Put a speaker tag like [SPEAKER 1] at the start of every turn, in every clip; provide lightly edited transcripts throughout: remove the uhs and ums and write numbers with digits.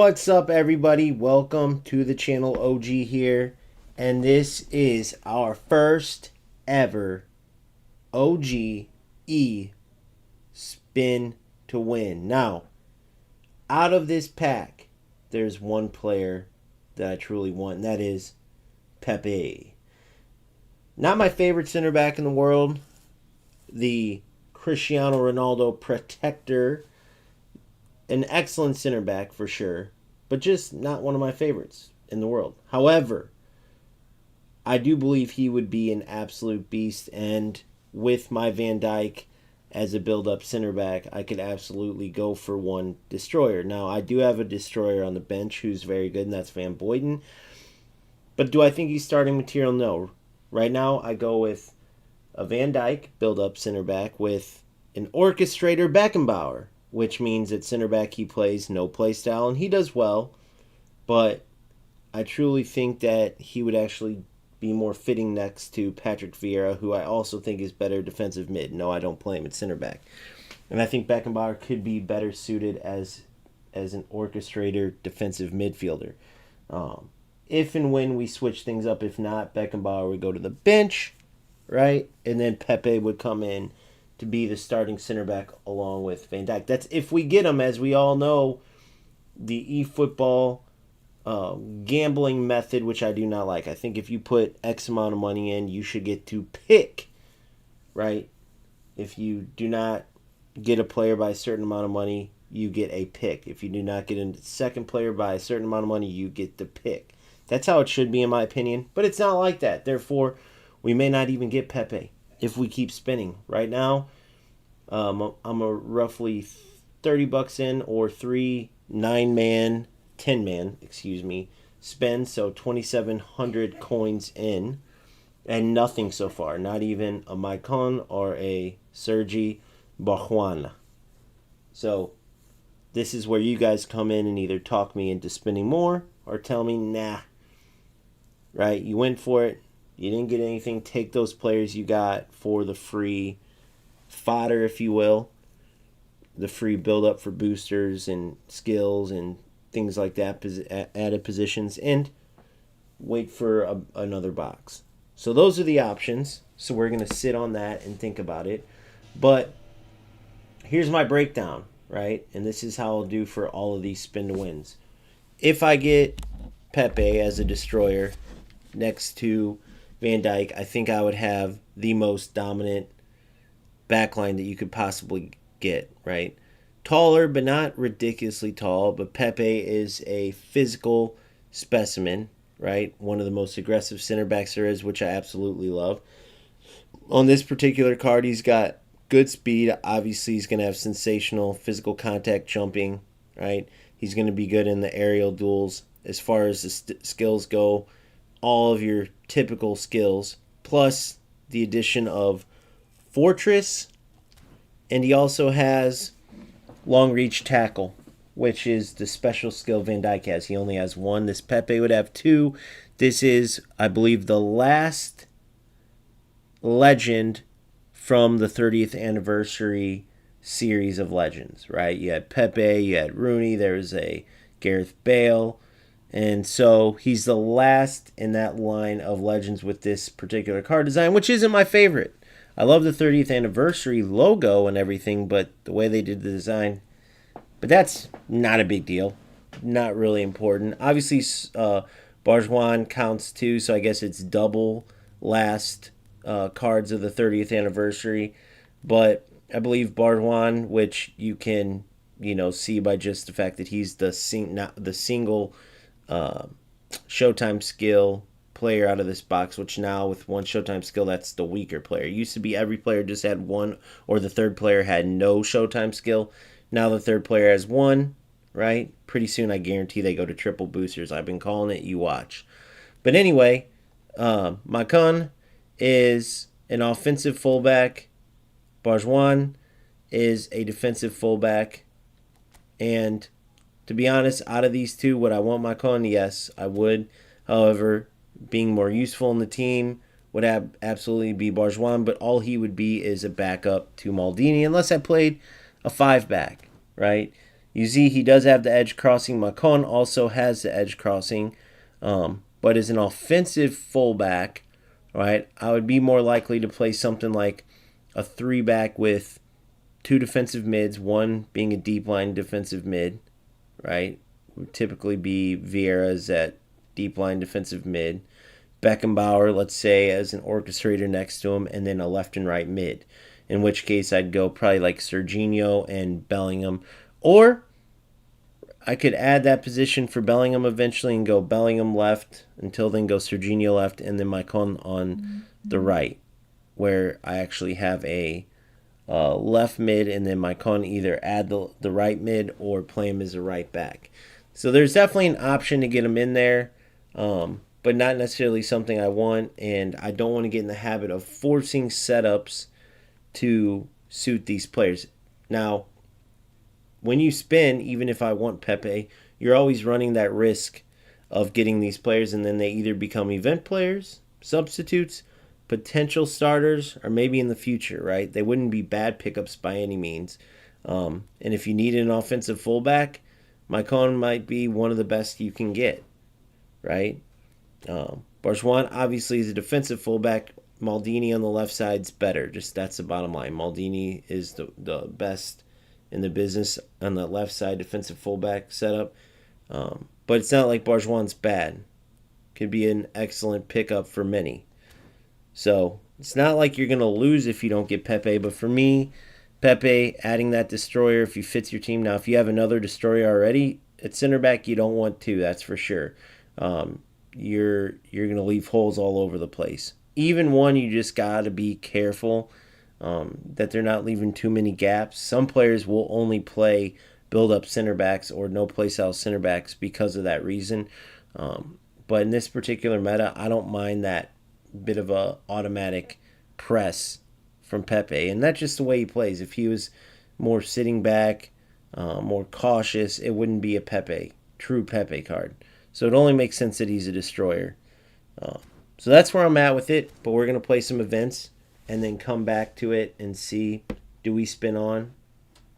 [SPEAKER 1] What's up, everybody? Welcome to the channel. OG here, and this is our first ever OGe Spin to Win. Now, out of this pack, there's one player that I truly want, and that is Pepe. Not my favorite center back in the world, the Cristiano Ronaldo protector. An excellent center back for sure, but just not one of my favorites in the world. However, I do believe he would be an absolute beast, and with my Van Dijk as a build-up center back, I could absolutely go for one destroyer. Now, I do have a destroyer on the bench who's very good, and that's Van Boyden. But do I think he's starting material? No. Right now, I go with a Van Dijk build-up center back with an orchestrator Beckenbauer, which means at center back he plays no play style, and he does well, but I truly think that he would actually be more fitting next to Patrick Vieira, who I also think is better defensive mid. No, I don't play him at center back. And I think Beckenbauer could be better suited as an orchestrator defensive midfielder. If and when we switch things up, if not, Beckenbauer would go to the bench, right? And then Pepe would come in to be the starting center back along with Van Dijk. That's if we get him. As we all know, the eFootball gambling method, which I do not like. I think if you put X amount of money in, you should get to pick, right? If you do not get a player by a certain amount of money, you get a pick. If you do not get a second player by a certain amount of money, you get the pick. That's how it should be, in my opinion. But it's not like that. Therefore, we may not even get Pepe if we keep spinning. Right now, I'm a roughly $30 in, or 3 9-man, 10-man, spend, so 2,700 coins in, and nothing so far. Not even a Maicon or a Sergi Barjuan. So this is where you guys come in and either talk me into spending more or tell me, nah, right? You went for it. You didn't get anything. Take those players you got for the free fodder, if you will. The free build-up for boosters and skills and things like that, added positions, and wait for another box. So those are the options. So we're going to sit on that and think about it. But here's my breakdown, right? And this is how I'll do for all of these spin to wins. If I get Pepe as a destroyer next to Van Dijk, I think I would have the most dominant backline that you could possibly get, right? Taller, but not ridiculously tall. But Pepe is a physical specimen, right? One of the most aggressive center backs there is, which I absolutely love. On this particular card, he's got good speed. Obviously, he's going to have sensational physical contact jumping, right? He's going to be good in the aerial duels. As far as the skills go, all of your typical skills, plus the addition of Fortress, and he also has long reach tackle, which is the special skill Van Dijk has. He only has one. This Pepe would have two. This is, I believe, the last legend from the 30th anniversary series of legends, right? You had Pepe, you had Rooney, there was a Gareth Bale, and so he's the last in that line of legends with this particular card design, which isn't my favorite. I love the 30th anniversary logo and everything, but the way they did the design, but that's not a big deal. Not really important. Obviously, Barjuan counts too, so I guess it's double last cards of the 30th anniversary. But I believe Barjuan, which you can, see by just the fact that he's the single Showtime skill player out of this box, which now with one Showtime skill, that's the weaker player. It used to be every player just had one, or the third player had no Showtime skill. Now the third player has one, right? Pretty soon I guarantee they go to triple boosters. I've been calling it, you watch. But anyway, Maicon is an offensive fullback. Barjuan is a defensive fullback. And to be honest, out of these two, would I want Maicon? Yes, I would. However, being more useful in the team would absolutely be Barjuan, but all he would be is a backup to Maldini, unless I played a 5-back, right? You see, he does have the edge crossing. Macon also has the edge crossing, but is an offensive fullback, right? I would be more likely to play something like a 3-back with 2 defensive mids, one being a deep line defensive mid, right? Would typically be Vieira's at deep line defensive mid. Beckenbauer, let's say, as an orchestrator next to him, and then a left and right mid. In which case, I'd go probably like Serginho and Bellingham. Or I could add that position for Bellingham eventually and go Bellingham left, until then go Serginho left, and then Maicon on the right, where I actually have a left mid, and then Maicon either add the right mid or play him as a right back. So there's definitely an option to get him in there, but not necessarily something I want, and I don't want to get in the habit of forcing setups to suit these players. Now, when you spin, even if I want Pepe, you're always running that risk of getting these players, and then they either become event players, substitutes, potential starters, or maybe in the future, right? They wouldn't be bad pickups by any means. And if you need an offensive fullback, Maicon might be one of the best you can get, right? Barjuan obviously is a defensive fullback. Maldini on the left side's better. Just that's the bottom line. Maldini is the best in the business on the left side defensive fullback setup. But it's not like Barjuan's bad. Could be an excellent pickup for many. So it's not like you're going to lose if you don't get Pepe. But for me, Pepe, adding that destroyer if he fits your team. Now, if you have another destroyer already at center back, you don't want to. That's for sure. You're going to leave holes all over the place. Even one, you just got to be careful that they're not leaving too many gaps. Some players will only play build-up center backs or no play-style center backs because of that reason. But in this particular meta, I don't mind that bit of a automatic press from Pepe. And that's just the way he plays. If he was more sitting back, more cautious, it wouldn't be a true Pepe card. So it only makes sense that he's a destroyer. So that's where I'm at with it. But we're going to play some events and then come back to it and see, do we spin on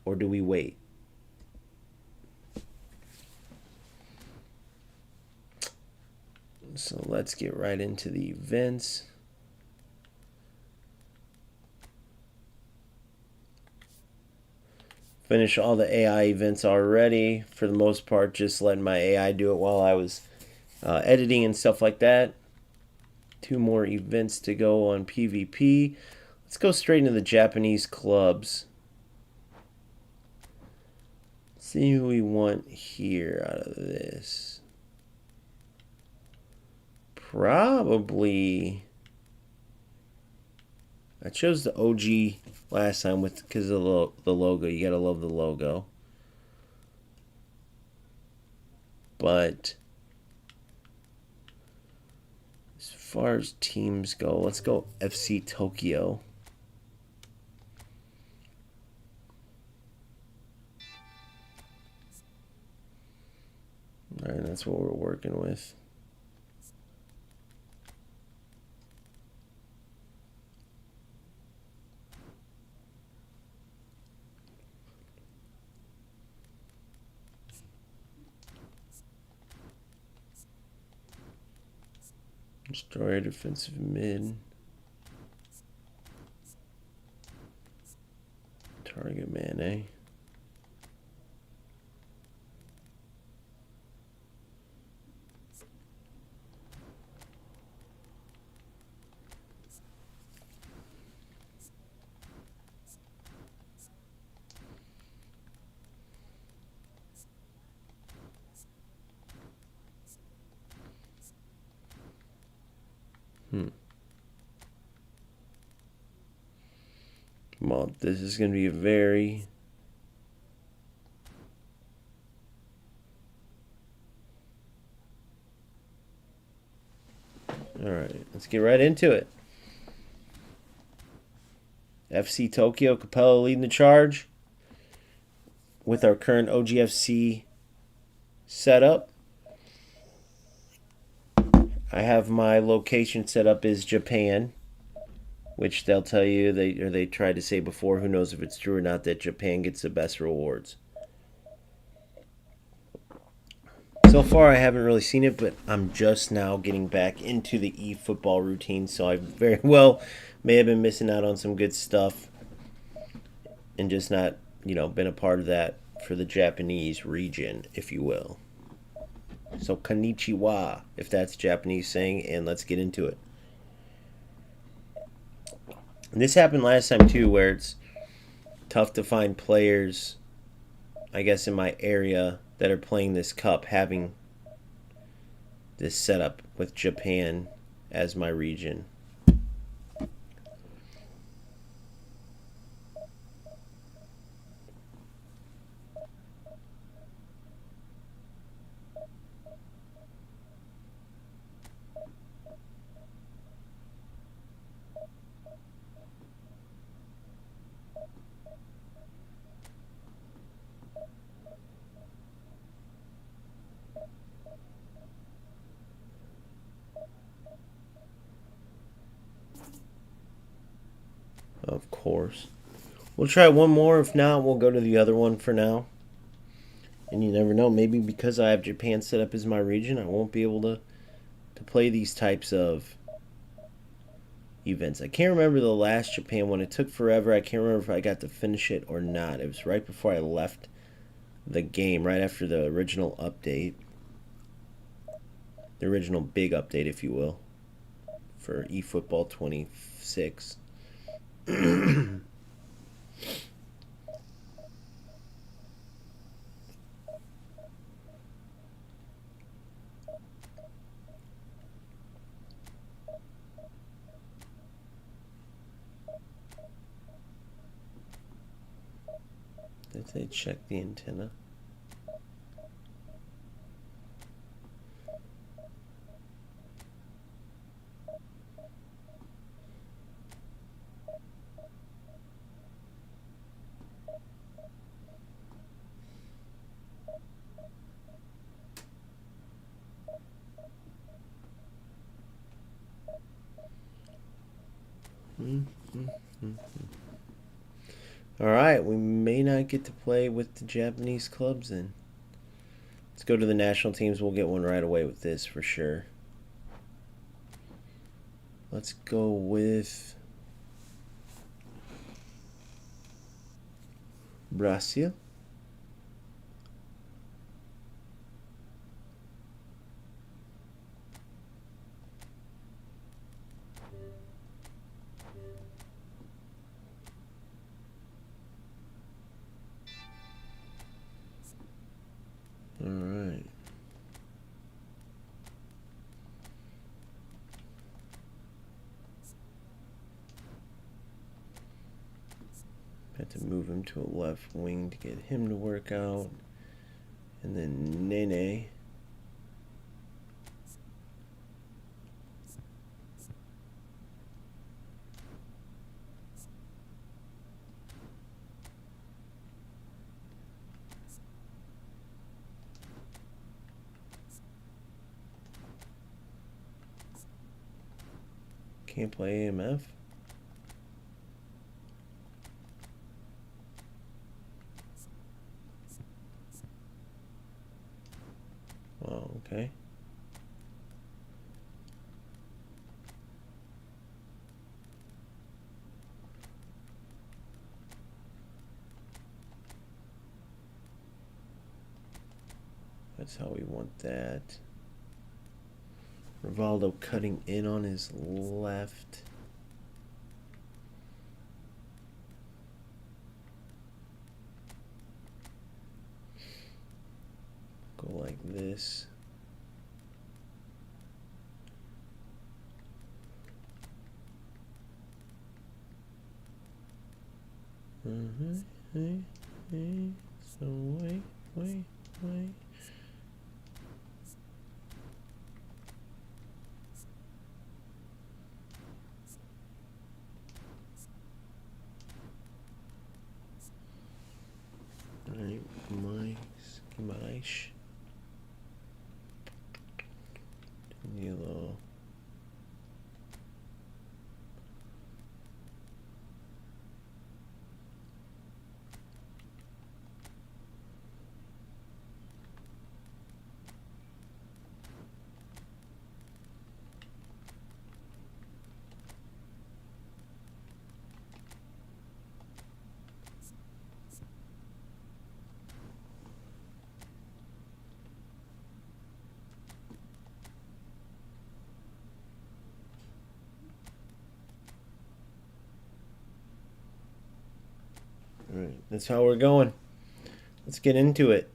[SPEAKER 1] or do we wait? So let's get right into the events. Finish all the AI events already. For the most part, just letting my AI do it while I was editing and stuff like that. 2 more events to go on PvP. Let's go straight into the Japanese clubs. See who we want here out of this. Probably, I chose the OGe last time because of the logo. You gotta love the logo. But as far as teams go, let's go FC Tokyo. All right, that's what we're working with. Destroyer defensive mid. Target man, eh? Well, this is going to be a very all right, let's get right into it. FC Tokyo, Capello leading the charge with our current OGFC setup. I have my location set up as Japan, which they'll tell you, they tried to say before, who knows if it's true or not, that Japan gets the best rewards. So far, I haven't really seen it, but I'm just now getting back into the eFootball routine, so I very well may have been missing out on some good stuff and just not, been a part of that for the Japanese region, if you will. So, konnichiwa, if that's Japanese saying, and let's get into it. And this happened last time, too, where it's tough to find players, I guess, in my area that are playing this cup, having this setup with Japan as my region. Of course. We'll try one more. If not, we'll go to the other one for now. And you never know. Maybe because I have Japan set up as my region, I won't be able to play these types of events. I can't remember the last Japan one. It took forever. I can't remember if I got to finish it or not. It was right before I left the game, right after the original update. The original big update, if you will, for eFootball 26. Did they check the antenna? Alright, we may not get to play with the Japanese clubs then. Let's go to the national teams. We'll get one right away with this for sure. Let's go with Brazil. All right. Had to move him to a left wing to get him to work out. And then Nene. Can't play AMF. Oh, okay. That's how we want that. Rivaldo cutting in on his left. Go like this. So wait. Alright, mais. Danilo. That's how we're going. Let's get into it.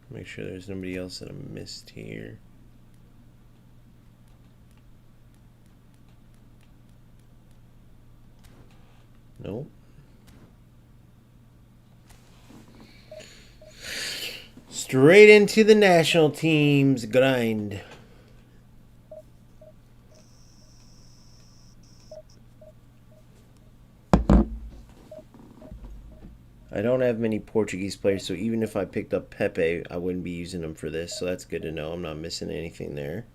[SPEAKER 1] Make sure there's nobody else that I missed here. Nope. Straight into the national team's grind. I don't have many Portuguese players, so even if I picked up Pepe, I wouldn't be using them for this, so that's good to know. I'm not missing anything there.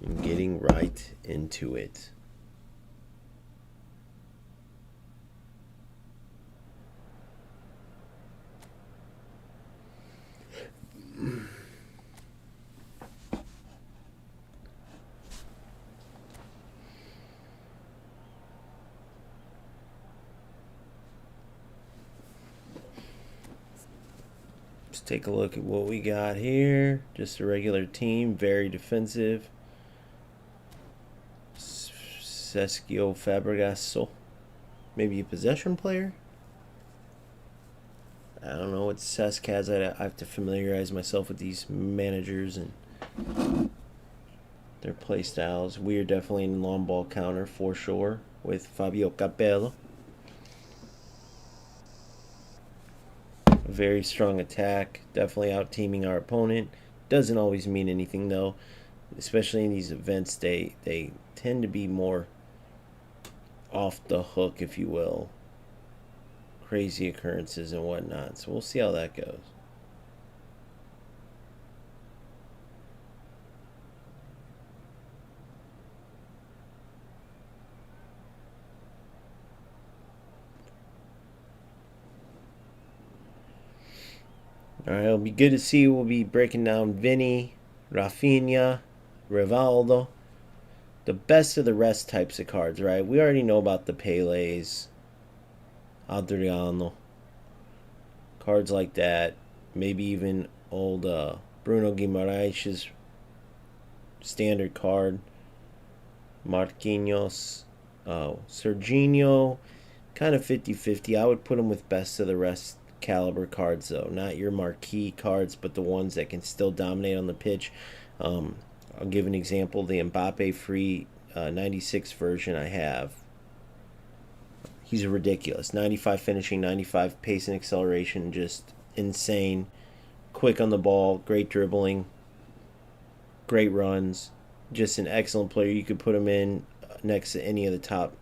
[SPEAKER 1] And getting right into it. Let's take a look at what we got here. Just a regular team, very defensive. Sesquio Fabregas, maybe a possession player. I don't know what Cesc has. I have to familiarize myself with these managers and their play styles. We are definitely in long ball counter for sure with Fabio Capello. A very strong attack, definitely out teaming our opponent. Doesn't always mean anything though, especially in these events. They tend to be more off the hook, if you will. Crazy occurrences and whatnot. So we'll see how that goes. Alright, it'll be good to see. We'll be breaking down Vinny, Rafinha, Rivaldo. The best of the rest types of cards, right? We already know about the Pele's, Adriano. Cards like that. Maybe even old Bruno Guimaraes' standard card. Marquinhos. Serginho. Kind of 50-50. I would put him with best of the rest caliber cards, though. Not your marquee cards, but the ones that can still dominate on the pitch. I'll give an example. The Mbappe free 96 version I have. He's ridiculous. 95 finishing, 95 pace and acceleration. Just insane. Quick on the ball. Great dribbling. Great runs. Just an excellent player. You could put him in next to any of the top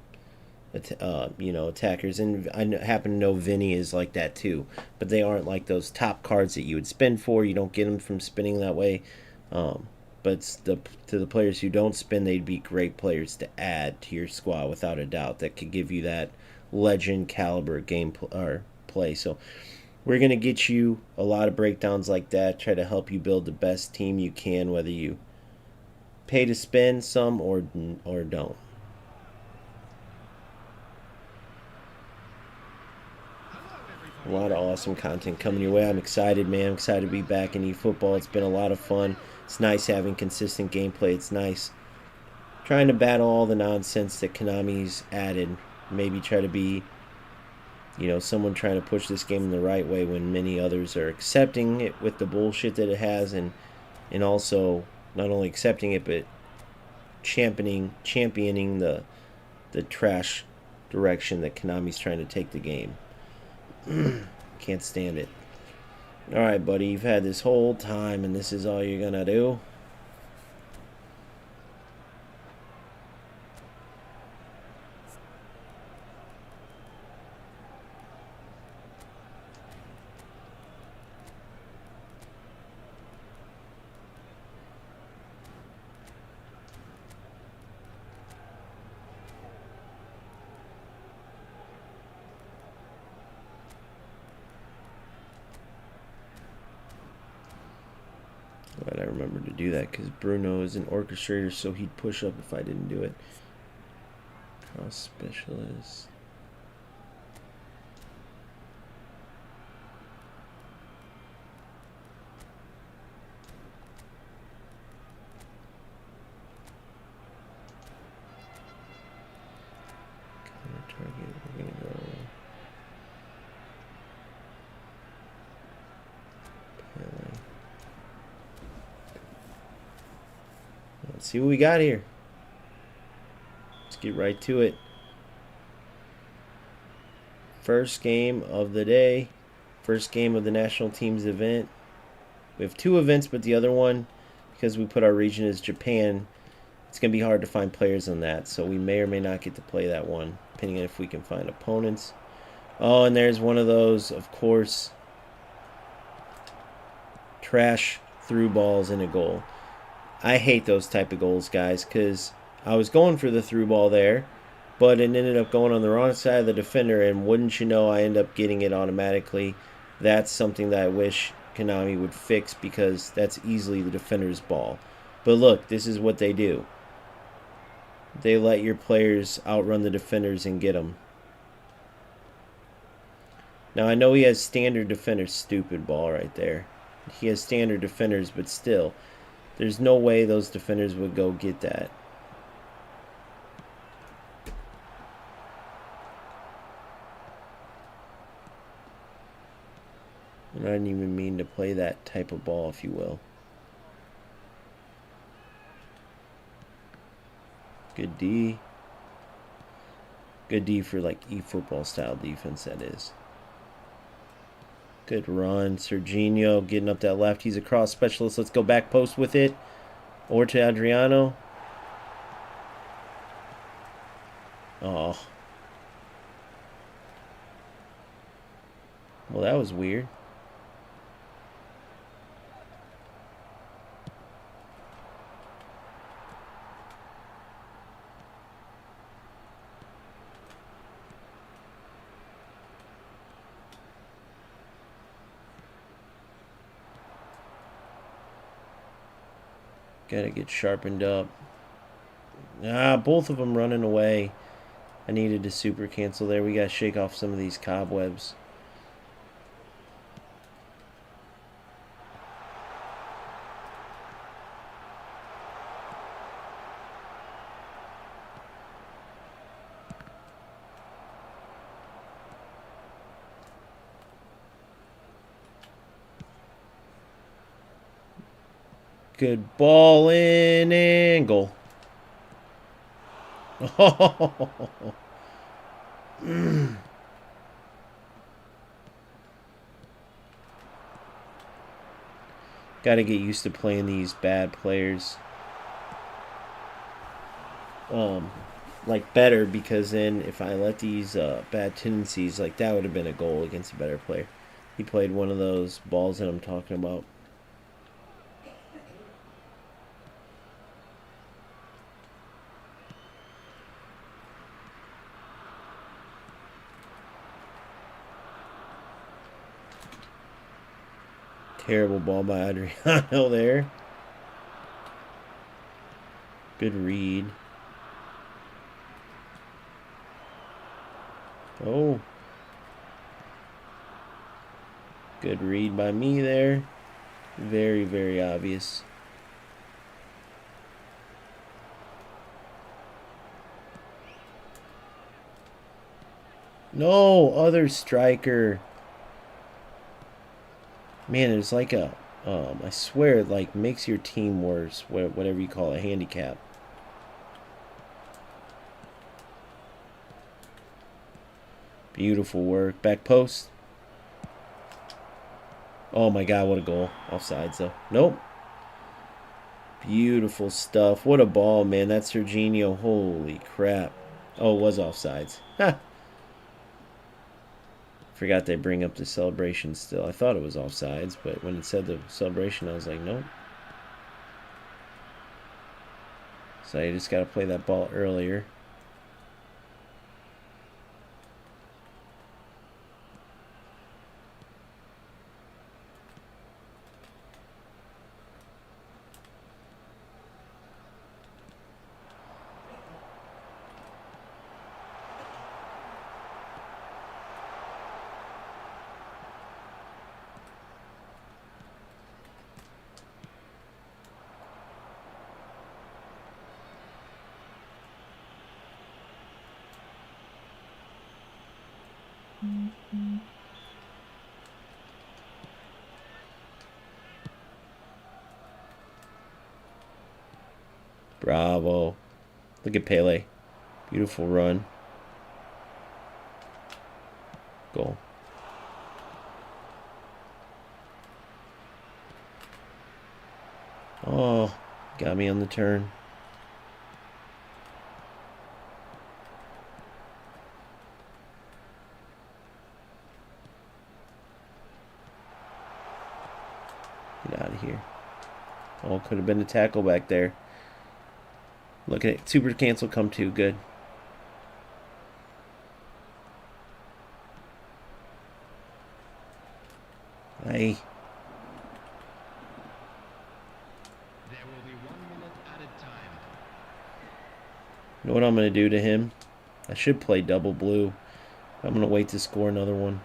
[SPEAKER 1] attackers. And I happen to know Vinny is like that too. But they aren't like those top cards that you would spin for. You don't get them from spinning that way. But to the players who don't spin, they'd be great players to add to your squad without a doubt. That could give you that legend caliber game play. So we're going to get you a lot of breakdowns like that. Try to help you build the best team you can, whether you pay to spin some or don't. A lot of awesome content coming your way. I'm excited, man. I'm excited to be back in eFootball. It's been a lot of fun. It's nice having consistent gameplay. It's nice trying to battle all the nonsense that Konami's added. Maybe try to be, someone trying to push this game in the right way when many others are accepting it with the bullshit that it has, and also not only accepting it but championing the trash direction that Konami's trying to take the game. Can't stand it. Alright, buddy, you've had this whole time and this is all you're gonna do? Glad I remember to do that because Bruno is an orchestrator, so he'd push up if I didn't do it. Cross specialist. Target, we're gonna go Pele. Let's see what we got here. Let's get right to it. First game of the day. First game of the national teams event. We have 2 events, but the other one, because we put our region as Japan, it's going to be hard to find players on that, so we may or may not get to play that one, depending on if we can find opponents. Oh, and there's one of those, of course, trash through balls in a goal. I hate those type of goals, guys, because I was going for the through ball there, but it ended up going on the wrong side of the defender, and wouldn't you know, I end up getting it automatically. That's something that I wish Konami would fix, because that's easily the defender's ball. But look, this is what they do. They let your players outrun the defenders and get them. Now, I know he has standard defenders. Stupid ball right there. He has standard defenders, but still, there's no way those defenders would go get that. And I didn't even mean to play that type of ball, if you will. Good D. Good D for like eFootball style defense, that is. Good run. Serginho getting up that left. He's a cross specialist. Let's go back post with it. Or to Adriano. Oh. Well, that was weird. Gotta get sharpened up. Ah, both of them running away. I needed to super cancel there. We gotta shake off some of these cobwebs. Good ball in and goal. Oh. Got to get used to playing these bad players. Like better, because then if I let these bad tendencies, like that would have been a goal against a better player. He played one of those balls that I'm talking about. Terrible ball by Adriano there. Good read. Oh. Good read by me there. Very, very obvious. No, other striker. Man, it's like a, I swear, it like makes your team worse, whatever you call it, handicap. Beautiful work. Back post. Oh my God, what a goal. Offsides though. Nope. Beautiful stuff. What a ball, man. That's Serginho. Holy crap. Oh, it was offsides. Ha! Forgot they bring up the celebration still. I thought it was offsides, but when it said the celebration, I was like, nope. So you just got to play that ball earlier. Bravo. Look at Pele. Beautiful run. Goal. Oh, got me on the turn. Get out of here. Oh, could have been a tackle back there. Look at it. Super cancel come to. Good. Hey.
[SPEAKER 2] There will be 1 minute added time.
[SPEAKER 1] You know what I'm going to do to him? I should play double blue. I'm going to wait to score another one.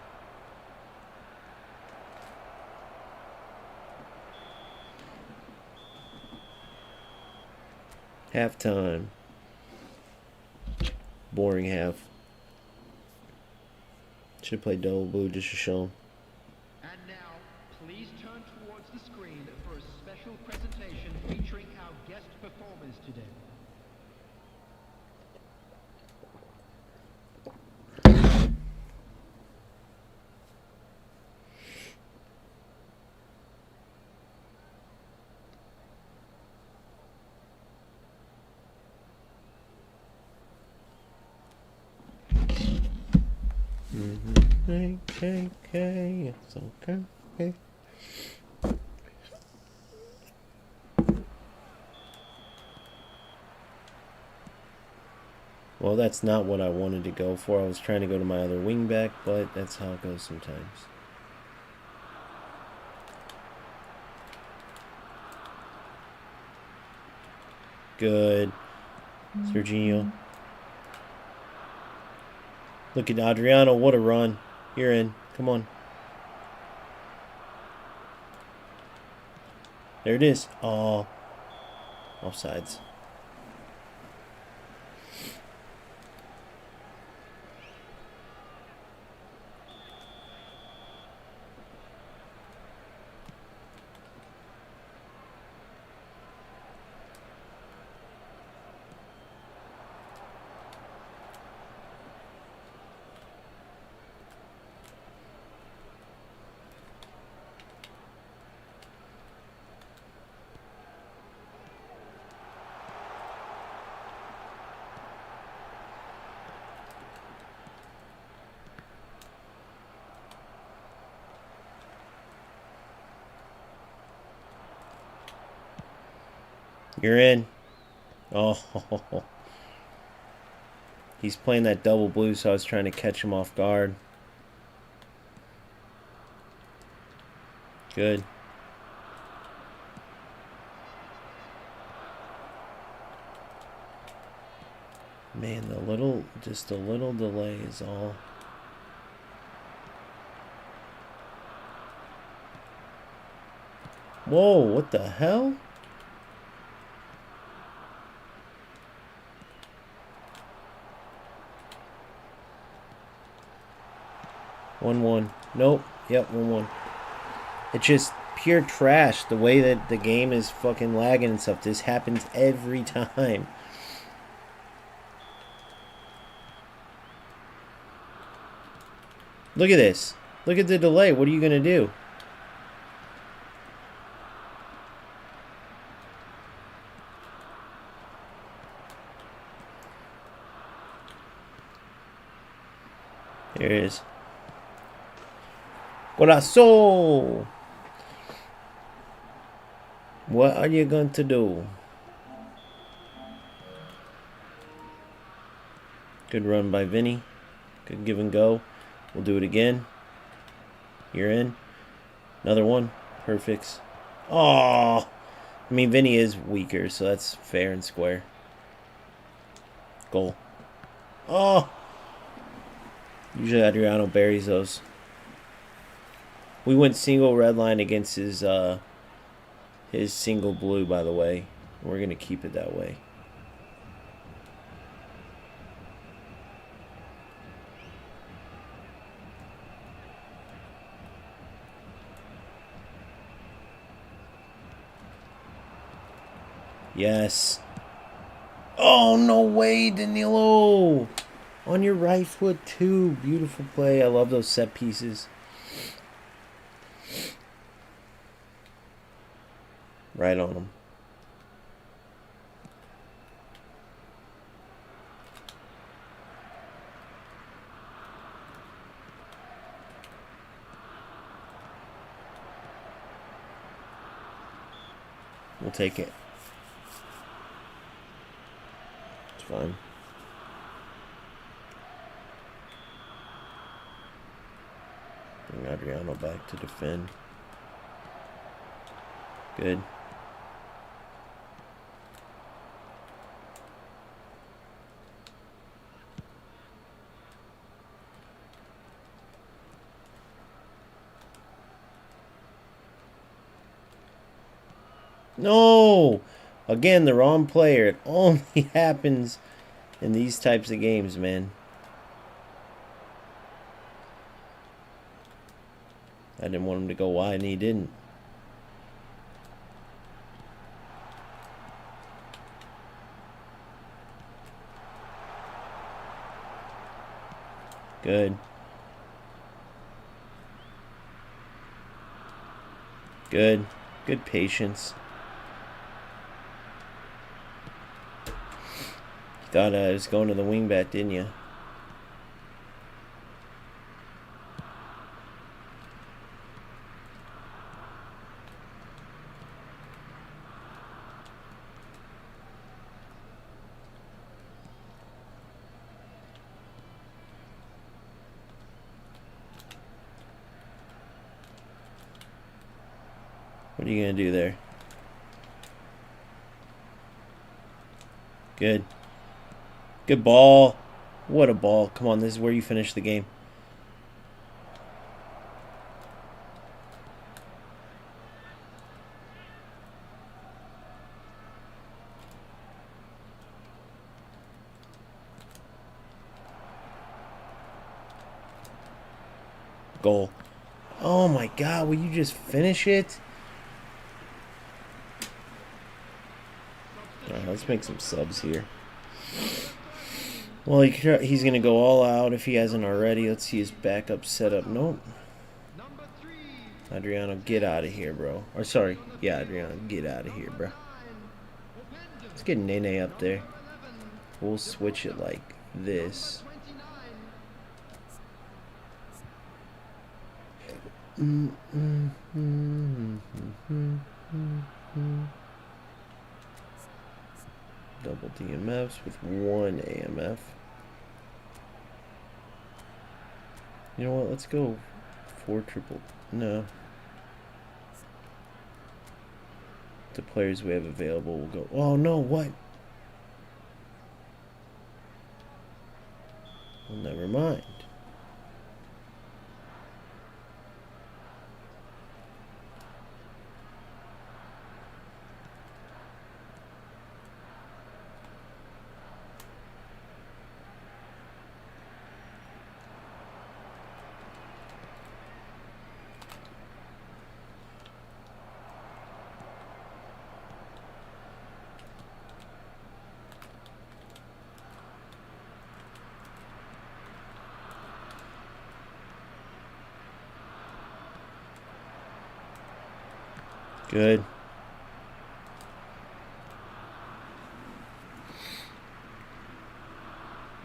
[SPEAKER 1] Halftime. Boring half. Should play double blue just to show him.
[SPEAKER 2] And now, please turn towards the screen for a special presentation featuring our guest performers today.
[SPEAKER 1] Okay, it's okay. Well, that's not what I wanted to go for. I was trying to go to my other wing back, but that's how it goes sometimes. Good. Serginho. Look at Adriano. What a run. You're in. Come on. There it is. Oh. Offsides. You're in. Oh. He's playing that double blue, so I was trying to catch him off guard. Good. Man, just a little delay is all. Whoa, what the hell? One. Nope. Yep, 1-1. It's just pure trash. The way that the game is fucking lagging and stuff. This happens every time. Look at this. Look at the delay. What are you going to do? There it is. Corazón! What are you going to do? Good run by Vinny. Good give and go. We'll do it again. You're in. Another one. Perfect. Oh! I mean, Vinny is weaker, so that's fair and square. Goal. Oh! Usually Adriano buries those. We went single red line against his single blue, by the way. We're going to keep it that way. Yes. Oh, no way, Danilo. On your right foot, too. Beautiful play. I love those set pieces. Right on him. We'll take it. It's fine. Bring Adriano back to defend. Good. No! Again, the wrong player. It only happens in these types of games, man. I didn't want him to go wide, and he didn't. Good. Good. Good patience. You thought I was going to the wingback, didn't you? What are you going to do there? Good. Good ball. What a ball. Come on, this is where you finish the game. Goal. Oh my God, will you just finish it? Alright, let's make some subs here. Well, he's going to go all out if he hasn't already. Let's see his backup setup. Nope. Adriano, get out of here, bro. Or sorry. Yeah, Adriano, get out of here, bro. Let's get Nene up there. We'll switch it like this. Double DMFs with one AMF. You know what? Let's go 4 triple. No. The players we have available will go. Oh no! What? Well, never mind. Good.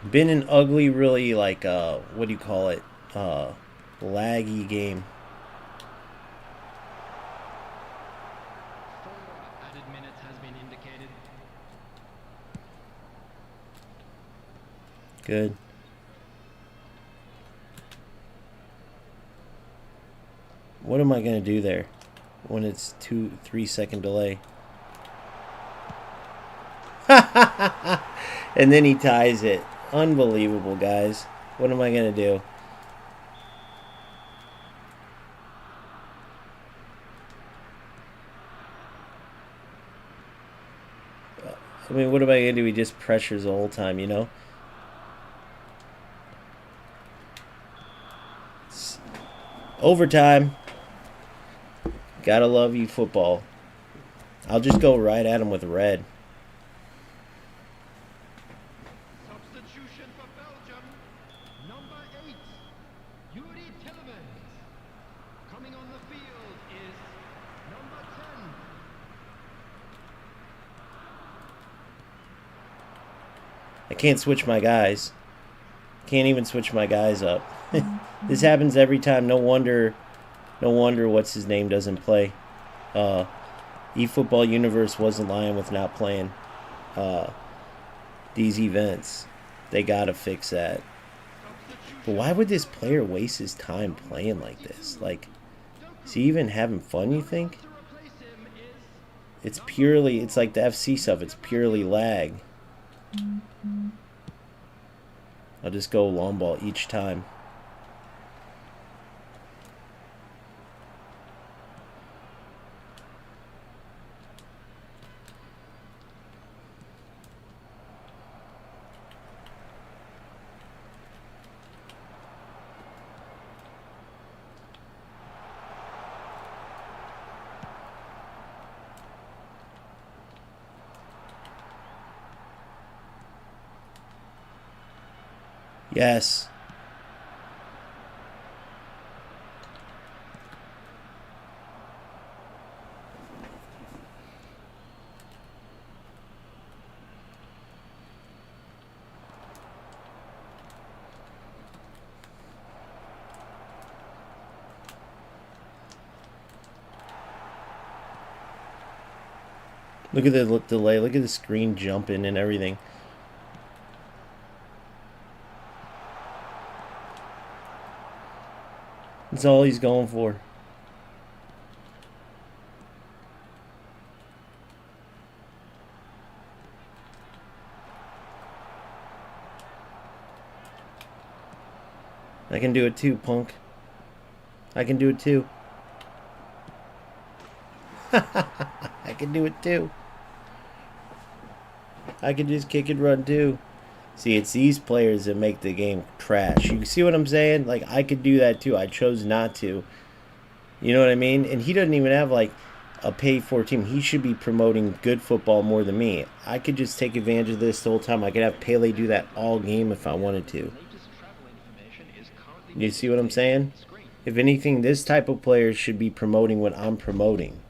[SPEAKER 1] Been an ugly, really like what do you call it? Laggy game.
[SPEAKER 2] 4 added minutes has been indicated.
[SPEAKER 1] Good. What am I gonna do there when it's 2-3 second delay? And then he ties it. Unbelievable, guys. What am I gonna do? I mean, what am I gonna do? He just pressures the whole time, you know? It's overtime. Gotta love you, football. I'll just go right at him with red. I can't switch my guys. Can't even switch my guys up. This happens every time. No wonder what's his name doesn't play. eFootball Universe wasn't lying with not playing these events. They gotta fix that. But why would this player waste his time playing like this? Like, is he even having fun, you think? It's like the FC stuff. It's purely lag. I'll just go long ball each time. Yes. Look at the delay. Look at the screen jumping and everything. That's all he's going for. I can do it too, punk. I can do it too. I can do it too. I can just kick and run too. See, it's these players that make the game trash. You see what I'm saying? Like, I could do that too. I chose not to. You know what I mean? And he doesn't even have, like, a paid-for team. He should be promoting good football more than me. I could just take advantage of this the whole time. I could have Pele do that all game if I wanted to. You see what I'm saying? If anything, this type of player should be promoting what I'm promoting.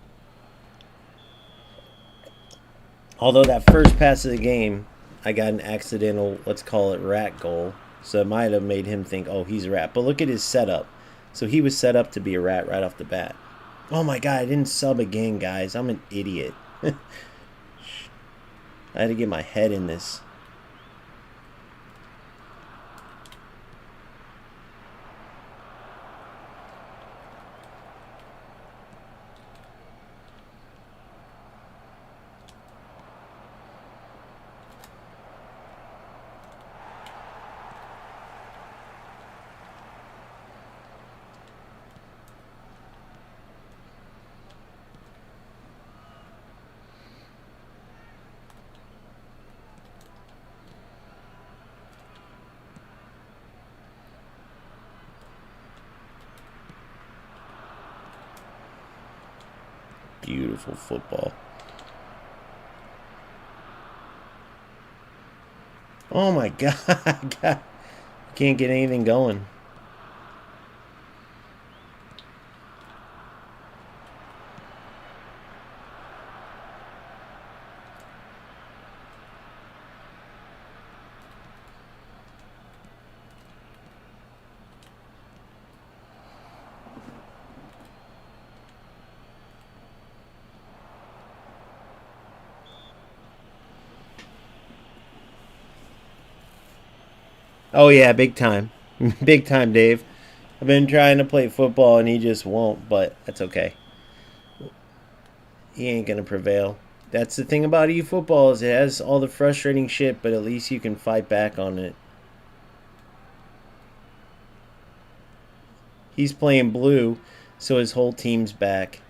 [SPEAKER 1] Although that first pass of the game, I got an accidental, let's call it rat goal. So it might have made him think, oh, he's a rat. But look at his setup. So he was set up to be a rat right off the bat. Oh my god, I didn't sub again, guys. I'm an idiot. I had to get my head in this. Beautiful football. Oh my god. God. Can't get anything going. Oh yeah, big time. Big time, Dave. I've been trying to play football and he just won't, but that's okay. He ain't gonna prevail. That's the thing about eFootball is it has all the frustrating shit, but at least you can fight back on it. He's playing blue, so his whole team's back.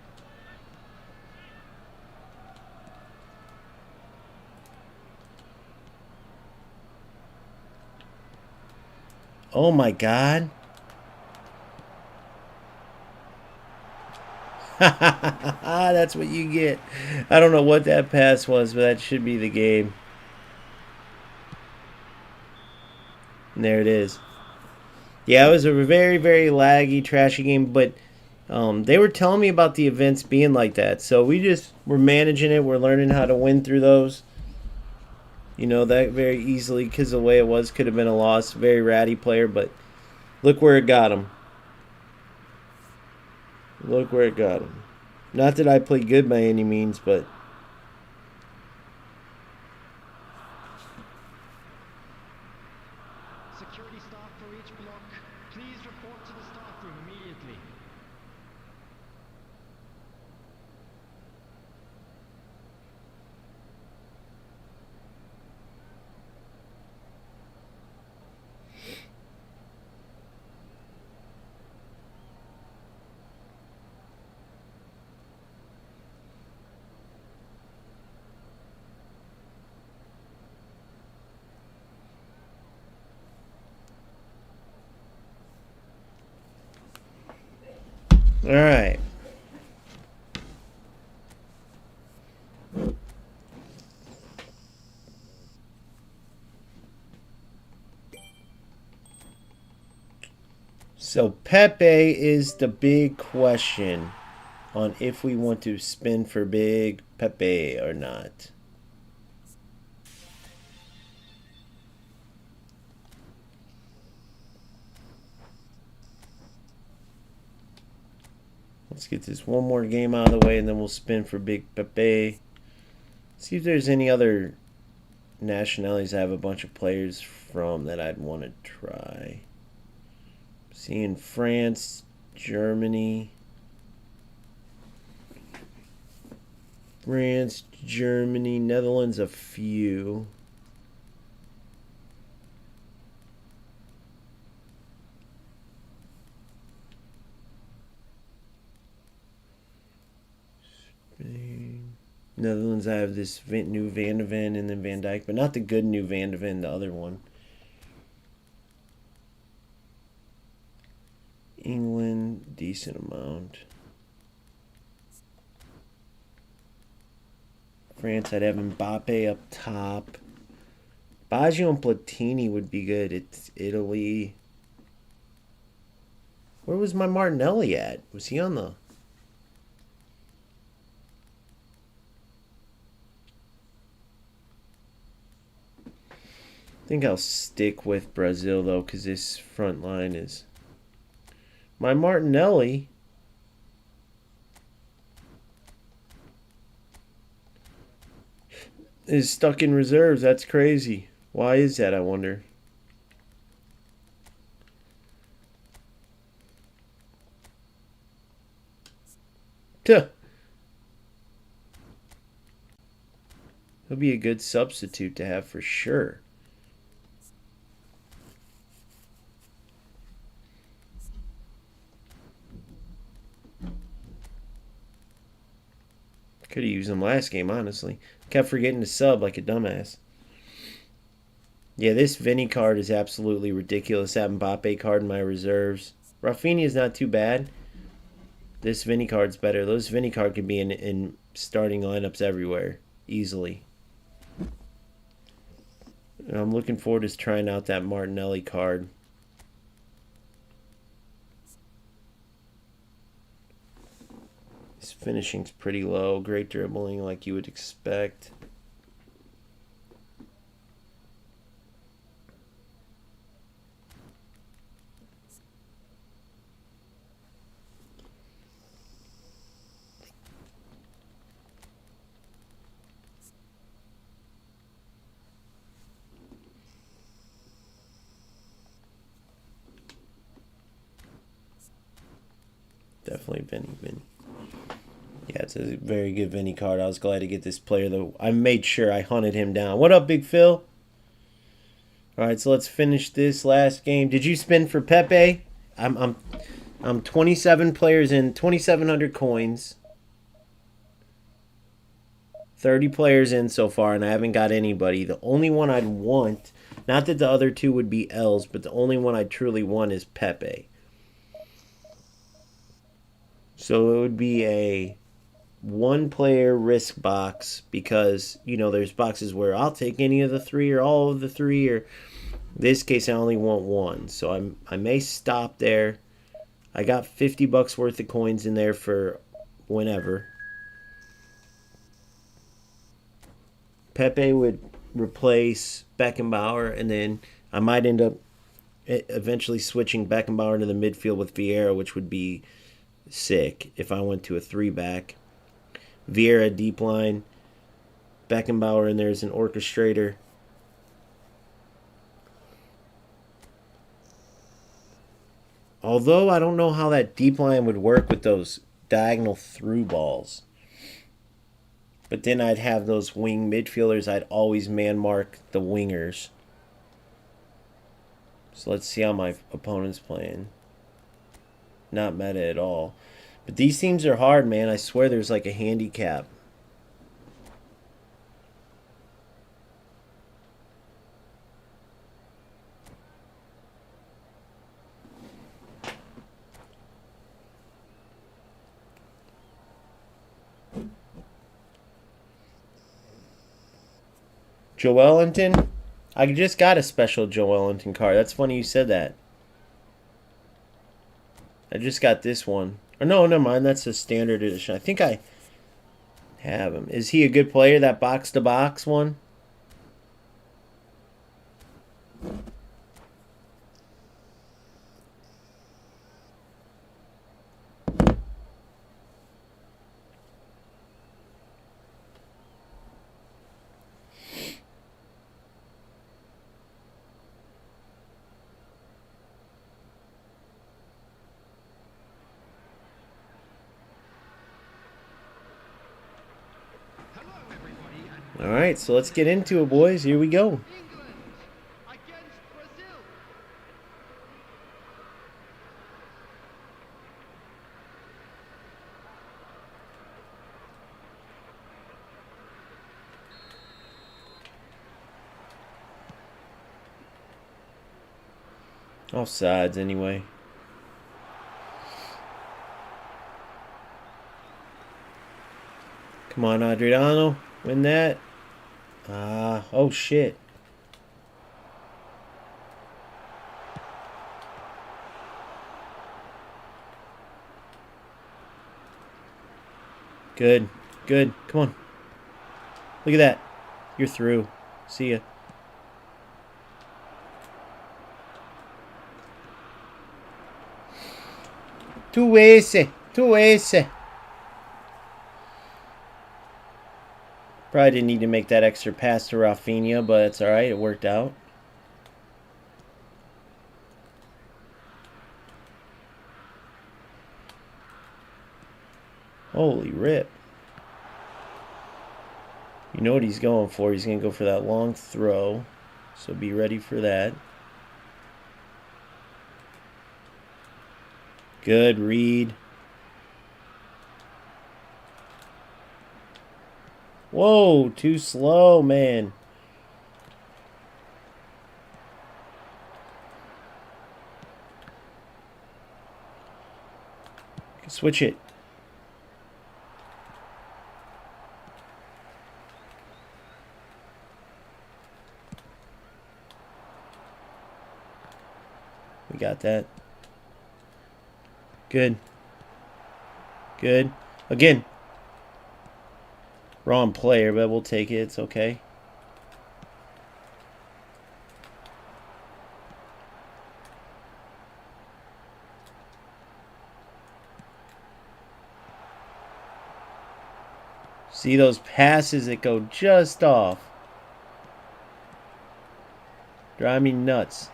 [SPEAKER 1] Oh my god. That's what you get. I don't know what that pass was, but that should be the game. And there it is. Yeah, it was a very, very laggy, trashy game, but they were telling me about the events being like that. So we're managing it. We're learning how to win through those. You know, that very easily, because the way it was, could have been a loss. Very ratty player, but look where it got him. Look where it got him. Not that I play good by any means, but
[SPEAKER 2] Security staff for each block, please report to the staff room immediately.
[SPEAKER 1] all right. So Pepe is the big question on if we want to spin for big Pepe or not. Let's get this one more game out of the way and then we'll spin for big Pepe. See if there's any other nationalities I have a bunch of players from that I'd want to try. Seeing France, Germany. France, Germany, Netherlands, a few. Spain. Netherlands, I have this new Van de Ven and then Van Dijk, but not the good new Van de Ven, the other one. England, decent amount. France, I'd have Mbappe up top. Baggio and Platini would be good. It's Italy. Where was my Martinelli at? Was he on the... I think I'll stick with Brazil, though, because this front line is... My Martinelli... is stuck in reserves. That's crazy. Why is that, I wonder? Tuh. He'll be a good substitute to have for sure. Could have used him last game, honestly. Kept forgetting to sub like a dumbass. Yeah, this Vinny card is absolutely ridiculous. That Mbappe card in my reserves. Rafinha is not too bad. This Vinny card's better. Those Vinny card can be in starting lineups everywhere. Easily. And I'm looking forward to trying out that Martinelli card. His finishing's pretty low. Great dribbling like you would expect. Definitely Vinny. Yeah, it's a very good Vinny card. I was glad to get this player, though. I made sure I hunted him down. What up, Big Phil? All right, so let's finish this last game. Did you spin for Pepe? I'm 27 players in, 2,700 coins. 30 players in so far, and I haven't got anybody. The only one I'd want, not that the other two would be L's, but the only one I truly want is Pepe. So it would be a one-player risk box because, you know, there's boxes where I'll take any of the three or all of the three, or in this case I only want one. So I may stop there. I got 50 bucks worth of coins in there for whenever. Pepe would replace Beckenbauer, and then I might end up eventually switching Beckenbauer to the midfield with Vieira, which would be sick if I went to a 3-back. Vieira deep line, Beckenbauer in there as an orchestrator. Although I don't know how that deep line would work with those diagonal through balls. But then I'd have those wing midfielders. I'd always man mark the wingers. So let's see how my opponent's playing. Not meta at all. But these teams are hard, man. I swear there's like a handicap. Joelinton? I just got a special Joelinton card. That's funny you said that. I just got this one. Or no, never mind. That's a standard edition. I think I have him. Is he a good player, that box-to-box one? All right, so let's get into it, boys. Here we go.
[SPEAKER 2] England against Brazil.
[SPEAKER 1] Offsides, anyway. Come on, Adriano. Win that. Oh shit. Good. Good. Come on. Look at that. You're through. See ya. Two ese. Probably didn't need to make that extra pass to Rafinha, but it's alright. It worked out. Holy rip. You know what he's going for. He's going to go for that long throw. So be ready for that. Good read. Whoa, too slow, man. Switch it. We got that. Good. Good. Again. Wrong player, but we'll take it. It's okay. See those passes that go just off. Drive me nuts.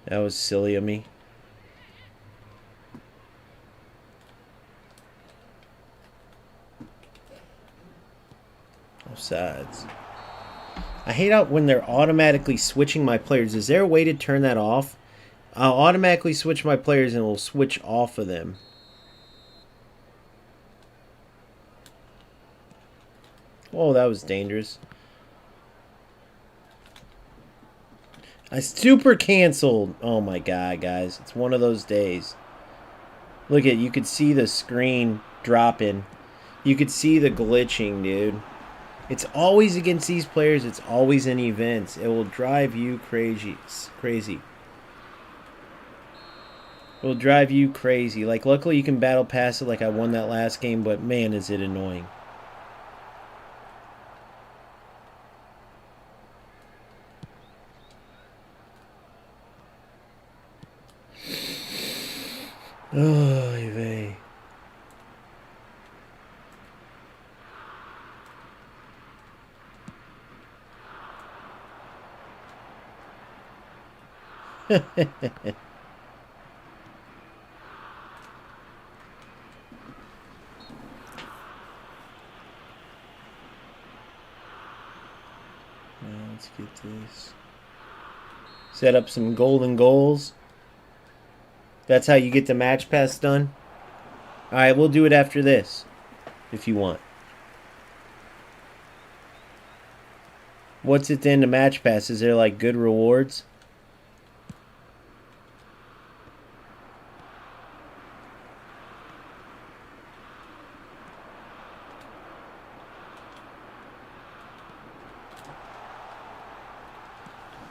[SPEAKER 1] That was silly of me. Offsides. I hate out when they're automatically switching my players. Is there a way to turn that off? I'll automatically switch my players and it will switch off of them. Oh, that was dangerous. I super canceled. Oh my god, guys. It's one of those days. Look at, you could see the screen dropping. You could see the glitching, dude. It's always against these players. It's always in events. It will drive you crazy. Crazy. will drive you crazy. Like, luckily you can battle pass it like I won that last game, but man, is it annoying. Oh, vey. Let's get this. Set up some golden goals. That's how you get the match pass done. Alright, we'll do it after this. If you want. What's at the end of match pass? Is there like good rewards?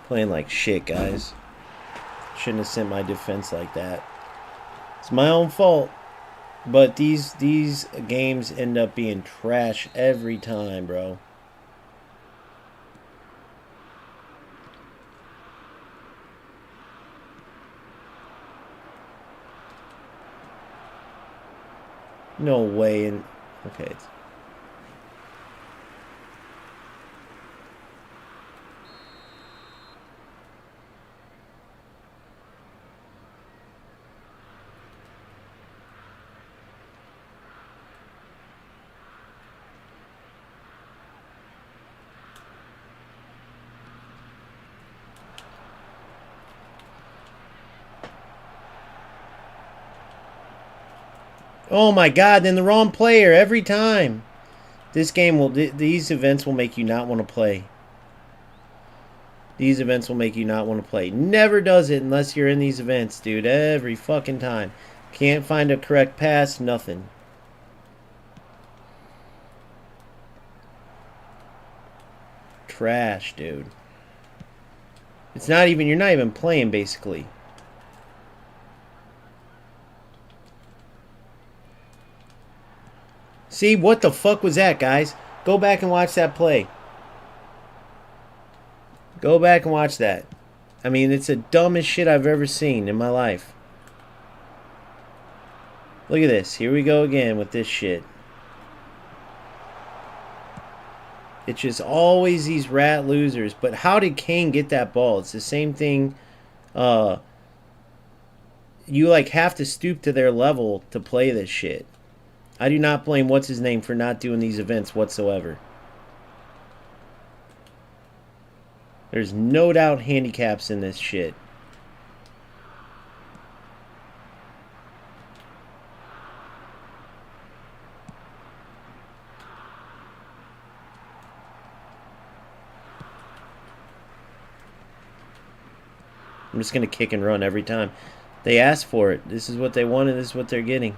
[SPEAKER 1] Playing like shit, guys. Shouldn't have sent my defense like that. It's my own fault. But these games end up being trash every time, bro. No way. Okay. Oh my god, then the wrong player every time. This game will, these events will make you not want to play. These events will make you not want to play. Never does it unless you're in these events, dude. Every fucking time. Can't find a correct pass, nothing. Trash, dude. It's not even, you're not even playing, basically. See, what the fuck was that, guys? Go back and watch that play. Go back and watch that. I mean, it's the dumbest shit I've ever seen in my life. Look at this. Here we go again with this shit. It's just always these rat losers. But how did Kane get that ball? It's the same thing. You like have to stoop to their level to play this shit. I do not blame what's his name for not doing these events whatsoever. There's no doubt handicaps in this shit. I'm just going to kick and run every time. They asked for it. This is what they wanted. This is what they're getting.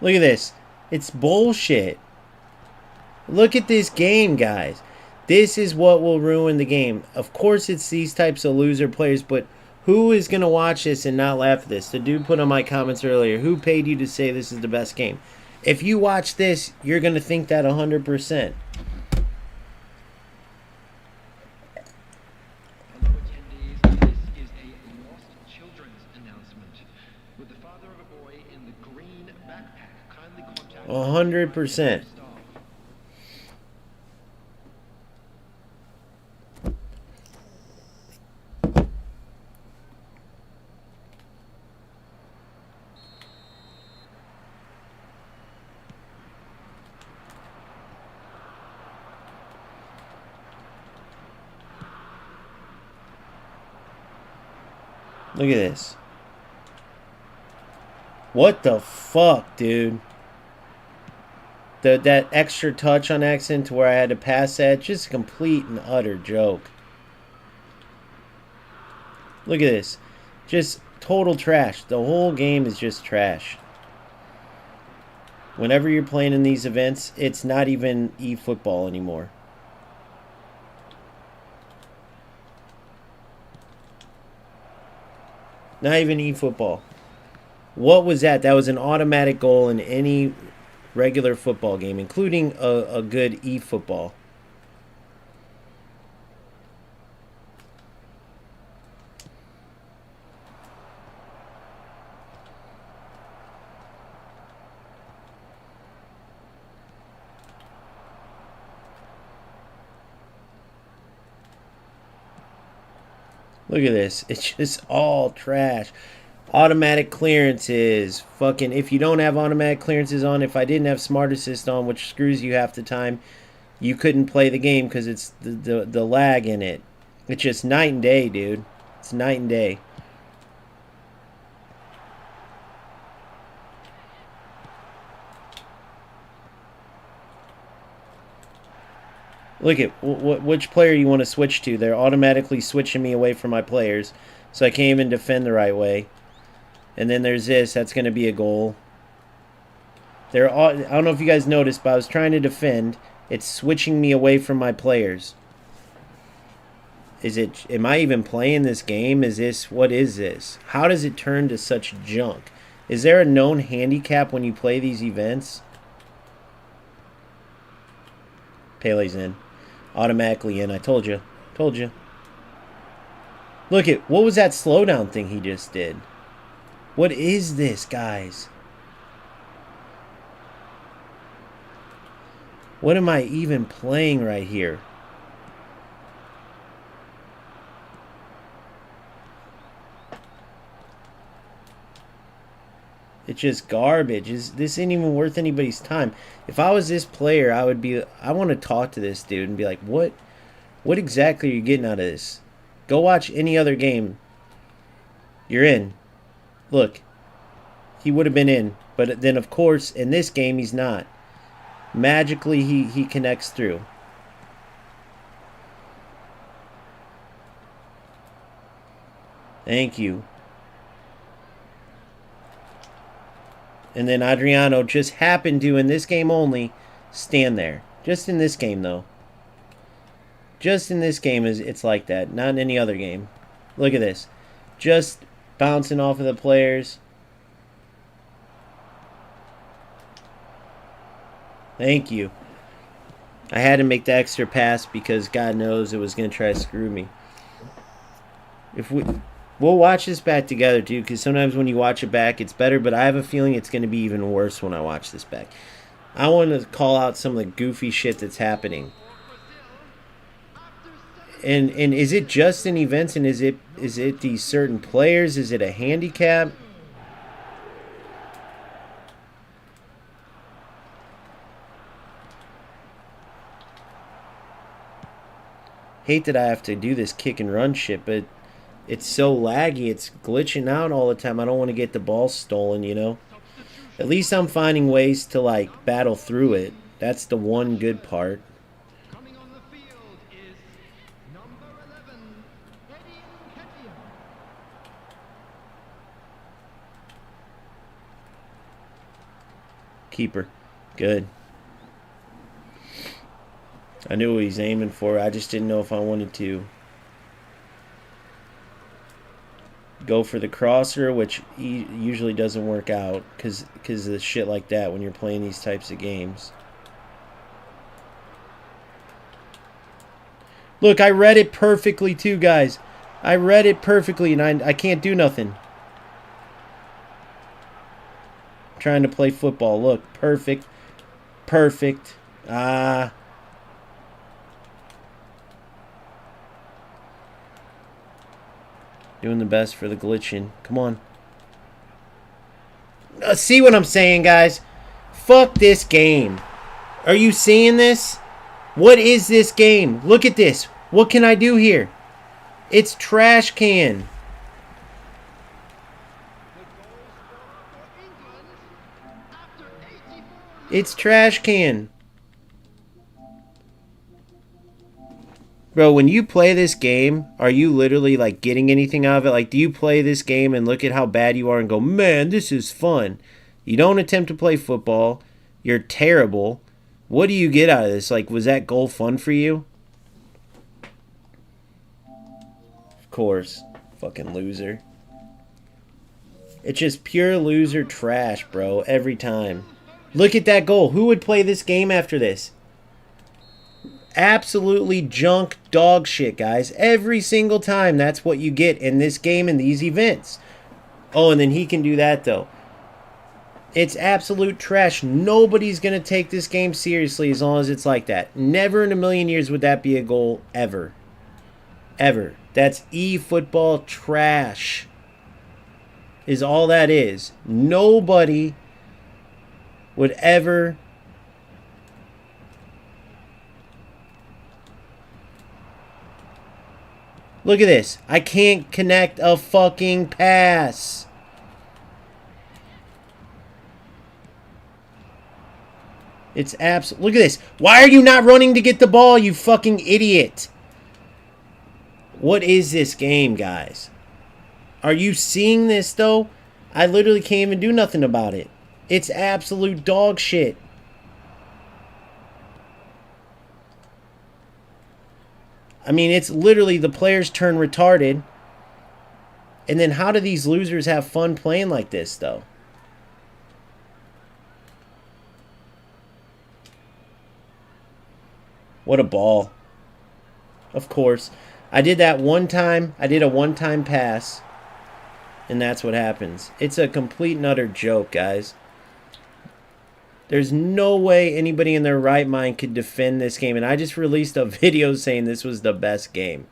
[SPEAKER 1] Look at this. It's bullshit. Look at this game, guys. This is what will ruin the game. Of course it's these types of loser players, but who is going to watch this and not laugh at this? The dude put on my comments earlier, who paid you to say this is the best game? If you watch this, you're going to think that 100%.
[SPEAKER 2] Hello attendees, this is a lost children's announcement. With the father of a boy in the green backpack, kindly contact
[SPEAKER 1] 100%. Look at this. What the fuck, dude? that extra touch on accident to where I had to pass that. Just a complete and utter joke. Look at this. Just total trash. The whole game is just trash. Whenever you're playing in these events, it's not even eFootball anymore. Not even eFootball. What was that? That was an automatic goal in any regular football game, including a good eFootball. Look at this. It's just all trash. Automatic clearances. Fucking, if you don't have automatic clearances on, if I didn't have Smart Assist on, which screws you half the time, you couldn't play the game because it's the lag in it. It's just night and day, dude. It's night and day. Look at which player you want to switch to. They're automatically switching me away from my players, so I can't even defend the right way. And then there's this. That's going to be a goal. I don't know if you guys noticed, but I was trying to defend. It's switching me away from my players. Am I even playing this game? What is this? How does it turn to such junk? Is there a known handicap when you play these events? Pele's in. Automatically in. I told you. Told you. Look at, what was that slowdown thing he just did? What is this, guys? What am I even playing right here? It's just garbage. This ain't even worth anybody's time. If I was this player, I want to talk to this dude and be like, what exactly are you getting out of this? Go watch any other game. You're in. Look. He would have been in. But then, of course, in this game, he's not. Magically, he connects through. Thank you. And then Adriano just happened to, in this game only, stand there. Just in this game, though. Just in this game, it's like that. Not in any other game. Look at this. Just bouncing off of the players. Thank you. I had to make the extra pass because God knows it was going to try to screw me. We'll watch this back together, too, because sometimes when you watch it back, it's better, but I have a feeling it's going to be even worse when I watch this back. I want to call out some of the goofy shit that's happening. And is it just in events, and is it these certain players? Is it a handicap? Hate that I have to do this kick and run shit, but it's so laggy. It's glitching out all the time. I don't want to get the ball stolen, you know. At least I'm finding ways to, like, battle through it. That's the one good part.
[SPEAKER 2] Coming on the field is number 11,
[SPEAKER 1] Keeper. Good. I knew what he's aiming for. I just didn't know if I wanted to go for the crosser, which usually doesn't work out because of shit like that when you're playing these types of games. Look, I read it perfectly too, guys. I read it perfectly, and I can't do nothing. I'm trying to play football. Look, perfect. Perfect. Doing the best for the glitching. Come on. See what I'm saying, guys? Fuck this game. Are you seeing this? What is this game? Look at this. What can I do here? It's trash can.
[SPEAKER 2] the goal scorer for England after 84
[SPEAKER 1] It's trash can. Bro, when you play this game, are you literally like getting anything out of it? Like, do you play this game and look at how bad you are and go, man, this is fun? You don't attempt to play football. You're terrible. What do you get out of this? Like, was that goal fun for you? Of course. Fucking loser. It's just pure loser trash, bro, every time. Look at that goal. Who would play this game after this? Absolutely junk dog shit, guys. Every single time, that's what you get in this game and these events. Oh, and then he can do that, though. It's absolute trash. Nobody's going to take this game seriously as long as it's like that. Never in a million years would that be a goal, ever. Ever. That's eFootball trash. Is all that is. Nobody would ever... Look at this. I can't connect a fucking pass. It's absolute. Look at this. Why are you not running to get the ball, you fucking idiot? What is this game, guys? Are you seeing this, though? I literally can't even do nothing about it. It's absolute dog shit. I mean, it's literally the players turn retarded. And then how do these losers have fun playing like this, though? What a ball. Of course. I did that one time. I did a one-time pass. And that's what happens. It's a complete and utter joke, guys. There's no way anybody in their right mind could defend this game. And I just released a video saying this was the best game.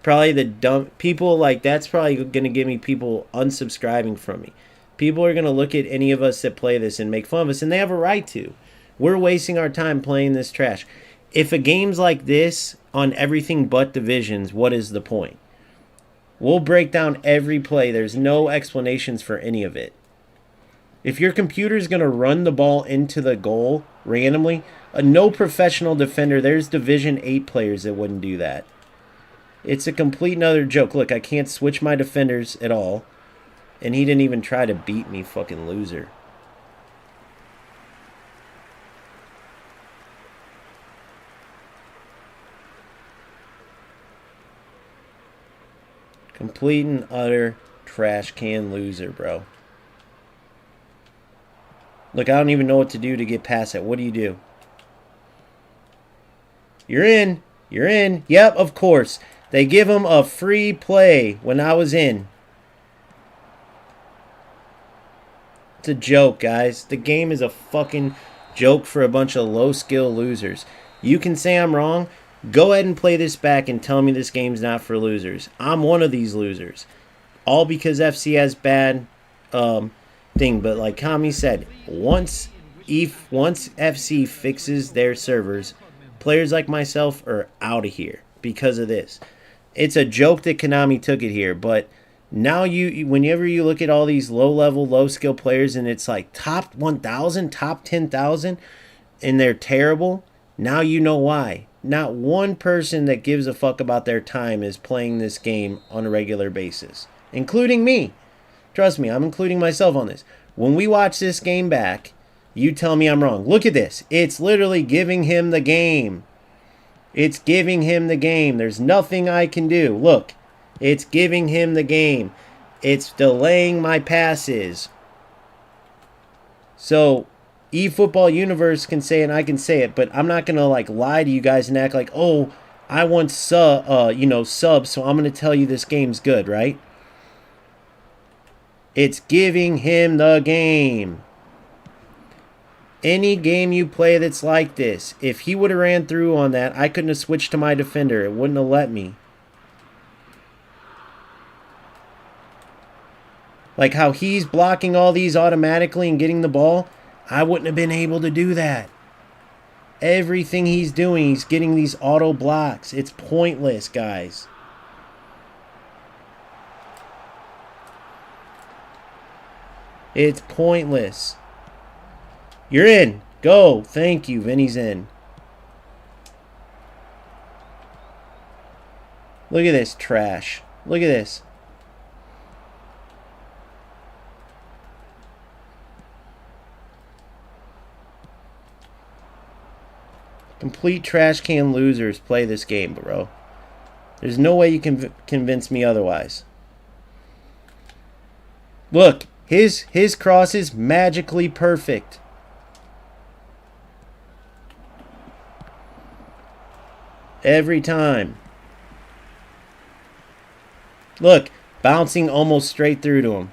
[SPEAKER 1] Probably the dumb... People, like, that's probably going to get me people unsubscribing from me. People are going to look at any of us that play this and make fun of us. And they have a right to. We're wasting our time playing this trash. If a game's like this on everything but divisions, what is the point? We'll break down every play. There's no explanations for any of it. If your computer's going to run the ball into the goal randomly, no professional defender, there's Division 8 players that wouldn't do that. It's a complete and utter joke. Look, I can't switch my defenders at all. And he didn't even try to beat me, fucking loser. Complete and utter trash can loser, bro. Look, I don't even know what to do to get past it. What do you do? You're in. You're in. Yep, of course. They give him a free play when I was in. It's a joke, guys. The game is a fucking joke for a bunch of low-skill losers. You can say I'm wrong. Go ahead and play this back and tell me this game's not for losers. I'm one of these losers. All because FC has bad thing. But like Kami said, once FC fixes their servers, players like myself are out of here because of this. It's a joke that Konami took it here, but now whenever you look at all these low-level, low-skill players and it's like top 1,000, top 10,000, and they're terrible, now you know why. Not one person that gives a fuck about their time is playing this game on a regular basis, including me. Trust me, I'm including myself on this. When we watch this game back, you tell me I'm wrong. Look at this. It's literally giving him the game. It's giving him the game. There's nothing I can do. Look, it's giving him the game. It's delaying my passes. So, eFootball Universe can say it and I can say it, but I'm not going to like lie to you guys and act like, oh, I want subs, so I'm going to tell you this game's good, right? It's giving him the game. Any game you play that's like this, if he would have ran through on that, I couldn't have switched to my defender. It wouldn't have let me. Like how he's blocking all these automatically and getting the ball, I wouldn't have been able to do that. Everything he's doing, he's getting these auto blocks. It's pointless, guys. It's pointless. You're in. Go. Thank you. Vinny's in. Look at this trash. Look at this. Complete trash can losers play this game, bro. There's no way you can convince me otherwise. Look, his cross is magically perfect. Every time. Look, bouncing almost straight through to him.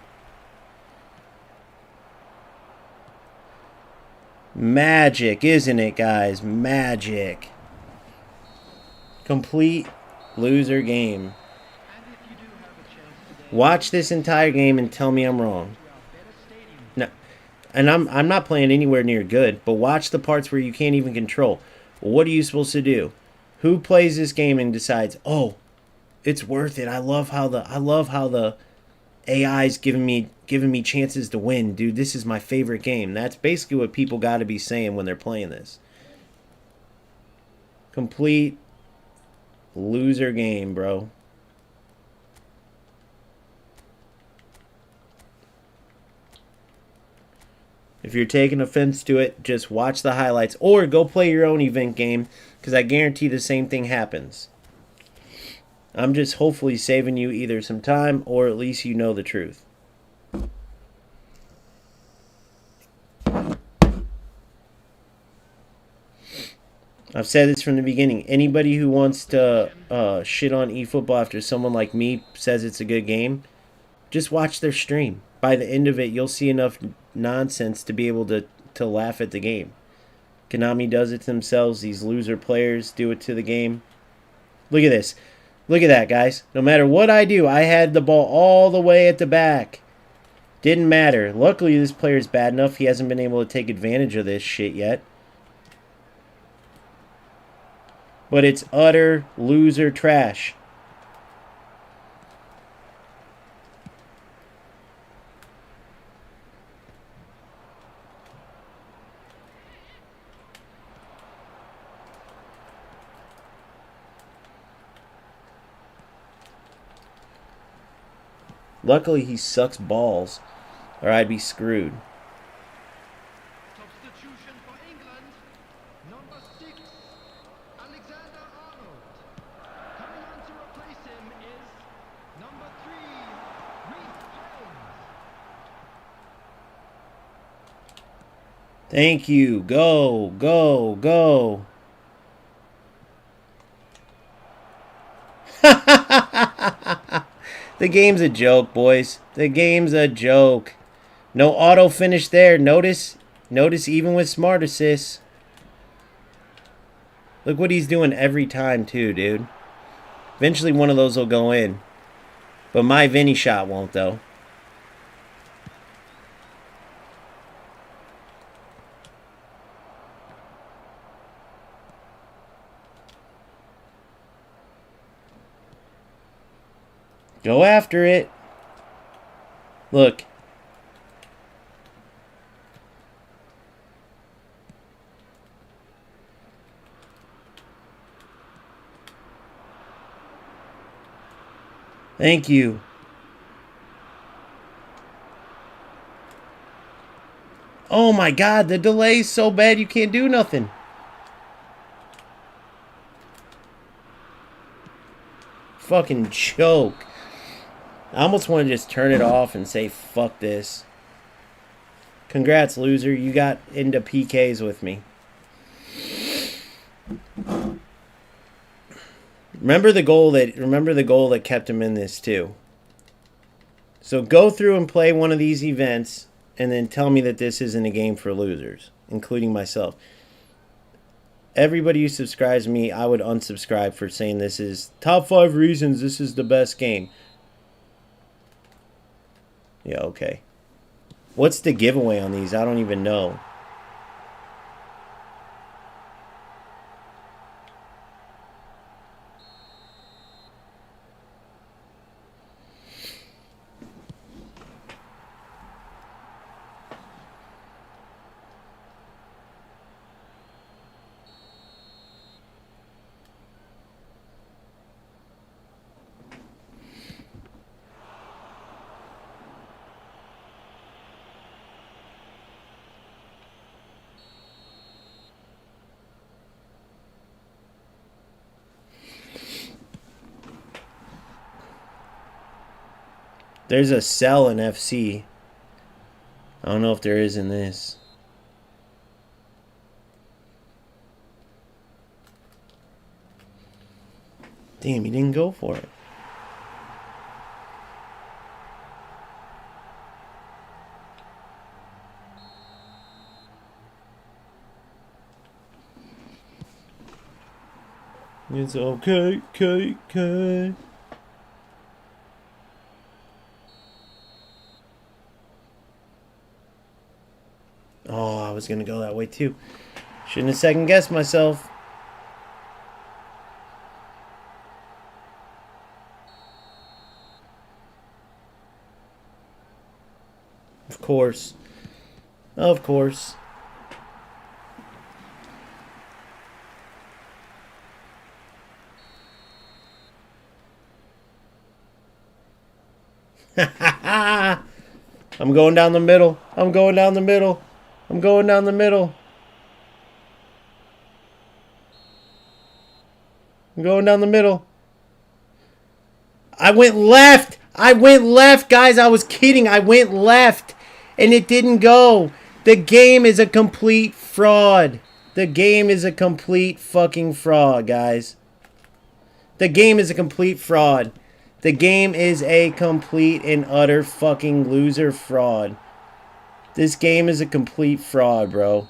[SPEAKER 1] Magic, isn't it, guys? Magic. Complete loser game. Watch this entire game and tell me I'm wrong. No, and I'm not playing anywhere near good, but watch the parts where you can't even control. What are you supposed to do? Who plays this game and decides, "Oh, it's worth it. I love how the AI's giving me chances to win, dude. This is my favorite game." That's basically what people got to be saying when they're playing this. Complete loser game, bro. If you're taking offense to it, just watch the highlights or go play your own event game, because I guarantee the same thing happens. I'm just hopefully saving you either some time or at least you know the truth. I've said this from the beginning. Anybody who wants to shit on eFootball after someone like me says it's a good game, just watch their stream. By the end of it, you'll see enough nonsense to be able to laugh at the game. Konami does it to themselves. These loser players do it to the game. Look at this. Look at that, guys. No matter what I do, I had the ball all the way at the back. Didn't matter. Luckily, this player's bad enough. He hasn't been able to take advantage of this shit yet. But it's utter loser trash. Luckily, he sucks balls, or I'd be screwed.
[SPEAKER 2] Substitution for England. Number 6, Alexander Arnold. Coming on to replace him is number 3, Reece James.
[SPEAKER 1] Thank you. Go, go, go. The game's a joke, boys. The game's a joke. No auto finish there. Notice even with smart assists. Look what he's doing every time too, dude. Eventually one of those will go in. But my Vinny shot won't, though. Go after it. Look. Thank you. Oh my God, the delay's so bad you can't do nothing. Fucking joke. I almost want to just turn it off and say, fuck this. Congrats, loser. You got into PKs with me. Remember the goal that kept him in this too. So go through and play one of these events and then tell me that this isn't a game for losers, including myself. Everybody who subscribes to me, I would unsubscribe for saying this is top 5 reasons this is the best game. Yeah, okay. What's the giveaway on these? I don't even know. There's a cell in FC. I don't know if there is in this. Damn, he didn't go for it. It's okay, okay. Oh, I was going to go that way too. Shouldn't have second guessed myself. Of course. Of course. I'm going down the middle. I'm going down the middle. I'm going down the middle. I'm going down the middle. I went left. I went left, guys. I was kidding. I went left, and it didn't go. The game is a complete fraud. The game is a complete fucking fraud, guys. The game is a complete fraud. The game is a complete and utter fucking loser fraud. This game is a complete fraud, bro.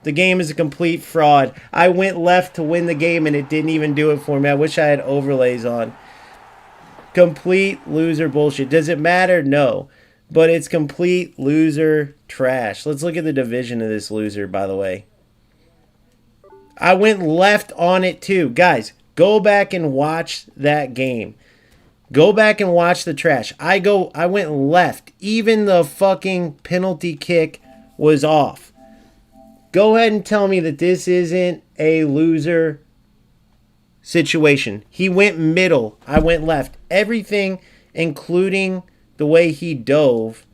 [SPEAKER 1] The game is a complete fraud. I went left to win the game and it didn't even do it for me. I wish I had overlays on. Complete loser bullshit. Does it matter? No. But it's complete loser trash. Let's look at the division of this loser, by the way. I went left on it too. Guys, go back and watch that game. Go back and watch the trash. I went left. Even the fucking penalty kick was off. Go ahead and tell me that this isn't a loser situation. He went middle. I went left. Everything, including the way he dove,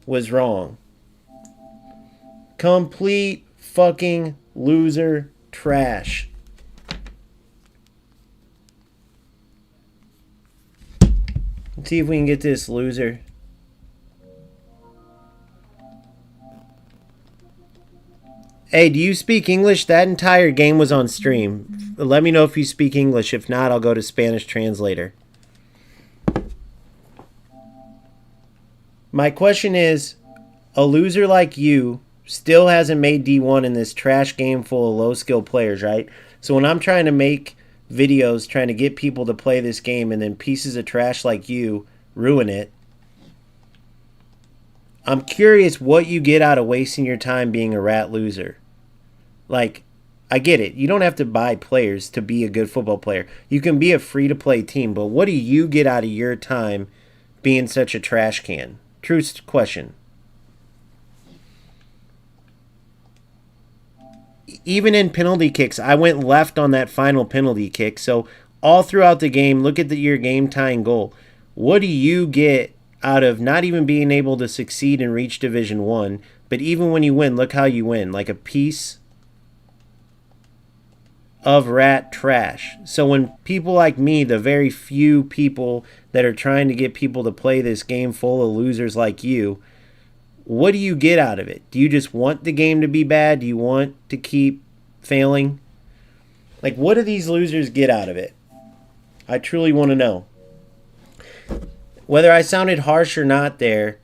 [SPEAKER 1] was wrong. Complete fucking loser trash. Let's see if we can get this loser. Hey, do you speak English? That entire game was on stream. Let me know if you speak English. If not, I'll go to Spanish translator. My question is, a loser like you still hasn't made D1 in this trash game full of low-skill players, right? So when I'm trying to make videos, trying to get people to play this game, and then pieces of trash like you ruin it, I'm curious what you get out of wasting your time being a rat loser. Like, I get it. You don't have to buy players to be a good football player. You can be a free-to-play team, but what do you get out of your time being such a trash can? True question. Even in penalty kicks, I went left on that final penalty kick. So all throughout the game, look at your game-tying goal. What do you get out of not even being able to succeed and reach Division 1, but even when you win, look how you win. Like a piece of rat trash. So when people like me, the very few people that are trying to get people to play this game full of losers like you, what do you get out of it? Do you just want the game to be bad? Do you want to keep failing? Like, what do these losers get out of it? I truly want to know. Whether I sounded harsh or not there,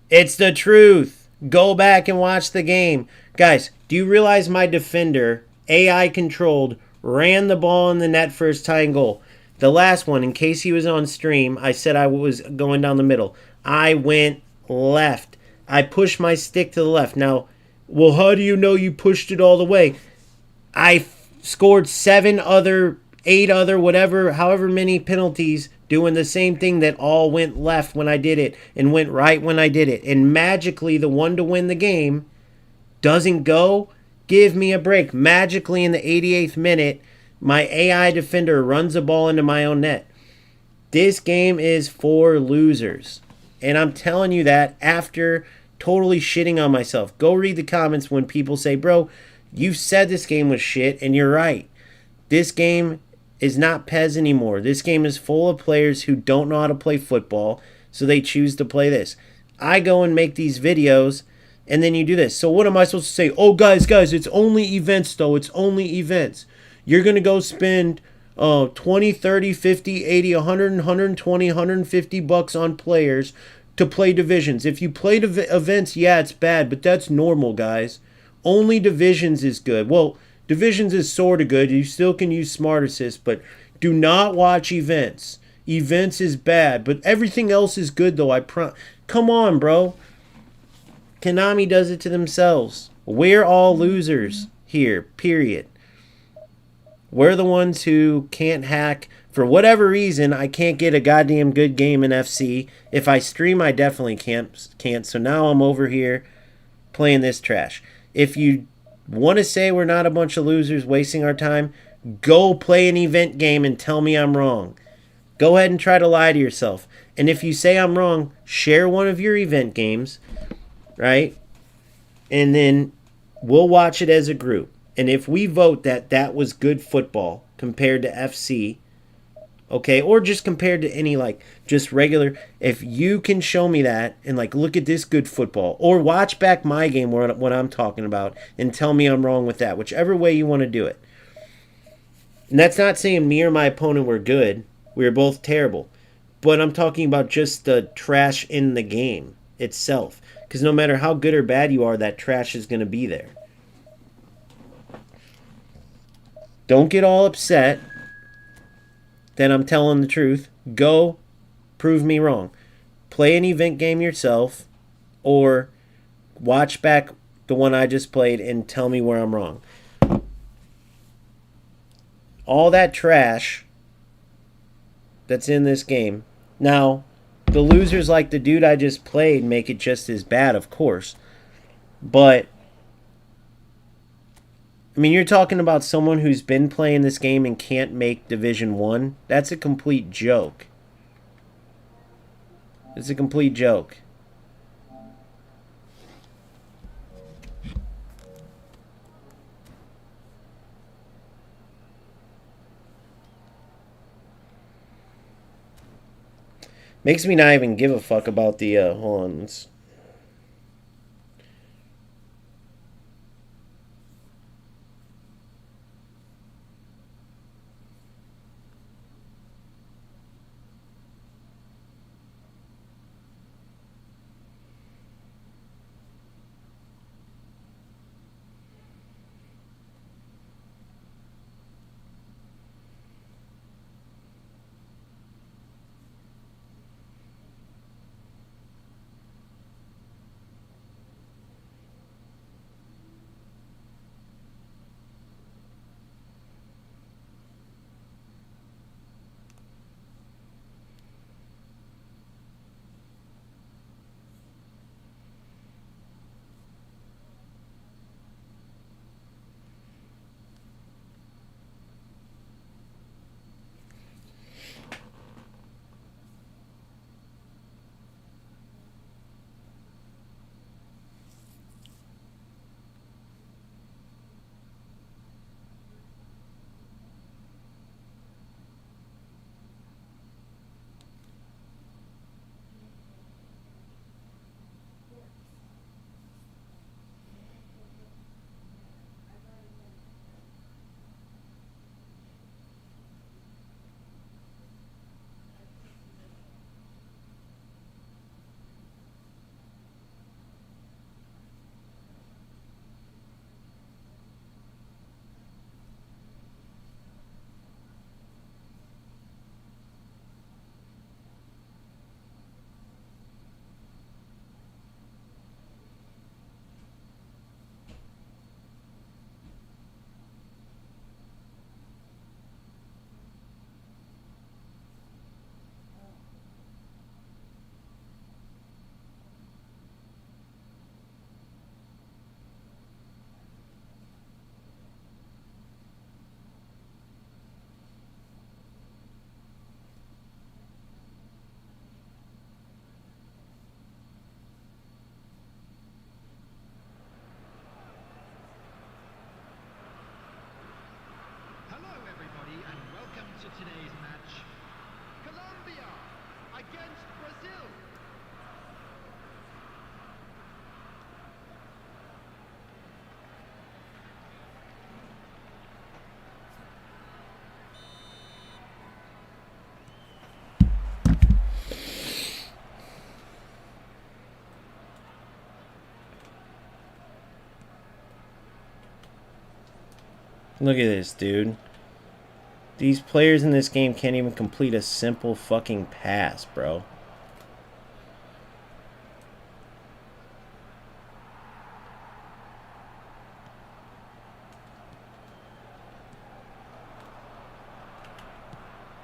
[SPEAKER 1] it's the truth. Go back and watch the game. Guys, do you realize my defender, AI controlled, ran the ball in the net for his tying goal? The last one, in case he was on stream, I said I was going down the middle. I went left. I pushed my stick to the left. Now, well, how do you know you pushed it all the way? I scored 8 other, whatever, however many penalties doing the same thing that all went left when I did it and went right when I did it. And magically, the one to win the game doesn't go. Give me a break. Magically, in the 88th minute, my AI defender runs the ball into my own net. This game is for losers. And I'm telling you that after totally shitting on myself. Go read the comments when people say, bro, you said this game was shit, and you're right. This game is not PES anymore. This game is full of players who don't know how to play football, so they choose to play this. I go and make these videos, and then you do this. So what am I supposed to say? Oh, guys, it's only events, though. It's only events. You're going to go spend 20, 30, 50, 80, 100, 120, 150 bucks on players to play divisions. If you play events, yeah, it's bad, but that's normal, guys. Only divisions is good. Well, divisions is sort of good. You still can use smart assist, but do not watch events. Events is bad, but everything else is good, though. Come on, bro. Konami does it to themselves. We're all losers here, period. We're the ones who can't hack. For whatever reason, I can't get a goddamn good game in FC. If I stream, I definitely can't. So now I'm over here playing this trash. If you want to say we're not a bunch of losers wasting our time, go play an event game and tell me I'm wrong. Go ahead and try to lie to yourself. And if you say I'm wrong, share one of your event games, right? And then we'll watch it as a group. And if we vote that that was good football compared to FC, okay, or just compared to any, like, just regular, if you can show me that and, like, look at this good football, or watch back my game, what I'm talking about, and tell me I'm wrong with that, whichever way you want to do it. And that's not saying me or my opponent were good. We were both terrible. But I'm talking about just the trash in the game itself. Because no matter how good or bad you are, that trash is going to be there. Don't get all upset that I'm telling the truth. Go prove me wrong. Play an event game yourself, or watch back the one I just played and tell me where I'm wrong. All that trash that's in this game. Now, the losers like the dude I just played make it just as bad, of course. But I mean, you're talking about someone who's been playing this game and can't make Division 1. That's a complete joke. It's a complete joke. Makes me not even give a fuck about the, hold on, let's...
[SPEAKER 2] to today's match. Colombia against Brazil.
[SPEAKER 1] Look at this, dude. These players in this game can't even complete a simple fucking pass, bro.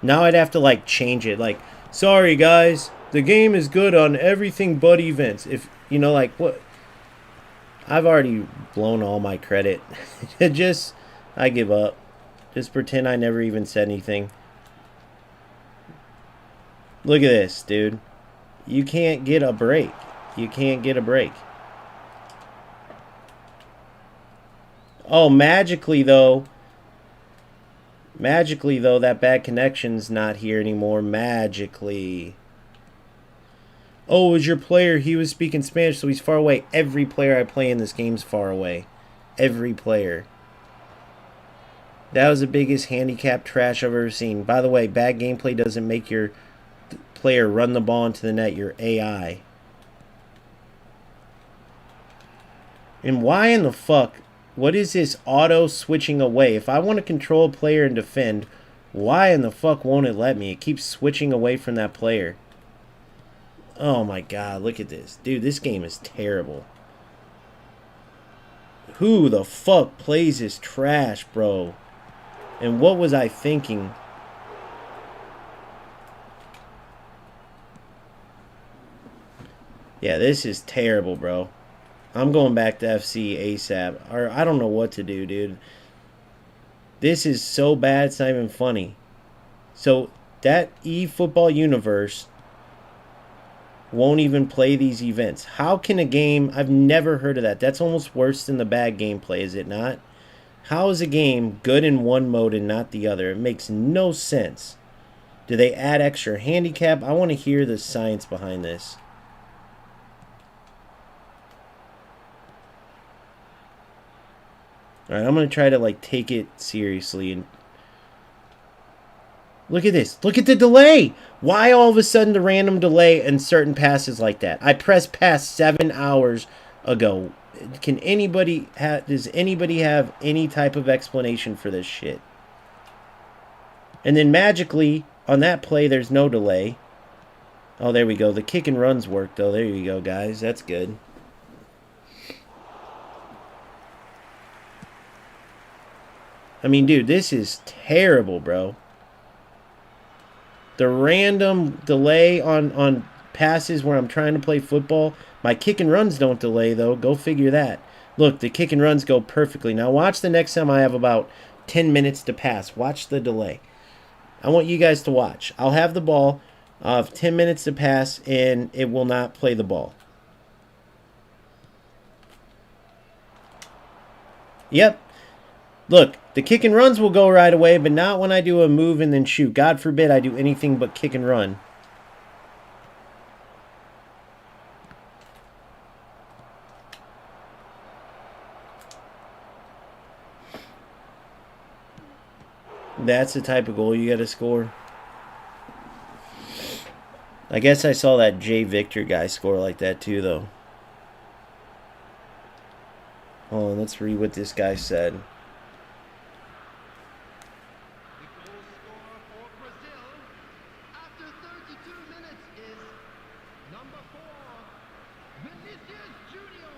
[SPEAKER 1] Now I'd have to, like, change it. Like, sorry, guys. The game is good on everything but events. If, you know, like, what? I've already blown all my credit. I give up. Just pretend I never even said anything. Look at this, dude. You can't get a break. You can't get a break. Oh, magically, though, that bad connection's not here anymore. Magically. Oh, it was your player. He was speaking Spanish, so he's far away. Every player I play in this game's far away. Every player. That was the biggest handicap trash I've ever seen. By the way, bad gameplay doesn't make your player run the ball into the net. Your AI. And why in the fuck? What is this auto switching away? If I want to control a player and defend, why in the fuck won't it let me? It keeps switching away from that player. Oh my god, look at this. Dude, this game is terrible. Who the fuck plays this trash, bro? And what was I thinking? Yeah, this is terrible, bro. I'm going back to FC ASAP. Or I don't know what to do, dude. This is so bad, it's not even funny. So, that eFootball universe won't even play these events. How can a game... I've never heard of that. That's almost worse than the bad gameplay, is it not? How is a game good in one mode and not the other? It makes no sense. Do they add extra handicap? I want to hear the science behind this. Alright, I'm going to try to, like, take it seriously. And look at this. Look at the delay. Why all of a sudden the random delay in certain passes like that? I pressed pass 7 hours ago. Can anybody have... Does anybody have any type of explanation for this shit? And then magically, on that play, there's no delay. Oh, there we go. The kick and runs work, though. There you go, guys. That's good. I mean, dude, this is terrible, bro. The random delay on passes where I'm trying to play football. My kick and runs don't delay, though. Go figure that. Look, the kick and runs go perfectly. Now, watch the next time I have about 10 minutes to pass. Watch the delay. I want you guys to watch. I'll have the ball. I'll have 10 minutes to pass, and it will not play the ball. Yep. Look, the kick and runs will go right away, but not when I do a move and then shoot. God forbid I do anything but kick and run. That's the type of goal you got to score. I guess I saw that Jay Victor guy score like that too, though. Hold on, let's read what this guy said.
[SPEAKER 2] The goal scorer for Brazil after 32 minutes is number 4, Vinicius Junior.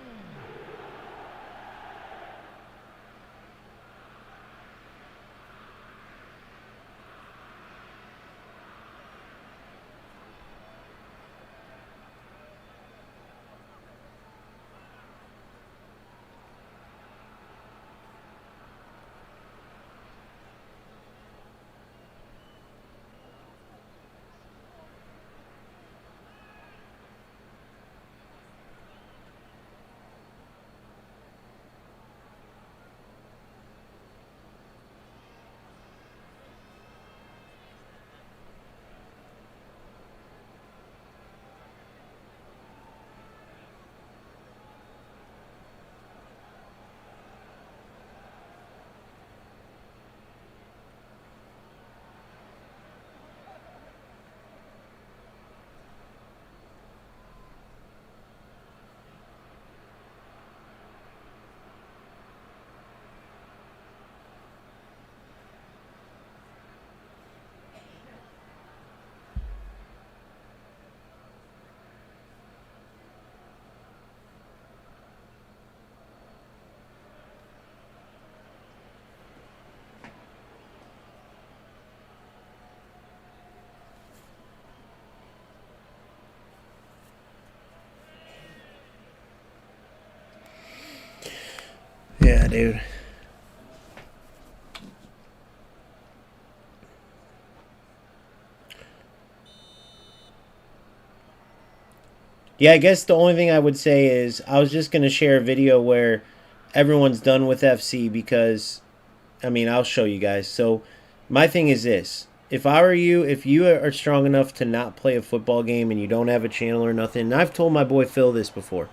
[SPEAKER 1] Yeah, dude. Yeah, I guess the only thing I would say is I was just going to share a video where everyone's done with FC because, I mean, I'll show you guys. So, my thing is this. If I were you, if you are strong enough to not play a football game and you don't have a channel or nothing, and I've told my boy Phil this before,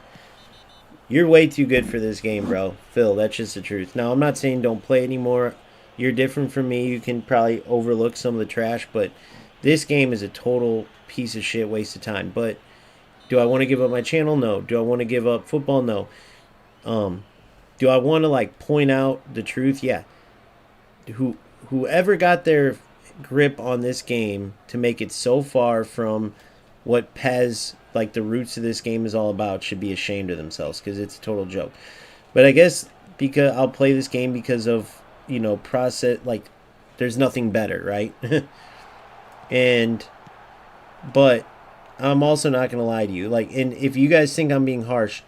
[SPEAKER 1] you're way too good for this game, bro. Phil, that's just the truth. Now, I'm not saying don't play anymore. You're different from me. You can probably overlook some of the trash, but this game is a total piece of shit waste of time. But do I want to give up my channel? No. Do I want to give up football? No. Um, do I want to like point out the truth? Yeah. Whoever got their grip on this game to make it so far from what PES, like the roots of this game is all about, should be ashamed of themselves because it's a total joke. But I guess because I'll play this game because of, you know, process, like there's nothing better, right? And but I'm also not going to lie to you. Like, and if you guys think I'm being harsh,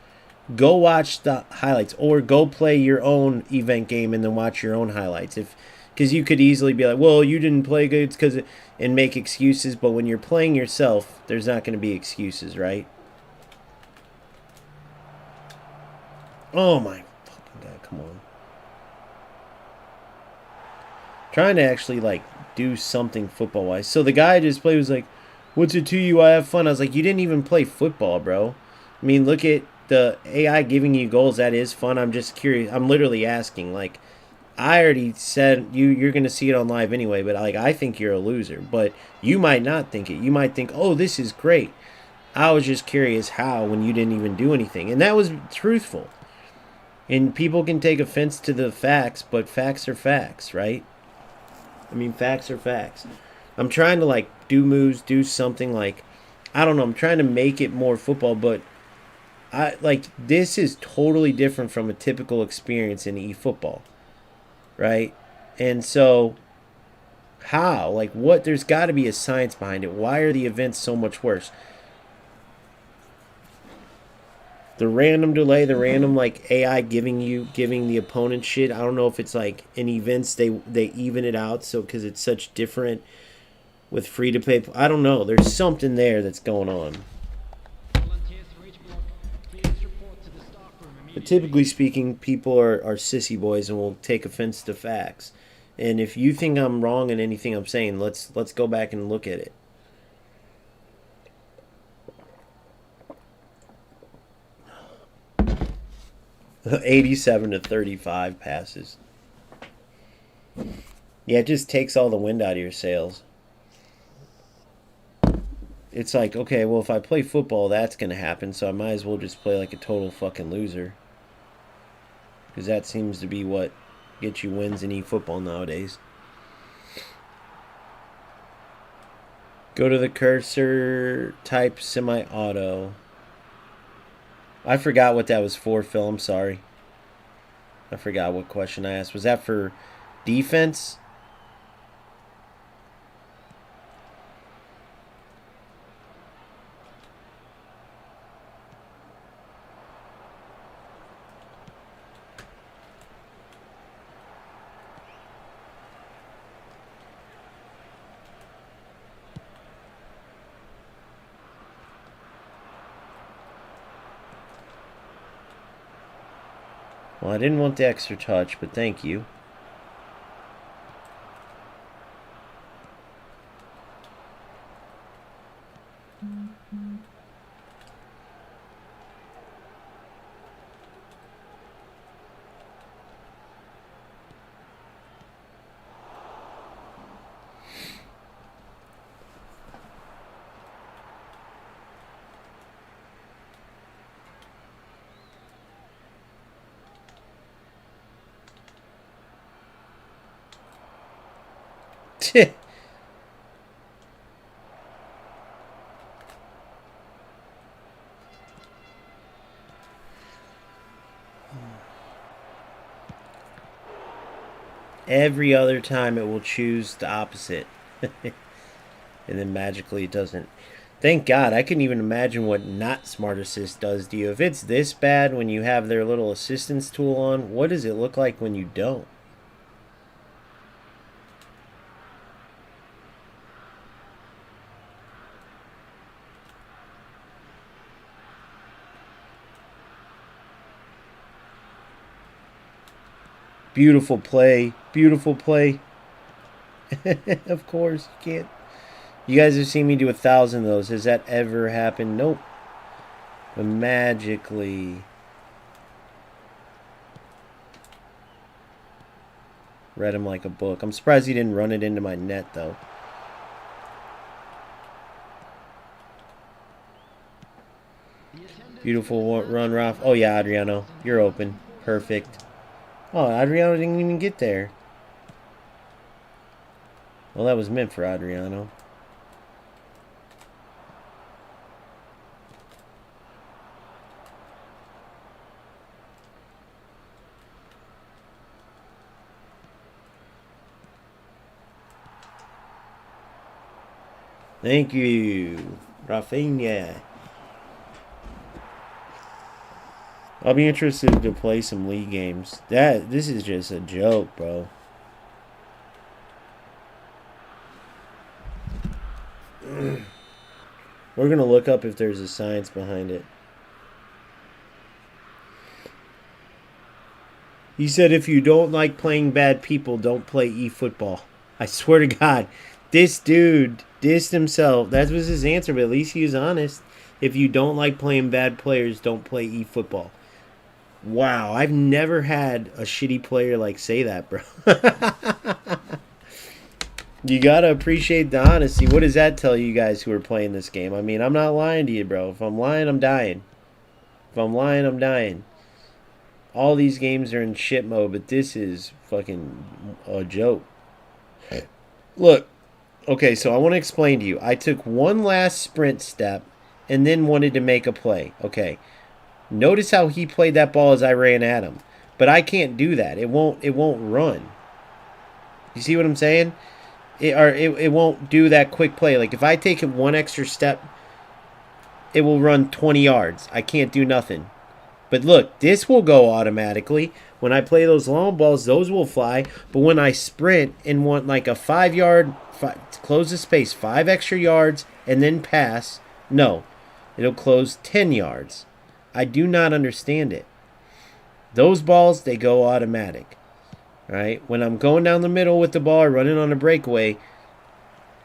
[SPEAKER 1] go watch the highlights or go play your own event game and then watch your own highlights. If because you could easily be like, well, you didn't play good because and make excuses, but when you're playing yourself, there's not going to be excuses, right? Oh my fucking god, come on. Trying to actually like do something football wise. So the guy I just played was like, what's it to you? I have fun. I was like, you didn't even play football, bro. I mean, look at the AI giving you goals. That is fun. I'm just curious. I'm literally asking. Like, I already said you're gonna see it on live anyway. But like, I think you're a loser. But you might not think it. You might think, oh, this is great. I was just curious how when you didn't even do anything, and that was truthful. And people can take offense to the facts, but facts are facts, right? I mean, facts are facts. I'm trying to like do moves, do something like I don't know. I'm trying to make it more football, but I like this is totally different from a typical experience in eFootball, right? And so how? Like what there's got to be a science behind it. Why are the events so much worse? The random delay, the random like AI giving the opponent shit. I don't know if it's like in events they even it out so cuz it's such different with free to pay. I don't know. There's something there that's going on.
[SPEAKER 2] Volunteers for each block, please report to the staff room
[SPEAKER 1] But
[SPEAKER 2] immediately.
[SPEAKER 1] typically speaking, people are sissy boys and will take offense to facts. And if you think I'm wrong in anything I'm saying, let's go back and look at it. $87-35 passes. Yeah, it just takes all the wind out of your sails. It's like, okay, well, if I play football, that's going to happen, so I might as well just play like a total fucking loser. Because that seems to be what gets you wins in eFootball nowadays. Go to the cursor, type semi-auto. I forgot what that was for, Phil. I'm sorry. I forgot what question I asked. Was that for defense? Well, I didn't want the extra touch, but thank you. Every other time it will choose the opposite. And then magically it doesn't. Thank God. I couldn't even imagine what not Smart Assist does to you. If it's this bad when you have their little assistance tool on, what does it look like when you don't? Beautiful play. Beautiful play. Of course, you can't. You guys have seen me do 1,000 of those. Has that ever happened? Nope. But magically. Read him like a book. I'm surprised he didn't run it into my net, though. Beautiful run, Ralph. Oh, yeah, Adriano. You're open. Perfect. Oh, Adriano didn't even get there. Well, that was meant for Adriano. Thank you, Rafinha. I'll be interested to play some league games. This is just a joke, bro. We're gonna look up if there's a science behind it. He said if you don't like playing bad people, don't play eFootball. I swear to God, this dude dissed himself. That was his answer, but at least he was honest. If you don't like playing bad players, don't play eFootball. Wow, I've never had a shitty player like say that, bro. You gotta appreciate the honesty. What does that tell you guys who are playing this game? I mean, I'm not lying to you, bro. If I'm lying, I'm dying. If I'm lying, I'm dying. All these games are in shit mode, but this is fucking a joke. Look, okay, so I want to explain to you. I took one last sprint step and then wanted to make a play. Okay. Notice how he played that ball as I ran at him. But I can't do that. It won't run. You see what I'm saying? It won't do that quick play. Like if I take it one extra step, it will run 20 yards. I can't do nothing. But look, this will go automatically. When I play those long balls, those will fly. But when I sprint and want like a 5 yard, close the space, 5 extra yards, and then pass, no. It'll close 10 yards. I do not understand it. Those balls, they go automatic. Right? When I'm going down the middle with the ball or running on a breakaway,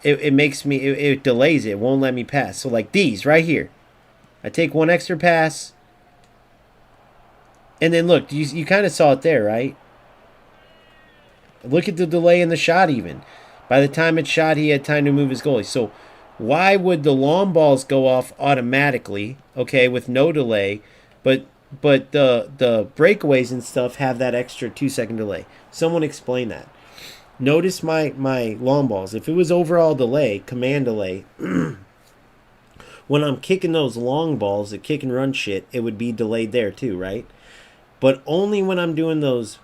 [SPEAKER 1] it makes me, it delays it. It won't let me pass. So like these right here. I take one extra pass. And then look, you kind of saw it there, right? Look at the delay in the shot even. By the time it shot, he had time to move his goalie. So why would the long balls go off automatically, okay, with no delay, but the breakaways and stuff have that extra 2-second delay? Someone explain that. Notice my long balls. If it was overall delay, command delay, when I'm kicking those long balls, the kick and run shit, it would be delayed there too, right? But only when I'm doing those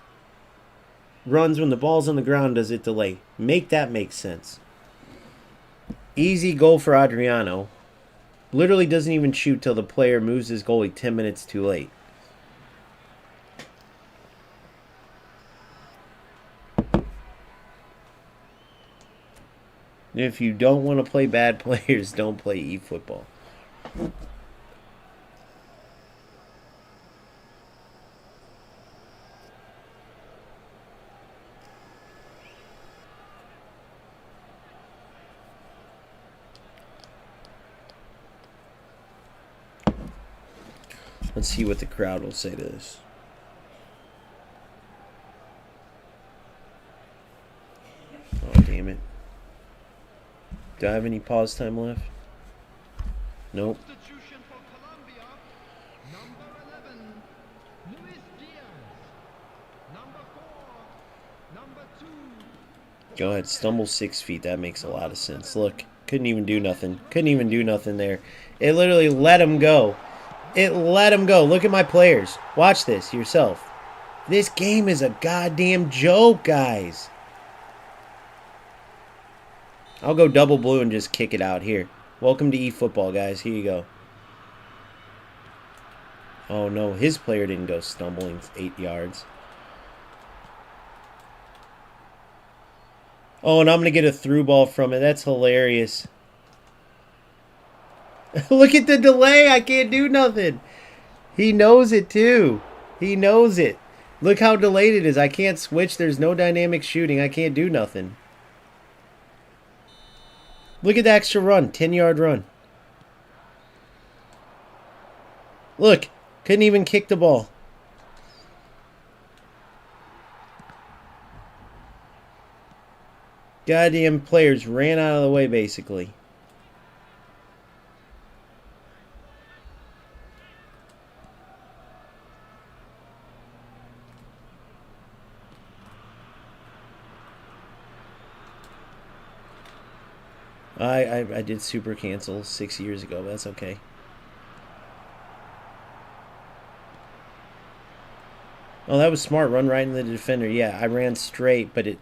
[SPEAKER 1] runs when the ball's on the ground does it delay. Make that make sense. Easy goal for Adriano. Literally doesn't even shoot till the player moves his goalie 10 minutes too late. If you don't want to play bad players, don't play eFootball. Let's see what the crowd will say to this. Oh, damn it. Do I have any pause time left? Nope.
[SPEAKER 2] Substitution for Colombia, number 11, Luis Diaz. Number 4, number 2.
[SPEAKER 1] Go ahead, stumble 6 feet. That makes a lot of sense. Look, couldn't even do nothing. Couldn't even do nothing there. It literally let him go. It let him go. Look at my players. Watch this yourself. This game is a goddamn joke, guys. I'll go double blue and just kick it out here. Welcome to eFootball, guys. Here you go. Oh, no. His player didn't go stumbling 8 yards. Oh, and I'm going to get a through ball from it. That's hilarious. Look at the delay. I can't do nothing. He knows it, too. He knows it. Look how delayed it is. I can't switch. There's no dynamic shooting. I can't do nothing. Look at the extra run. 10-yard run. Look. Couldn't even kick the ball. Goddamn players ran out of the way, basically. I did super cancel 6 years ago, but that's okay. Oh, that was smart. Run right into the defender. Yeah, I ran straight, but it...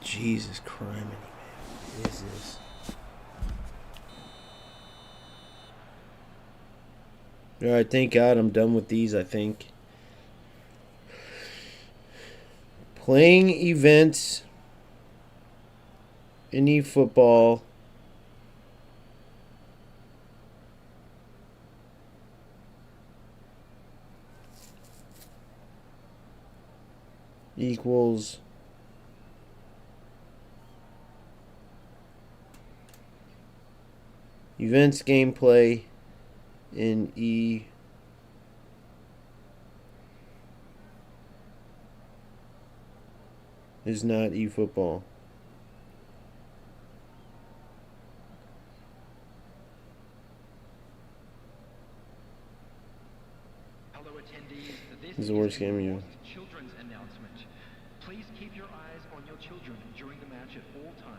[SPEAKER 1] Jesus criminy, man. What is this? Alright, thank God I'm done with these, I think. Playing events in eFootball equals events gameplay in E is not eFootball.
[SPEAKER 2] Hello attendees,
[SPEAKER 1] This is the worst game you.
[SPEAKER 2] children's announcement. Please keep your eyes on your children during the match at all times.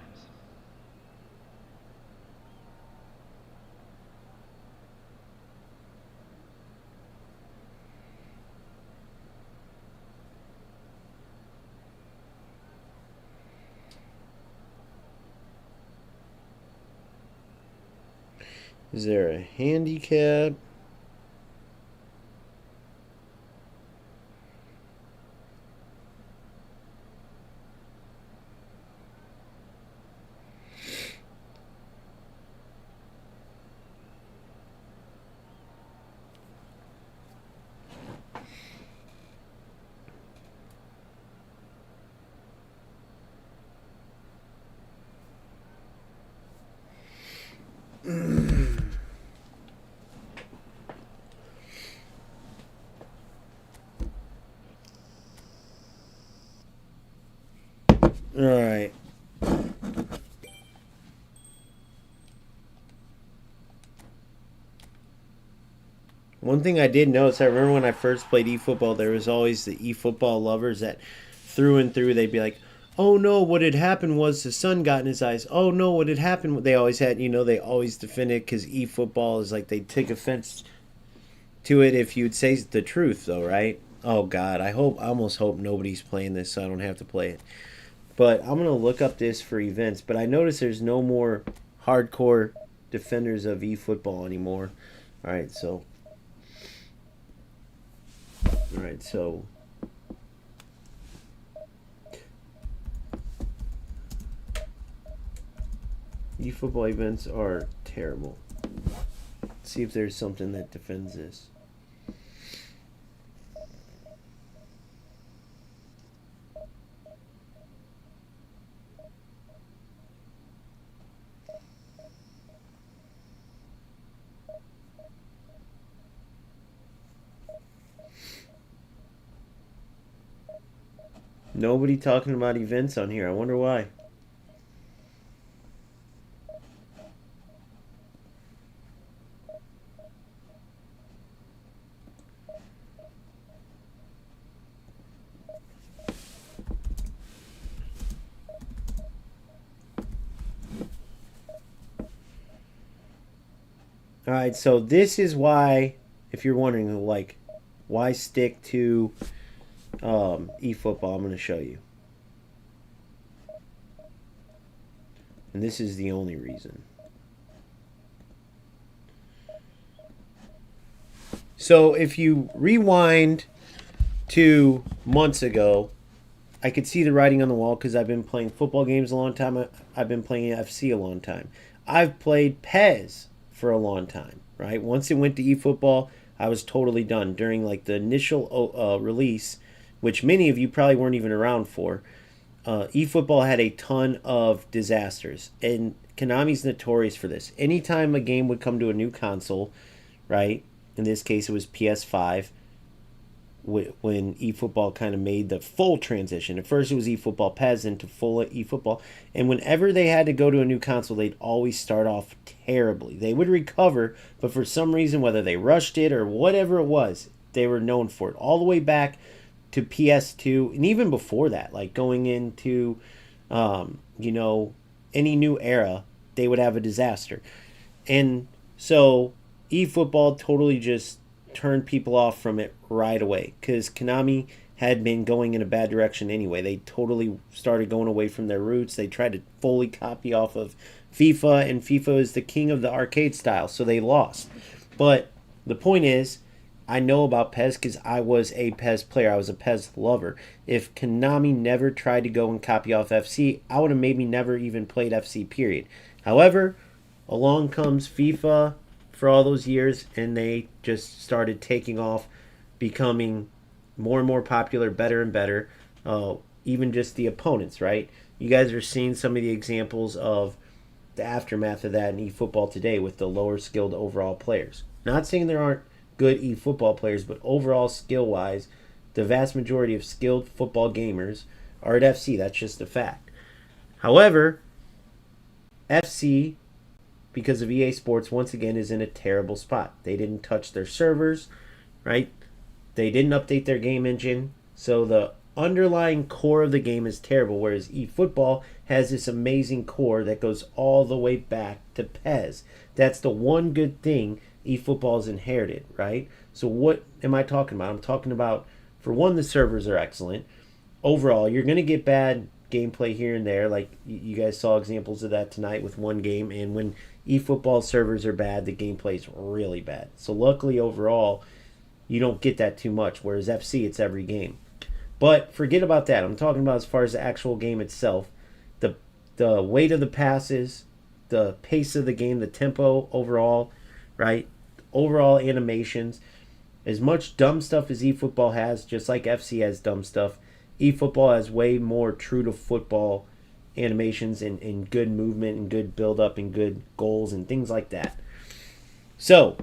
[SPEAKER 1] Is there a handicap? All right. One thing I did notice, I remember when I first played eFootball, there was always the eFootball lovers that through and through, they'd be like, oh no, what had happened was the sun got in his eyes. Oh no, what had happened? They always had, they always defend it because eFootball is like they take offense to it if you'd say the truth, though, right? Oh God, I almost hope nobody's playing this so I don't have to play it. But I'm going to look up this for events. But I notice there's no more hardcore defenders of eFootball anymore. All right, so eFootball events are terrible. Let's see if there's something that defends this. Nobody talking about events on here. I wonder why. All right, so this is why, if you're wondering, like, why stick to eFootball, I'm going to show you. And this is the only reason. So if you rewind to months ago, I could see the writing on the wall because I've been playing football games a long time. I've been playing FC a long time. I've played PES for a long time, right? Once it went to eFootball, I was totally done. During like the initial release, which many of you probably weren't even around for, eFootball had a ton of disasters. And Konami's notorious for this. Anytime a game would come to a new console, right? In this case, it was PS5 when eFootball kind of made the full transition. At first, it was eFootball PES into full eFootball. And whenever they had to go to a new console, they'd always start off terribly. They would recover, but for some reason, whether they rushed it or whatever it was, they were known for it. All the way back to PS2, and even before that, like going into, any new era, they would have a disaster. And so eFootball totally just turned people off from it right away because Konami had been going in a bad direction anyway. They totally started going away from their roots. They tried to fully copy off of FIFA, and FIFA is the king of the arcade style, so they lost. But the point is, I know about PES because I was a PES player. I was a PES lover. If Konami never tried to go and copy off FC, I would have maybe never even played FC, period. However, along comes FIFA for all those years, and they just started taking off, becoming more and more popular, better and better. Even just the opponents, right? You guys are seeing some of the examples of the aftermath of that in eFootball today with the lower skilled overall players. Not saying there aren't good eFootball players, but overall skill-wise, the vast majority of skilled football gamers are at FC. That's just a fact. However, FC, because of EA Sports, once again, is in a terrible spot. They didn't touch their servers, right? They didn't update their game engine. So the underlying core of the game is terrible, whereas eFootball has this amazing core that goes all the way back to PES. That's the one good thing eFootball has inherited, right? So what am I talking about? I'm talking about, for one, the servers are excellent. Overall, you're going to get bad gameplay here and there, like you guys saw examples of that tonight with one game, and when eFootball servers are bad, the gameplay is really bad. So luckily, overall, you don't get that too much, whereas FC, it's every game. But forget about that. I'm talking about as far as the actual game itself, the weight of the passes, the pace of the game, the tempo overall, right? Overall animations. As much dumb stuff as eFootball has, just like FC has dumb stuff, eFootball has way more true to football animations and good movement and good build up and good goals and things like that. So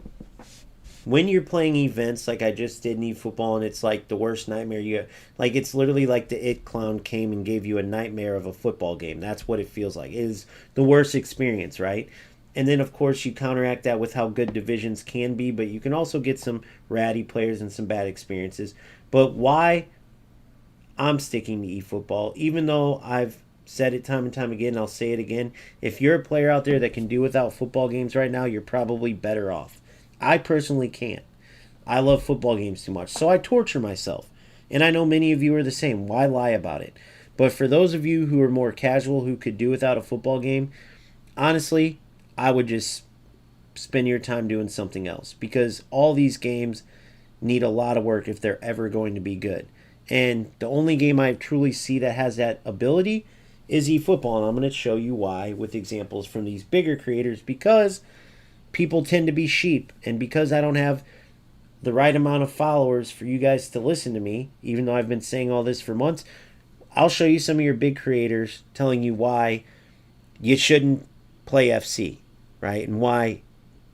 [SPEAKER 1] when you're playing events like I just did in eFootball, and it's like the worst nightmare like, it's literally like the It Clown came and gave you a nightmare of a football game. That's what it feels like. It is the worst experience, right? And then, of course, you counteract that with how good divisions can be, but you can also get some ratty players and some bad experiences. But why I'm sticking to eFootball, even though I've said it time and time again, I'll say it again. If you're a player out there that can do without football games right now, you're probably better off. I personally can't. I love football games too much, so I torture myself. And I know many of you are the same. Why lie about it? But for those of you who are more casual, who could do without a football game, honestly, I would just spend your time doing something else, because all these games need a lot of work if they're ever going to be good. And the only game I truly see that has that ability is eFootball, and I'm going to show you why with examples from these bigger creators, because people tend to be sheep, and because I don't have the right amount of followers for you guys to listen to me, even though I've been saying all this for months, I'll show you some of your big creators telling you why you shouldn't play FC, right? And why,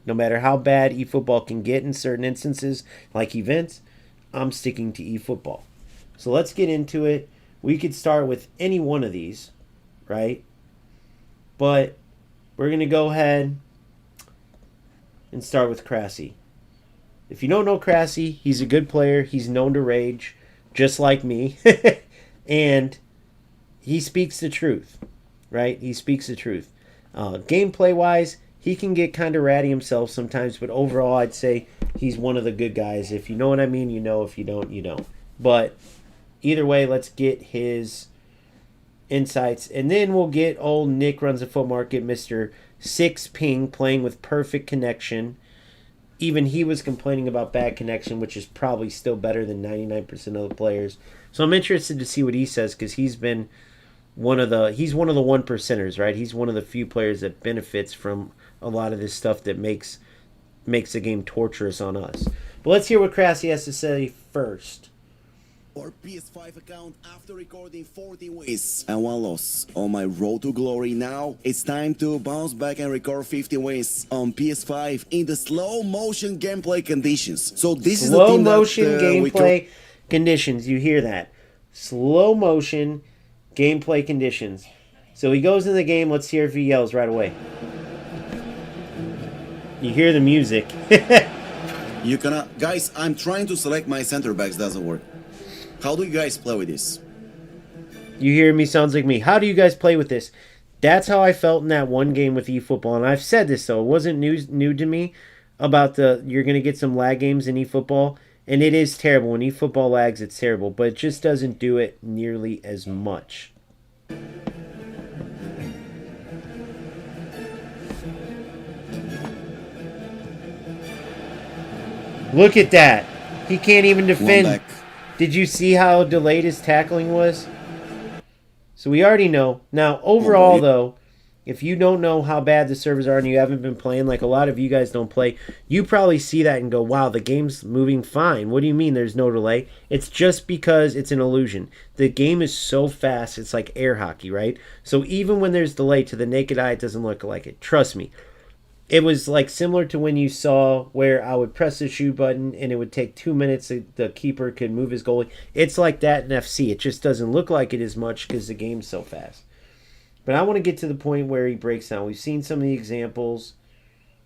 [SPEAKER 1] no matter how bad eFootball can get in certain instances, like events, I'm sticking to eFootball. So let's get into it. We could start with any one of these, right? But we're going to go ahead and start with Crassi. If you don't know Crassi, he's a good player. He's known to rage, just like me. And he speaks the truth, right? He speaks the truth. Gameplay-wise, he can get kind of ratty himself sometimes, but overall I'd say he's one of the good guys. If you know what I mean, you know. If you don't, you don't. But either way, let's get his insights, and then we'll get old Nick Runs the Foot Market, Mr. Six Ping, playing with perfect connection. Even he was complaining about bad connection, which is probably still better than 99% of the players. So I'm interested to see what he says, because he's one of the 1%ers, right? He's one of the few players that benefits from a lot of this stuff that makes the game torturous on us. But let's hear what Crassi has to say first.
[SPEAKER 3] Or PS5 account after recording 40 wins and 1 loss on my road to glory. Now it's time to bounce back and record 50 wins on PS5 in the slow motion gameplay conditions. So this is the
[SPEAKER 1] Slow
[SPEAKER 3] team
[SPEAKER 1] motion
[SPEAKER 3] that,
[SPEAKER 1] gameplay conditions. You hear that? Slow motion gameplay conditions. So he goes in the game. Let's hear if he yells right away. You hear the music.
[SPEAKER 3] You cannot, guys. I'm trying to select my center backs. Doesn't work. How do you guys play with this?
[SPEAKER 1] You hear me? Sounds like me. How do you guys play with this? That's how I felt in that one game with eFootball. And I've said this, though. It wasn't new to me about you're going to get some lag games in eFootball. And it is terrible. When eFootball lags, it's terrible. But it just doesn't do it nearly as much. Look at that. He can't even defend. Did you see how delayed his tackling was? So we already know. Now, overall, though, if you don't know how bad the servers are and you haven't been playing, like a lot of you guys don't play, you probably see that and go, wow, the game's moving fine. What do you mean there's no delay? It's just because it's an illusion. The game is so fast, it's like air hockey, right? So even when there's delay, to the naked eye, it doesn't look like it. Trust me. It was like similar to when you saw where I would press the shoot button and it would take 2 minutes. The keeper could move his goalie. It's like that in FC. It just doesn't look like it as much because the game's so fast. But I want to get to the point where he breaks down. We've seen some of the examples,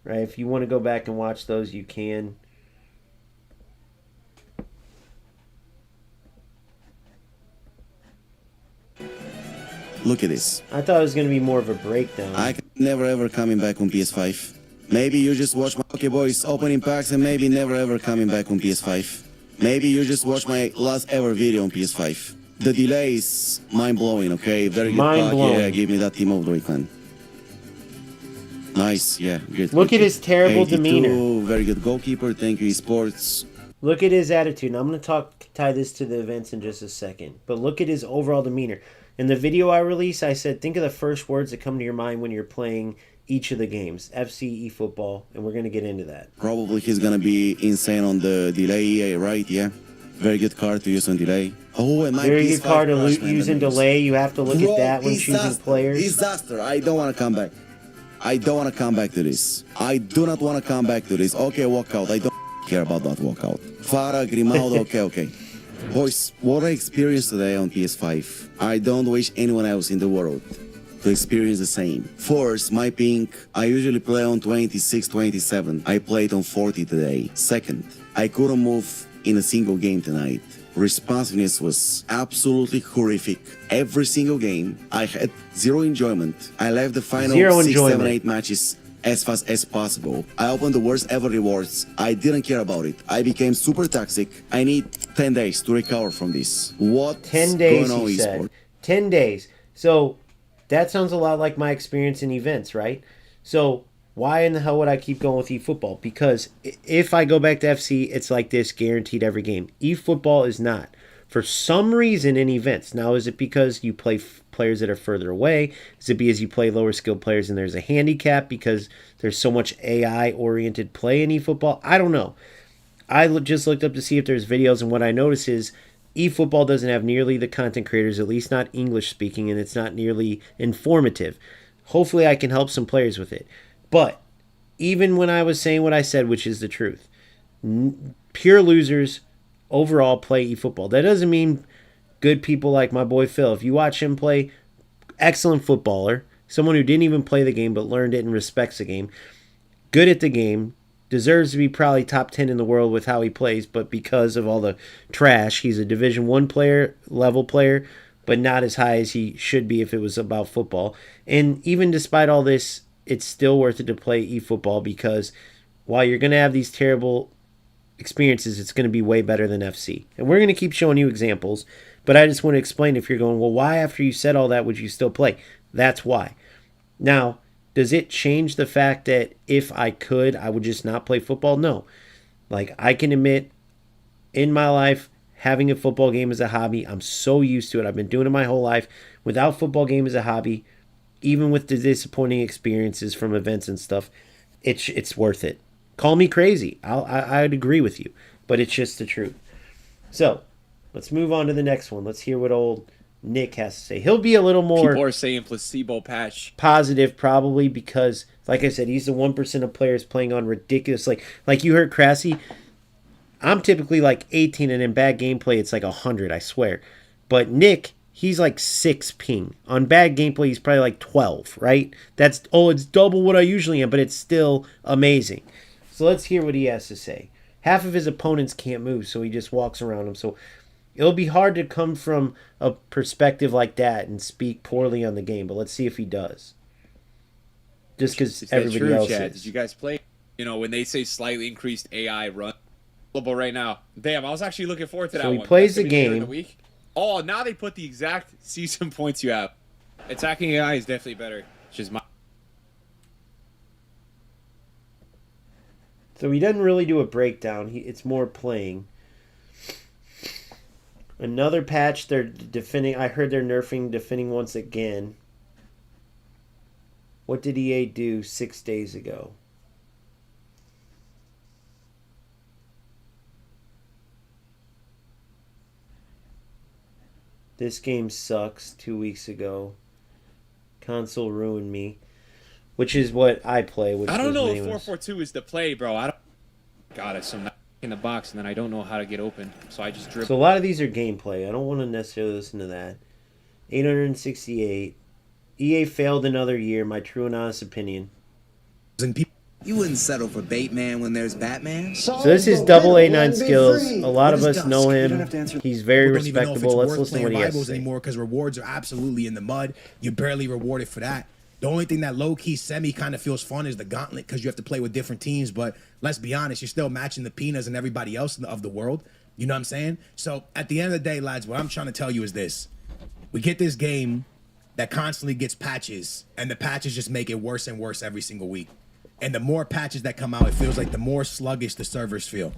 [SPEAKER 1] right? If you want to go back and watch those, you can.
[SPEAKER 3] Look at this.
[SPEAKER 1] I thought it was going to be more of a breakdown.
[SPEAKER 3] I can never ever coming back on PS5. Maybe you just watch my OK Boys opening packs and maybe never ever coming back on PS5. Maybe you just watch my last ever video on PS5. The delay is mind-blowing, okay? Very good pack. Yeah, give me that team of the week, man. Nice, yeah, good.
[SPEAKER 1] Look at his terrible demeanor.
[SPEAKER 3] Very good goalkeeper, thank you, esports.
[SPEAKER 1] Look at his attitude. Now, I'm going to tie this to the events in just a second. But look at his overall demeanor. In the video I released, I said, think of the first words that come to your mind when you're playing each of the games. FC, eFootball, and we're going to get into that.
[SPEAKER 3] Probably he's going to be insane on the delay, right? Yeah. Very good card to use on delay. Oh, and my
[SPEAKER 1] very good card to use in delay. You have to look at that when choosing players.
[SPEAKER 3] Disaster. I don't want to come back. I don't want to come back to this. I do not want to come back to this. Okay, walkout. I don't care about that walkout. Farah, Grimaldo, okay. Boys, what I experienced today on PS5, I don't wish anyone else in the world to experience the same. First, my ping, I usually play on 26, 27. I played on 40 today. Second, I couldn't move in a single game tonight. Responsiveness was absolutely horrific. Every single game, I had zero enjoyment. I left the final 6, 7, 8 matches as fast as possible. I opened the worst ever rewards. I didn't care about it. I became super toxic. I need 10 days to recover from this. What
[SPEAKER 1] 10 days, going on, he said. 10 days. So that sounds a lot like my experience in events, right? So why in the hell would I keep going with eFootball? Because if I go back to FC, it's like this guaranteed every game. eFootball is not. For some reason in events. Now, is it because you play players that are further away? Is it because you play lower skilled players and there's a handicap because there's so much AI-oriented play in eFootball? I don't know. I just looked up to see if there's videos, and what I noticed is eFootball doesn't have nearly the content creators, at least not English-speaking, and it's not nearly informative. Hopefully I can help some players with it. But even when I was saying what I said, which is the truth, pure losers overall play eFootball. That doesn't mean good people like my boy Phil. If you watch him play, excellent footballer, someone who didn't even play the game but learned it and respects the game, good at the game, deserves to be probably top 10 in the world with how he plays, but because of all the trash, he's a Division 1 player, level player, but not as high as he should be if it was about football. And even despite all this, it's still worth it to play eFootball, because while you're going to have these terrible experiences, it's going to be way better than FC. And we're going to keep showing you examples, but I just want to explain, if you're going, well, why after you said all that would you still play? That's why. Now, does it change the fact that if I could, I would just not play football? No. Like, I can admit, in my life, having a football game as a hobby, I'm so used to it. I've been doing it my whole life. Without football game as a hobby, even with the disappointing experiences from events and stuff, it's worth it. Call me crazy. I'd agree with you, but it's just the truth. So, let's move on to the next one. Let's hear what old Nick has to say. He'll be a little more
[SPEAKER 4] People are saying placebo patch.
[SPEAKER 1] positive, probably, because, like I said, he's the 1% of players playing on ridiculous. Like you heard Crassy, I'm typically like 18, and in bad gameplay, it's like 100, I swear. But Nick, he's like 6 ping. On bad gameplay, he's probably like 12, right? It's double what I usually am, but it's still amazing. So let's hear what he has to say. Half of his opponents can't move, so he just walks around them. So it'll be hard to come from a perspective like that and speak poorly on the game, but let's see if he does. Just because everybody else is.
[SPEAKER 4] Did you guys play? You know, when they say slightly increased AI run right now. Damn, I was actually looking forward to that
[SPEAKER 1] So
[SPEAKER 4] one.
[SPEAKER 1] he plays
[SPEAKER 4] That's
[SPEAKER 1] the
[SPEAKER 4] gonna be later in
[SPEAKER 1] game.
[SPEAKER 4] the week. Oh, now they put the exact season points you have. Attacking AI is definitely better. It's just my...
[SPEAKER 1] So he doesn't really do a breakdown. It's more playing. Another patch, they're defending. I heard they're nerfing defending once again. What did EA do 6 days ago? This game sucks 2 weeks ago. Console ruined me. Which is what I play. Which
[SPEAKER 4] I don't know if
[SPEAKER 1] nameless.
[SPEAKER 4] 442 is the play, bro. I don't... Got it. So I'm in the box, and then I don't know how to get open. So I just dribble.
[SPEAKER 1] So a lot of these are gameplay. I don't want to necessarily listen to that. 868. EA failed another year, my true and honest opinion.
[SPEAKER 5] You wouldn't settle for Bateman when there's Batman.
[SPEAKER 1] So this is double A9 skills. A lot of us know him. He's very respectable. Let's listen to what he has to say.
[SPEAKER 6] Anymore, because rewards are absolutely in the mud. You're barely rewarded for that. The only thing that low-key semi kind of feels fun is the gauntlet, because you have to play with different teams. But let's be honest, you're still matching the Pinas and everybody else of the world. You know what I'm saying? So at the end of the day, lads, what I'm trying to tell you is this. We get this game that constantly gets patches, and the patches just make it worse and worse every single week. And the more patches that come out, it feels like the more sluggish the servers feel.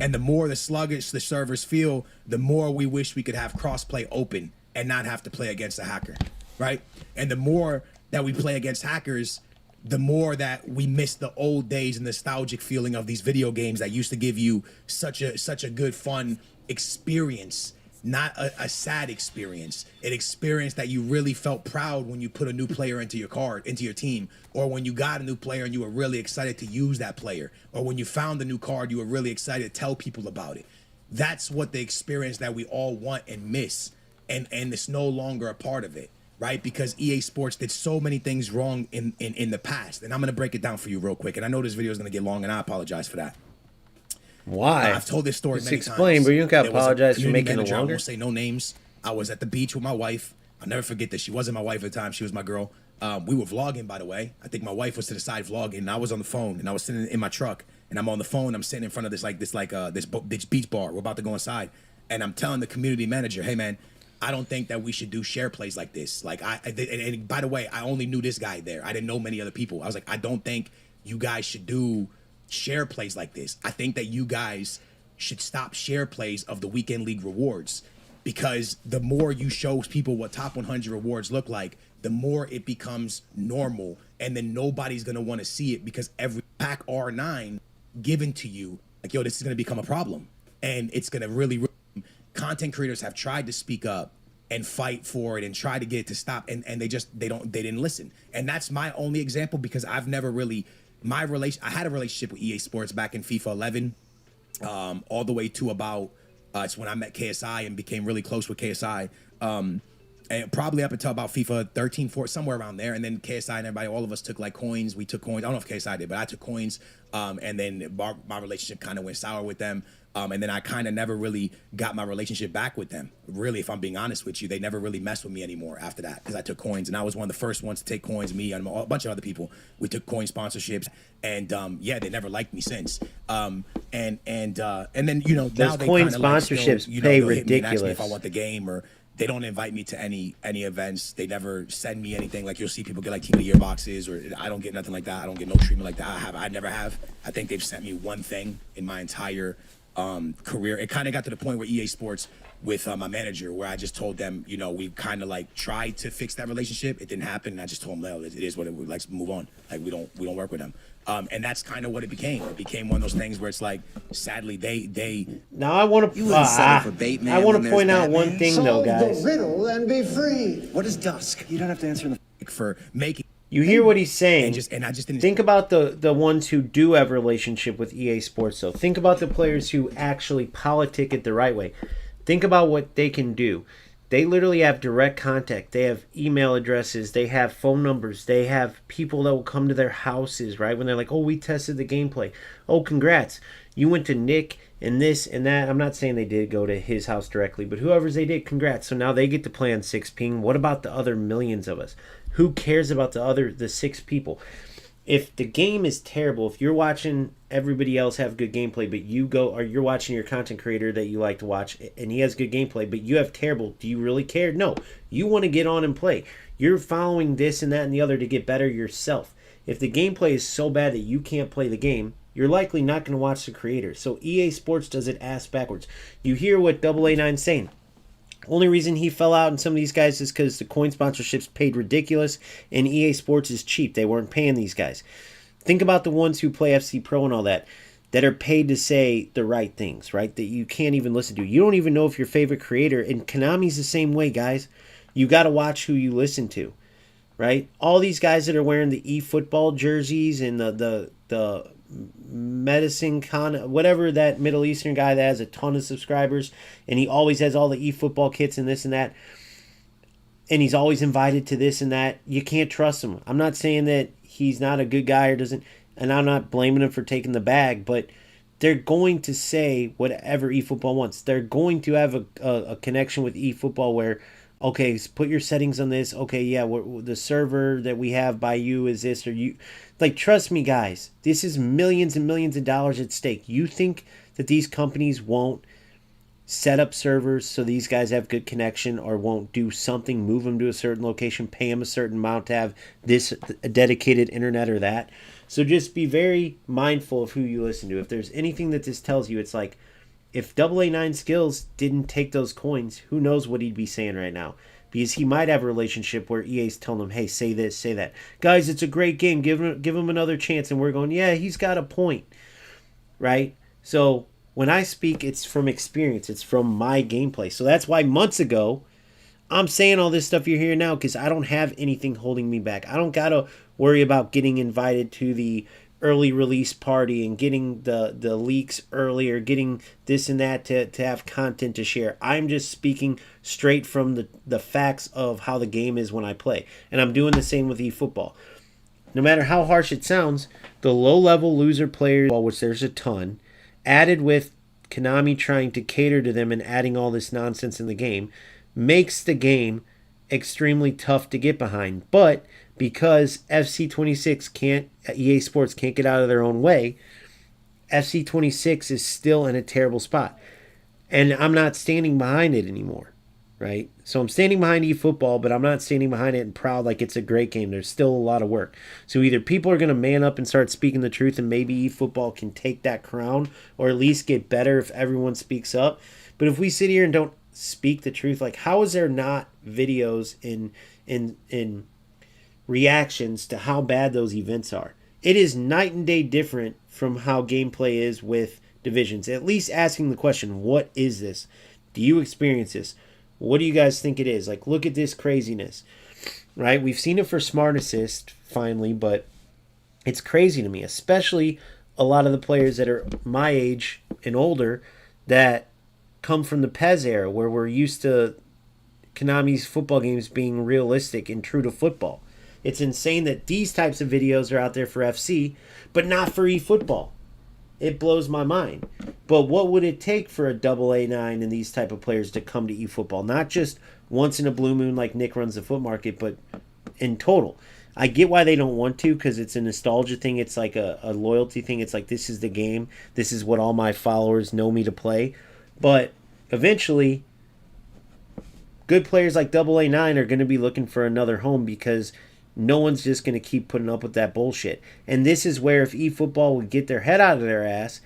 [SPEAKER 6] And the more the sluggish the servers feel, the more we wish we could have crossplay open and not have to play against a hacker, right? And the more that we play against hackers, the more that we miss the old days and nostalgic feeling of these video games that used to give you such a good, fun experience. Not a sad experience, an experience that you really felt proud when you put a new player into your team, or when you got a new player and you were really excited to use that player, or when you found a new card, you were really excited to tell people about it. That's what the experience that we all want and miss, and it's no longer a part of it, right? Because EA Sports did so many things wrong in the past, and I'm gonna break it down for you real quick. And I know this video is gonna get long, and I apologize for that.
[SPEAKER 1] Why?
[SPEAKER 6] I've told this story
[SPEAKER 1] Just
[SPEAKER 6] many
[SPEAKER 1] explain,
[SPEAKER 6] times.
[SPEAKER 1] but you don't gotta
[SPEAKER 6] There was a
[SPEAKER 1] apologize for
[SPEAKER 6] community
[SPEAKER 1] making it
[SPEAKER 6] manager, I
[SPEAKER 1] longer.
[SPEAKER 6] won't say no names. I was at the beach with my wife. I'll never forget this. She wasn't my wife at the time. She was my girl. We were vlogging, by the way. I think my wife was to the side vlogging, and I was on the phone, and I was sitting in my truck, and I'm on the phone. I'm sitting in front of this beach bar. We're about to go inside, and I'm telling the community manager, "Hey, man, I don't think that we should do share plays like this." Like and by the way, I only knew this guy there. I didn't know many other people. I was like, I don't think you guys should do share plays like this. I think that you guys should stop share plays of the weekend league rewards, because the more you show people what top 100 rewards look like, the more it becomes normal, and then nobody's going to want to see it, because every pack R9 given to you, like, yo, this is going to become a problem, and it's going to really content creators have tried to speak up and fight for it and try to get it to stop, and they didn't listen. And that's my only example, because I've never really I had a relationship with EA Sports back in FIFA 11, all the way to about it's when I met KSI and became really close with KSI, and probably up until about FIFA 13, 14, somewhere around there. And then KSI and everybody, all of us took like coins. We took coins. I don't know if KSI did, but I took coins. And then my relationship kind of went sour with them. And then I kind of never really got my relationship back with them. Really, if I'm being honest with you, they never really messed with me anymore after that because I took coins, and I was one of the first ones to take coins. Me and a bunch of other people, we took coin sponsorships, and yeah, they never liked me since. And then now
[SPEAKER 1] those
[SPEAKER 6] they
[SPEAKER 1] coin
[SPEAKER 6] kinda, like,
[SPEAKER 1] sponsorships
[SPEAKER 6] still,
[SPEAKER 1] pay
[SPEAKER 6] they'll hit me and ask me
[SPEAKER 1] ridiculous.
[SPEAKER 6] if I want the game, or they don't invite me to any events. They never send me anything. Like, you'll see people get like Team of the Year boxes, or I don't get nothing like that. I don't get no treatment like that. I never have. I think they've sent me one thing in my entire career. It kind of got to the point where EA Sports with my manager, where I just told them, we kind of like tried to fix that relationship. It didn't happen, and I just told them, no, it is what it was. Let's move on. Like, we don't work with them. And that's kind of what it became. It became one of those things where it's like, sadly, they.
[SPEAKER 1] Now I want to.
[SPEAKER 5] You wouldn't settle for bait, man,
[SPEAKER 1] I want
[SPEAKER 5] when
[SPEAKER 1] to
[SPEAKER 5] there's
[SPEAKER 1] point out
[SPEAKER 5] Batman.
[SPEAKER 1] one thing though, guys.
[SPEAKER 7] riddle and be free.
[SPEAKER 5] What is dusk? You don't have to answer in the.
[SPEAKER 6] For making.
[SPEAKER 1] You hear what he's saying.
[SPEAKER 6] And I just didn't
[SPEAKER 1] think about the ones who do have a relationship with EA Sports, though. Think about the players who actually politic it the right way. Think about what they can do. They literally have direct contact. They have email addresses. They have phone numbers. They have people that will come to their houses, right? When they're like, oh, we tested the gameplay. Oh, congrats. You went to Nick and this and that. I'm not saying they did go to his house directly, but whoever's they did, congrats. So now they get to play on 6 ping. What about the other millions of us? Who cares about the 6 people? If the game is terrible, if you're watching everybody else have good gameplay, but you're watching your content creator that you like to watch and he has good gameplay, but you have terrible, do you really care? No. You want to get on and play. You're following this and that and the other to get better yourself. If the gameplay is so bad that you can't play the game, you're likely not going to watch the creator. So EA Sports does it ass backwards. You hear what AA9's saying. Only reason he fell out in some of these guys is because the coin sponsorships paid ridiculous and EA Sports is cheap. They weren't paying these guys. Think about the ones who play FC Pro and all that are paid to say the right things, right? That you can't even listen to. You don't even know if your favorite creator, and Konami's the same way, guys. You got to watch who you listen to, right? All these guys that are wearing the eFootball jerseys and the medicine whatever, that Middle Eastern guy that has a ton of subscribers and he always has all the eFootball kits and this and that, and he's always invited to this and that, you can't trust him. I'm not saying that he's not a good guy or doesn't, and I'm not blaming him for taking the bag, but they're going to say whatever eFootball wants. They're going to have a connection with eFootball where, okay, put your settings on this. Okay, yeah, the server that we have by you is this, or you. Like, trust me, guys, this is millions and millions of dollars at stake. You think that these companies won't set up servers so these guys have good connection, or won't do something, move them to a certain location, pay them a certain amount to have this dedicated internet or that? So just be very mindful of who you listen to. If there's anything that this tells you, it's like, if AA9 Skills didn't take those coins, who knows what he'd be saying right now. Because he might have a relationship where EA's telling him, hey, say this, say that. Guys, it's a great game. Give him another chance. And we're going, yeah, he's got a point. Right? So when I speak, it's from experience. It's from my gameplay. So that's why months ago, I'm saying all this stuff you're hearing now, because I don't have anything holding me back. I don't got to worry about getting invited to the early release party and getting the leaks early, or getting this and that to have content to share. I'm just speaking straight from the facts of how the game is when I play. And I'm doing the same with eFootball. No matter how harsh it sounds, the low-level loser players, which there's a ton, added with Konami trying to cater to them and adding all this nonsense in the game, makes the game extremely tough to get behind. But because EA Sports can't get out of their own way, FC26 is still in a terrible spot. And I'm not standing behind it anymore, right? So I'm standing behind eFootball, but I'm not standing behind it and proud like it's a great game. There's still a lot of work. So either people are going to man up and start speaking the truth, and maybe eFootball can take that crown, or at least get better if everyone speaks up. But if we sit here and don't speak the truth, like, how is there not videos in reactions to how bad those events are? It is night and day different from how gameplay is with divisions. At least asking the question, what is this? Do you experience this? What do you guys think it is? Like, look at this craziness, right? We've seen it for Smart Assist finally, but it's crazy to me, especially a lot of the players that are my age and older that come from the PES era, where we're used to Konami's football games being realistic and true to football. It's insane that these types of videos are out there for FC, but not for eFootball. it blows my mind. But what would it take for a AA9 and these type of players to come to eFootball? Not just once in a blue moon like Nick runs the foot market, but in total. I get why they don't want to, because it's a nostalgia thing. It's like a loyalty thing. It's like, this is the game. This is what all my followers know me to play. But eventually, good players like AA9 are going to be looking for another home, because no one's just going to keep putting up with that bullshit. And this is where, if eFootball would get their head out of their ass,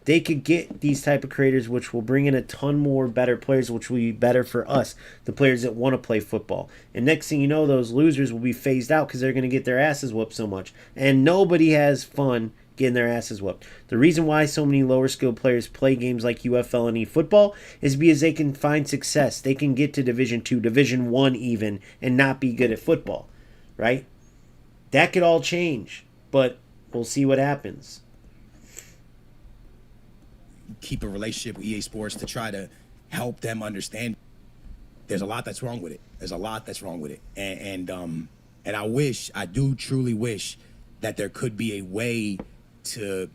[SPEAKER 1] they could get these type of creators, which will bring in a ton more better players, which will be better for us, the players that want to play football. And next thing you know, those losers will be phased out because they're going to get their asses whooped so much. And nobody has fun getting their asses whooped. The reason why so many lower skilled players play games like UFL and eFootball is because they can find success. They can get to Division 2, Division 1 even, and not be good at football, right? That could all change, but we'll see what happens.
[SPEAKER 6] Keep a relationship with EA Sports to try to help them understand. There's a lot that's wrong with it. There's a lot that's wrong with it, and I do truly wish that there could be a way to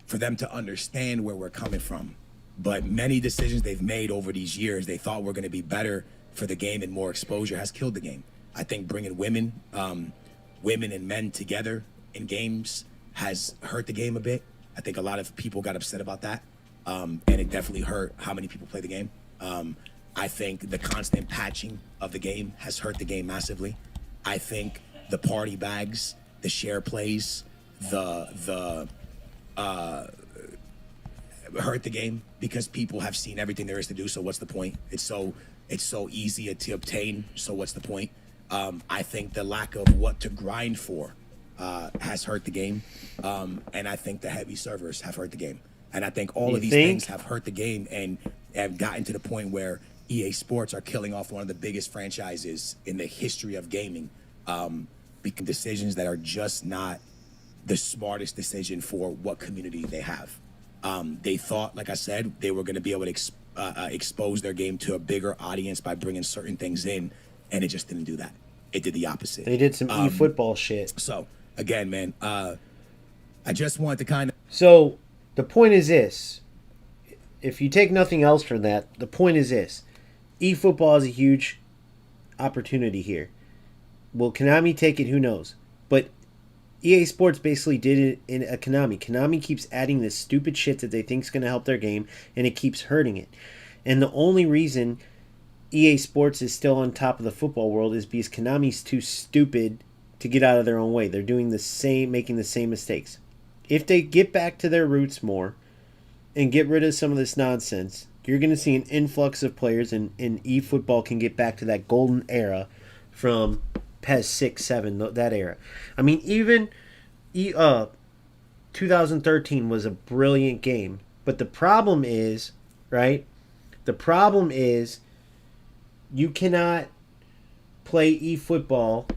[SPEAKER 6] for them to understand where we're coming from. But many decisions they've made over these years, they thought were going to be better for the game and more exposure, has killed the game. I think bringing women and men together in games has hurt the game a bit. I think a lot of people got upset about that, and it definitely hurt how many people play the game. I think the constant patching of the game has hurt the game massively. I think the party bags, the share plays, hurt the game, because people have seen everything there is to do. So what's the point? It's so easy to obtain. So what's the point? I think the lack of what to grind for has hurt the game, and I think the heavy servers have hurt the game, and I think all of these things have hurt the game and have gotten to the point where EA Sports are killing off one of the biggest franchises in the history of gaming, because decisions that are just not the smartest decision for what community they have. They thought, like I said, they were going to be able to expose their game to a bigger audience by bringing certain things in, and it just didn't do that. It did the opposite.
[SPEAKER 1] They did some eFootball shit.
[SPEAKER 6] So again, man, I just wanted to kind of...
[SPEAKER 1] So the point is this. If you take nothing else from that, the point is this. eFootball is a huge opportunity here. Will Konami take it? Who knows? But EA Sports basically did it in a Konami. Konami keeps adding this stupid shit that they think is going to help their game, and it keeps hurting it. And the only reason EA Sports is still on top of the football world is because Konami's too stupid to get out of their own way. They're doing the same, making the same mistakes. If they get back to their roots more and get rid of some of this nonsense, you're going to see an influx of players, and eFootball can get back to that golden era from PES 6, 7, that era. I mean, even 2013 was a brilliant game. But the problem is, right? The problem is you cannot play eFootball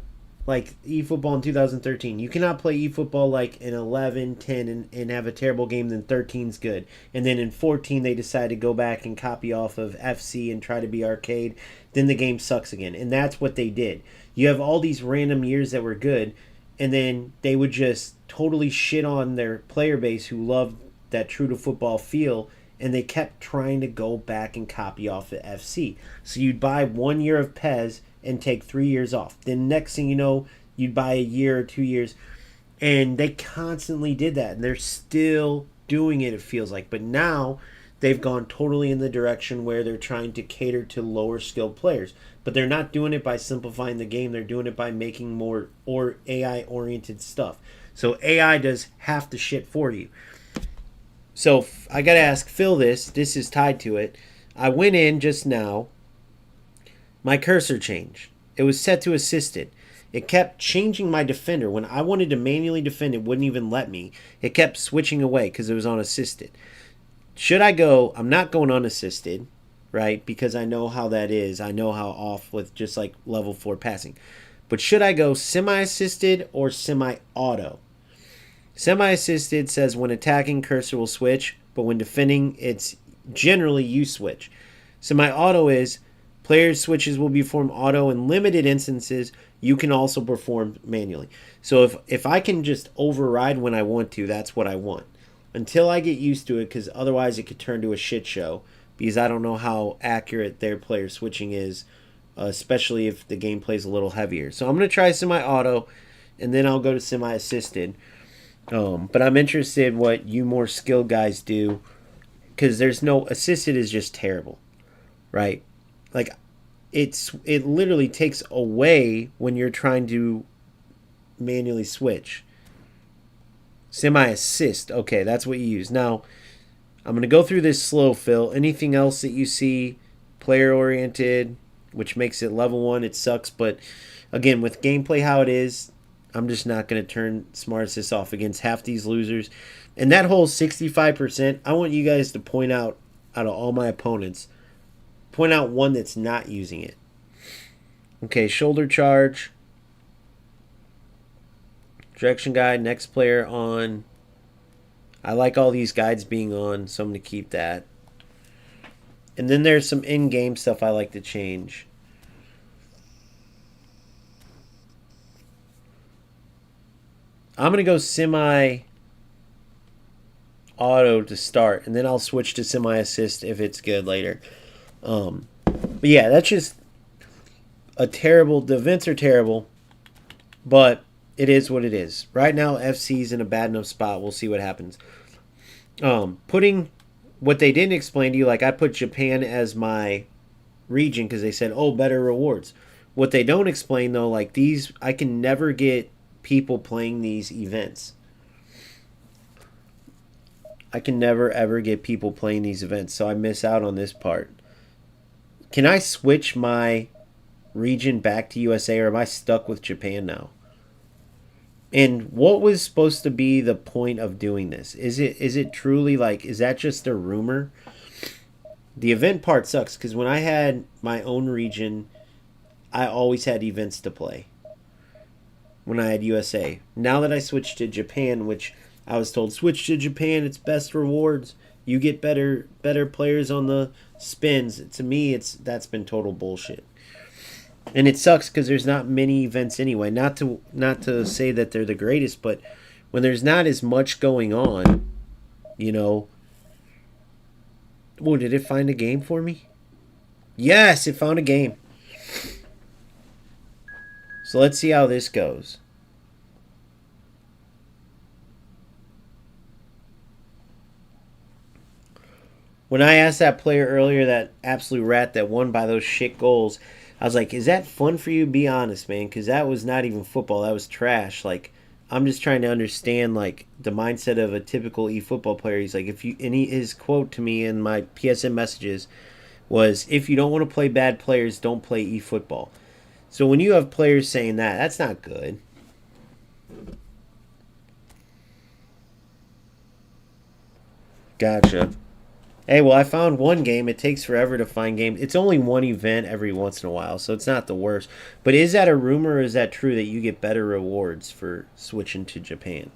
[SPEAKER 1] like eFootball in 2013. You cannot play eFootball like in 11, 10, and have a terrible game, then 13's good. And then in 14, they decide to go back and copy off of FC and try to be arcade. Then the game sucks again. And that's what they did. You have all these random years that were good, and then they would just totally shit on their player base who loved that true to football feel, and they kept trying to go back and copy off the FC. So you'd buy 1 year of PES and take 3 years off. Then next thing you know, you'd buy a year or 2 years. And they constantly did that. And they're still doing it, it feels like. But now they've gone totally in the direction where they're trying to cater to lower skilled players. But they're not doing it by simplifying the game. They're doing it by making more or AI-oriented stuff. So AI does half the shit for you. So I got to ask Phil this. This is tied to it. I went in just now. My cursor changed. It was set to assisted. It kept changing my defender. When I wanted to manually defend, it wouldn't even let me. It kept switching away because it was on assisted. Should I go? I'm not going unassisted, right? Because I know how that is. I know how off with just like level 4 passing. But should I go semi-assisted or semi-auto? Semi-assisted says when attacking, cursor will switch, but when defending, it's generally you switch. Semi-auto is players' switches will be performed auto in limited instances. You can also perform manually. So if I can just override when I want to, that's what I want. until I get used to it, because otherwise it could turn to a shit show, because I don't know how accurate their player switching is, especially if the gameplay is a little heavier. So I'm going to try semi-auto, and then I'll go to semi-assisted. But I'm interested what you more skilled guys do, because there's no assisted is just terrible, right? Like it literally takes away when you're trying to manually switch. Semi-assist, okay, that's what you use. Now I'm going to go through this slow, Phil. Anything else that you see player oriented, which makes it level 1, it sucks. But again, with gameplay how it is, I'm just not going to turn smart assist off against half these losers. And that whole 65%, I want you guys to point out of all my opponents, point out one that's not using it. Okay, shoulder charge. Direction guide, next player on. I like all these guides being on, so I'm going to keep that. And then there's some in-game stuff I like to change. I'm going to go semi-auto to start, and then I'll switch to semi-assist if it's good later. But yeah, that's just a terrible... The events are terrible, but it is what it is. Right now, FC's in a bad enough spot. We'll see what happens. Putting what they didn't explain to you, like I put Japan as my region because they said, oh, better rewards. What they don't explain, though, like these, I can never get people playing these events. I can never, ever get people playing these events, so I miss out on this part. Can I switch my region back to USA, or am I stuck with Japan now? And what was supposed to be the point of doing this? Is it truly like, is that just a rumor? The event part sucks because when I had my own region, I always had events to play. When I had USA. Now that I switched to Japan, which I was told, switch to Japan, it's best rewards. You get better players on the spins. To me, that's been total bullshit. And it sucks because there's not many events anyway. Not to say that they're the greatest, but when there's not as much going on, you know. Oh, did it find a game for me? Yes, it found a game. So let's see how this goes. When I asked that player earlier, that absolute rat that won by those shit goals, I was like, is that fun for you? Be honest, man, because that was not even football. That was trash. Like, I'm just trying to understand, like, the mindset of a typical eFootball player. He's like, his quote to me in my PSN messages was, if you don't want to play bad players, don't play eFootball. So when you have players saying that, that's not good. Gotcha. Hey, well, I found one game. It takes forever to find games. It's only one event every once in a while, so it's not the worst. But is that a rumor, or is that true that you get better rewards for switching to Japan?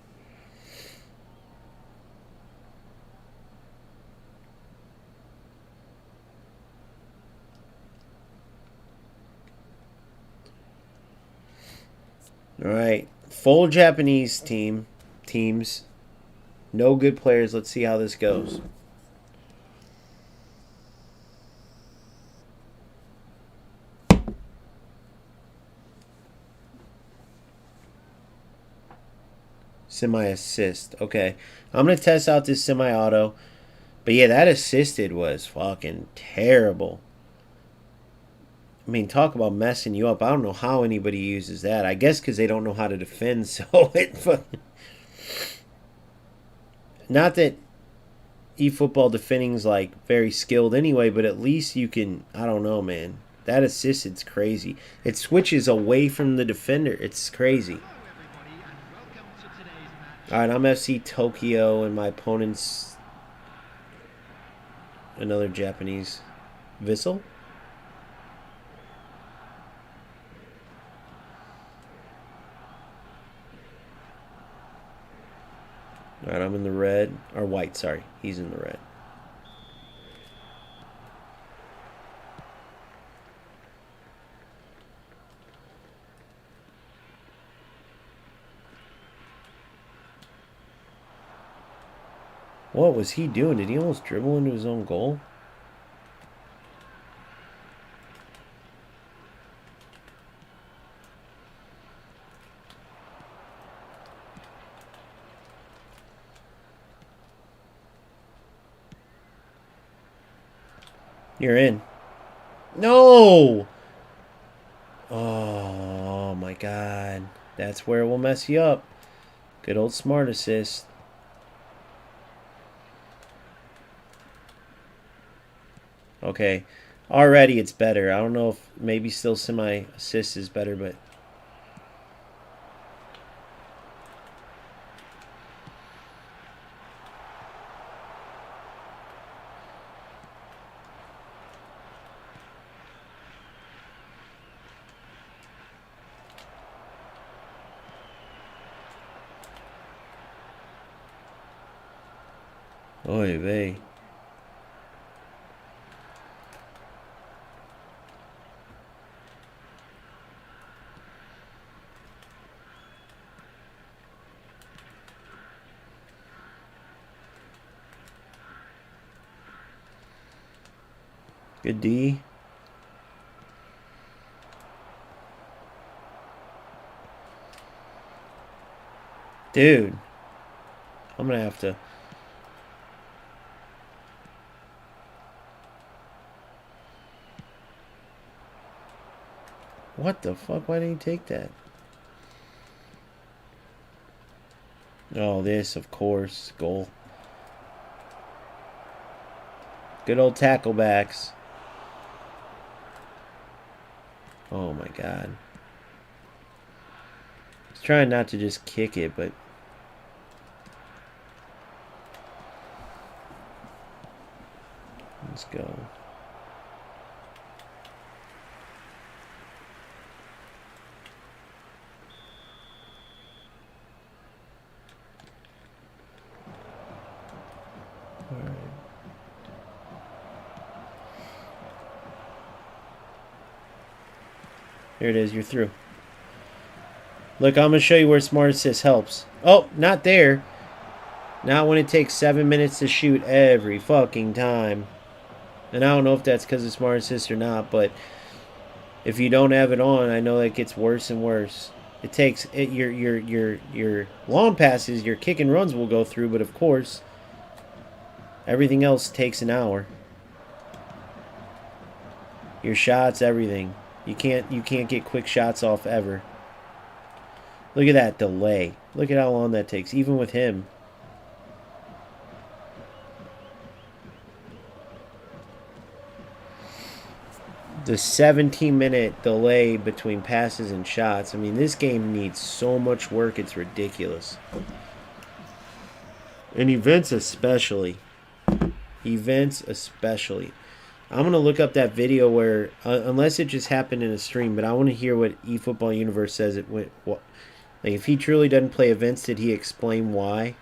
[SPEAKER 1] All right, full Japanese teams, no good players. Let's see how this goes. Semi-assist. Okay, I'm gonna test out this semi-auto, but yeah, that assisted was fucking terrible. I mean, talk about messing you up. I don't know how anybody uses that. I guess because they don't know how to defend, so it fucking... Not that eFootball defending's like very skilled anyway, but at least you can, I don't know, man. That assisted's crazy. It switches away from the defender. It's crazy. Alright, I'm FC Tokyo, and my opponent's another Japanese. Vissel? Alright, I'm in the red. Or white, sorry. He's in the red. What was he doing? Did he almost dribble into his own goal? You're in. No! Oh my god. That's where it will mess you up. Good old smart assist. Okay. Already it's better. I don't know if maybe still semi-assist is better, but... Oy vey. Good D. Dude. I'm gonna have to... What the fuck? Why didn't he take that? Oh, this, of course. Goal. Good old tackle backs. Oh my god. I was trying not to just kick it, but... Let's go. Alright. Here it is, you're through. Look, I'm going to show you where Smart Assist helps. Oh, not there. Not when it takes 7 minutes to shoot every fucking time. And I don't know if that's because of Smart Assist or not, but if you don't have it on, I know that gets worse and worse. It takes your long passes, your kick and runs will go through, but of course, everything else takes an hour. Your shots, everything. You can't get quick shots off ever. Look at that delay. Look at how long that takes, even with him. The 17-minute delay between passes and shots. I mean, this game needs so much work, it's ridiculous. And events especially. Events especially. I'm going to look up that video where, unless it just happened in a stream, but I want to hear what eFootball Universe says it went. What, like, if he truly doesn't play events, did he explain why?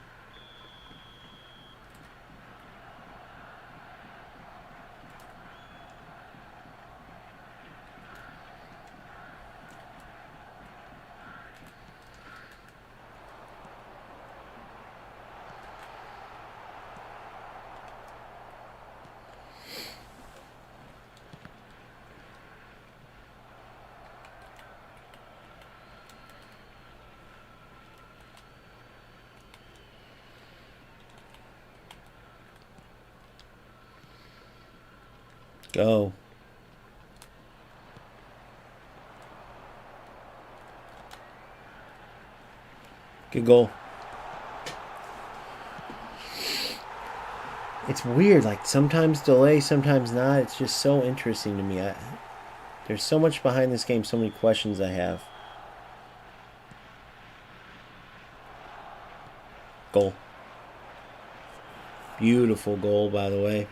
[SPEAKER 1] Go. Good goal. It's weird, like sometimes delay, sometimes not. It's just so interesting to me. There's so much behind this game, so many questions I have. Goal. Beautiful goal, by the way.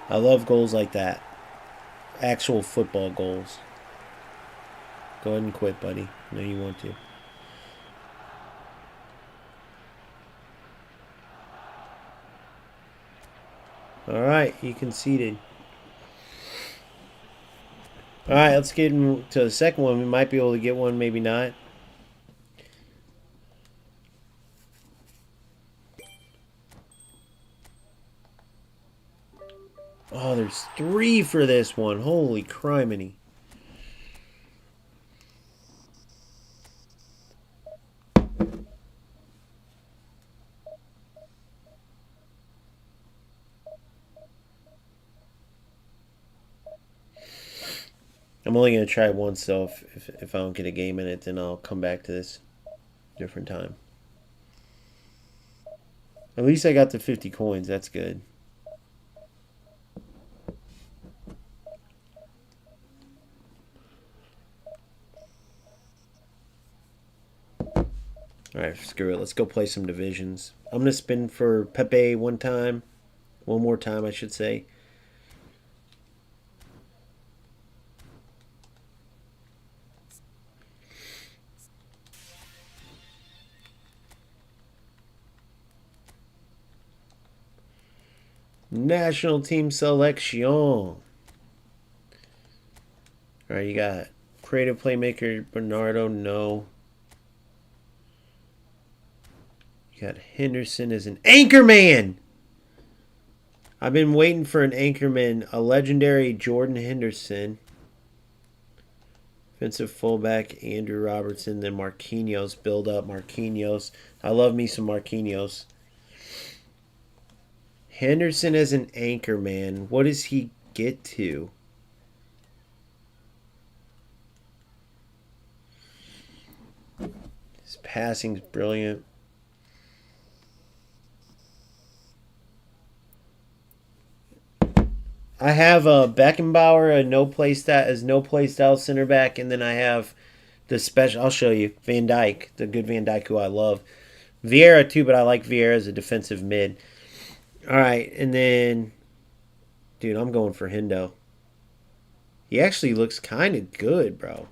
[SPEAKER 1] I love goals like that. Actual football goals. Go ahead and quit, buddy. I know you want to. Alright, he conceded. All right, let's get into the second one. We might be able to get one, maybe not. Oh, there's 3 for this one. Holy criminy. I'm only going to try once, though. If I don't get a game in it, then I'll come back to this different time. At least I got the 50 coins. That's good. Alright, screw it. Let's go play some divisions. I'm going to spin for Pepe one time. One more time, I should say. National team selection. Alright, you got creative playmaker Bernardo, no. You got Henderson as an anchorman. I've been waiting for an anchorman, a legendary Jordan Henderson. Defensive fullback Andrew Robertson, then Marquinhos. Build up Marquinhos. I love me some Marquinhos. Henderson as an anchor, man. What does he get to? His passing's brilliant. I have a Beckenbauer, a no play style center back, and then I have the special. I'll show you Van Dijk, the good Van Dijk who I love. Vieira too, but I like Vieira as a defensive mid. All right, and then, dude, I'm going for Hendo. He actually looks kind of good, bro.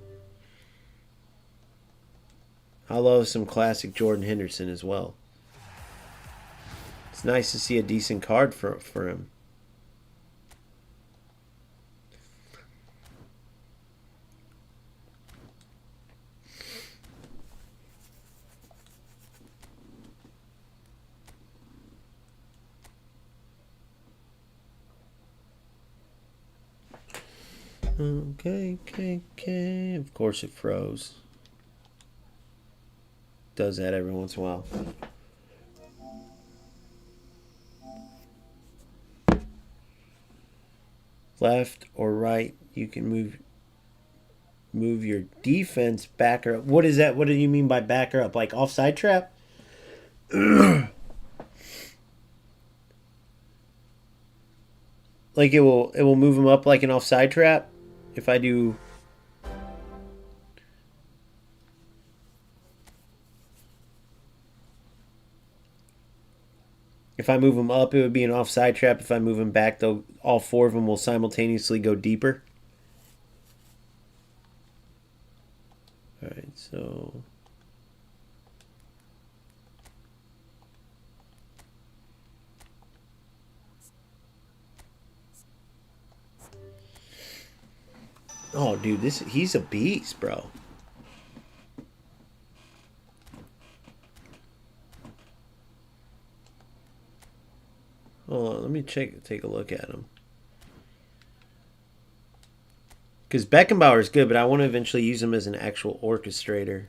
[SPEAKER 1] I love some classic Jordan Henderson as well. It's nice to see a decent card for him. Okay. Of course it froze. Does that every once in a while. Left or right, you can move your defense back or up. What is that? What do you mean by back or up? Like offside trap? Like it will move them up like an offside trap if I do. If I move them up, it would be an offside trap. If I move them back, though, all 4 of them will simultaneously go deeper. All right, so oh, dude, he's a beast, bro. Hold on, let me take a look at him. Because Beckenbauer is good, but I want to eventually use him as an actual orchestrator.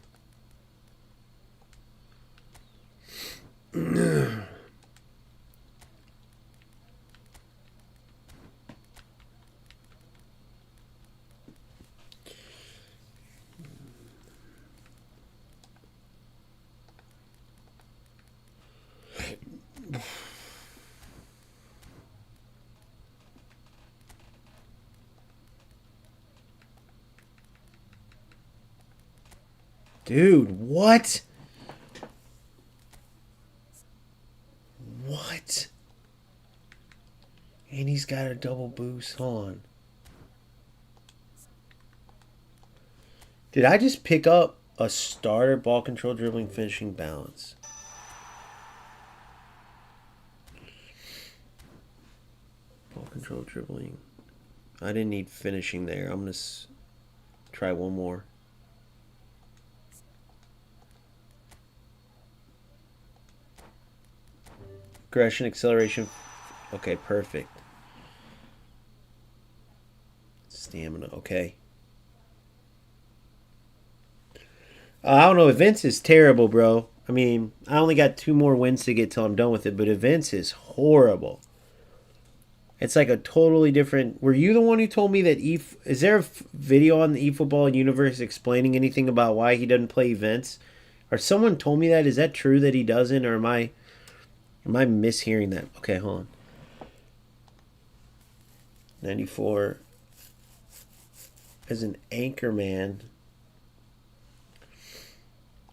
[SPEAKER 1] Dude, what? What? And he's got a double boost on. Did I just pick up a starter ball control, dribbling, finishing, balance? Ball control, dribbling. I didn't need finishing there. I'm going to Try one more. Aggression, acceleration. Okay, perfect. Stamina, okay. I don't know. Events is terrible, bro. I mean, I only got 2 more wins to get till I'm done with it, but Events is horrible. It's like a totally different. Were you the one who told me that is there a video on the eFootball universe explaining anything about why he doesn't play Events? Or someone told me that? Is that true that he doesn't, or am I mishearing that? Okay, hold on. 94 as an anchor man.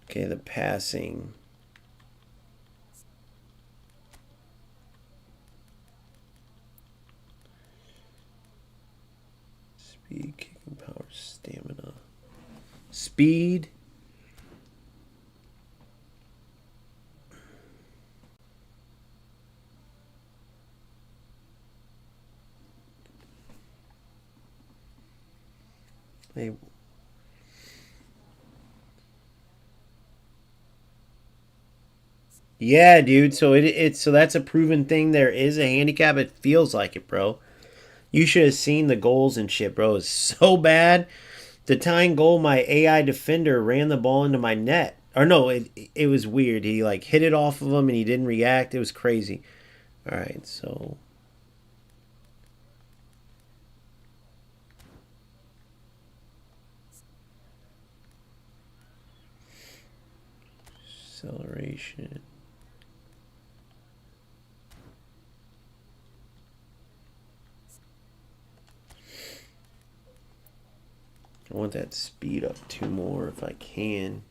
[SPEAKER 1] Okay, the passing. Speed, kicking power, stamina. Speed. Hey. Yeah, dude. So so that's a proven thing. There is a handicap. It feels like it, bro. You should have seen the goals and shit, bro. It's so bad. The tying goal, my AI defender ran the ball into my net. Or no, it was weird. He like hit it off of him and he didn't react. It was crazy. All right, so acceleration. I want that speed up 2 more if I can.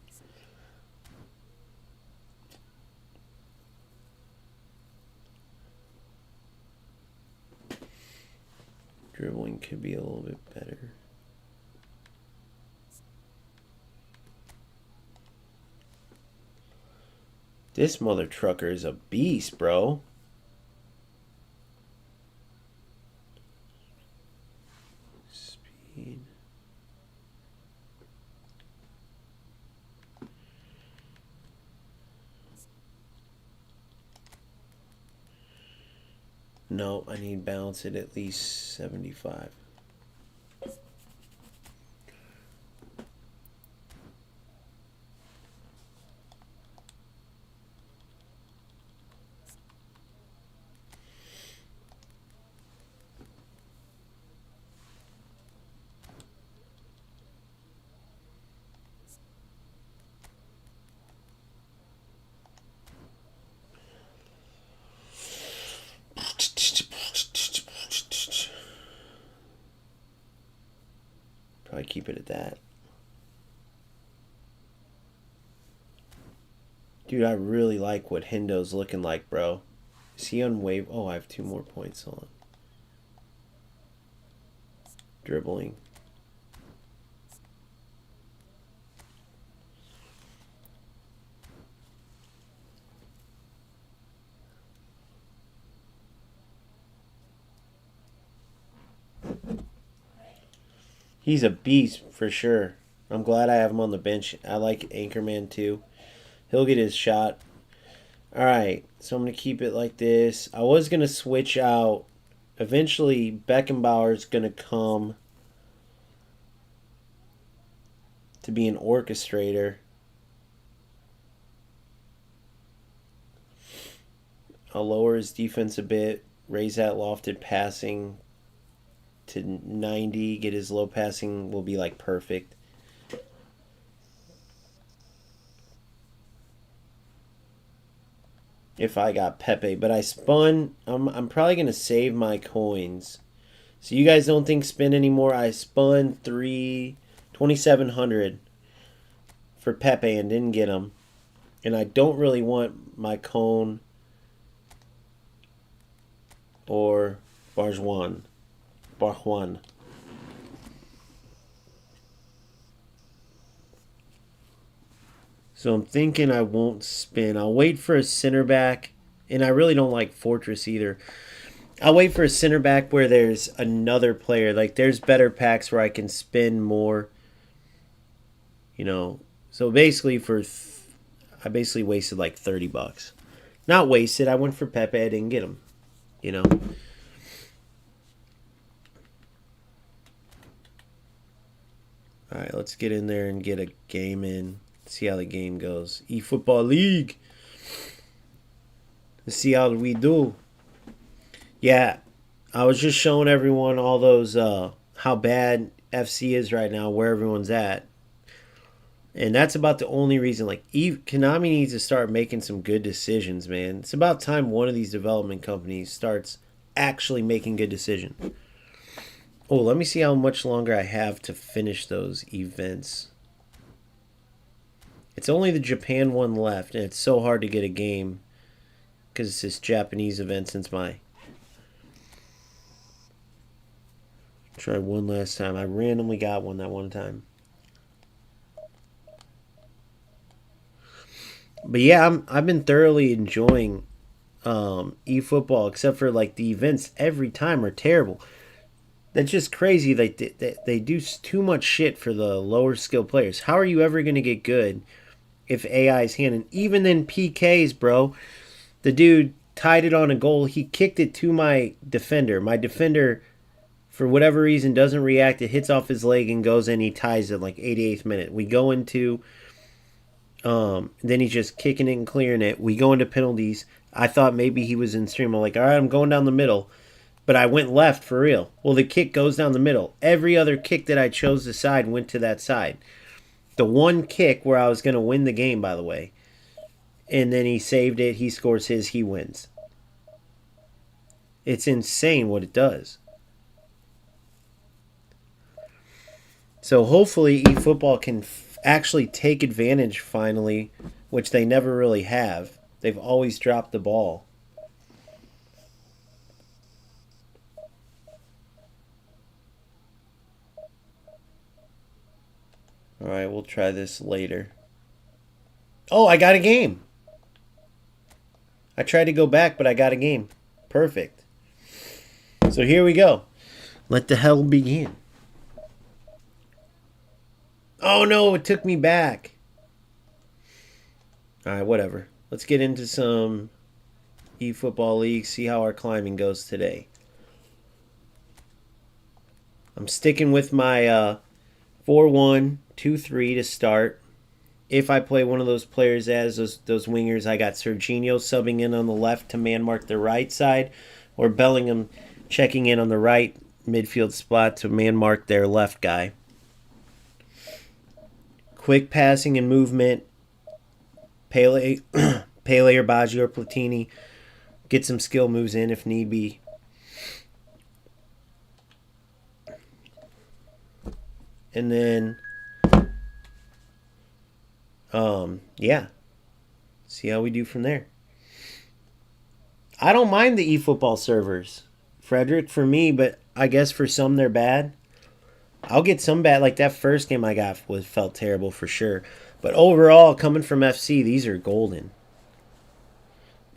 [SPEAKER 1] Dribbling could be a little bit better. This mother trucker is a beast, bro. Speed. No, I need balance at least 75. Probably keep it at that. Dude, I really like what Hendo's looking like, bro. Is he on wave? Oh, I have 2 more points on. Dribbling. He's a beast for sure. I'm glad I have him on the bench. I like Anchorman too. He'll get his shot. Alright, so I'm going to keep it like this. I was going to switch out. Eventually, Beckenbauer's going to come to be an orchestrator. I'll lower his defense a bit. Raise that lofted passing to 90. Get his low passing will be like perfect. If I got Pepe, but I spun. I'm probably gonna save my coins. So you guys don't think spin anymore. I spun 2,700 for Pepe and didn't get him, and I don't really want my cone or Barjuan. So I'm thinking I won't spin. I'll wait for a center back. And I really don't like Fortress either. I'll wait for a center back where there's another player. Like there's better packs where I can spin more You know, so basically I basically wasted like $30. Not wasted. I went for Pepe. I didn't get him. You know. All right, let's get in there and get a game in. See how the game goes. eFootball League. Let's see how we do. Yeah, I was just showing everyone all those how bad FC is right now, where everyone's at. And that's about the only reason. Like, Konami needs to start making some good decisions, man. It's about time one of these development companies starts actually making good decisions. Oh, let me see how much longer I have to finish those events. It's only the Japan one left, and it's so hard to get a game because it's this Japanese event since my... Try one last time. I randomly got one that one time. But yeah, I've been thoroughly enjoying eFootball, except for like the events every time are terrible. That's just crazy. They do too much shit for the lower skill players. How are you ever going to get good if AI is handing? Even in PKs, bro, the dude tied it on a goal. He kicked it to my defender. My defender, for whatever reason, doesn't react. It hits off his leg and goes in. He ties it like 88th minute. We go into... then he's just kicking it and clearing it. We go into penalties. I thought maybe he was in stream. I'm like, all right, I'm going down the middle. But I went left for real. Well, the kick goes down the middle. Every other kick that I chose the side went to that side. The one kick where I was going to win the game, by the way. And then he saved it. He scores his. He wins. It's insane what it does. So hopefully eFootball can actually take advantage finally, which they never really have. They've always dropped the ball. All right, we'll try this later. Oh, I got a game. I tried to go back, but I got a game. Perfect. So here we go. Let the hell begin. Oh no, it took me back. All right, whatever. Let's get into some eFootball League, see how our climbing goes today. I'm sticking with my 4-1-2-3 to start. If I play one of those players as those wingers, I got Serginho subbing in on the left to man mark the right side, or Bellingham checking in on the right midfield spot to man mark their left guy. Quick passing and movement. Pele or Baggio or Platini. Get some skill moves in if need be. And then, yeah. See how we do from there. I don't mind the eFootball servers, Frederick, for me, but I guess for some they're bad. I'll get some bad. Like that first game I got felt terrible for sure. But overall, coming from FC, these are golden.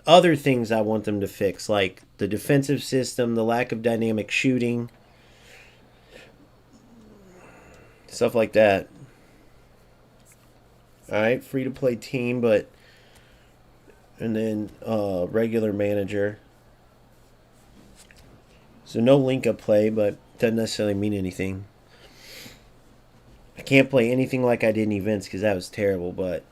[SPEAKER 1] Other things I want them to fix, like the defensive system, the lack of dynamic shooting, stuff like that. Alright, free-to-play team, but... And then regular manager. So no link-up play, but doesn't necessarily mean anything. I can't play anything like I did in events because that was terrible, but...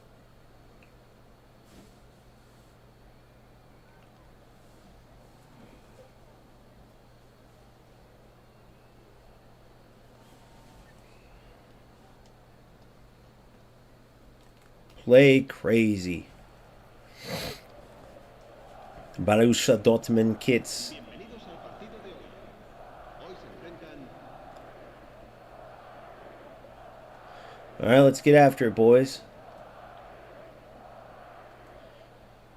[SPEAKER 1] Play crazy. Borussia Dortmund kits. Alright, let's get after it, boys.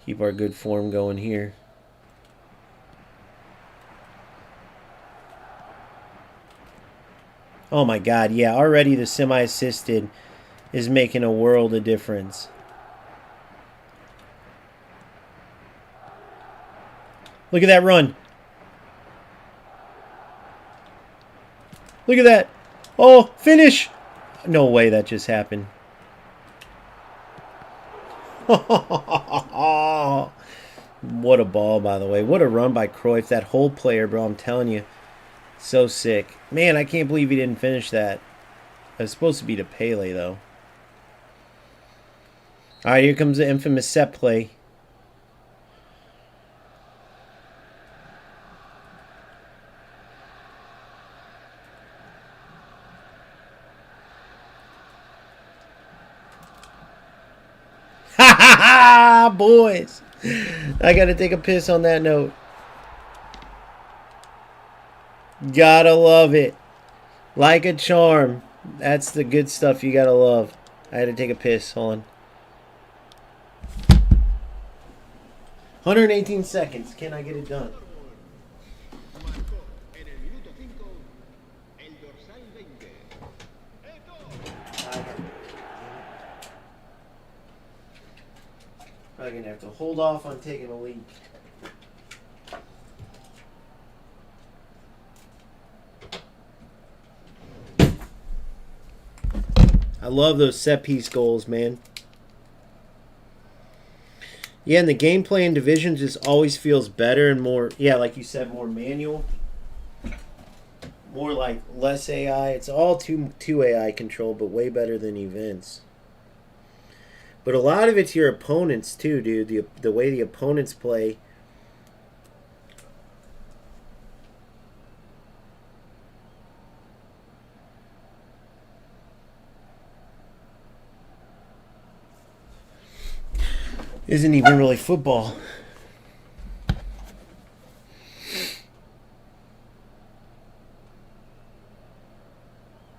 [SPEAKER 1] Keep our good form going here. Oh my god, yeah, already the semi-assisted is making a world of difference. Look at that run. Look at that. Oh, finish. No way that just happened. What a ball, by the way. What a run by Cruyff. That whole player, bro. I'm telling you. So sick. Man, I can't believe he didn't finish that. It was supposed to be to Pele, though. All right, here comes the infamous set play. Ha ha ha, boys. I got to take a piss on that note. Gotta love it. Like a charm. That's the good stuff you gotta love. I had to take a piss. Hold on. 118 seconds. Can I get it done? Probably gonna have to hold off on taking a leak. I love those set piece goals, man. Yeah, and the gameplay in Division just always feels better and more, yeah, like you said, more manual. More like less AI. It's all two AI control, but way better than events. But a lot of it's your opponents too, dude. The way the opponents play. Isn't even really football.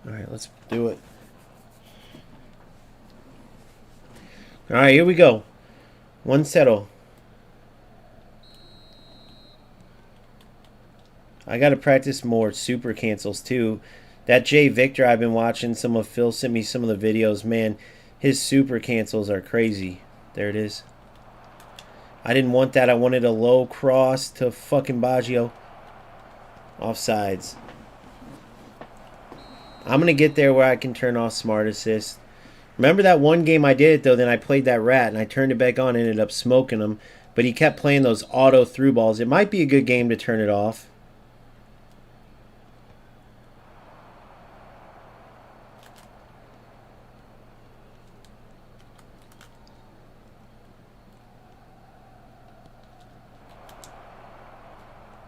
[SPEAKER 1] All right, let's do it. All right, here we go. One settle. I got to practice more super cancels too. That Jay Victor I've been watching, some of Phil sent me some of the videos, man. His super cancels are crazy. There it is. I didn't want that. I wanted a low cross to fucking Baggio. Offsides. I'm going to get there where I can turn off smart assist. Remember that one game I did it, though, then I played that rat, and I turned it back on and ended up smoking him. But he kept playing those auto through balls. It might be a good game to turn it off.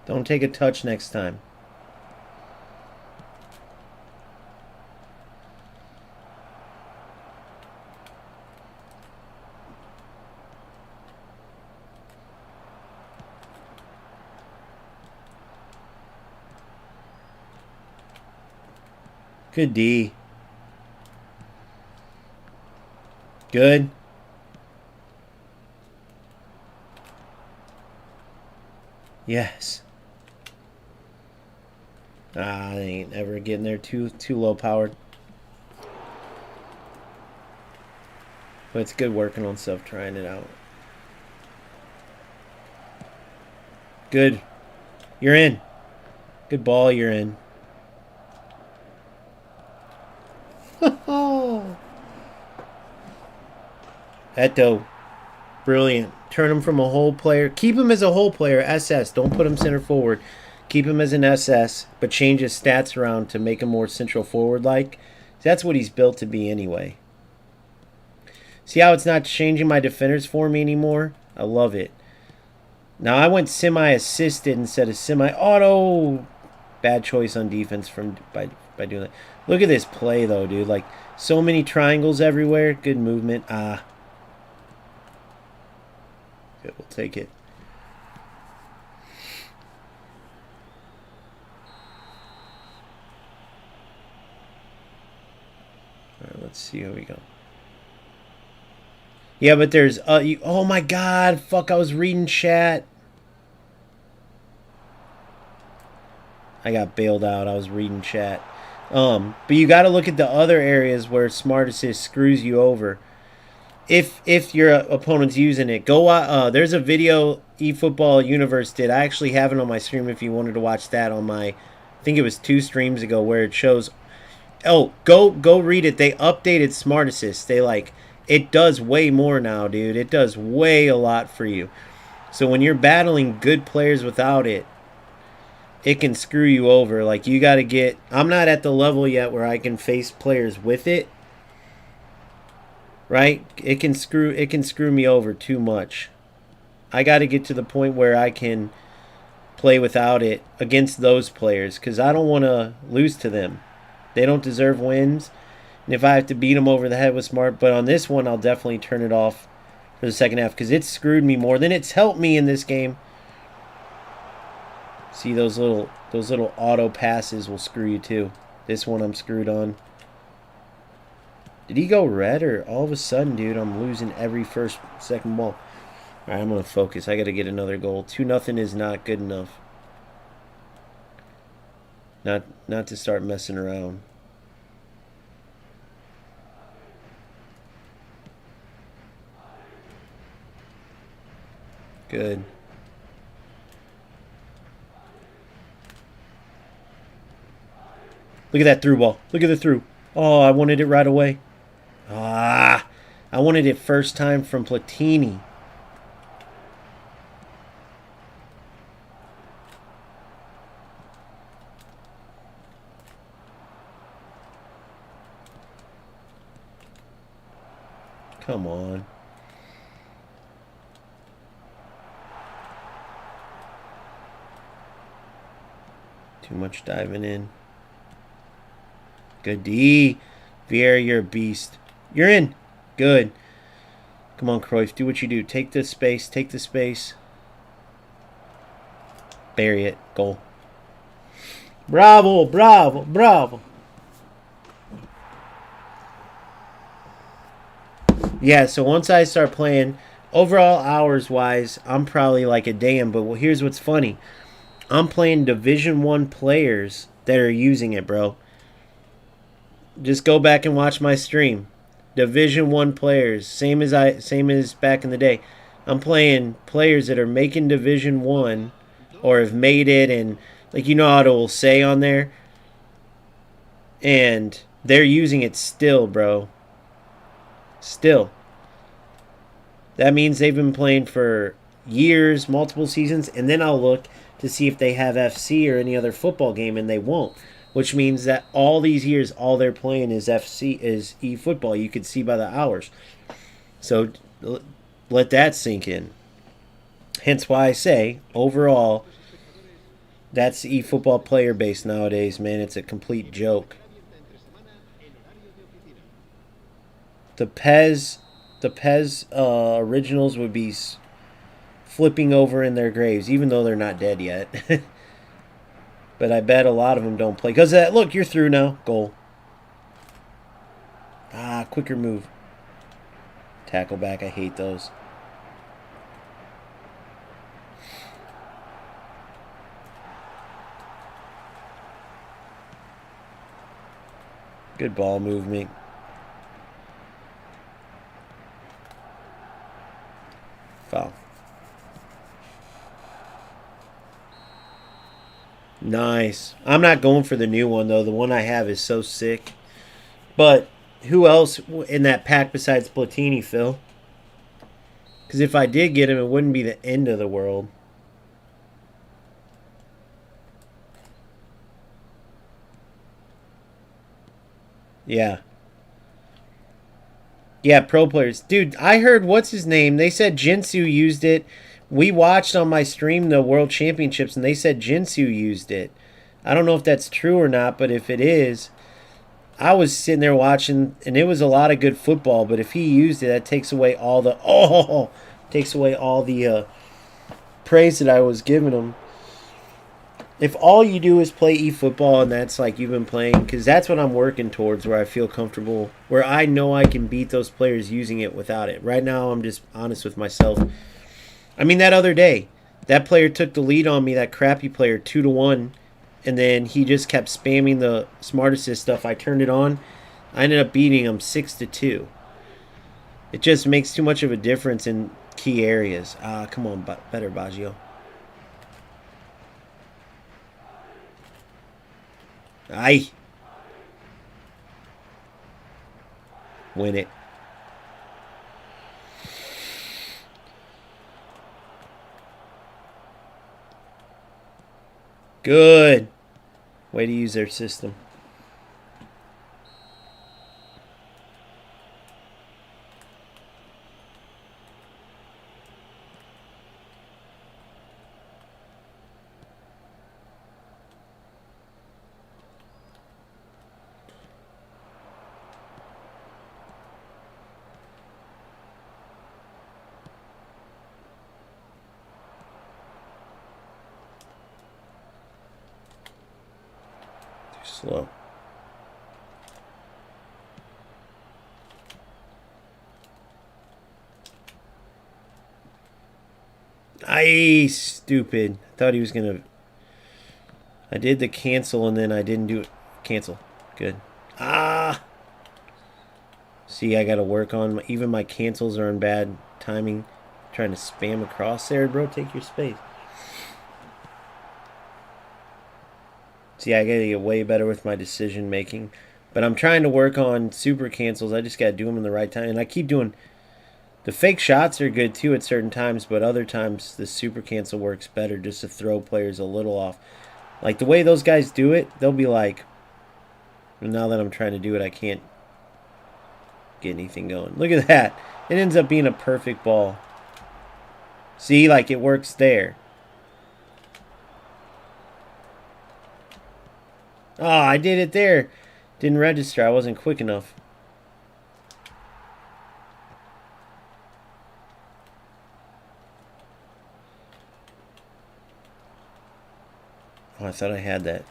[SPEAKER 1] Don't take a touch next time. Good D. Good. Yes. Ah, they ain't ever getting there. Too low powered. But it's good working on stuff, trying it out. Good. You're in. Good ball, you're in. Eto. Brilliant. Turn him from a hole player. Keep him as a hole player, SS. Don't put him center forward. Keep him as an SS, but change his stats around to make him more central forward-like. That's what he's built to be anyway. See how it's not changing my defenders for me anymore? I love it. Now I went semi-assisted instead of semi-auto. Bad choice on defense by doing that. Look at this play, though, dude. Like, so many triangles everywhere. Good movement. Ah. Good, we'll take it. All right, let's see how we go. Yeah, but there's... oh, my God. Fuck, I was reading chat. I got bailed out. I was reading chat. But you got to look at the other areas where Smart Assist screws you over. If your opponent's using it, go. There's a video eFootball Universe did. I actually have it on my stream if you wanted to watch that on my. I think it was 2 streams ago where it shows. Oh, go read it. They updated Smart Assist. They like it does way more now, dude. It does way a lot for you. So when you're battling good players without it, it can screw you over. Like, you got to get... I'm not at the level yet where I can face players with it. Right? It can screw me over too much. I got to get to the point where I can play without it against those players, because I don't want to lose to them. They don't deserve wins. And if I have to beat them over the head with smart, but on this one, I'll definitely turn it off for the second half, because it's screwed me more than it's helped me in this game. See, those little auto passes will screw you too. This one I'm screwed on. Did he go red, or all of a sudden, dude, I'm losing every second ball? All right, I'm going to focus. I got to get another goal. 2-0 is not good enough. Not to start messing around. Good. Look at that through ball. Look at the through. Oh, I wanted it right away. Ah, I wanted it first time from Platini. Come on. Too much diving in. Good D. Vieira, you're a beast. You're in. Good. Come on, Cruyff. Do what you do. Take the space. Take the space. Bury it. Goal. Bravo, bravo, bravo. Yeah, so once I start playing, overall hours-wise, I'm probably like a damn. But here's what's funny. I'm playing Division 1 players that are using it, bro. Just go back and watch my stream. Division 1 players, same as back in the day. I'm playing players that are making Division 1 or have made it, and like, you know how it will say on there, and they're using it still, bro. Still. That means they've been playing for years, multiple seasons, and then I'll look to see if they have FC or any other football game, and they won't. Which means that all these years, all they're playing is FC, is eFootball. You can see by the hours. So let that sink in. Hence why I say, overall, that's eFootball player base nowadays, man. It's a complete joke. The Pez originals would be flipping over in their graves, even though they're not dead yet. But I bet a lot of them don't play. Because look, you're through now. Goal. Ah, quicker move. Tackle back. I hate those. Good ball movement. Foul. Nice. I'm not going for the new one, though. The one I have is so sick. But who else in that pack besides Platini, Phil? Because if I did get him, it wouldn't be the end of the world. Yeah. Yeah, pro players. Dude, I heard, what's his name? They said Jinsu used it. We watched on my stream the World Championships, and they said Jinsu used it. I don't know if that's true or not, but if it is, I was sitting there watching, and it was a lot of good football, but if he used it, that takes away all the... praise that I was giving him. If all you do is play eFootball, and that's like you've been playing, because that's what I'm working towards, where I feel comfortable, where I know I can beat those players using it without it. Right now, I'm just honest with myself. I mean, that other day, that player took the lead on me, that crappy player, 2-1, and then he just kept spamming the smart assist stuff. I turned it on. I ended up beating him 6-2. It just makes too much of a difference in key areas. Come on, better Baggio. Aye. Win it. Good. Way to use their system. Slow. Nice. Stupid. I thought he was going to... I did the cancel and then I didn't do it. Cancel. Good. Ah! See, I got to work on... Even my cancels are in bad timing. Trying to spam across there, bro. Take your space. See, I gotta get way better with my decision making. But I'm trying to work on super cancels. I just gotta do them in the right time. And I keep doing... The fake shots are good too at certain times, but other times the super cancel works better just to throw players a little off. Like the way those guys do it, they'll be like... Now that I'm trying to do it, I can't get anything going. Look at that. It ends up being a perfect ball. See, like it works there. Oh, I did it there. Didn't register. I wasn't quick enough. Oh, I thought I had that.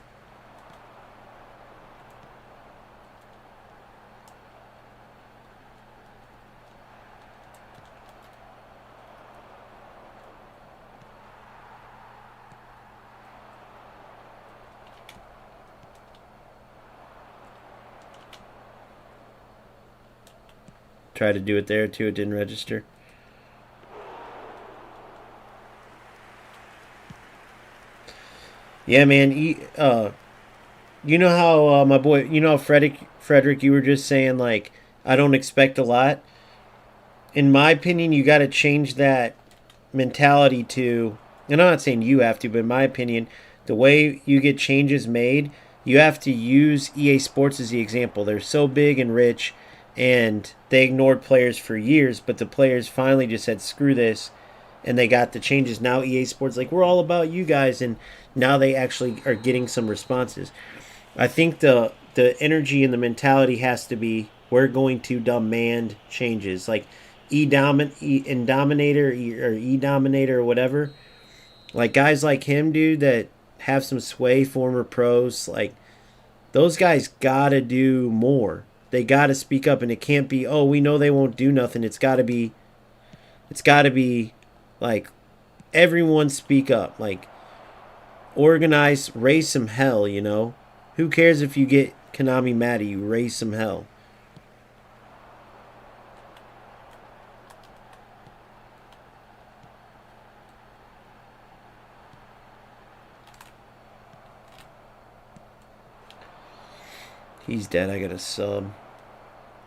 [SPEAKER 1] Tried to do it there too. It didn't register. Yeah, man. You know how my boy, you know, Frederick, you were just saying like I don't expect a lot. In my opinion, you got to change that mentality to. And I'm not saying you have to, but in my opinion, the way you get changes made, you have to use EA Sports as the example. They're so big and rich, and they ignored players for years, but the players finally just said, screw this, and they got the changes. Now EA Sports like, we're all about you guys, and now they actually are getting some responses. I think the energy and the mentality has to be, we're going to demand changes. Like Indominator or E-Dominator or whatever. Like guys like him, dude, that have some sway, former pros, like those guys gotta do more. They gotta speak up, and it can't be, oh, we know they won't do nothing. It's gotta be like everyone speak up. Like organize, raise some hell, you know? Who cares if you get Konami mad at you? Raise some hell. He's dead. I got a sub.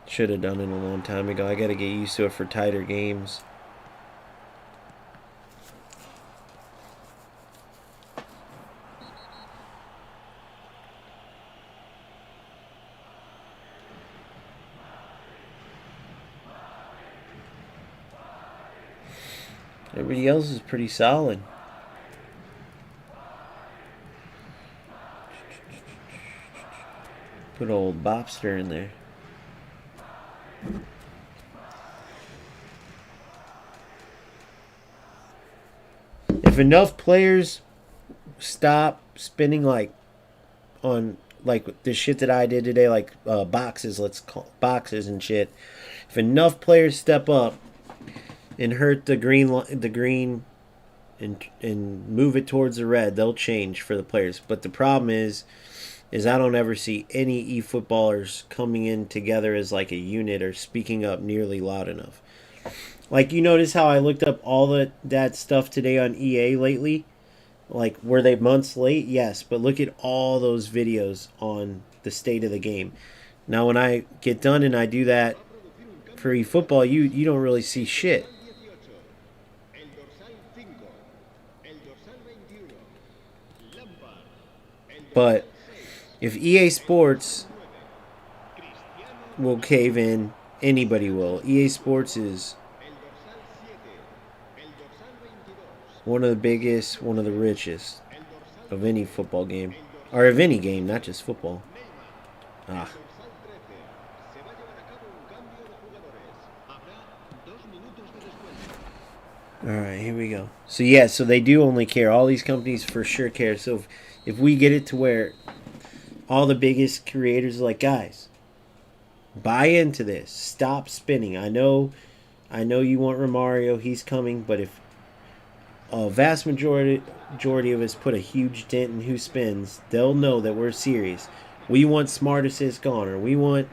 [SPEAKER 1] Should have done it a long time ago. I got to get used to it for tighter games. Everybody else is pretty solid. Put old Bobster in there. If enough players stop spending like on like the shit that I did today, like boxes, let's call boxes and shit. If enough players step up and hurt the green and move it towards the red, they'll change for the players. But the problem is I don't ever see any eFootballers coming in together as like a unit or speaking up nearly loud enough. Like, you notice how I looked up all that stuff today on EA lately? Like, were they months late? Yes, but look at all those videos on the state of the game. Now, when I get done and I do that for eFootball, you don't really see shit. But if EA Sports will cave in, anybody will. EA Sports is one of the biggest, one of the richest of any football game. Or of any game, not just football. Ah. Alright, here we go. So yeah, so they do only care. All these companies for sure care. So if we get it to where all the biggest creators are like, guys, buy into this. Stop spinning. I know you want Romario, he's coming, but if a vast majority of us put a huge dent in who spins, they'll know that we're serious. We want smart assist gone, or we want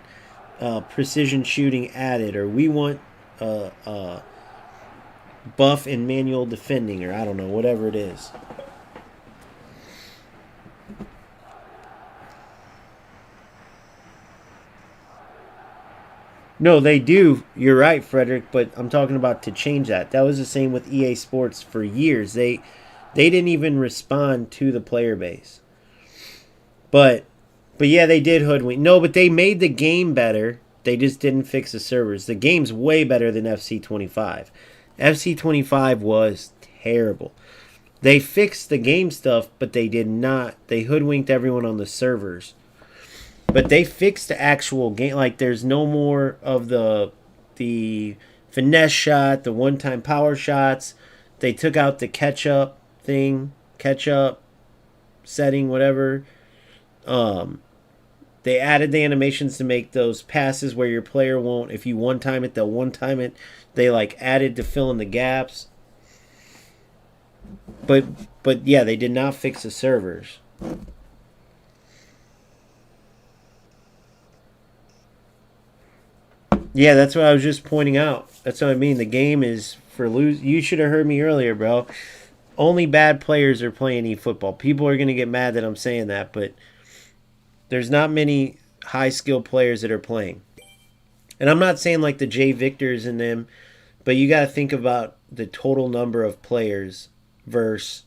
[SPEAKER 1] precision shooting added, or we want buff and manual defending, or I don't know, whatever it is. No, they do. You're right, Frederick, but I'm talking about to change that. That was the same with EA Sports for years. They didn't even respond to the player base. But yeah, they did hoodwink. No, but they made the game better. They just didn't fix the servers. The game's way better than FC25. FC25 was terrible. They fixed the game stuff, but they did not. They hoodwinked everyone on the servers. But they fixed the actual game. Like, there's no more of the finesse shot, the one-time power shots. They took out the catch-up thing, catch-up setting, whatever. They added the animations to make those passes where your player won't, if you one-time it, they'll one-time it. They, like, added to fill in the gaps. But yeah, they did not fix the servers. Yeah, that's what I was just pointing out. That's what I mean. The game is for lose. You should have heard me earlier, bro. Only bad players are playing eFootball. People are going to get mad that I'm saying that, but there's not many high-skill players that are playing. And I'm not saying like the Jay Victors and them, but you got to think about the total number of players versus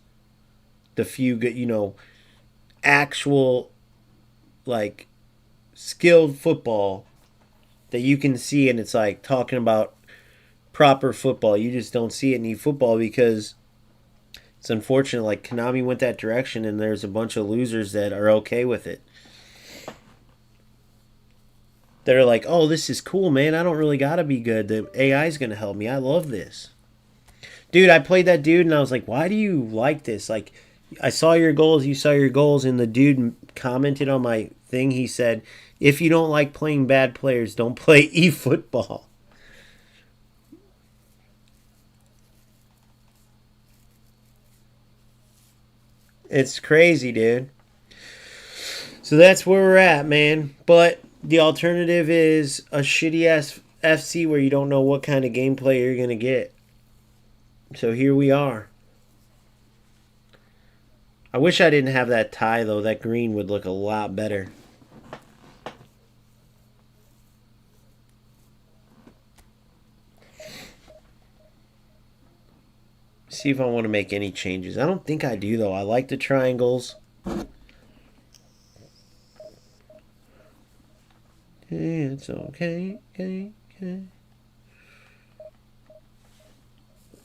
[SPEAKER 1] the few, actual, like, skilled football that you can see, and it's like talking about proper football. You just don't see it in eFootball because it's unfortunate. Like, Konami went that direction, and there's a bunch of losers that are okay with it. That are like, oh, this is cool, man. I don't really got to be good. The AI is going to help me. I love this. Dude, I played that dude, and I was like, why do you like this? Like, I saw your goals, you saw your goals, and the dude commented on my thing. He said, if you don't like playing bad players, don't play eFootball. It's crazy, dude. So that's where we're at, man. But the alternative is a shitty-ass FC where you don't know what kind of gameplay you're going to get. So here we are. I wish I didn't have that tie, though. That green would look a lot better. See if I want to make any changes. I don't think I do, though. I like the triangles. It's okay. Okay.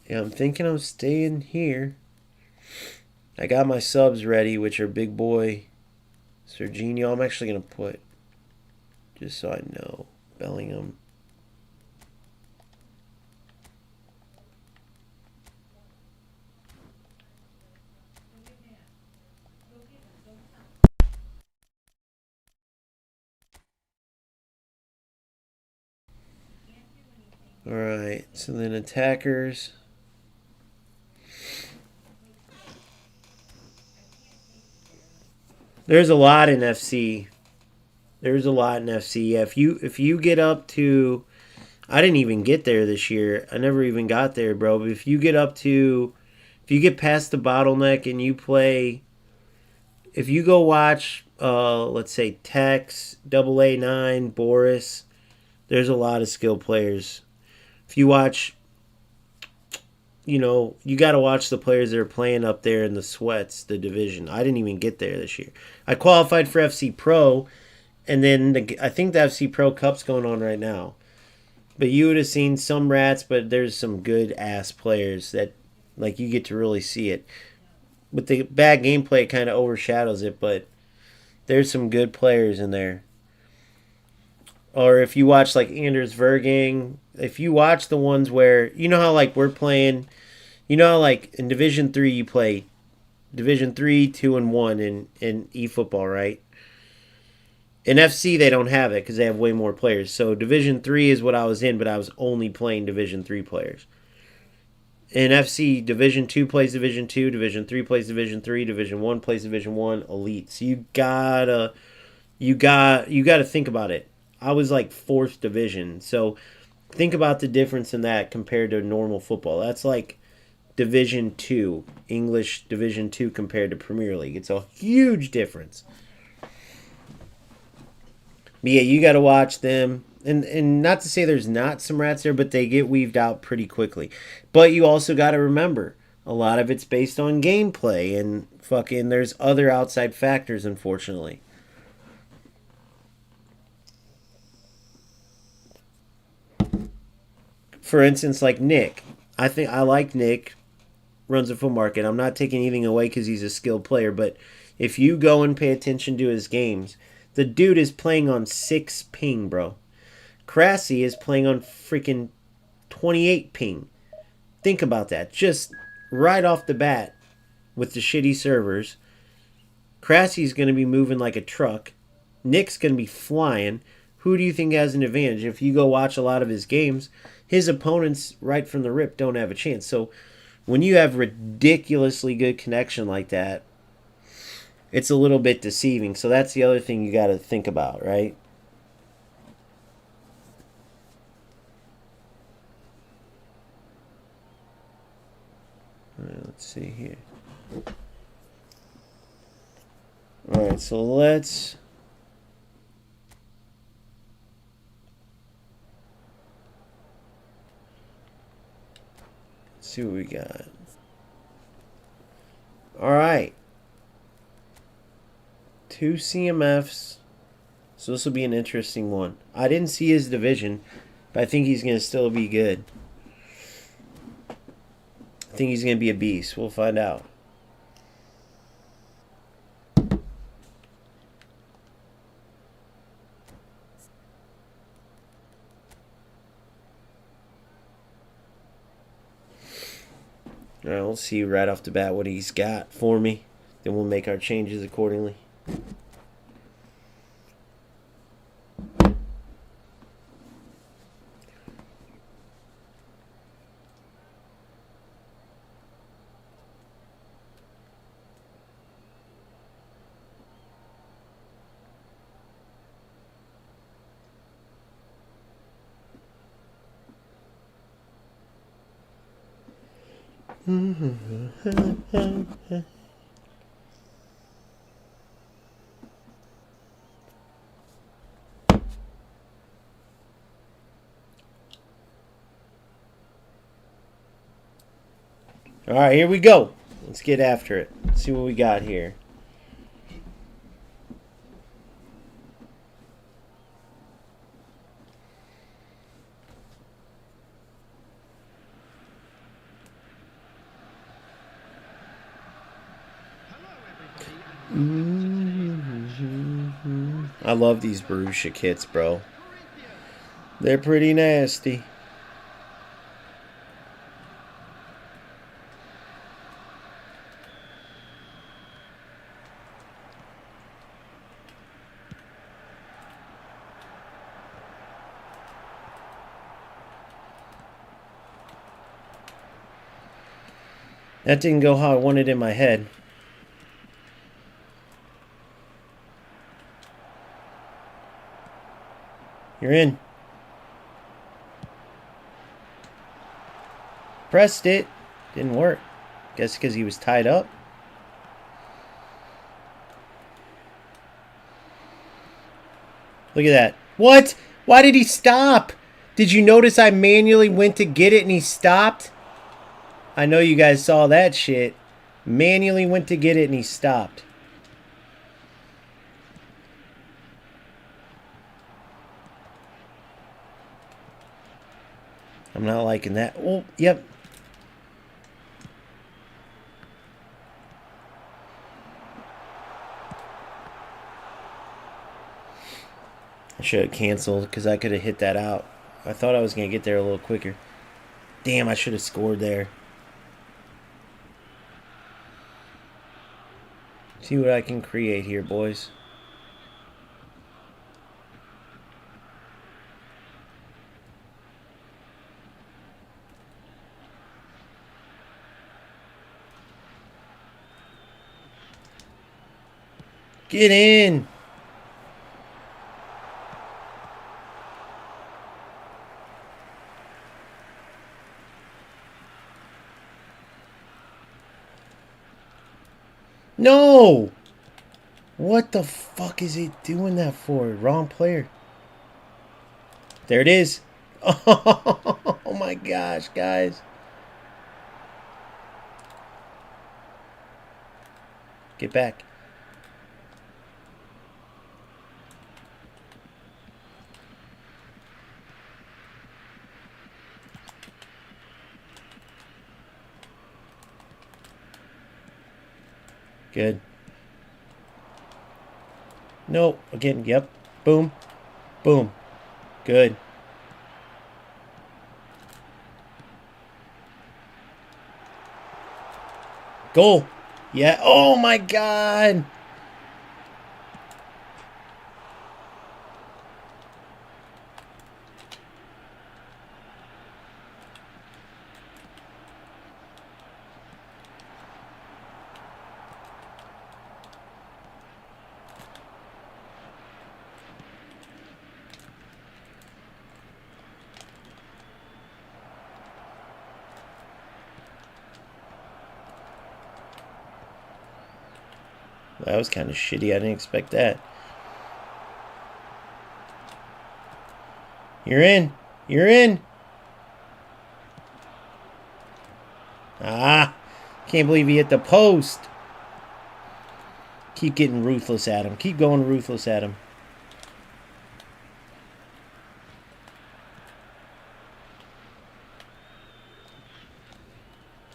[SPEAKER 1] Yeah, I'm thinking I'm staying here. I got my subs ready, which are Big Boy, Serginho. I'm actually going to put, just so I know, Bellingham. Alright, so then attackers. There's a lot in FC. There's a lot in FC. Yeah, if you get up to, I didn't even get there this year. I never even got there, bro. But if you get past the bottleneck and you play, if you go watch, let's say Tex, AA9, Boris, there's a lot of skilled players. If you watch you know, you got to watch the players that are playing up there in the sweats, the division. I didn't even get there this year. I qualified for FC Pro, and then I think the FC Pro Cup's going on right now. But you would have seen some rats, but there's some good ass players that, like, you get to really see it. With the bad gameplay, it kind of overshadows it, but there's some good players in there. Or if you watch like Anders Vergang, if you watch the ones where, you know how like we're playing, you know how like in Division 3 you play Division 3, 2, and 1 in eFootball, right? In FC they don't have it because they have way more players. So Division 3 is what I was in, but I was only playing Division 3 players. In FC, Division 2 plays Division 2, Division 3 plays Division 3, Division 1 plays Division 1, Elite. So you gotta think about it. I was like 4th division. So think about the difference in that compared to normal football. That's like Division 2, English Division 2 compared to Premier League. It's a huge difference. But yeah, you got to watch them. And not to say there's not some rats there, but they get weaved out pretty quickly. But you also got to remember, a lot of it's based on gameplay. And fucking there's other outside factors, unfortunately. For instance, like Nick. I think I like Nick. Runs a full market. I'm not taking anything away because he's a skilled player. But if you go and pay attention to his games, the dude is playing on 6 ping, bro. Crassi is playing on freaking 28 ping. Think about that. Just right off the bat with the shitty servers. Crassi's going to be moving like a truck. Nick's going to be flying. Who do you think has an advantage? If you go watch a lot of his games, his opponents right from the rip don't have a chance. So when you have ridiculously good connection like that, it's a little bit deceiving. So that's the other thing you got to think about, right? All right, let's see here. All right, so let's see what we got. All right. 2 CMFs. So this will be an interesting one. I didn't see his division, but I think he's going to still be good. I think he's going to be a beast. We'll find out. All right, we'll see right off the bat what he's got for me. Then we'll make our changes accordingly. All right, here we go. Let's get after it. Let's see what we got here. I love these Borussia kits, bro. They're pretty nasty. That didn't go how I wanted in my head. You're in. Pressed it. Didn't work. Guess because he was tied up. Look at that. What? Why did he stop? Did you notice I manually went to get it and he stopped? I know you guys saw that shit. Manually went to get it and he stopped. I'm not liking that. Oh, yep. I should have canceled because I could have hit that out. I thought I was going to get there a little quicker. Damn, I should have scored there. See what I can create here, boys. Get in. No! What the fuck is he doing that for? Wrong player. There it is. Oh my gosh, guys. Get back. Good. No, again, yep. Boom. Boom. Good. Goal. Yeah. Oh my God. That was kind of shitty. I didn't expect that. You're in. You're in. Ah. Can't believe he hit the post. Keep getting ruthless at him. Keep going ruthless at him.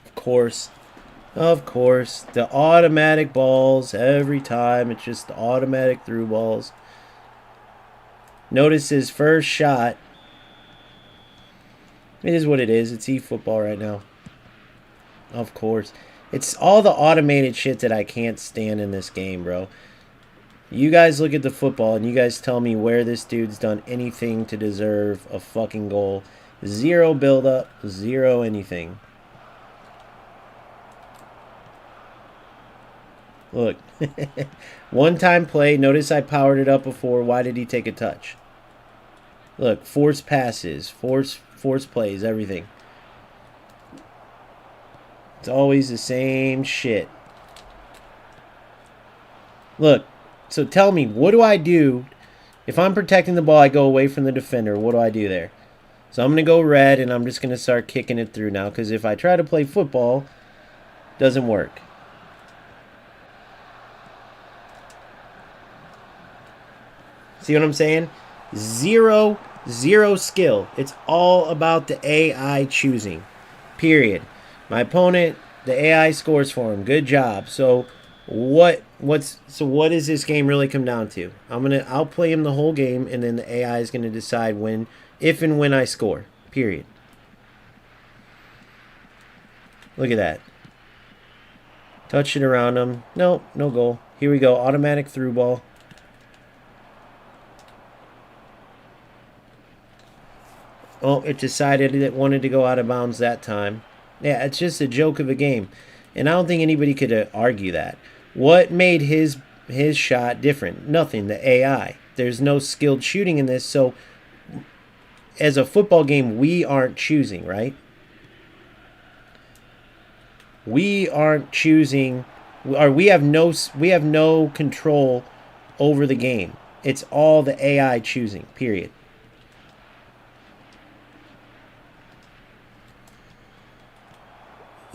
[SPEAKER 1] Of course. Of course. The automatic balls every time. It's just the automatic through balls. Notice his first shot. It is what it is. It's eFootball right now. Of course. It's all the automated shit that I can't stand in this game, bro. You guys look at the football and you guys tell me where this dude's done anything to deserve a fucking goal. Zero build-up. Zero anything. Look. One-time play. Notice I powered it up before. Why did he take a touch? Look. Force passes. Force plays. Everything. It's always the same shit. Look. So tell me. What do I do? If I'm protecting the ball, I go away from the defender. What do I do there? So I'm going to go red, and I'm just going to start kicking it through now. Because if I try to play football, it doesn't work. See what I'm saying? Zero skill. It's all about the AI choosing. Period. My opponent, the AI scores for him. Good job. So what does this game really come down to? I'll play him the whole game, and then the AI is gonna decide if and when I score. Period. Look at that. Touch it around him. No goal. Here we go. Automatic through ball. Oh, it decided it wanted to go out of bounds that time. Yeah, it's just a joke of a game. And I don't think anybody could argue that. What made his shot different? Nothing. The AI. There's no skilled shooting in this. So, as a football game, we aren't choosing, right? We aren't choosing. Or we have no control over the game. It's all the AI choosing. Period.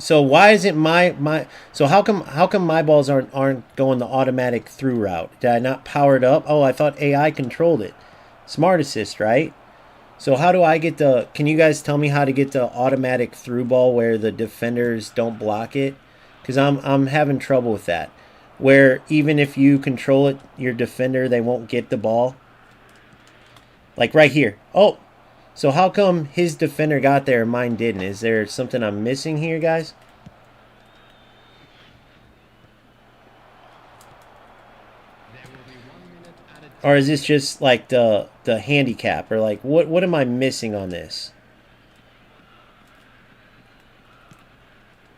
[SPEAKER 1] So why isn't my so how come my balls aren't going the automatic through route? Did I not power it up? Oh, I thought AI controlled it. Smart assist, right? So how do I get the? Can you guys tell me how to get the automatic through ball where the defenders don't block it? Because I'm having trouble with that. Where even if you control it, your defender, they won't get the ball. Like right here. Oh, so how come his defender got there and mine didn't? Is there something I'm missing here, guys? Or is this just like the handicap? Or like what am I missing on this?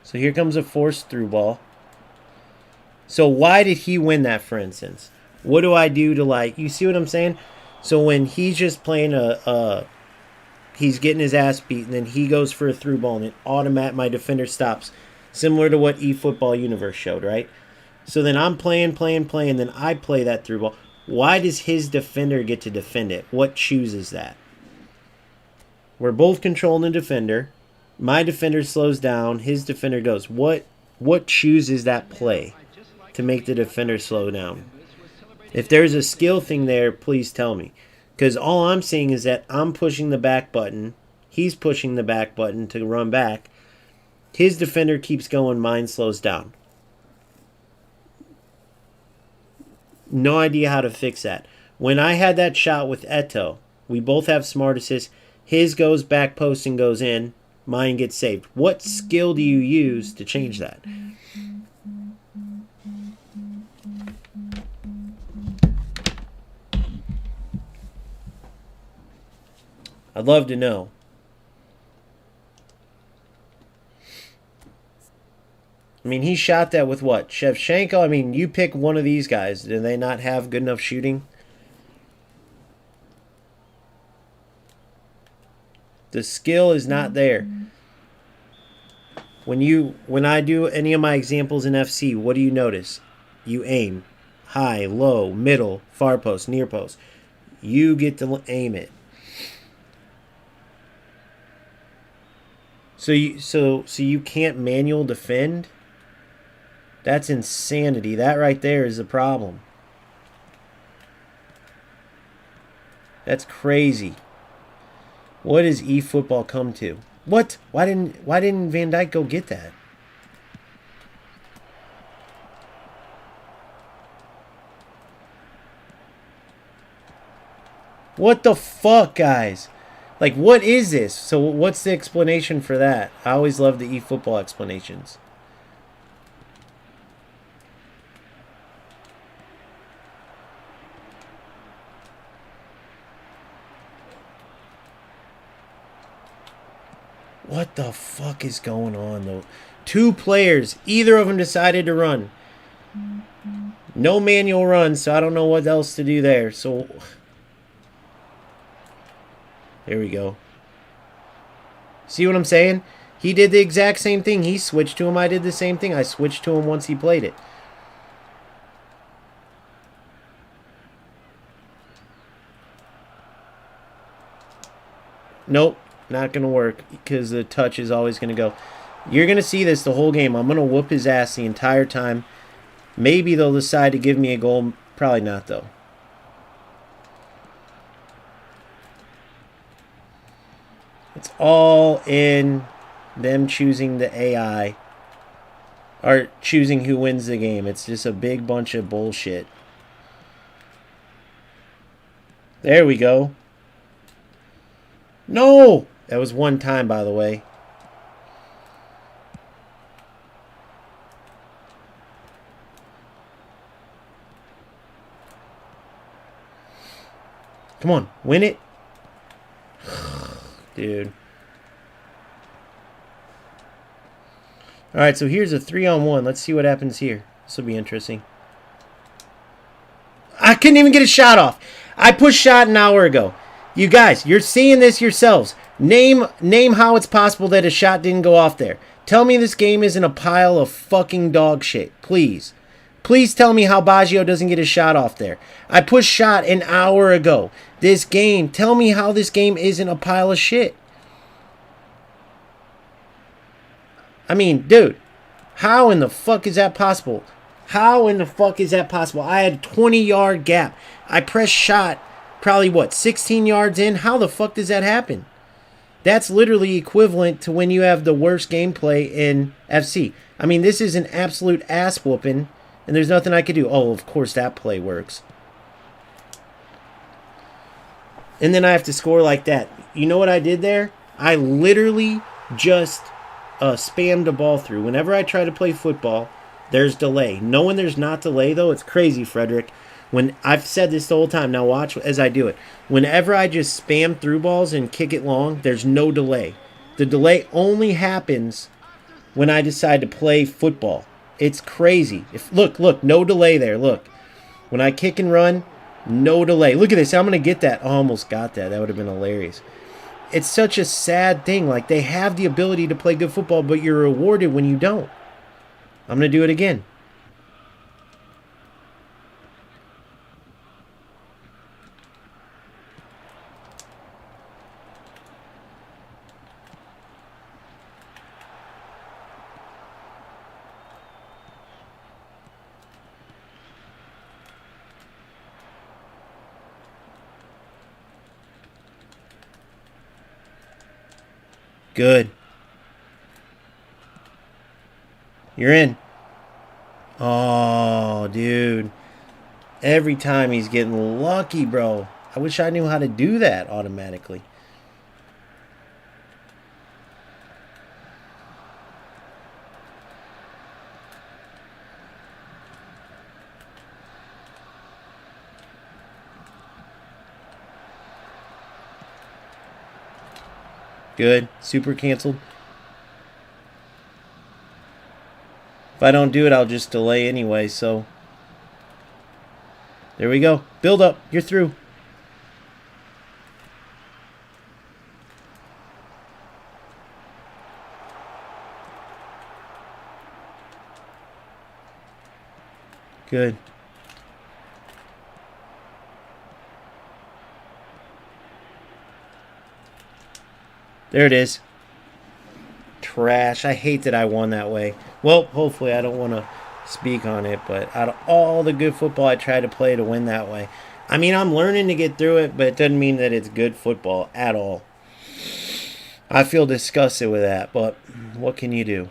[SPEAKER 1] So here comes a forced through ball. So why did he win that, for instance? What do I do to, like, you see what I'm saying? So when he's just playing he's getting his ass beat, and then he goes for a through ball, and it my defender stops. Similar to what eFootball Universe showed, right? So then I'm playing, then I play that through ball. Why does his defender get to defend it? What chooses that? We're both controlling the defender. My defender slows down. His defender goes. What chooses that play to make the defender slow down? If there's a skill thing there, please tell me. Because all I'm seeing is that I'm pushing the back button. He's pushing the back button to run back. His defender keeps going. Mine slows down. No idea how to fix that. When I had that shot with Eto, we both have smart assist. His goes back post and goes in. Mine gets saved. What skill do you use to change that? I'd love to know. I mean, he shot that with what? Shevchenko? I mean, you pick one of these guys. Do they not have good enough shooting? The skill is not there. When I do any of my examples in FC, what do you notice? You aim. High, low, middle, far post, near post. You get to aim it. So you can't manual defend? That's insanity. That right there is a problem. That's crazy. What does eFootball come to? What? Why didn't Van Dijk go get that? What the fuck, guys? Like, what is this? So what's the explanation for that? I always love the eFootball explanations. What the fuck is going on, though? Two players. Either of them decided to run. No manual run, so I don't know what else to do there. So, there we go. See what I'm saying? He did the exact same thing. He switched to him. I did the same thing. I switched to him once he played it. Nope. Not going to work because the touch is always going to go. You're going to see this the whole game. I'm going to whoop his ass the entire time. Maybe they'll decide to give me a goal. Probably not, though. It's all in them choosing the AI. Or choosing who wins the game. It's just a big bunch of bullshit. There we go. No! That was one time, by the way. Come on, win it. Dude. Alright, so here's a 3-on-1. Let's see what happens here. This will be interesting. I couldn't even get a shot off. I pushed shot an hour ago. You guys, you're seeing this yourselves. Name how it's possible that a shot didn't go off there. Tell me this game isn't a pile of fucking dog shit. Please. Please tell me how Baggio doesn't get a shot off there. I pushed shot an hour ago. This game, tell me how this game isn't a pile of shit. I mean, dude, how in the fuck is that possible? How in the fuck is that possible? I had a 20-yard gap. I pressed shot probably, what, 16 yards in? How the fuck does that happen? That's literally equivalent to when you have the worst gameplay in FC. I mean, this is an absolute ass whooping, and there's nothing I could do. Oh, of course that play works. And then I have to score like that. You know what I did there? I literally just spammed the ball through. Whenever I try to play football, there's delay. Knowing there's not delay, though, it's crazy, Frederick. When I've said this the whole time, now watch as I do it. Whenever I just spam through balls and kick it long, there's no delay. The delay only happens when I decide to play football. It's crazy. Look, no delay there. Look. When I kick and run, no delay. Look at this. I'm going to get that. I almost got that. That would have been hilarious. It's such a sad thing. Like, they have the ability to play good football, but you're rewarded when you don't. I'm going to do it again. Good. You're in. Oh, dude. Every time he's getting lucky, bro. I wish I knew how to do that automatically. Good. Super canceled. If I don't do it, I'll just delay anyway, so. There we go. Build up. You're through. Good. There it is. Trash. I hate that I won that way. Well, hopefully I don't want to speak on it, but out of all the good football I try to play to win that way. I mean, I'm learning to get through it, but it doesn't mean that it's good football at all. I feel disgusted with that, but what can you do?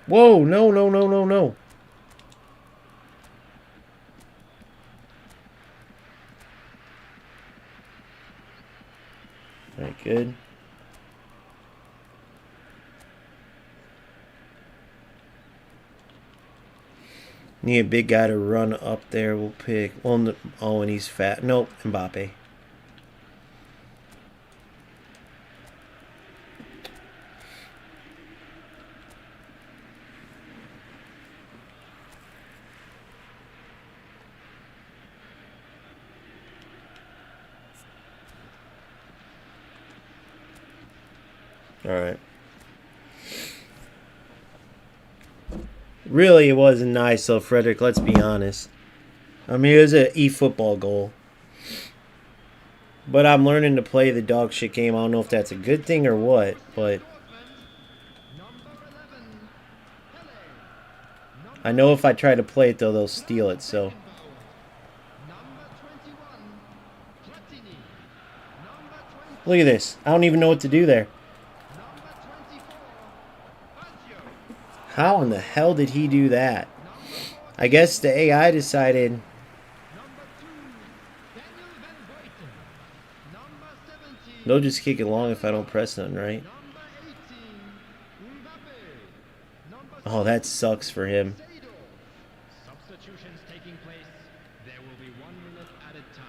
[SPEAKER 1] Whoa, no, no, no, no, no. All right, good. Need a big guy to run up there. We'll pick. Well, oh, and he's fat. Nope, Mbappe. All right. Really, it wasn't nice, though, Frederick. Let's be honest. I mean, it was an eFootball goal. But I'm learning to play the dog shit game. I don't know if that's a good thing or what, but I know if I try to play it, though, they'll steal it, so. Look at this. I don't even know what to do there. How in the hell did he do that? I guess the AI decided. They'll just kick it long if I don't press nothing, right? Oh, that sucks for him.
[SPEAKER 2] Substitutions taking place. There will be 1 minute added time.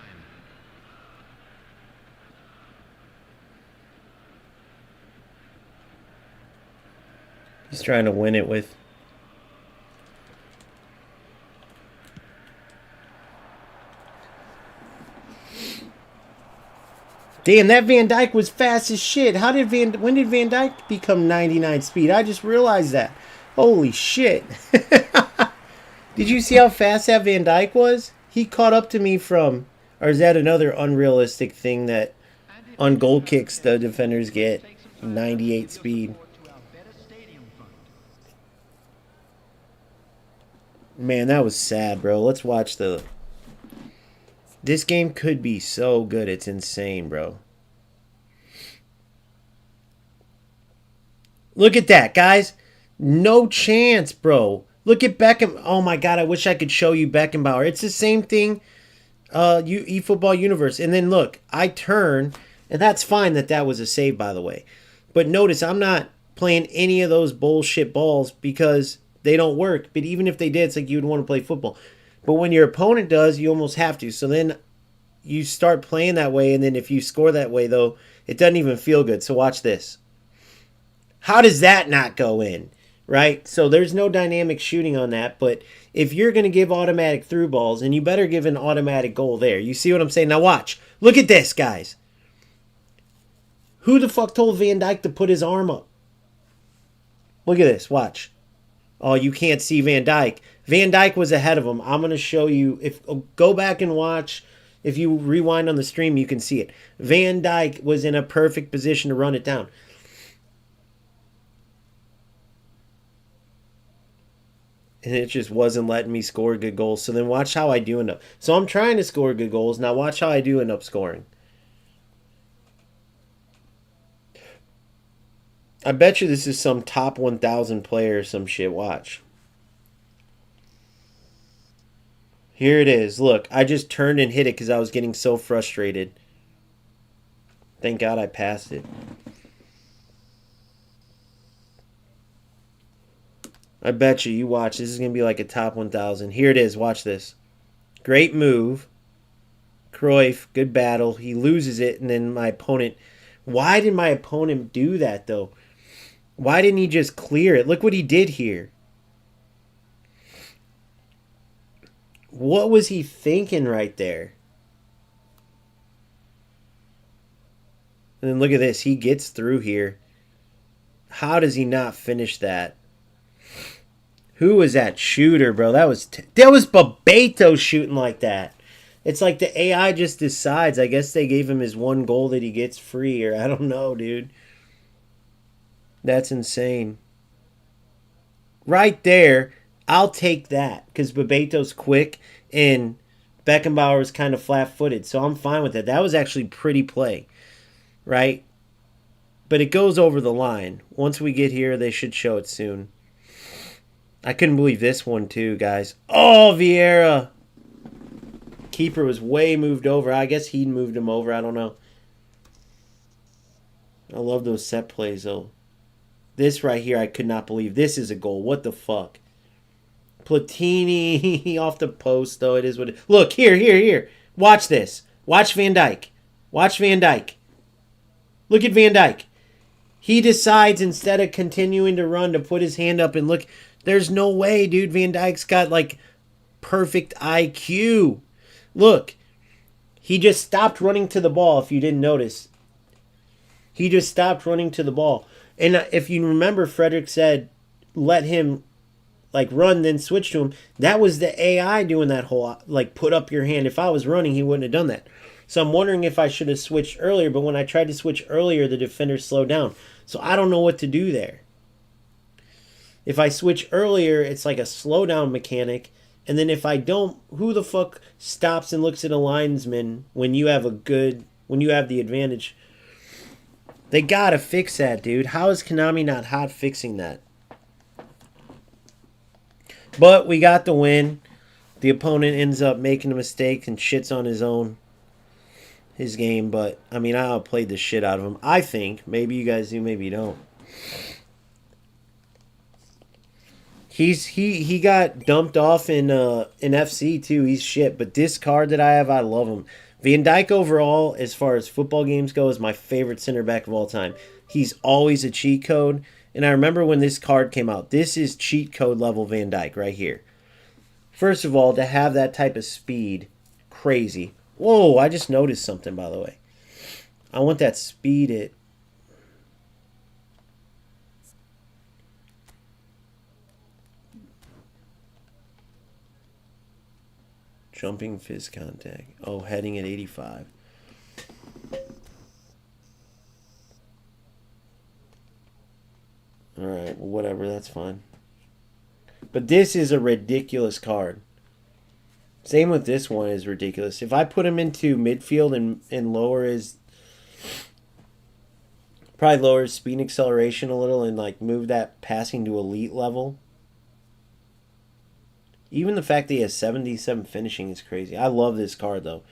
[SPEAKER 1] He's trying to win it with. Damn, that Van Dyke was fast as shit. When did Van Dyke become 99 speed? I just realized that. Holy shit. Did you see how fast that Van Dyke was? He caught up to me from... Or is that another unrealistic thing that on goal kicks the defenders get 98 speed? Man, that was sad, bro. Let's watch the... This game could be so good. It's insane, bro. Look at that, guys. No chance, bro. Look at Beckham. Oh, my God. I wish I could show you Beckenbauer. It's the same thing, eFootball Universe. And then, look, I turn, and that's fine that was a save, by the way. But notice, I'm not playing any of those bullshit balls because they don't work. But even if they did, it's like you would want to play football. But when your opponent does, you almost have to. So then you start playing that way, and then if you score that way, though, it doesn't even feel good. So watch this. How does that not go in, right? So there's no dynamic shooting on that, but if you're going to give automatic through balls, and you better give an automatic goal there. You see what I'm saying? Now watch. Look at this, guys. Who the fuck told Van Dyke to put his arm up? Look at this. Watch. Oh, you can't see Van Dyke. Van Dyke was ahead of him. I'm going to show you. Go back and watch. If you rewind on the stream, you can see it. Van Dyke was in a perfect position to run it down. And it just wasn't letting me score good goals. So then watch how I do end up. So I'm trying to score good goals. Now watch how I do end up scoring. I bet you this is some top 1,000 player or some shit. Watch. Here it is. Look, I just turned and hit it because I was getting so frustrated. Thank God I passed it. I bet you watch. This is going to be like a top 1,000. Here it is. Watch this. Great move. Cruyff, good battle. He loses it, and then my opponent... Why did my opponent do that, though? Why didn't he just clear it? Look what he did here. What was he thinking right there? And then look at this. He gets through here. How does he not finish that? Who was that shooter, bro? That was Bebeto shooting like that. It's like the AI just decides. I guess they gave him his one goal that he gets free, or I don't know, dude. That's insane. Right there, I'll take that because Bebeto's quick and Beckenbauer is kind of flat-footed, so I'm fine with that. That was actually pretty play, right? But it goes over the line. Once we get here, they should show it soon. I couldn't believe this one too, guys. Oh, Vieira. Keeper was way moved over. I guess he moved him over. I don't know. I love those set plays, though. This right here, I could not believe. This is a goal. What the fuck? Platini off the post, though. It is what it... Look, here. Watch this. Watch Van Dyke. Watch Van Dyke. Look at Van Dyke. He decides instead of continuing to run to put his hand up and look... There's no way, dude. Van Dyke's got, like, perfect IQ. Look. He just stopped running to the ball, if you didn't notice. He just stopped running to the ball. And if you remember, Frederick said, let him, like, run, then switch to him. That was the AI doing that whole, like, put up your hand. If I was running, he wouldn't have done that. So I'm wondering if I should have switched earlier. But when I tried to switch earlier, the defender slowed down. So I don't know what to do there. If I switch earlier, it's like a slowdown mechanic. And then if I don't, who the fuck stops and looks at a linesman when you have the advantage? They gotta fix that, dude. How is Konami not hot fixing that? But we got the win. The opponent ends up making a mistake and shits on his game. But, I mean, I outplayed the shit out of him. I think. Maybe you guys do, maybe you don't. He got dumped off in FC too. He's shit. But this card that I have, I love him. Van Dijk overall, as far as football games go, is my favorite center back of all time. He's always a cheat code. And I remember when this card came out. This is cheat code level Van Dijk right here. First of all, to have that type of speed, crazy. Whoa, I just noticed something, by the way. I want that speed it. Jumping fist contact. Oh, heading at 85. Alright, well, whatever, that's fine. But this is a ridiculous card. Same with this one is ridiculous. If I put him into midfield and lower his... Probably lower his speed and acceleration a little and like move that passing to elite level. Even the fact that he has 77 finishing is crazy. I love this card, though.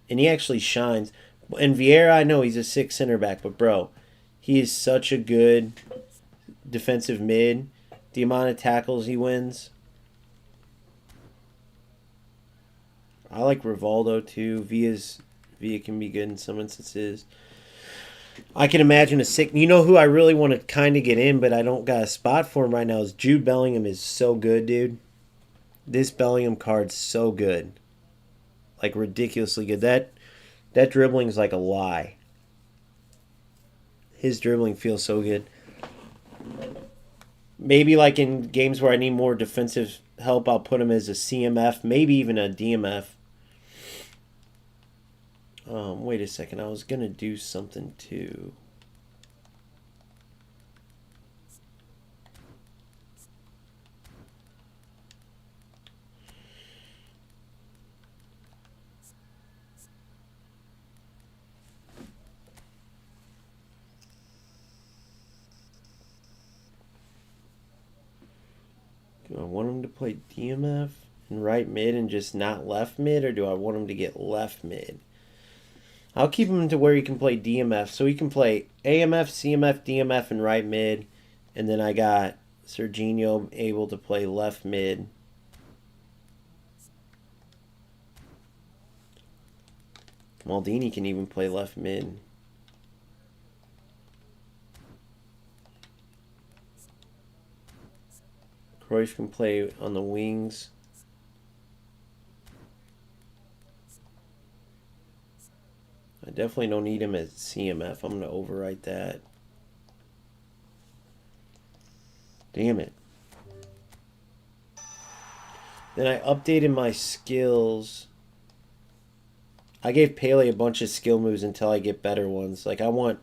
[SPEAKER 1] And he actually shines. And Vieira, I know he's a 6 center back, but bro, he is such a good defensive mid. The amount of tackles he wins. I like Rivaldo, too. Villa can be good in some instances. I can imagine a sick... You know who I really want to kind of get in, but I don't got a spot for him right now is Jude Bellingham is so good, dude. This Bellingham card's so good. Like, ridiculously good. That dribbling's like a lie. His dribbling feels so good. Maybe like in games where I need more defensive help, I'll put him as a CMF, maybe even a DMF. Wait a second. I was going to do something too. Do I want him to play DMF and right mid and just not left mid, or do I want him to get left mid? I'll keep him to where he can play DMF. So he can play AMF, CMF, DMF, and right mid. And then I got Serginho able to play left mid. Maldini can even play left mid. Cruyff can play on the wings. I definitely don't need him as CMF. I'm going to overwrite that. Damn it. Then I updated my skills. I gave Pele a bunch of skill moves until I get better ones. Like, I want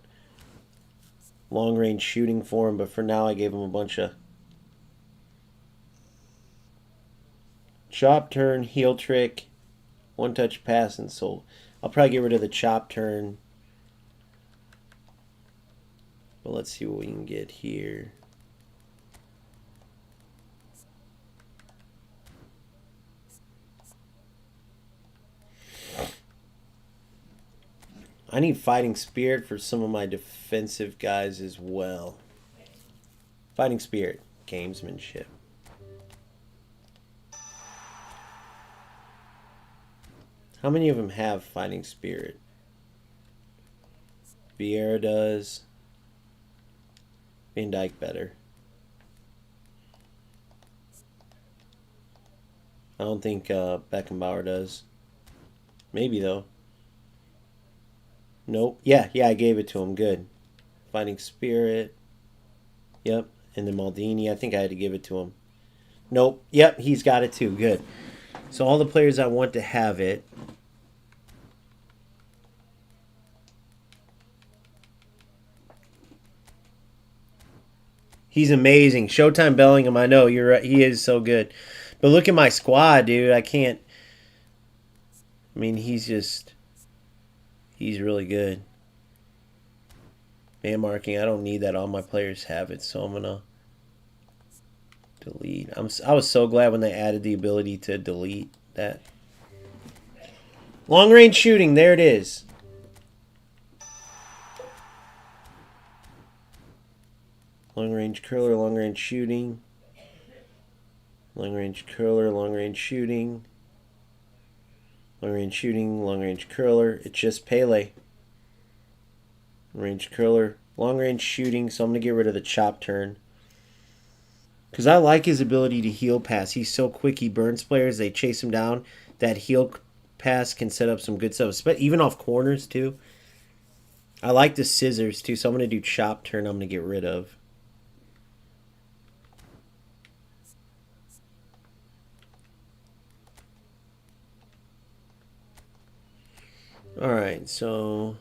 [SPEAKER 1] long-range shooting for him, but for now I gave him a bunch of chop turn, heel trick, one-touch pass, and soul. I'll probably get rid of the chop turn. But let's see what we can get here. I need fighting spirit for some of my defensive guys as well. Fighting spirit, gamesmanship. How many of them have fighting spirit? Vieira does. Van Dijk better. I don't think Beckenbauer does. Maybe though. Nope. Yeah, I gave it to him. Good. Fighting spirit. Yep. And then Maldini, I think I had to give it to him. Nope. Yep, he's got it too. Good. So all the players I want to have it. He's amazing. Showtime Bellingham, I know. You're right. He is so good. But look at my squad, dude. I can't. I mean, he's really good. Man marking, I don't need that. All my players have it, so I'm going to delete. I was so glad when they added the ability to delete that. Long range shooting, there it is. Long range curler, long range shooting. Long range curler, long range shooting. Long range shooting, long range curler. It's just Pele. Long range curler, long range shooting. So I'm going to get rid of the chop turn. Because I like his ability to heel pass. He's so quick. He burns players. They chase him down. That heel pass can set up some good stuff. Even off corners too. I like the scissors too, so I'm going to do chop turn. I'm going to get rid of. Alright, so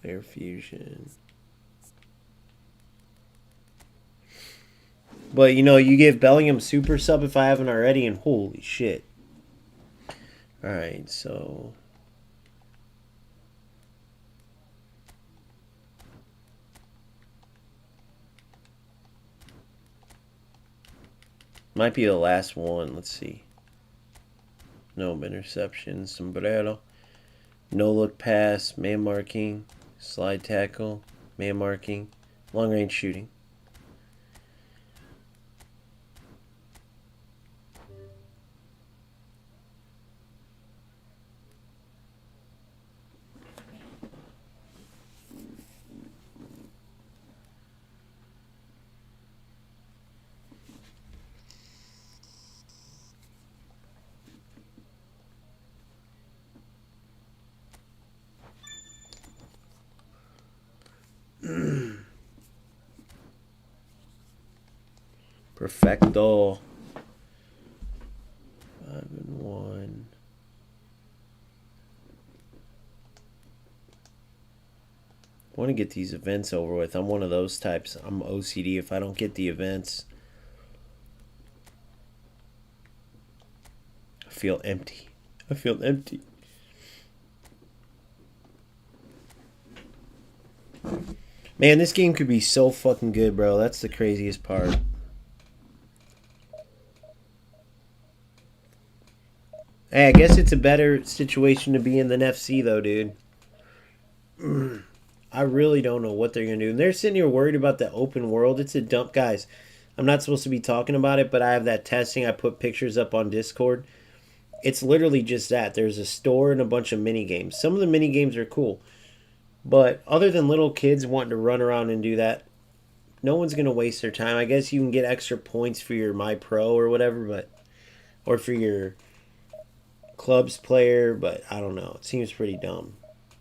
[SPEAKER 1] air fusion. But, you know, you give Bellingham super sub if I haven't already, and holy shit. Alright, so might be the last one. Let's see. No interception. Sombrero. No look pass. Man marking. Slide tackle. Man marking. Long range shooting. Perfecto. 5-1. I want to get these events over with. I'm one of those types. I'm OCD if I don't get the events. I feel empty. I feel empty. Man, this game could be so fucking good, bro. That's the craziest part. Hey, I guess it's a better situation to be in than FC, though, dude. I really don't know what they're going to do. And they're sitting here worried about the open world. It's a dump. Guys, I'm not supposed to be talking about it, but I have that testing. I put pictures up on Discord. It's literally just that. There's a store and a bunch of mini games. Some of the mini games are cool. But other than little kids wanting to run around and do that, no one's going to waste their time. I guess you can get extra points for your My Pro or whatever, but or for your clubs player, but I don't know. It seems pretty dumb.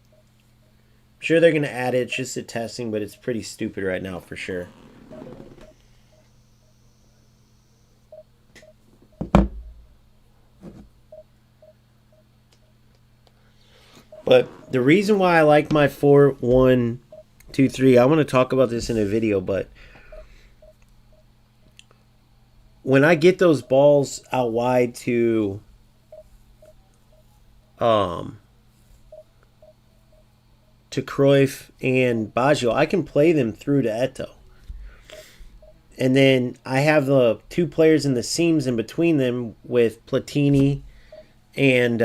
[SPEAKER 1] I'm sure they're going to add it. It's just a testing, but it's pretty stupid right now for sure. But the reason why I like my 4-1-2-3, I want to talk about this in a video, but when I get those balls out wide to Cruyff and Baggio, I can play them through to Eto'o. And then I have the two players in the seams in between them with Platini and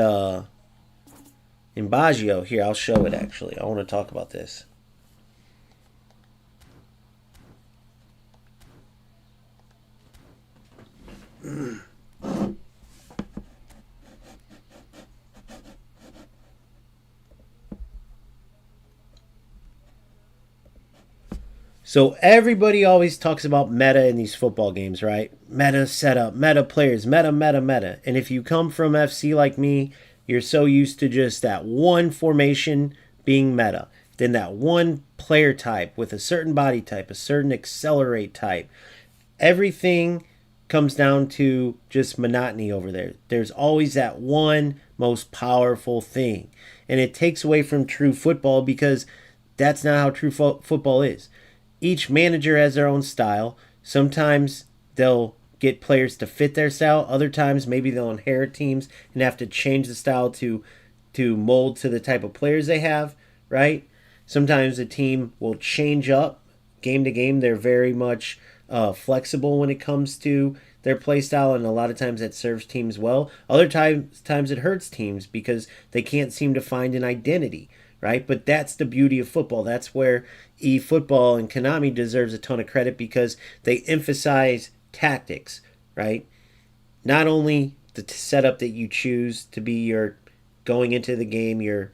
[SPEAKER 1] Baggio. Here, I'll show it actually. I want to talk about this. So everybody always talks about meta in these football games, right? Meta setup, meta players, meta. And if you come from FC like me, you're so used to just that one formation being meta. Then that one player type with a certain body type, a certain accelerate type. Everything comes down to just monotony over there. There's always that one most powerful thing. And it takes away from true football because that's not how true football is. Each manager has their own style. Sometimes they'll get players to fit their style. Other times maybe they'll inherit teams and have to change the style to mold to the type of players they have, right? Sometimes a team will change up game to game. They're very much flexible when it comes to their play style, and a lot of times that serves teams well. Other times it hurts teams because they can't seem to find an identity, right? But that's the beauty of football. That's where eFootball and Konami deserves a ton of credit because they emphasize tactics, right? Not only the setup that you choose to be your going into the game, your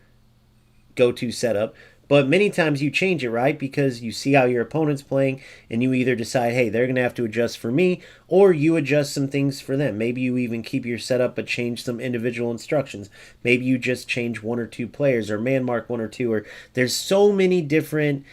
[SPEAKER 1] go-to setup, But many times you change it, right? Because you see how your opponent's playing and you either decide, hey, they're going to have to adjust for me, or you adjust some things for them. Maybe you even keep your setup but change some individual instructions. Maybe you just change one or two players or man mark one or two. Or there's so many different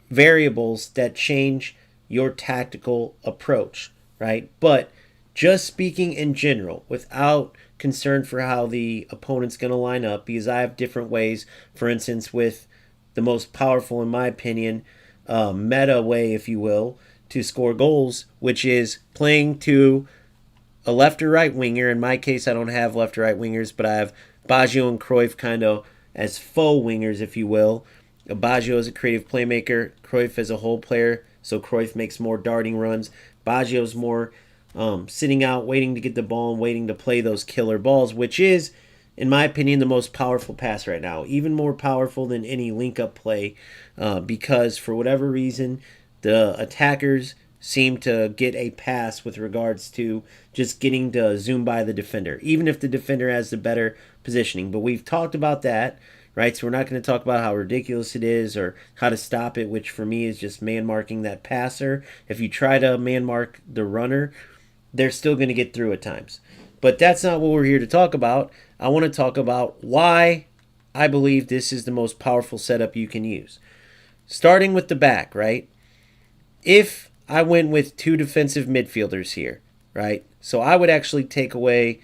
[SPEAKER 1] variables that change your tactical approach, right? But just speaking in general, without concern for how the opponent's going to line up, because I have different ways, for instance, with the most powerful, in my opinion, meta way, if you will, to score goals, which is playing to a left or right winger. In my case, I don't have left or right wingers, but I have Baggio and Cruyff kind of as faux wingers, if you will. Baggio is a creative playmaker, Cruyff as a whole player, so Cruyff makes more darting runs. Baggio's more sitting out, waiting to get the ball and waiting to play those killer balls, which is, in my opinion, the most powerful pass right now. Even more powerful than any link-up play because, for whatever reason, the attackers seem to get a pass with regards to just getting to zoom by the defender, even if the defender has the better positioning. But we've talked about that, right? So we're not going to talk about how ridiculous it is or how to stop it, which for me is just man-marking that passer. If you try to man-mark the runner, they're still going to get through at times. But that's not what we're here to talk about. I want to talk about why I believe this is the most powerful setup you can use. Starting with the back, right? If I went with two defensive midfielders here, right? So I would actually take away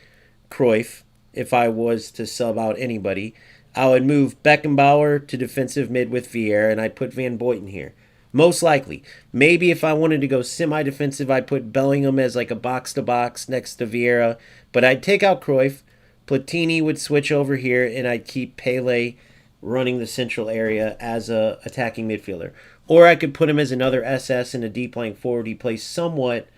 [SPEAKER 1] Cruyff if I was to sub out anybody. I would move Beckenbauer to defensive mid with Vieira, and I'd put Van Boyten here. Most likely. Maybe if I wanted to go semi-defensive, I'd put Bellingham as like a box-to-box next to Vieira. But I'd take out Cruyff. Platini would switch over here, and I'd keep Pele running the central area as a attacking midfielder. Or I could put him as another SS and a deep lying forward. He plays somewhat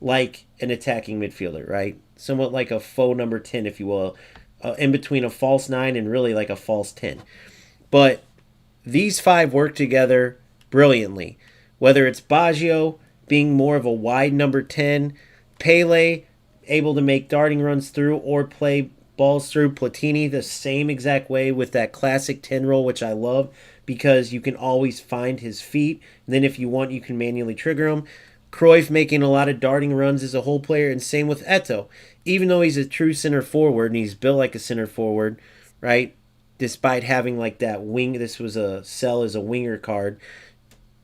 [SPEAKER 1] like an attacking midfielder, right? Somewhat like a faux number 10, if you will. In between a false 9 and really like a false 10. But these five work together brilliantly. Whether it's Baggio being more of a wide number 10, Pele able to make darting runs through or play balls through, Platini the same exact way with that classic 10 roll, which I love because you can always find his feet. And then if you want, you can manually trigger him. Cruyff making a lot of darting runs as a whole player, and same with Eto'o. Even though he's a true center forward and he's built like a center forward, right? Despite having like that wing, this was a sell as a winger card.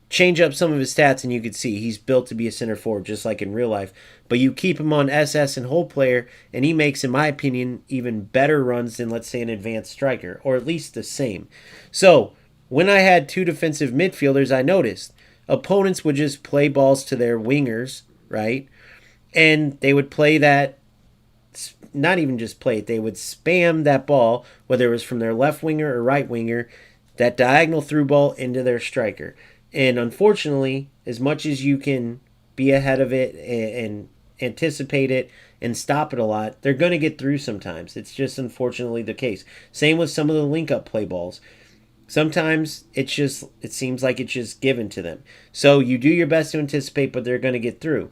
[SPEAKER 1] Change up some of his stats and you could see he's built to be a center forward just like in real life. But you keep him on SS and whole player and he makes, in my opinion, even better runs than, let's say, an advanced striker, or at least the same. So when I had two defensive midfielders, I noticed opponents would just play balls to their wingers, right? And they would play that, not even just play it, they would spam that ball, whether it was from their left winger or right winger, that diagonal through ball into their striker. And unfortunately, as much as you can be ahead of it and anticipate it and stop it a lot, they're going to get through sometimes. It's just unfortunately the case. Same with some of the link-up play balls. Sometimes it seems like it's just given to them. So you do your best to anticipate, but they're going to get through.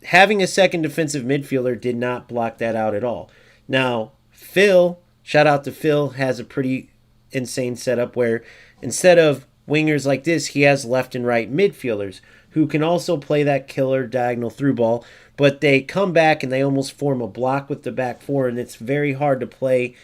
[SPEAKER 1] Having a second defensive midfielder did not block that out at all. Now, Phil, shout out to Phil, has a pretty insane setup where instead of wingers like this, he has left and right midfielders who can also play that killer diagonal through ball, but they come back and they almost form a block with the back four, and it's very hard to play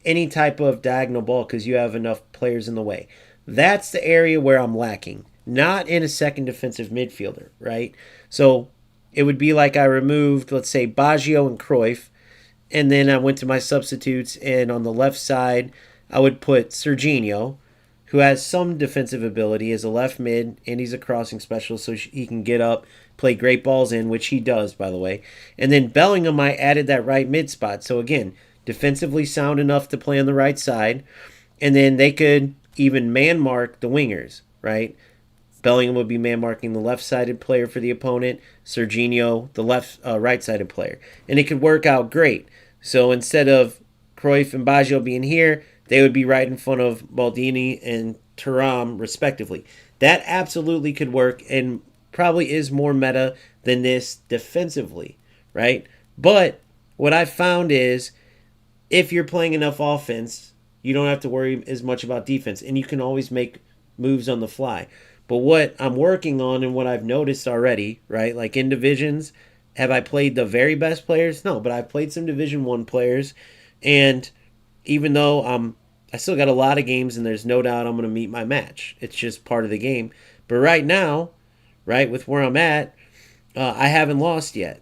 [SPEAKER 1] any type of diagonal ball because you have enough players in the way. That's the area where I'm lacking, not in a second defensive midfielder, right? So it would be like I removed, let's say, Baggio and Cruyff, and then I went to my substitutes, and on the left side, I would put Serginho, who has some defensive ability as a left mid, and he's a crossing specialist, so he can get up, play great balls in, which he does, by the way. And then Bellingham, I added that right mid spot. So again, defensively sound enough to play on the right side, and then they could even man-mark the wingers, right? Bellingham would be man-marking the left-sided player for the opponent, Serginho, the right-sided player. And it could work out great. So instead of Cruyff and Baggio being here, they would be right in front of Maldini and Thuram, respectively. That absolutely could work and probably is more meta than this defensively, right? But what I found is if you're playing enough offense you don't have to worry as much about defense, and you can always make moves on the fly. But what I'm working on and what I've noticed already, right, like in divisions, have I played the very best players? No, but I've played some Division 1 players, and even though I still got a lot of games, and there's no doubt I'm going to meet my match. It's just part of the game. But right now, right, with where I'm at, I haven't lost yet.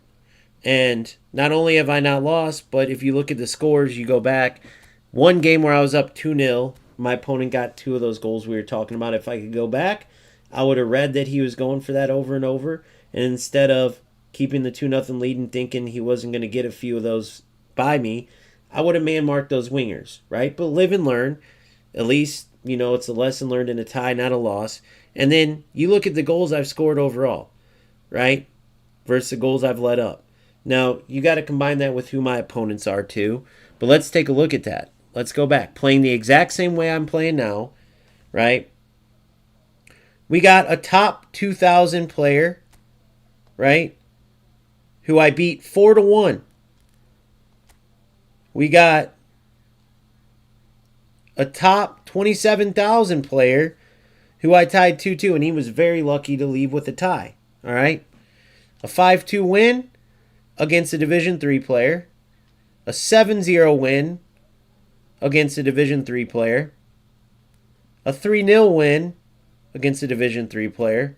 [SPEAKER 1] And not only have I not lost, but if you look at the scores, you go back. One game where I was up 2-0, my opponent got 2 of those goals we were talking about. If I could go back, I would have read that he was going for that over and over. And instead of keeping the 2-0 lead and thinking he wasn't going to get a few of those by me, I would have man-marked those wingers, right? But live and learn. At least, it's a lesson learned in a tie, not a loss. And then you look at the goals I've scored overall, right? Versus the goals I've let up. Now, you got to combine that with who my opponents are too. But let's take a look at that. Let's go back. Playing the exact same way I'm playing now, right? We got a top 2,000 player, right? Who I beat 4-1. We got a top 27,000 player who I tied 2-2, and he was very lucky to leave with a tie. All right? A 5-2 win against a Division 3 player. A 7-0 win against a Division 3 player. A 3-0 win against a Division 3 player.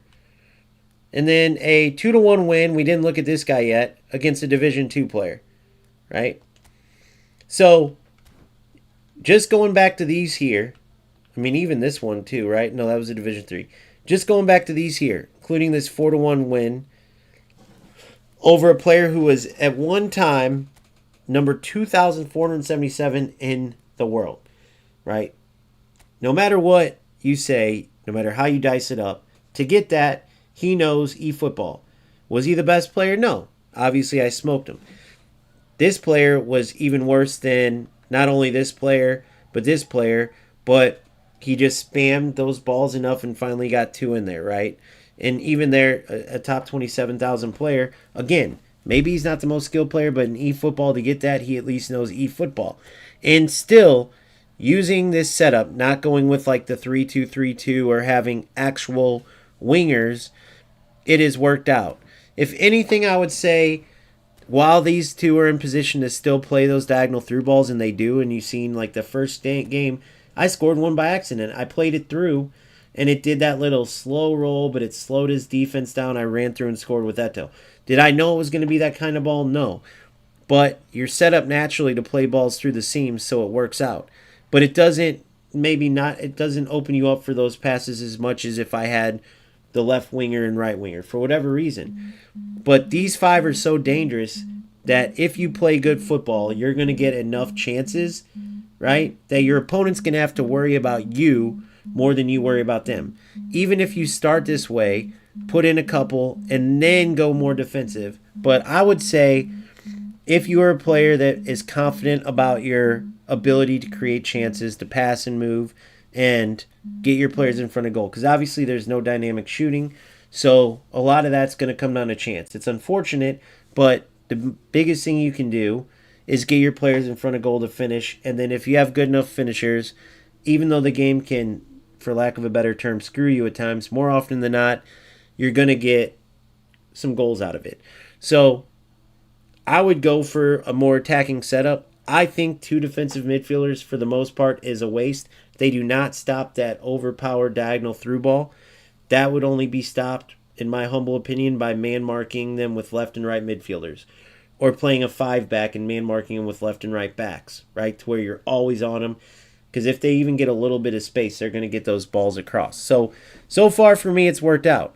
[SPEAKER 1] And then a 2-1 win, we didn't look at this guy yet, against a Division 2 player. Right? So, just going back to these here, I mean, even this one too, right? No, that was a Division 3. Just going back to these here, including this 4-1 win over a player who was at one time number 2,477 in the world, right? No matter what you say, no matter how you dice it up, to get that, he knows eFootball. Was he the best player? No. Obviously, I smoked him. This player was even worse than not only this player, but this player, but he just spammed those balls enough and finally got 2 in there, right? And even there, a top 27,000 player, again, maybe he's not the most skilled player, but in eFootball, to get that, he at least knows eFootball. And still, using this setup, not going with like the 3-2-3-2 or having actual wingers, it has worked out. If anything, I would say, while these two are in position to still play those diagonal through balls, and they do, and you've seen like the first game, I scored one by accident. I played it through, and it did that little slow roll, but it slowed his defense down. I ran through and scored with Eto. Did I know it was going to be that kind of ball? No. But you're set up naturally to play balls through the seams, so it works out. But it doesn't open you up for those passes as much as if I had the left winger and right winger, for whatever reason. But these 5 are so dangerous that if you play good football, you're going to get enough chances, right, that your opponent's going to have to worry about you more than you worry about them. Even if you start this way, put in a couple, and then go more defensive. But I would say if you are a player that is confident about your ability to create chances, to pass and move, and get your players in front of goal, because obviously there's no dynamic shooting, so a lot of that's going to come down to chance. It's unfortunate, but the biggest thing you can do is get your players in front of goal to finish, and then if you have good enough finishers, even though the game can, for lack of a better term, screw you at times, more often than not, you're going to get some goals out of it. So I would go for a more attacking setup. I think 2 defensive midfielders, for the most part, is a waste. They do not stop that overpowered diagonal through ball. That would only be stopped, in my humble opinion, by man-marking them with left and right midfielders. Or playing a 5-back and man-marking them with left and right backs, right? To where you're always on them. Because if they even get a little bit of space, they're going to get those balls across. So far for me, it's worked out.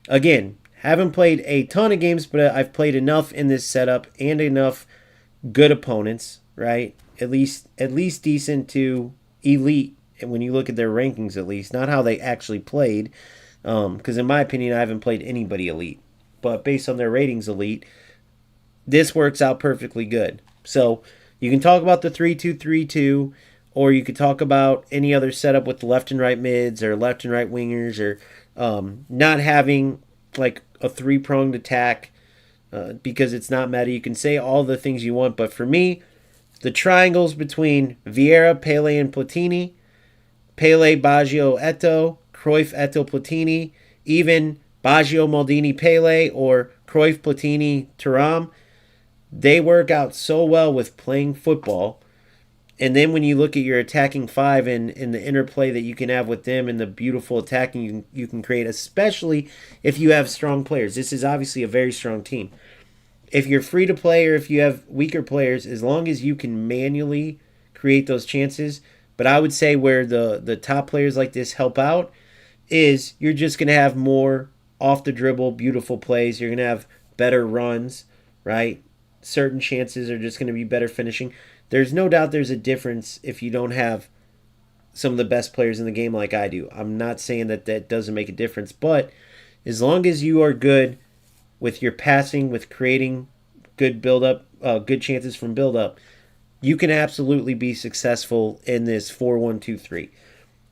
[SPEAKER 1] Again, haven't played a ton of games, but I've played enough in this setup and enough good opponents, right? At least decent to elite, when you look at their rankings at least, not how they actually played, because in my opinion I haven't played anybody elite, but based on their ratings elite, this works out perfectly good. So you can talk about the 3-2-3-2, or you could talk about any other setup with left and right mids or left and right wingers, or not having like a 3-pronged attack, because it's not meta. You can say all the things you want, but for me, The triangles between Vieira, Pele, and Platini, Pele, Baggio, Eto'o, Cruyff, Eto'o, Platini, even Baggio, Maldini, Pele, or Cruyff, Platini, Thuram, they work out so well with playing football. And then when you look at your attacking five and the interplay that you can have with them and the beautiful attacking you can create, especially if you have strong players. This is obviously a very strong team. If you're free to play or if you have weaker players, as long as you can manually create those chances. But I would say where the top players like this help out is you're just going to have more off the dribble, beautiful plays. You're going to have better runs, right? Certain chances are just going to be better finishing. There's no doubt there's a difference if you don't have some of the best players in the game like I do. I'm not saying that that doesn't make a difference, but as long as you are good with your passing, with creating good build-up, good chances from build-up, you can absolutely be successful in this 4-1-2-3.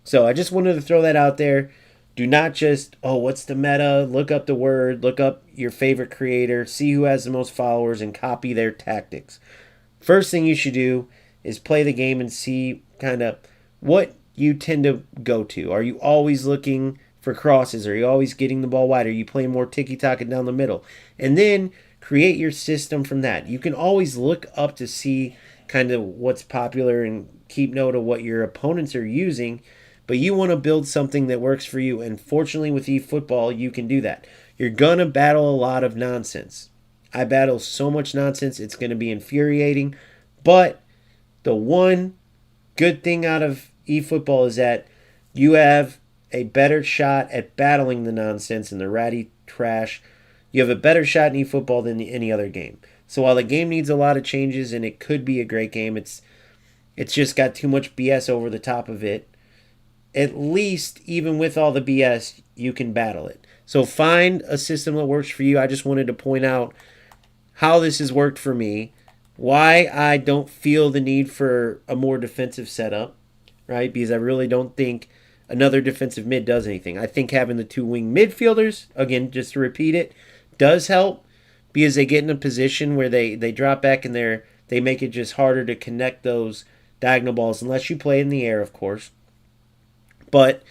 [SPEAKER 1] So I just wanted to throw that out there. Do not just, what's the meta? Look up the word, look up your favorite creator, see who has the most followers, and copy their tactics. First thing you should do is play the game and see kind of what you tend to go to. Are you always looking for crosses? Are you always getting the ball wide? Are you playing more tiki-taka down the middle? And then create your system from that. You can always look up to see kind of what's popular and keep note of what your opponents are using, but you want to build something that works for you. And fortunately with eFootball, you can do that. You're going to battle a lot of nonsense. I battle so much nonsense, it's going to be infuriating. But the one good thing out of eFootball is that you have a better shot at battling the nonsense and the ratty trash. You have a better shot in eFootball than any other game. So while the game needs a lot of changes and it could be a great game, it's just got too much BS over the top of it. At least, even with all the BS, you can battle it. So find a system that works for you. I just wanted to point out how this has worked for me, why I don't feel the need for a more defensive setup, right? Because I really don't think another defensive mid does anything. I think having the two wing midfielders, again, just to repeat it, does help because they get in a position where they drop back and they make it just harder to connect those diagonal balls, unless you play in the air, of course. But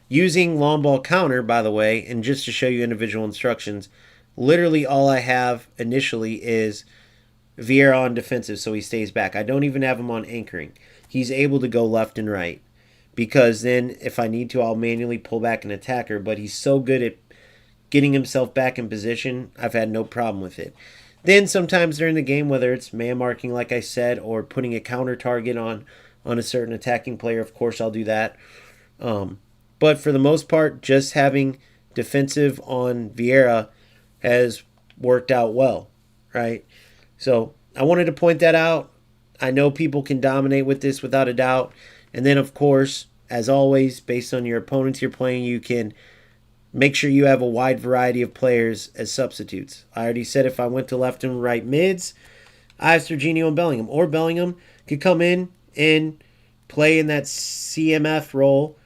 [SPEAKER 1] using long ball counter, by the way, and just to show you individual instructions, literally all I have initially is Vieira on defensive, so he stays back. I don't even have him on anchoring. He's able to go left and right because then if I need to, I'll manually pull back an attacker, but he's so good at getting himself back in position, I've had no problem with it. Then sometimes during the game, whether it's man marking, like I said, or putting a counter target on a certain attacking player, of course I'll do that. But for the most part, just having defensive on Vieira has worked out well, right? So I wanted to point that out. I know people can dominate with this without a doubt. And then, of course, as always, based on your opponents you're playing, you can make sure you have a wide variety of players as substitutes. I already said if I went to left and right mids, I have Serginho and Bellingham. Or Bellingham could come in and play in that CMF role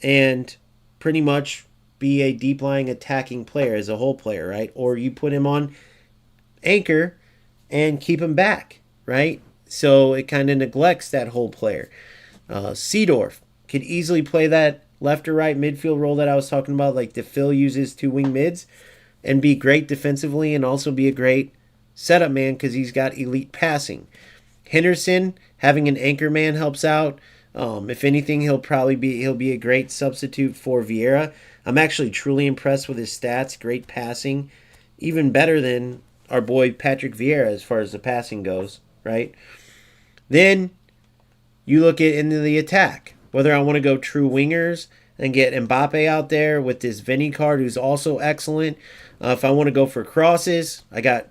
[SPEAKER 1] and pretty much be a deep-lying attacking player as a whole player, right? Or you put him on anchor and keep him back, right? So it kind of neglects that whole player. Seedorf could easily play that left or right midfield role that I was talking about, like Phil uses two wing mids, and be great defensively and also be a great setup man because he's got elite passing. Henderson, having an anchor man helps out. If anything, he'll be a great substitute for Vieira. I'm actually truly impressed with his stats. Great passing, even better than our boy Patrick Vieira as far as the passing goes, right? Then you look at into the attack, whether I want to go true wingers and get Mbappe out there with this Vinny card, who's also excellent. If I want to go for crosses, I got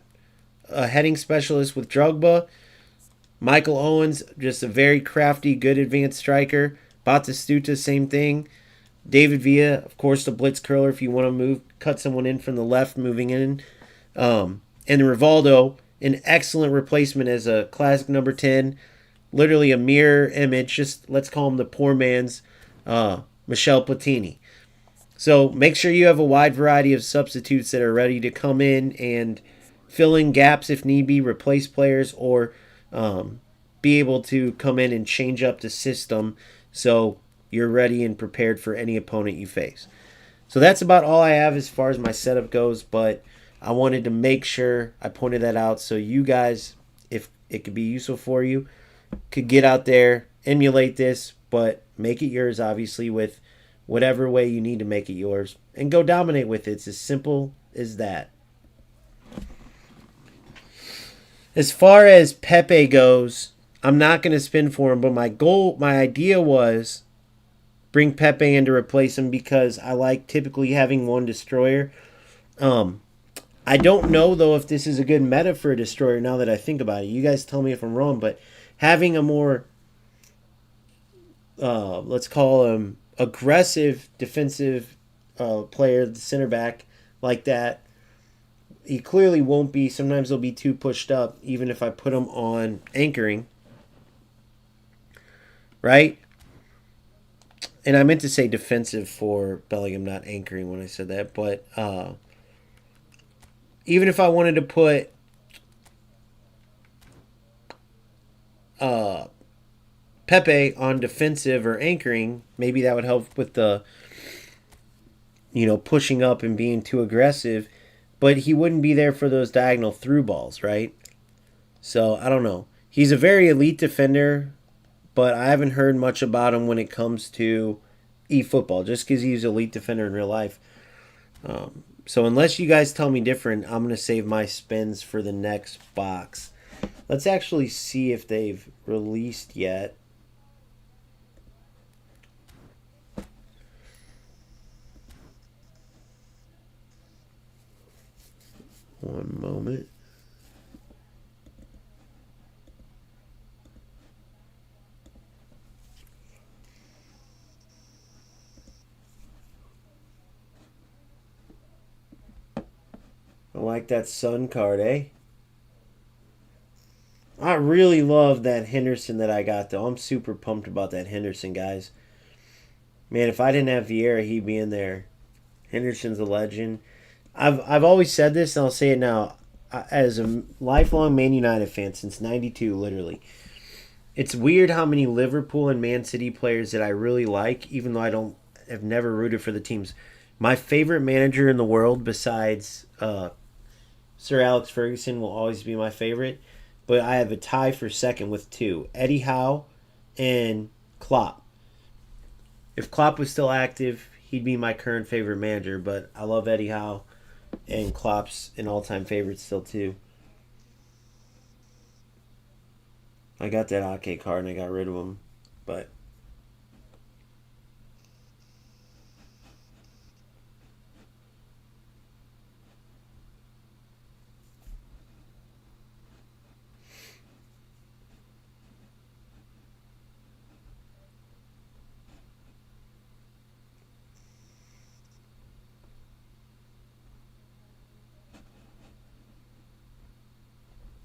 [SPEAKER 1] a heading specialist with Drogba. Michael Owens, just a very crafty, good advanced striker. Batistuta, same thing. David Villa, of course, the blitz curler if you want to cut someone in from the left, moving in. And Rivaldo, an excellent replacement as a classic number 10. Literally a mirror image. Just let's call him the poor man's Michel Platini. So make sure you have a wide variety of substitutes that are ready to come in and fill in gaps if need be, replace players, or be able to come in and change up the system so you're ready and prepared for any opponent you face. So that's about all I have as far as my setup goes, but I wanted to make sure I pointed that out so you guys, if it could be useful for you, could get out there, emulate this, but make it yours, obviously, with whatever way you need to make it yours, and go dominate with it. It's as simple as that. As far as Pepe goes, I'm not going to spin for him, but my idea was bring Pepe in to replace him because I like typically having one destroyer. I don't know, though, if this is a good meta for a destroyer now that I think about it. You guys tell me if I'm wrong, but having a more, let's call him, aggressive defensive player, the center back, like that, he clearly won't be. Sometimes he'll be too pushed up, even if I put him on anchoring. Right? And I meant to say defensive for Bellingham, not anchoring when I said that. But even if I wanted to put Pepe on defensive or anchoring, maybe that would help with the, pushing up and being too aggressive. But he wouldn't be there for those diagonal through balls, right? So, I don't know. He's a very elite defender, but I haven't heard much about him when it comes to eFootball, just because he's an elite defender in real life. So unless you guys tell me different, I'm going to save my spins for the next box. Let's actually see if they've released yet. One moment. I like that Sun card, eh? I really love that Henderson that I got, though. I'm super pumped about that Henderson, guys. Man, if I didn't have Vieira, he'd be in there. Henderson's a legend. I've always said this, and I'll say it now. As a lifelong Man United fan since '92, literally, it's weird how many Liverpool and Man City players that I really like, even though have never rooted for the teams. My favorite manager in the world, besides Sir Alex Ferguson, will always be my favorite. But I have a tie for second with two: Eddie Howe and Klopp. If Klopp was still active, he'd be my current favorite manager. But I love Eddie Howe. And Klopp's an all-time favorite still, too. I got that OGe card and I got rid of him. But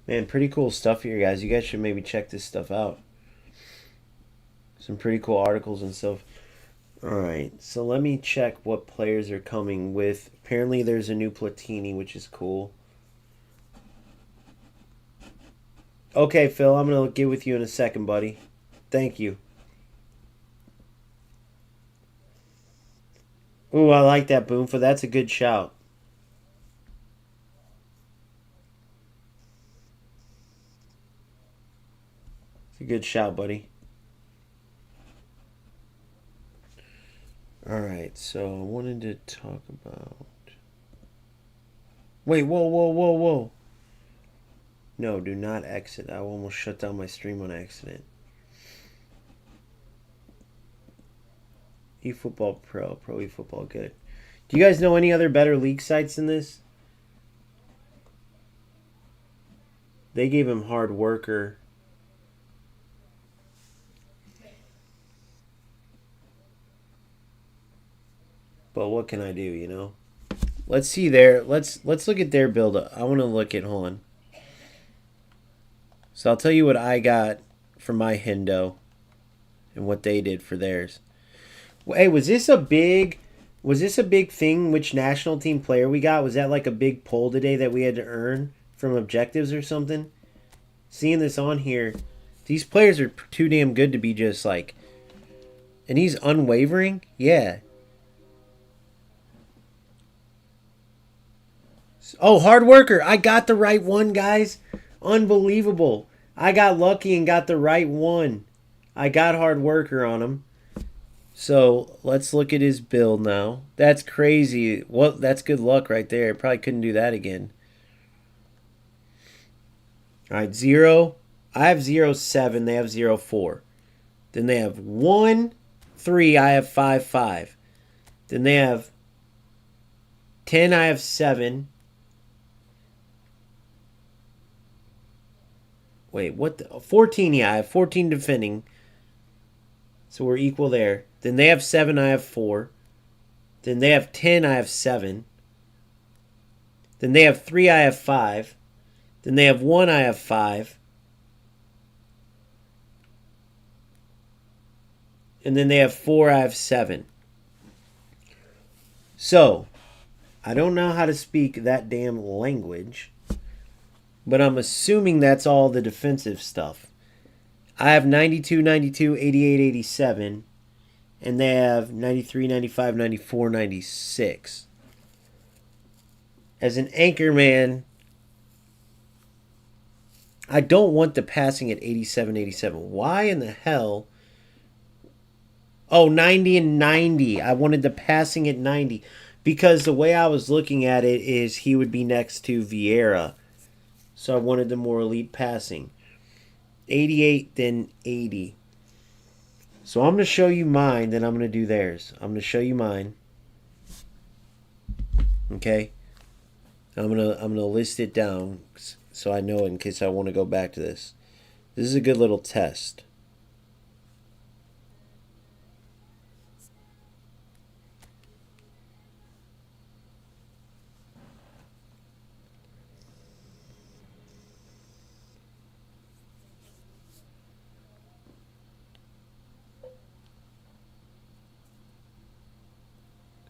[SPEAKER 1] man, pretty cool stuff here, guys. You guys should maybe check this stuff out. Some pretty cool articles and stuff. Alright, so let me check what players are coming with. Apparently there's a new Platini, which is cool. Okay, Phil, I'm going to get with you in a second, buddy. Thank you. Ooh, I like that, Boomfa. That's a good shout. It's a good shout, buddy. Alright, so I wanted to talk about... Wait, whoa. No, do not exit. I almost shut down my stream on accident. eFootball Pro eFootball, good. Do you guys know any other better league sites than this? They gave him hard worker. But what can I do, you know? Let's see there. Let's look at their build up. I want to look at, hold on. So I'll tell you what I got for my Hendo and what they did for theirs. Hey, was this a big thing? Which national team player we got? Was that like a big poll today that we had to earn from objectives or something? Seeing this on here, These players are too damn good to be just like... And he's unwavering? Yeah. Oh, hard worker. I got the right one, guys. Unbelievable. I got lucky and got the right one. I got hard worker on him. So let's look at his build now. That's crazy. Well, that's good luck right there. Probably couldn't do that again. All right, 0. I have 0, 7. They have 0, 4. Then they have 1, 3. I have 5, 5. Then they have 10. I have 7. Wait, what the? 14, yeah. I have 14 defending. So we're equal there. Then they have 7. I have 4. Then they have 10. I have 7. Then they have 3. I have 5. Then they have 1. I have 5. And then they have 4. I have 7. So, I don't know how to speak that damn language, but I'm assuming that's all the defensive stuff. I have 92, 92, 88, 87, and they have 93, 95, 94, 96. As an anchor man, I don't want the passing at 87, 87. Why in the hell? Oh, 90 and 90. I wanted the passing at 90 because the way I was looking at it is he would be next to Vieira. So I wanted the more elite passing. 88, then 80. So I'm going to show you mine, then I'm going to do theirs. I'm going to show you mine. Okay? I'm going to list it down so I know in case I want to go back to this. This is a good little test.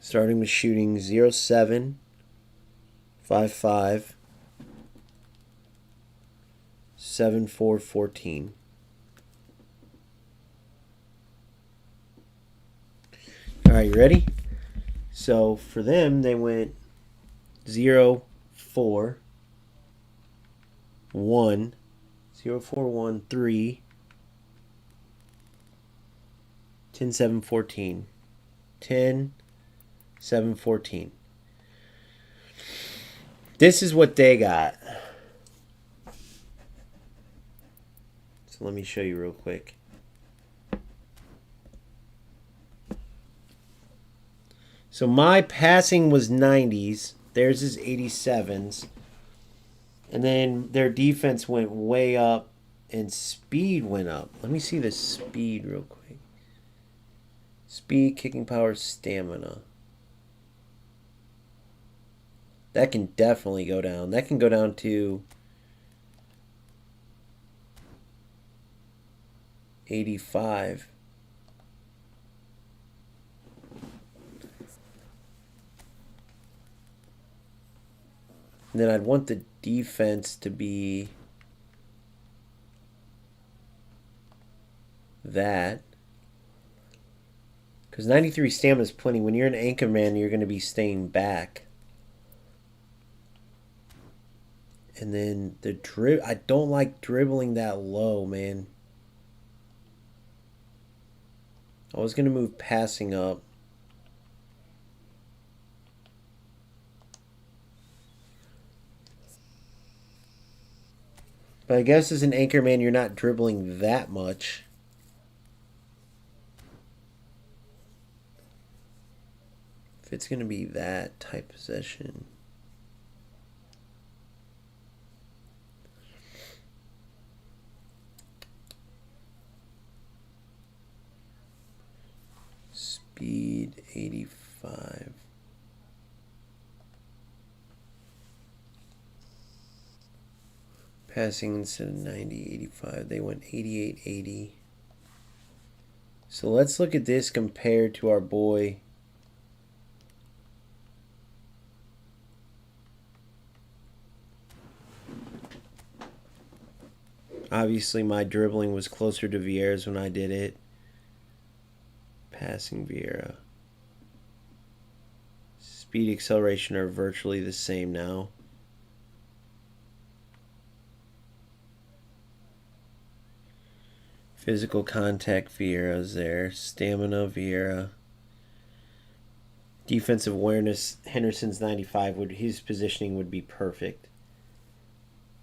[SPEAKER 1] Starting with shooting 0, 7, 5, 5, 7, 4, 14. All right, you ready? So for them, they went 0, 4, 1, 0, 4, 1, 3, 10, 7, 14, 10, 7, 14. This is what they got. So let me show you real quick. So my passing was 90s. Theirs is 87s. And then their defense went way up and speed went up. Let me see the speed real quick. Speed, kicking power, stamina. That can definitely go down. That can go down to 85. And then I'd want the defense to be that. Because 93 stamina is plenty. When you're an anchor man, you're going to be staying back. And then the I don't like dribbling that low, man. I was going to move passing up. But I guess as an anchor man, you're not dribbling that much. If it's going to be that type possession. Speed 85. Passing instead of 90, 85. They went 88, 80. So let's look at this compared to our boy. Obviously, my dribbling was closer to Vieira's when I did it. Passing Vieira. Speed, acceleration are virtually the same now. Physical contact, Vieira's there. Stamina, Vieira. Defensive awareness, Henderson's 95. His positioning would be perfect.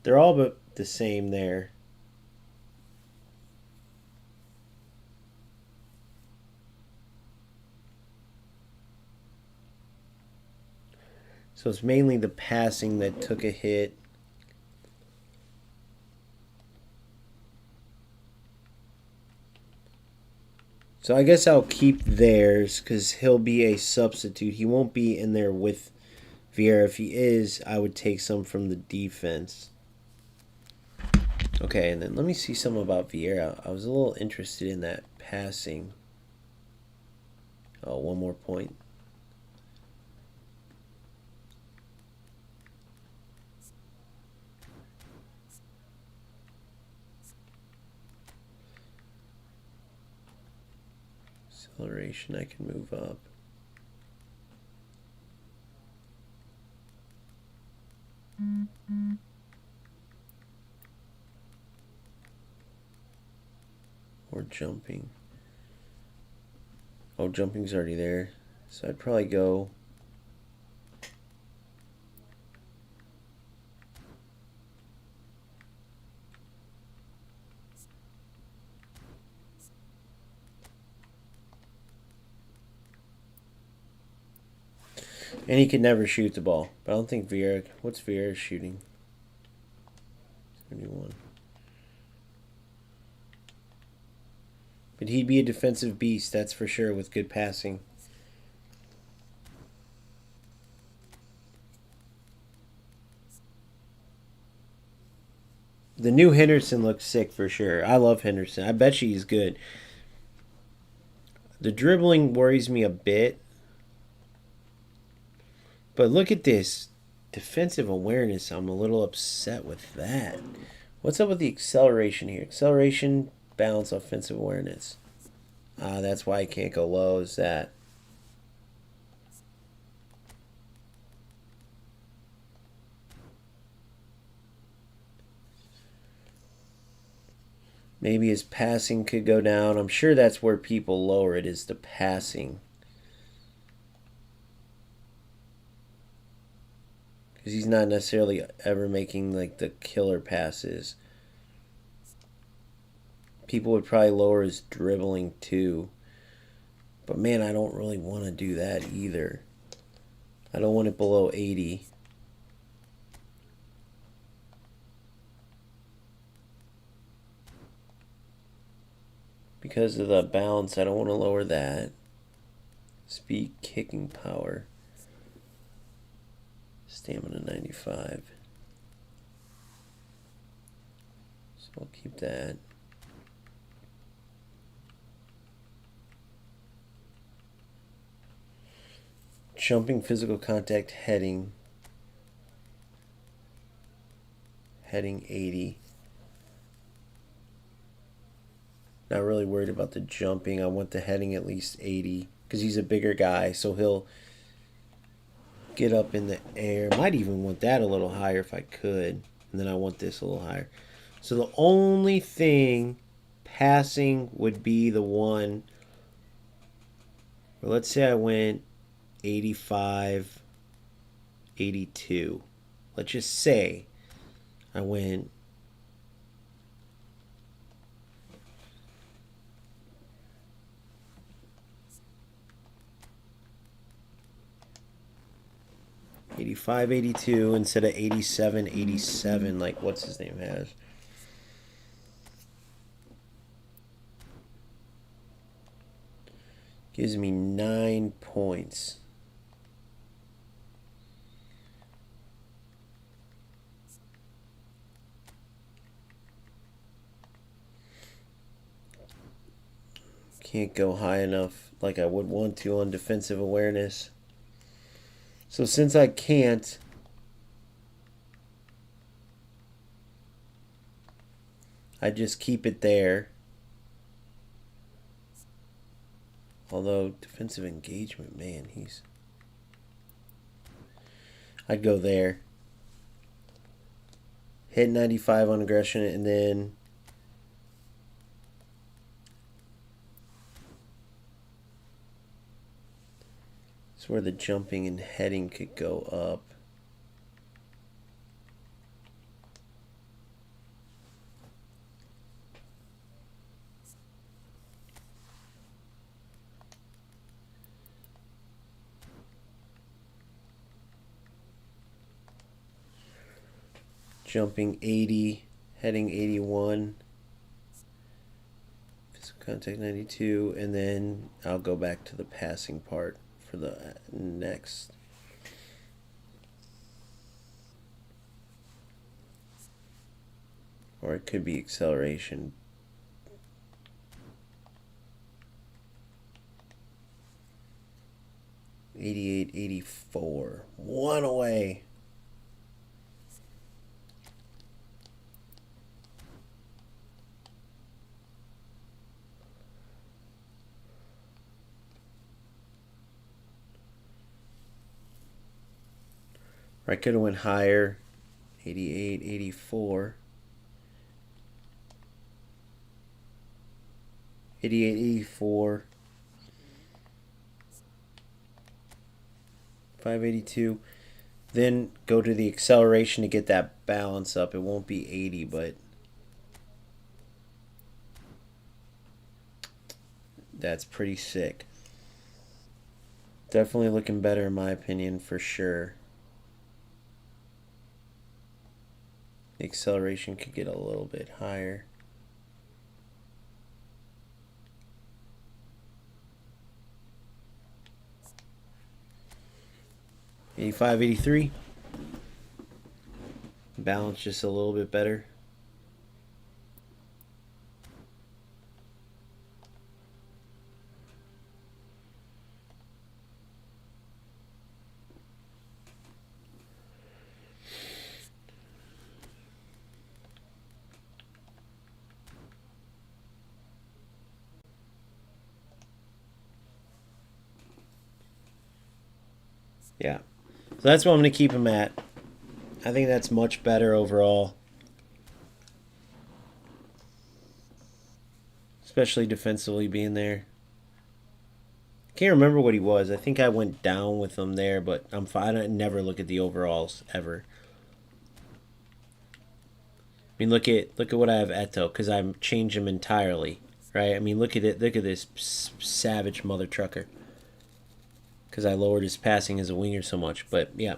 [SPEAKER 1] They're all but the same there. So it's mainly the passing that took a hit. So I guess I'll keep theirs because he'll be a substitute. He won't be in there with Vieira. If he is, I would take some from the defense. Okay, and then let me see something about Vieira. I was a little interested in that passing. Oh, one more point. Acceleration, I can move up. Or jumping. Oh, jumping's already there. So I'd probably go... And he could never shoot the ball. But I don't think Vieira... What's Vieira shooting? 71. But he'd be a defensive beast, that's for sure, with good passing. The new Henderson looks sick for sure. I love Henderson. I bet you he's good. The dribbling worries me a bit. But look at this. Defensive awareness, I'm a little upset with that. What's up with the acceleration here? Acceleration, balance, offensive awareness. That's why I can't go low, is that. Maybe his passing could go down. I'm sure that's where people lower it, is the passing. Because he's not necessarily ever making like the killer passes. People would probably lower his dribbling too. But man, I don't really want to do that either. I don't want it below 80. Because of the balance, I don't want to lower that. Speed, kicking power. Stamina 95. So I'll keep that. Jumping, physical contact, heading. Heading 80. Not really worried about the jumping. I want the heading at least 80 because he's a bigger guy, so he'll get up in the air. Might even want that a little higher if I could. And then I want this a little higher. So the only thing passing would be the one. Well, let's say I went 85, 82. Let's just say I went 85, 82 instead of 87, 87 like what's his name has. Gives me 9 points. Can't go high enough like I would want to on defensive awareness. So since I can't, I just keep it there. Although defensive engagement, man, I'd go there. Hit 95 on aggression, and then it's where the jumping and heading could go up. Jumping 80, heading 81, physical contact 92, and then I'll go back to the passing part for the next. Or it could be acceleration. '88, '84, one away. I could have went higher. 88, 84. 88, 84. 582. Then go to the acceleration to get that balance up. It won't be 80, but that's pretty sick. Definitely looking better in my opinion, for sure. The acceleration could get a little bit higher. '85, '83. Balance just a little bit better. Yeah. So that's what I'm going to keep him at. I think that's much better overall. Especially defensively being there. Can't remember what he was. I think I went down with him there, but I'm fine. I never look at the overalls ever. I mean, look at what I have Eto, because I've changed him entirely, right? I mean, look at it. Look at this savage mother trucker. Because I lowered his passing as a winger so much, but yeah.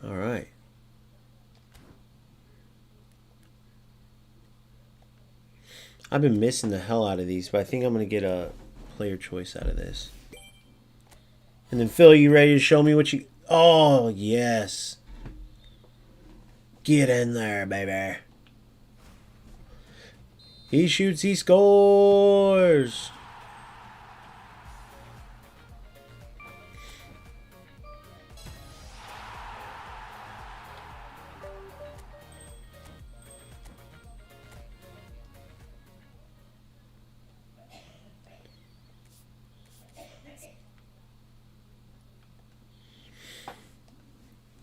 [SPEAKER 1] All right. I've been missing the hell out of these, but I think I'm going to get a player choice out of this. And then, Phil, you ready to show me what you... Oh, yes. Get in there, baby. He shoots, he scores.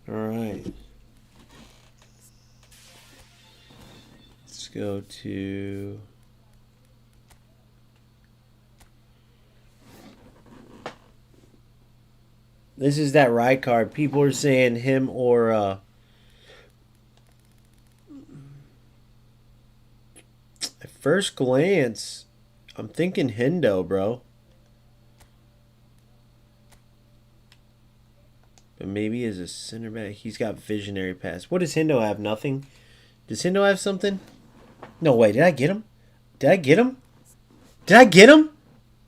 [SPEAKER 1] All right. Let's go to... This is that ride card. People are saying him or at first glance, I'm thinking Hendo, bro. But maybe as a center back, he's got visionary pass. What does Hendo have? Nothing? Does Hendo have something? No way. Did I get him? Did I get him? Did I get him?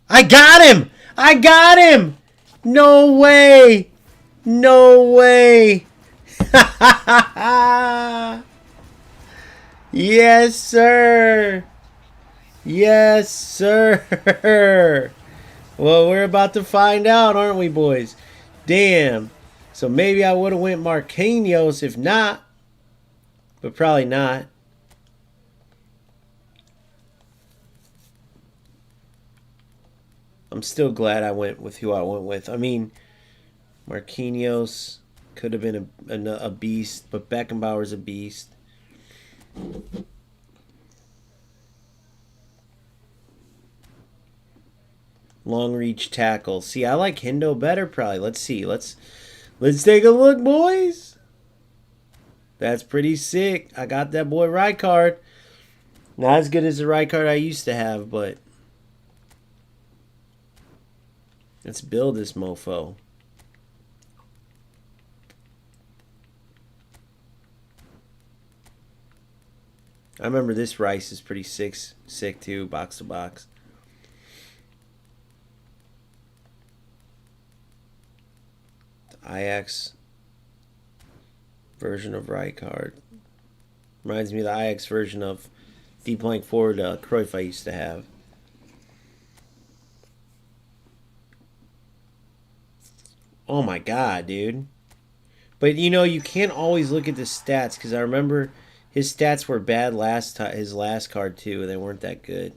[SPEAKER 1] I got him! I got him! No way! No way! Yes, sir! Yes, sir! Well, we're about to find out, aren't we, boys? Damn. So maybe I would have went Marquinhos if not. But probably not. I'm still glad I went with who I went with. I mean, Marquinhos could have been a beast, but Beckenbauer's a beast. Long reach tackle. See, I like Hendo better probably. Let's see. Let's take a look, boys. That's pretty sick. I got that boy Rijkaard. Not as good as the Rijkaard I used to have, but let's build this mofo. I remember this Rice is pretty sick too, box to box. The Ajax version of Rijkaard. Reminds me of the Ajax version of deep flank forward Cruyff I used to have. Oh my god, dude. But you know, you can't always look at the stats because I remember his stats were bad his last card too, and they weren't that good.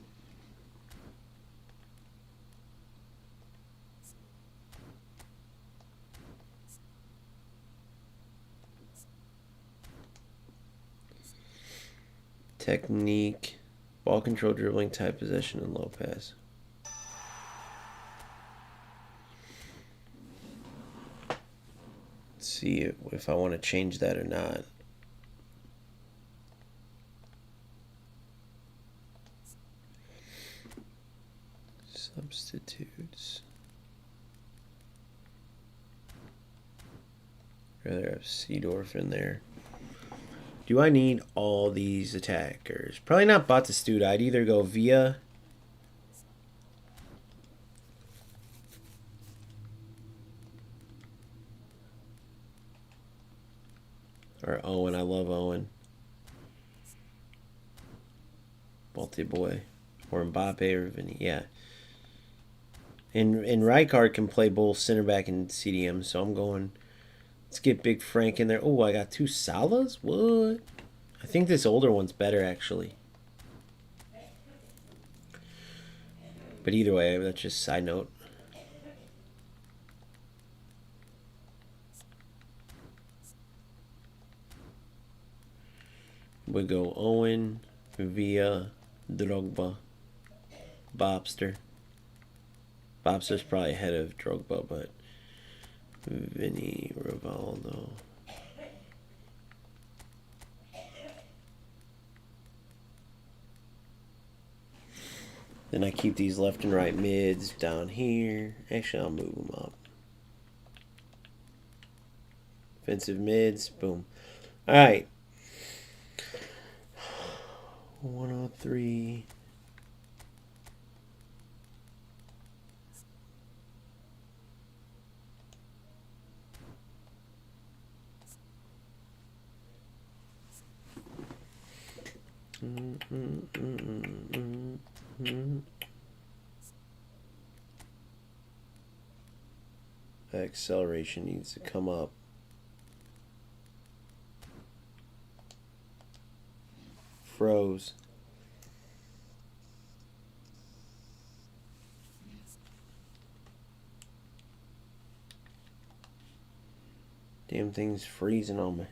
[SPEAKER 1] Technique, ball control, dribbling, tight possession, and low pass. Let's see if I want to change that or not. Substitutes. Rather have Seedorf in there. Do I need all these attackers? Probably not Batistuta. I'd either go Villa or Owen. I love Owen. Balti boy. Or Mbappe or Vinny. Yeah. And Rijkaard can play both center back and CDM, so I'm going. Let's get Big Frank in there. Oh, I got 2 Salas? What? I think this older one's better, actually. But either way, that's just a side note. We go Owen, Villa, Drogba, Bobster. Bobster's probably ahead of Drogba, but Vinny, Rivaldo. Then I keep these left and right mids down here. Actually, I'll move them up. Offensive mids, boom. All right. 103. Acceleration needs to come up. Froze. Damn thing's freezing on me.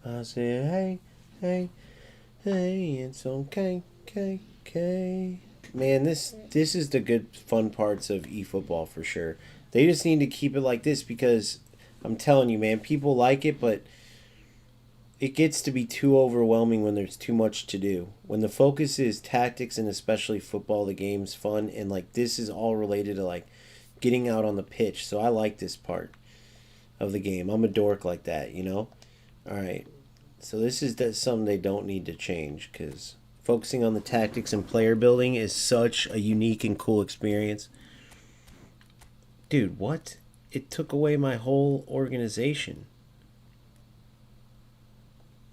[SPEAKER 1] I say, hey, it's okay, okay. Man, this is the good fun parts of eFootball for sure. They just need to keep it like this because I'm telling you, man, people like it, but it gets to be too overwhelming when there's too much to do. When the focus is tactics and especially football, the game's fun, and like this is all related to like getting out on the pitch. So I like this part of the game. I'm a dork like that, you know? All right. So this is something they don't need to change because focusing on the tactics and player building is such a unique and cool experience. Dude, what? It took away my whole organization.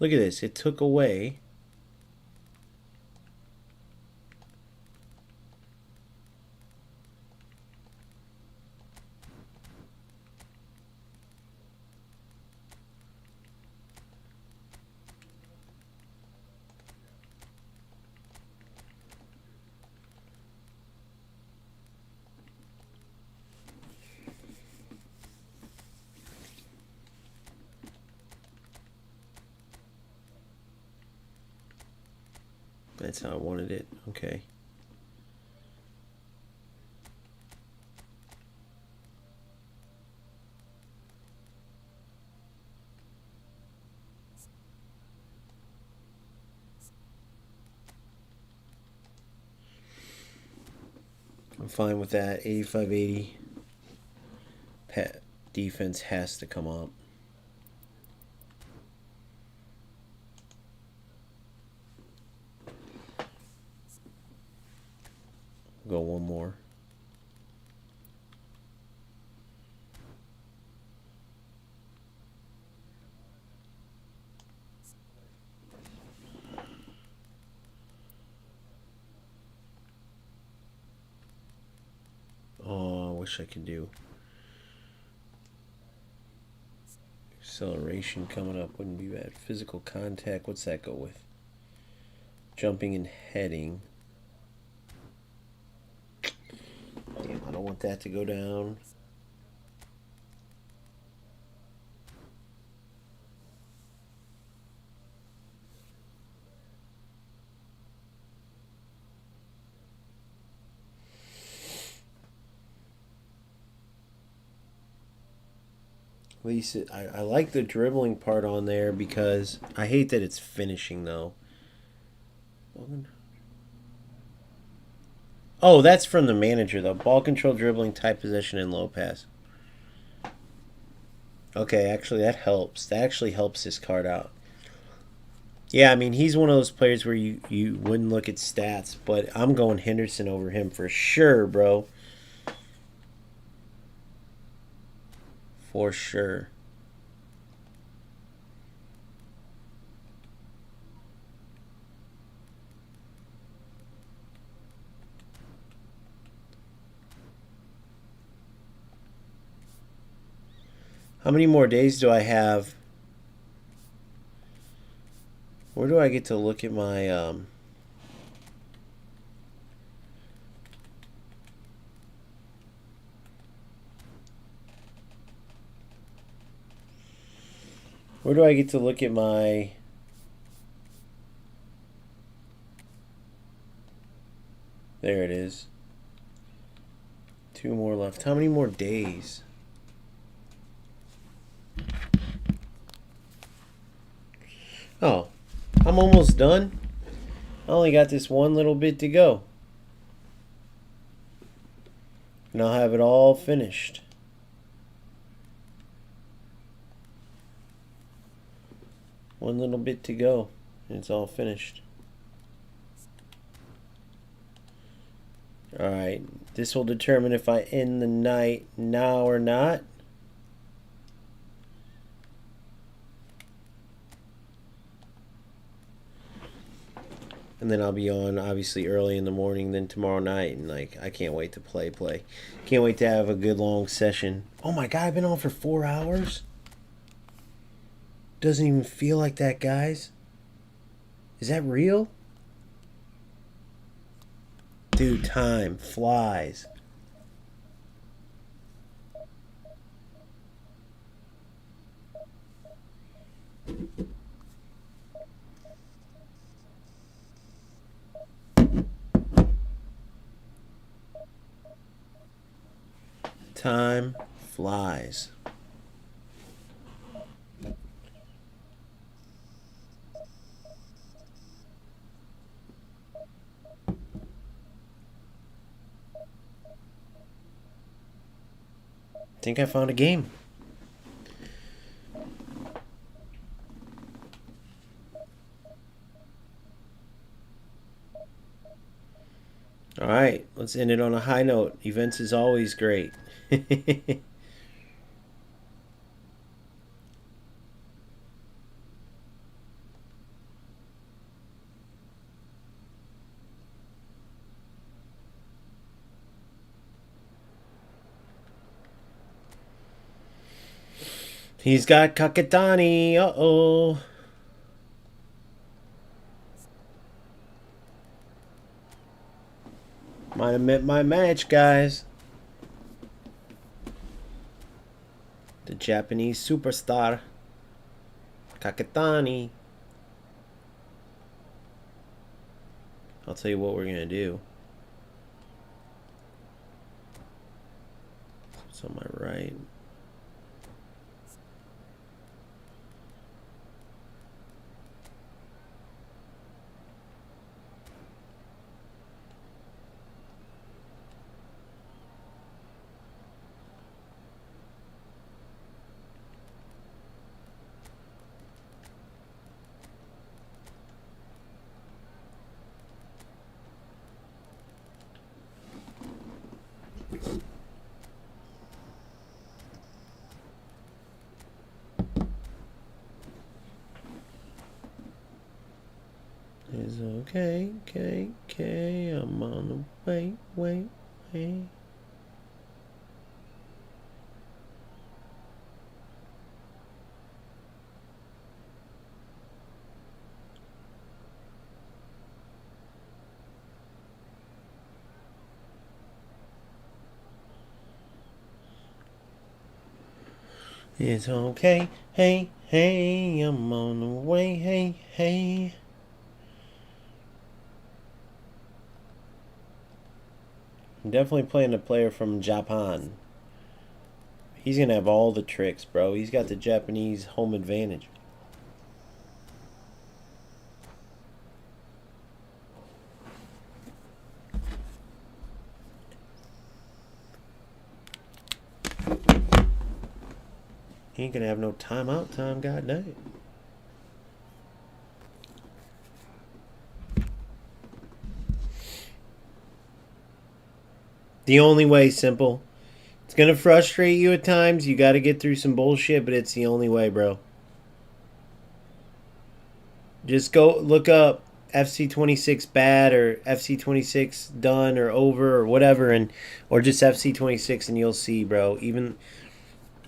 [SPEAKER 1] Look at this. It took away... That's how I wanted it. Okay. I'm fine with that. 85-80. Defense has to come up. Go one more. Oh, I wish I could do acceleration coming up. Wouldn't be bad. Physical contact. What's that go with? Jumping and heading. Damn, I don't want that to go down. At least I like the dribbling part on there because I hate that it's finishing though. Oh, that's from the manager, though. Ball control, dribbling, tight possession, and low pass. Okay, actually, that helps. That actually helps this card out. Yeah, I mean, he's one of those players where you wouldn't look at stats, but I'm going Henderson over him for sure, bro. For sure. How many more days do I have? Where do I get to look at my where do I get to look at my there it is. 2 more left. How many more days? Oh, I'm almost done. I only got this one little bit to go. And I'll have it all finished. One little bit to go, and it's all finished. Alright, this will determine if I end the night now or not. And then I'll be on obviously early in the morning, then tomorrow night, and like I can't wait to play. Can't wait to have a good long session. Oh my god, I've been on for 4 hours? Doesn't even feel like that, guys. Is that real? Dude, time flies. Time flies. I think I found a game. All right, let's end it on a high note. Events is always great. He's got Kakatani. Uh-oh. Might have met my match, guys. The Japanese superstar. Kakatani. I'll tell you what we're going to do. It's on my right. It's okay, okay. I'm on the way, way. It's okay, hey, hey, I'm on the way, hey, hey. I'm definitely playing a player from Japan. He's going to have all the tricks, bro. He's got the Japanese home advantage. He ain't going to have no timeout time, god dang it. The only way, simple. It's going to frustrate you at times. You got to get through some bullshit, but it's the only way, bro. Just go look up FC26 bad or FC26 done or over or whatever, and or just FC26 and you'll see, bro. Even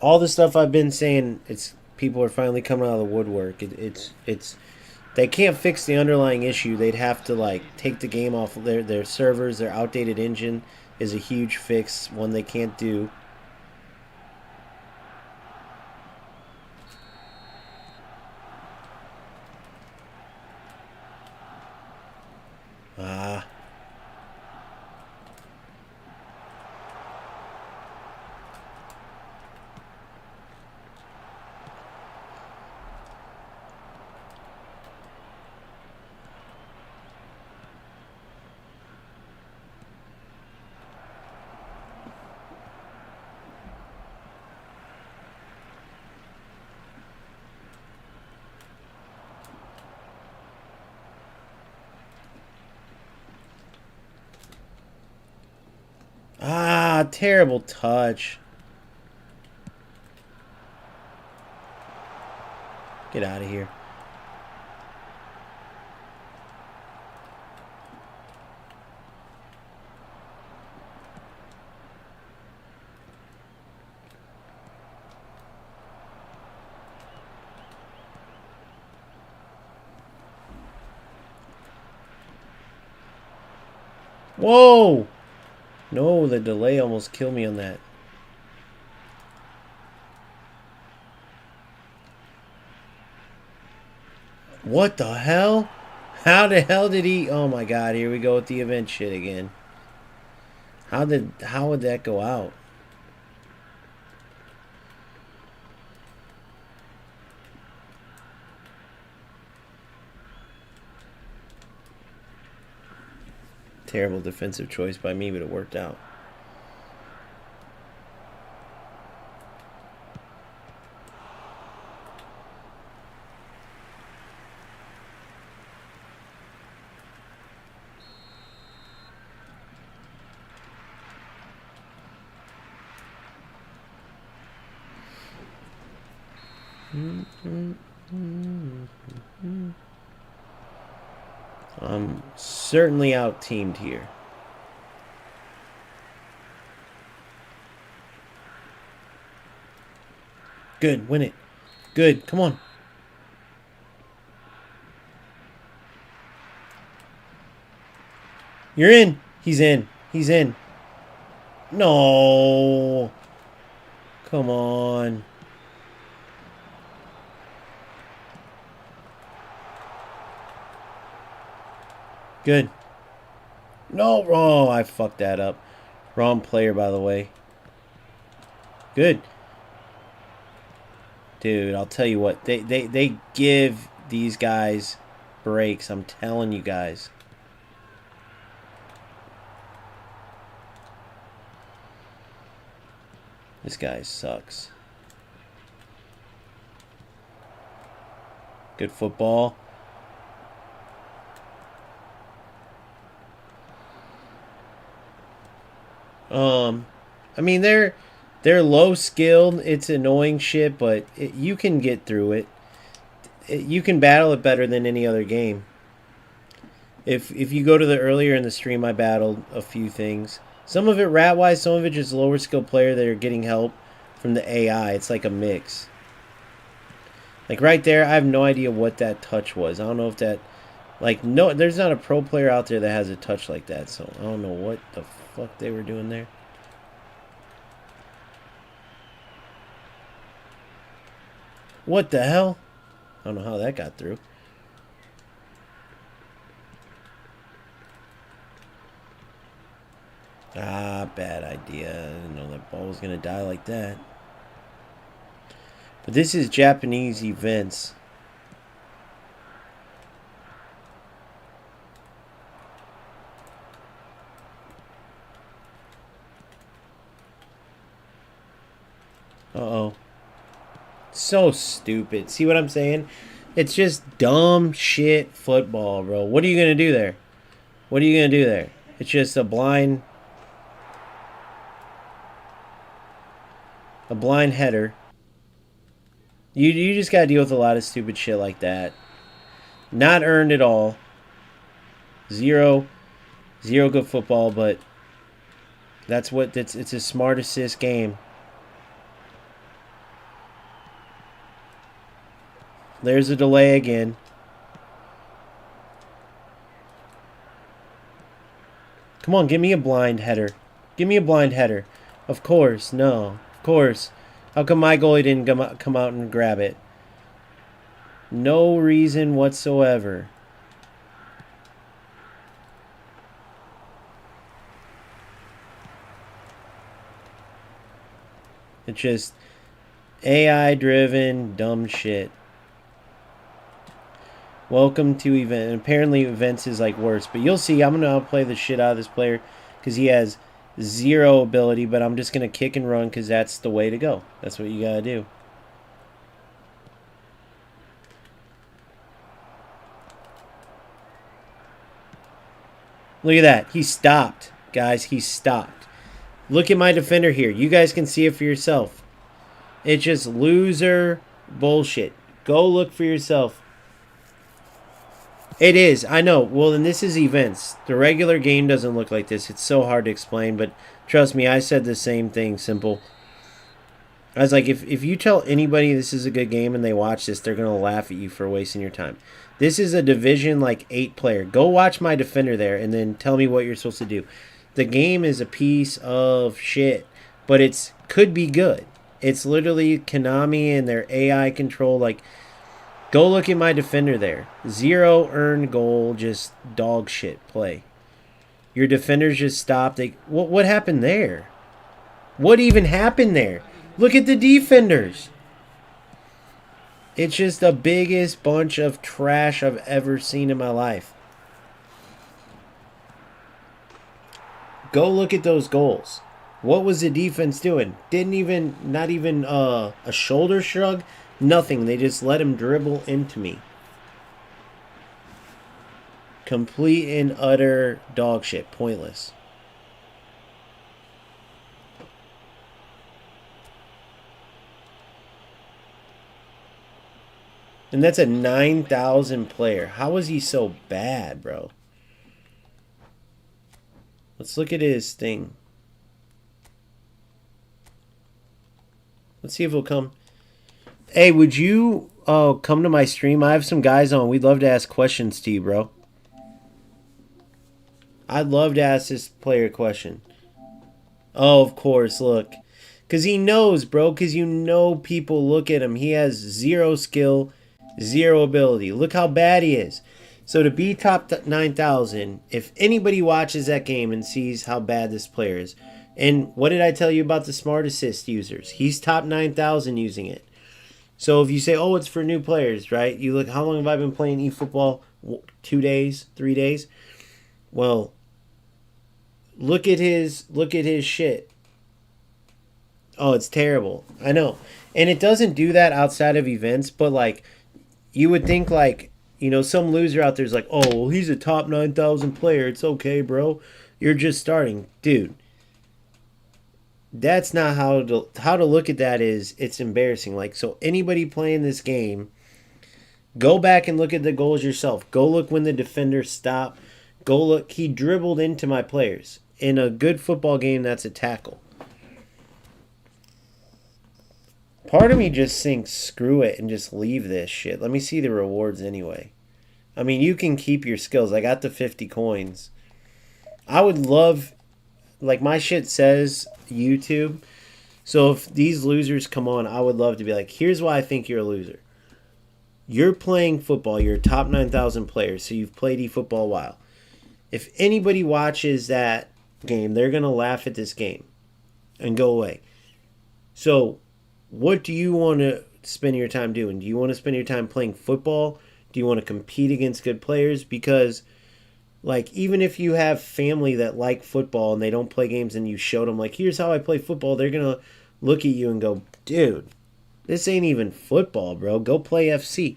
[SPEAKER 1] all the stuff I've been saying, it's people are finally coming out of the woodwork. It's they can't fix the underlying issue. They'd have to like take the game off of their servers. Their outdated engine is a huge fix, one they can't do. Ah. Ah, terrible touch. Get out of here. Whoa! No, the delay almost killed me on that. What the hell? How the hell did he... Oh my god, here we go with the event shit again. How would that go out? Terrible defensive choice by me, but it worked out. I'm certainly out-teamed here. Good, win it. Good, come on. You're in. He's in. He's in. No. Come on. Good. No. Oh, I fucked that up. Wrong player, by the way. Good. Dude, I'll tell you what. They give these guys breaks. I'm telling you guys. This guy sucks. Good football. I mean they're low skilled. It's annoying shit, but you can get through it. You can battle it better than any other game. If you go to the earlier in the stream, I battled a few things. Some of it rat-wise, some of it just lower skill player that are getting help from the AI. It's like a mix. Like right there, I have no idea what that touch was. I don't know if that... Like, no, there's not a pro player out there that has a touch like that. So, I don't know what the fuck they were doing there. What the hell? I don't know how that got through. Ah, bad idea. I didn't know that ball was going to die like that. But this is Japanese events. Uh-oh. So stupid. See what I'm saying? It's just dumb shit football, bro. What are you going to do there? What are you going to do there? It's just a blind header. You just got to deal with a lot of stupid shit like that. Not earned at all. Zero good football, but that's what it's a smart assist game. There's a delay again. Come on, give me a blind header. Give me a blind header. Of course, no. Of course. How come my goalie didn't come out and grab it? No reason whatsoever. It's just AI-driven dumb shit. Welcome to event. And apparently events is like worse. But you'll see, I'm going to outplay the shit out of this player because he has zero ability. But I'm just going to kick and run because that's the way to go. That's what you got to do. Look at that. He stopped. Guys, he stopped. Look at my defender here. You guys can see it for yourself. It's just loser bullshit. Go look for yourself. It is. I know. Well, and this is events. The regular game doesn't look like this. It's so hard to explain, but trust me, I said the same thing, Simple. I was like, if you tell anybody this is a good game and they watch this, they're going to laugh at you for wasting your time. This is a Division, like, 8 player. Go watch my defender there and then tell me what you're supposed to do. The game is a piece of shit, but it's could be good. It's literally Konami and their AI control. Like, go look at my defender there. 0 earned goal, just dog shit play. Your defenders just stopped. What happened there? What even happened there? Look at the defenders. It's just the biggest bunch of trash I've ever seen in my life. Go look at those goals. What was the defense doing? Not even a shoulder shrug. Nothing. They just let him dribble into me. Complete and utter dog shit. Pointless. And that's a 9,000 player. How is he so bad, bro? Let's look at his thing. Let's see if he'll come. Hey, would you come to my stream? I have some guys on. We'd love to ask questions to you, bro. I'd love to ask this player a question. Oh, of course, look. Because he knows, bro. Because you know people look at him. He has 0 skill, 0 ability. Look how bad he is. So to be top 9,000, if anybody watches that game and sees how bad this player is, and what did I tell you about the Smart Assist users? He's top 9,000 using it. So if you say, oh, it's for new players, right? You look, how long have I been playing eFootball? 2 days, 3 days? Well, look at his shit. Oh, it's terrible. I know. And it doesn't do that outside of events, but like you would think like, you know, some loser out there's like, "Oh, well, he's a top 9,000 player. It's okay, bro. You're just starting." Dude. That's not how to look at that is it's embarrassing. Like, so anybody playing this game, go back and look at the goals yourself. Go look when the defender stopped. Go look. He dribbled into my players. In a good football game, that's a tackle. Part of me just thinks, screw it, and just leave this shit. Let me see the rewards anyway. I mean, you can keep your skills. I got the 50 coins. I would love, like my shit says YouTube. So if these losers come on, I would love to be like, here's why I think you're a loser. You're playing football. You're a top 9,000 player, so you've played eFootball a while. If anybody watches that game, they're going to laugh at this game and go away. So what do you want to spend your time doing? Do you want to spend your time playing football? Do you want to compete against good players? Because, like, even if you have family that like football and they don't play games and you show them, like, here's how I play football, they're going to look at you and go, dude, this ain't even football, bro. Go play FC.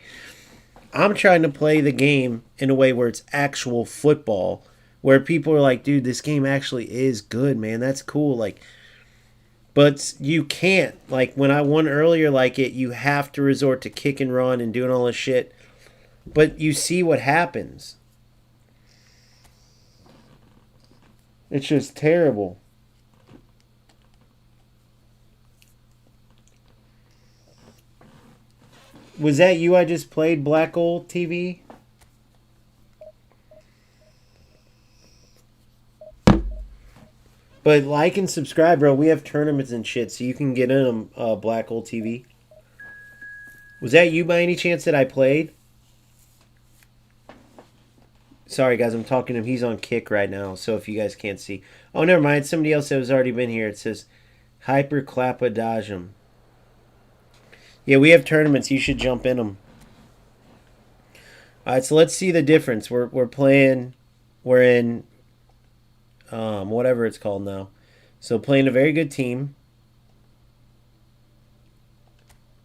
[SPEAKER 1] I'm trying to play the game in a way where it's actual football, where people are like, dude, this game actually is good, man. That's cool. Like, but you can't. Like, when I won earlier, like it, you have to resort to kick and run and doing all this shit. But you see what happens. It's just terrible. Was that you I just played, Black Old TV? But like and subscribe, bro. We have tournaments and shit, so you can get in them, Black Old TV. Was that you by any chance that I played? Sorry, guys, I'm talking to him. He's on kick right now, so if you guys can't see. Oh, never mind. Somebody else that has already been here. It says Hyperclapadajum. Yeah, we have tournaments. You should jump in them. All right, so let's see the difference. We're playing. We're in whatever it's called now. So playing a very good team.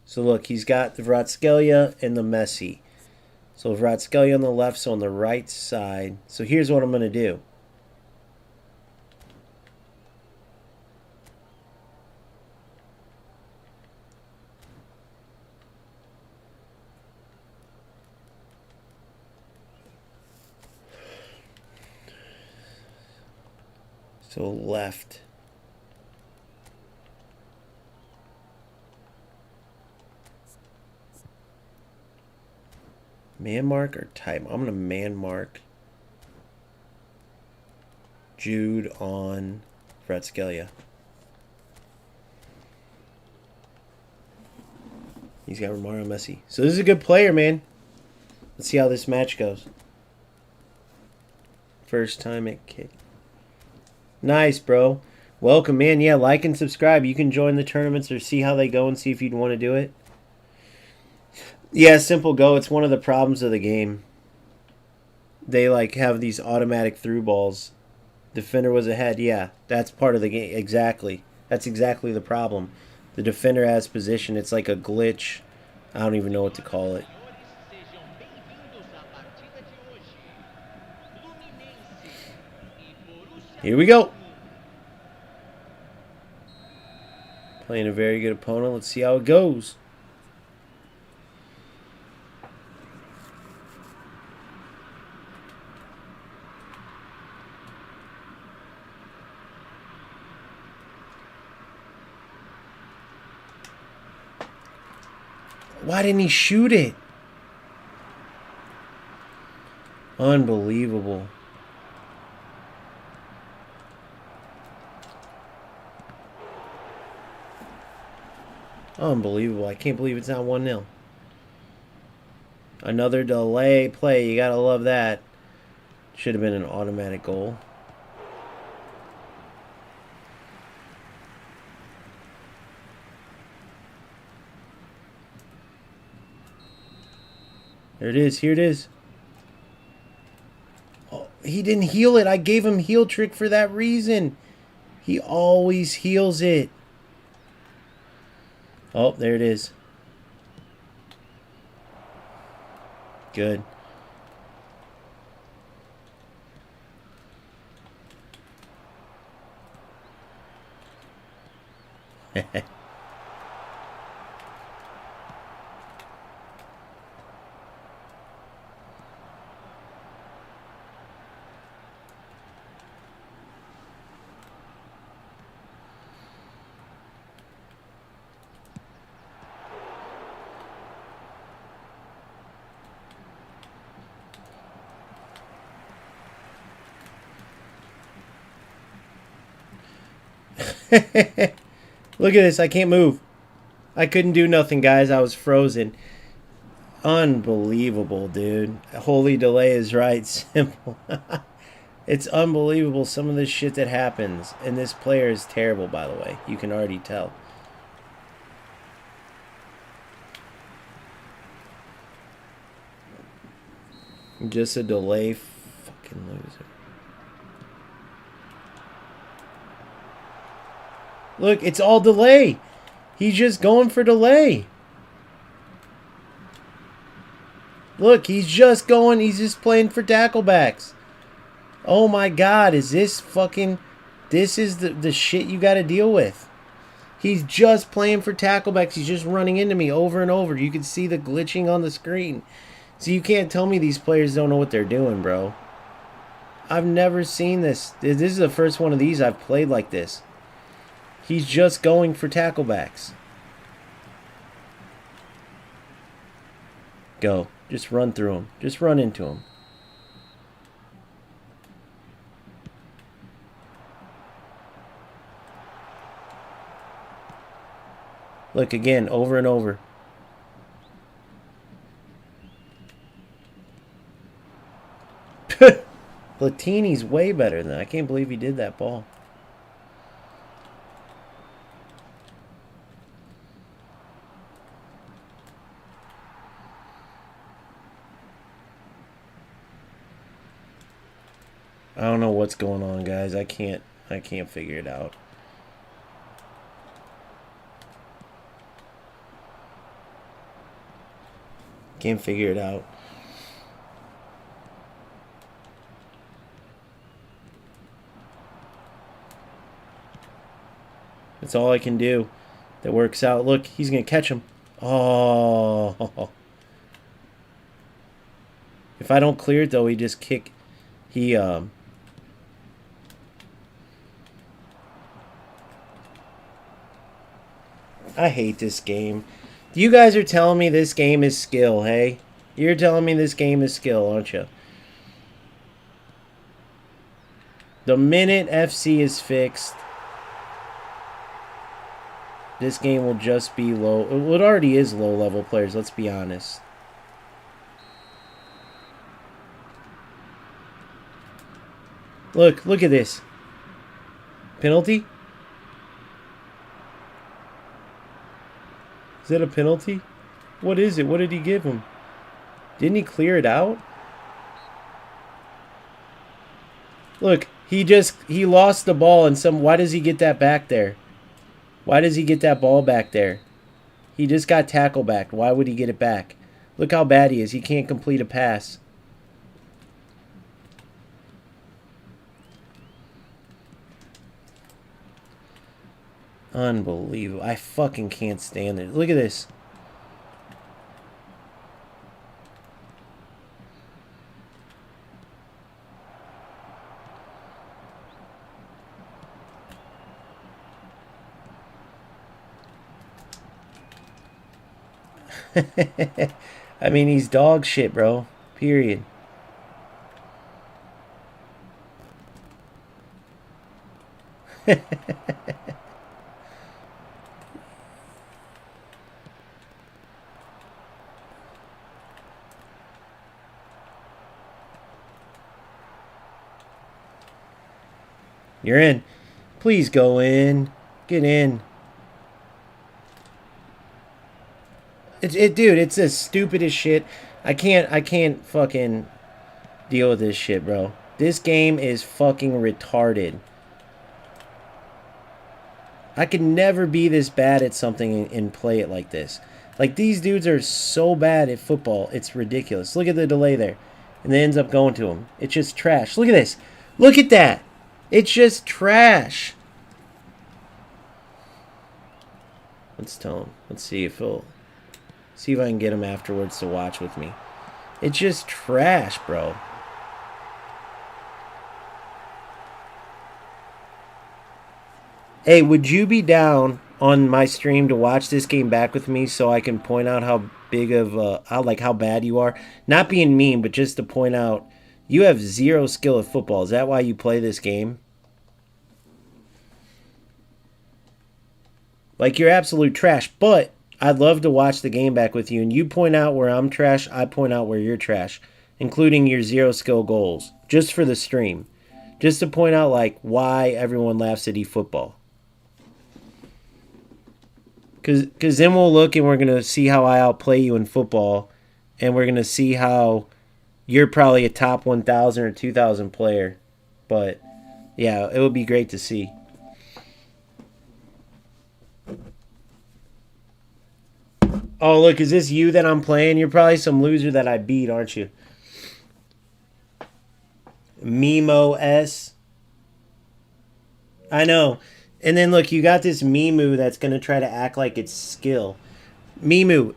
[SPEAKER 1] So look, he's got the Vratskelia and the Messi. So Vratskelia on the left, so on the right side. So here's what I'm going to do. So left. Man mark or type? I'm going to man mark Jude on Vratskelia. He's got Romario Messi. So this is a good player, man. Let's see how this match goes. First time at kick. Nice, bro. Welcome, man. Yeah, like and subscribe. You can join the tournaments or see how they go and see if you'd want to do it. Yeah, simple go. It's one of the problems of the game. They like have these automatic through balls. Defender was ahead. Yeah, that's part of the game. Exactly. That's exactly the problem. The defender has position. It's like a glitch. I don't even know what to call it. Here we go. Playing a very good opponent. Let's see how it goes. Why didn't he shoot it? Unbelievable. Unbelievable. I can't believe it's not 1-0. Another delay play. You gotta love that. Should have been an automatic goal. There it is. Here it is. Oh, he didn't heal it. I gave him heel trick for that reason. He always heals it. Oh, there it is. Good. Look at this. I can't move. I couldn't do nothing, guys. I was frozen. Unbelievable, dude. Holy delay is right. Simple. It's unbelievable some of the shit that happens. And this player is terrible, by the way. You can already tell. Just a delay. Fucking loser. Look, it's all delay. He's just going for delay. Look, he's just going. He's just playing for tacklebacks. Oh my God, is this fucking... This is the shit you got to deal with. He's just playing for tacklebacks. He's just running into me over and over. You can see the glitching on the screen. So you can't tell me these players don't know what they're doing, bro. I've never seen this. This is the first one of these I've played like this. He's just going for tacklebacks. Go. Just run through him. Just run into him. Look again, over and over. Platini's way better than that. I can't believe he did that ball. I don't know what's going on, guys. I can't figure it out. Can't figure it out. That's all I can do. That works out. Look, he's going to catch him. Oh. If I don't clear it, though, he just kick. I hate this game. You guys are telling me this game is skill, hey? You're telling me this game is skill, aren't you? The minute FC is fixed, this game will just be low. Well, it already is low-level players, let's be honest. Look at this. Penalty? Is that a penalty? What is it? What did he give him? Didn't he clear it out? Look, he lost the ball and why does he get that back there? Why does he get that ball back there? He just got tackle back. Why would he get it back? Look how bad he is. He can't complete a pass. Unbelievable. I fucking can't stand it. Look at this. I mean, he's dog shit, bro. Period. You're in. Please go in. Get in. Dude, it's the stupidest shit. I can't fucking deal with this shit, bro. This game is fucking retarded. I could never be this bad at something and play it like this. Like, these dudes are so bad at football. It's ridiculous. Look at the delay there. And it ends up going to him. It's just trash. Look at this. Look at that. It's just trash. Let's tell him. Let's see if he'll... See if I can get him afterwards to watch with me. It's just trash, bro. Hey, would you be down on my stream to watch this game back with me so I can point out how big of how bad you are? Not being mean, but just to point out you have zero skill at football. Is that why you play this game? Like, you're absolute trash, but I'd love to watch the game back with you, and you point out where I'm trash, I point out where you're trash, including your zero skill goals, just for the stream. Just to point out, like, why everyone laughs at eFootball. Because then we'll look and we're going to see how I outplay you in football, and we're going to see how you're probably a top 1,000 or 2,000 player. But, yeah, it would be great to see. Oh, look, is this you that I'm playing? You're probably some loser that I beat, aren't you? Mimo S. I know. And then, look, you got this Mimu that's going to try to act like it's skill. Mimu,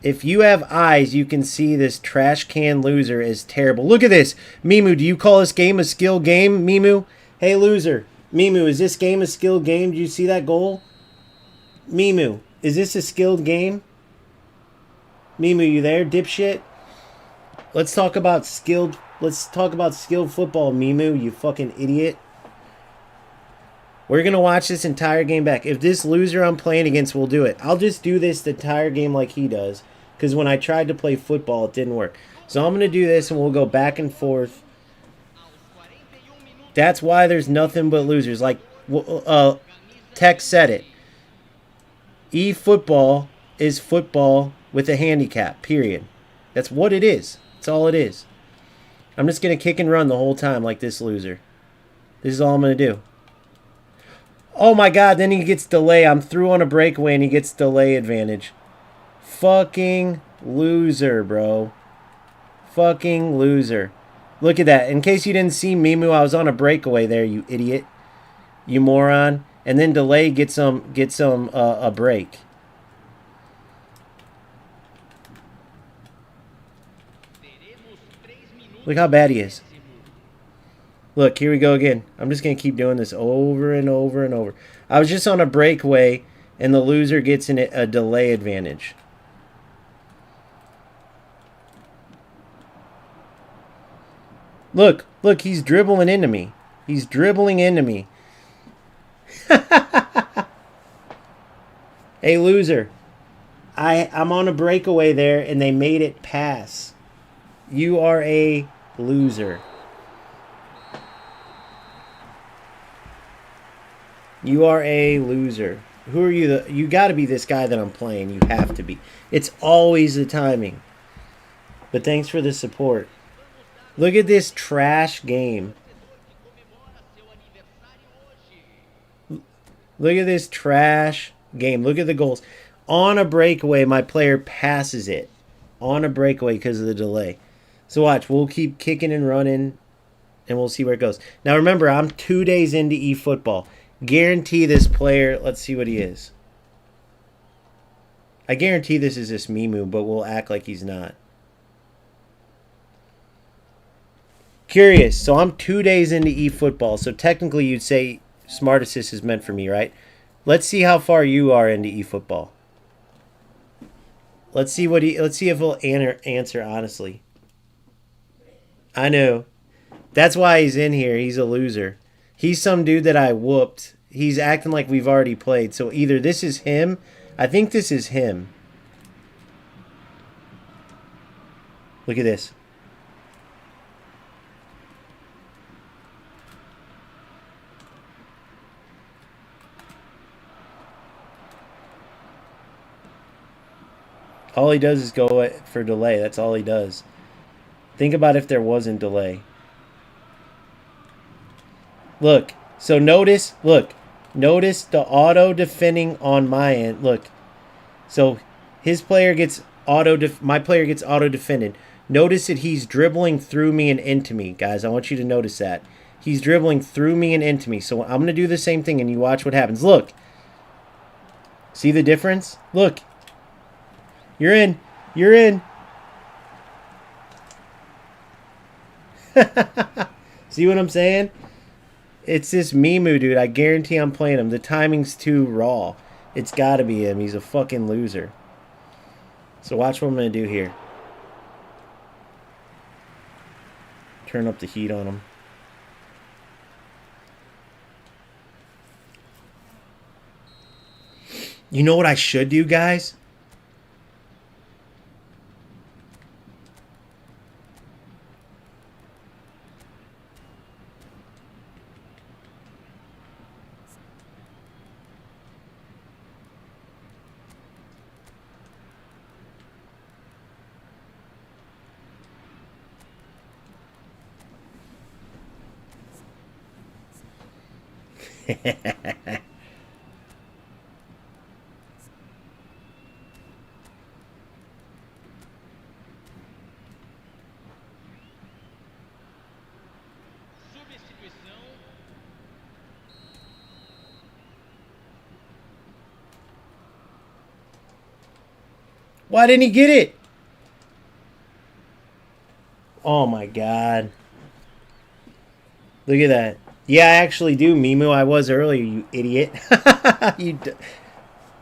[SPEAKER 1] if you have eyes, you can see this trash can loser is terrible. Look at this. Mimu, do you call this game a skill game, Mimu? Hey, loser. Mimu, is this game a skill game? Do you see that goal? Mimu. Is this a skilled game? Mimu, you there, dipshit? Let's talk about skilled football, Mimu, you fucking idiot. We're going to watch this entire game back. If this loser I'm playing against will do it, I'll just do this the entire game like he does. Because when I tried to play football, it didn't work. So I'm going to do this and we'll go back and forth. That's why there's nothing but losers. Like Tech said it. eFootball is football with a handicap, period. That's what it is. That's all it is. I'm just going to kick and run the whole time like this loser. This is all I'm going to do. Oh my god, then he gets delay. I'm through on a breakaway and he gets delay advantage. Fucking loser, bro. Fucking loser. Look at that. In case you didn't see Mimu, I was on a breakaway there, you idiot. You moron. And then delay gets a break. Look how bad he is. Look, here we go again. I'm just going to keep doing this over and over and over. I was just on a breakaway, and the loser gets a delay advantage. Look, he's dribbling into me. He's dribbling into me. Hey, loser. I'm on a breakaway there, and they made it pass. You are a loser. You are a loser. Who are you? You got to be this guy that I'm playing. You have to be. It's always the timing. But thanks for the support. Look at this trash game. Look at this trash game. Look at the goals. On a breakaway, my player passes it. On a breakaway because of the delay. So watch. We'll keep kicking and running, and we'll see where it goes. Now remember, I'm 2 days into eFootball. Guarantee this player, let's see what he is. I guarantee this is this Mimu, but we'll act like he's not. Curious, so I'm 2 days into eFootball, so technically you'd say Smart Assist is meant for me, right? Let's see how far you are into eFootball. Let's see if he'll answer honestly. I know. That's why he's in here. He's a loser. He's some dude that I whooped. He's acting like we've already played. So either this is him. I think this is him. Look at this. All he does is go for delay. That's all he does. Think about if there wasn't delay. Look. So notice, look. Notice the auto defending on my end. Look. So his player gets my player gets auto defended. Notice that he's dribbling through me and into me, guys. I want you to notice that. He's dribbling through me and into me. So I'm going to do the same thing and you watch what happens. Look. See the difference? Look. You're in. You're in. See what I'm saying? It's this Mimu dude. I guarantee I'm playing him. The timing's too raw. It's got to be him. He's a fucking loser. So watch what I'm going to do here. Turn up the heat on him. You know what I should do, guys? Why didn't he get it? Oh my god. Look at that. Yeah, I actually do, Mimu. I was earlier, you idiot.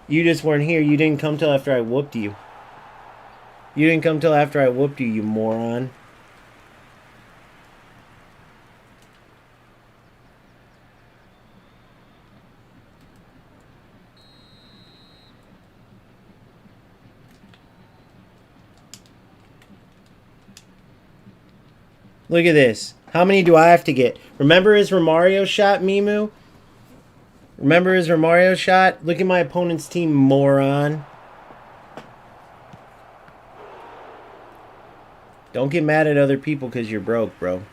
[SPEAKER 1] You just weren't here. You didn't come till after I whooped you. You didn't come till after I whooped you, you moron. Look at this. How many do I have to get? Remember his Romario shot, Mimu? Remember his Romario shot? Look at my opponent's team, moron. Don't get mad at other people because you're broke, bro.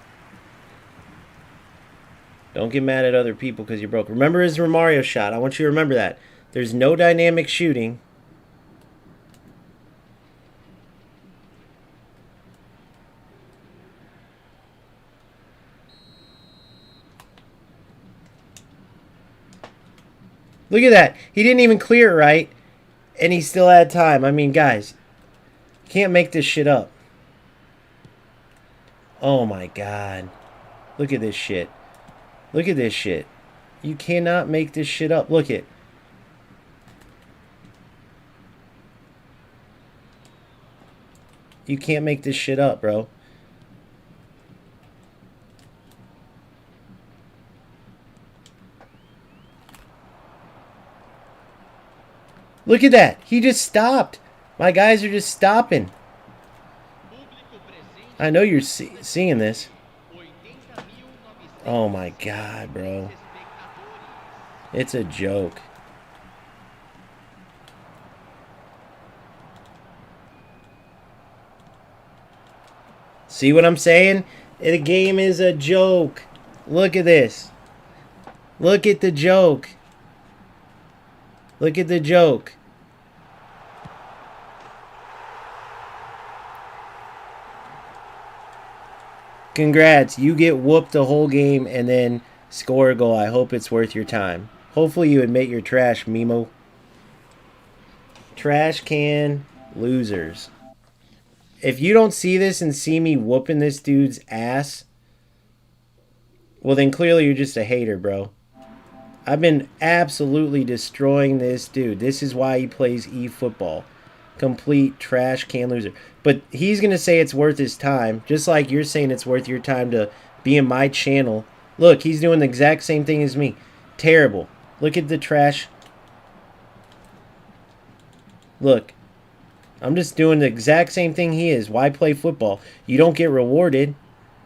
[SPEAKER 1] Don't get mad at other people because you're broke. Remember his Romario shot. I want you to remember that. There's no dynamic shooting. Look at that. He didn't even clear it right, and he still had time. I mean, guys, you can't make this shit up. Oh, my God. Look at this shit. Look at this shit. You cannot make this shit up. Look it. You can't make this shit up, bro. Look at that. He just stopped. My guys are just stopping. I know you're seeing this. Oh my God, bro. It's a joke. See what I'm saying? The game is a joke. Look at this. Look at the joke. Look at the joke. Congrats. You get whooped the whole game and then score a goal. I hope it's worth your time. Hopefully you admit you're trash, Mimo. Trash can losers. If you don't see this and see me whooping this dude's ass, well then clearly you're just a hater, bro. I've been absolutely destroying this dude. This is why he plays eFootball. complete trash can loser. But he's going to say it's worth his time, just like you're saying it's worth your time to be in my channel. Look, he's doing the exact same thing as me. Terrible. Look at the trash. Look. I'm just doing the exact same thing he is. Why play football? You don't get rewarded.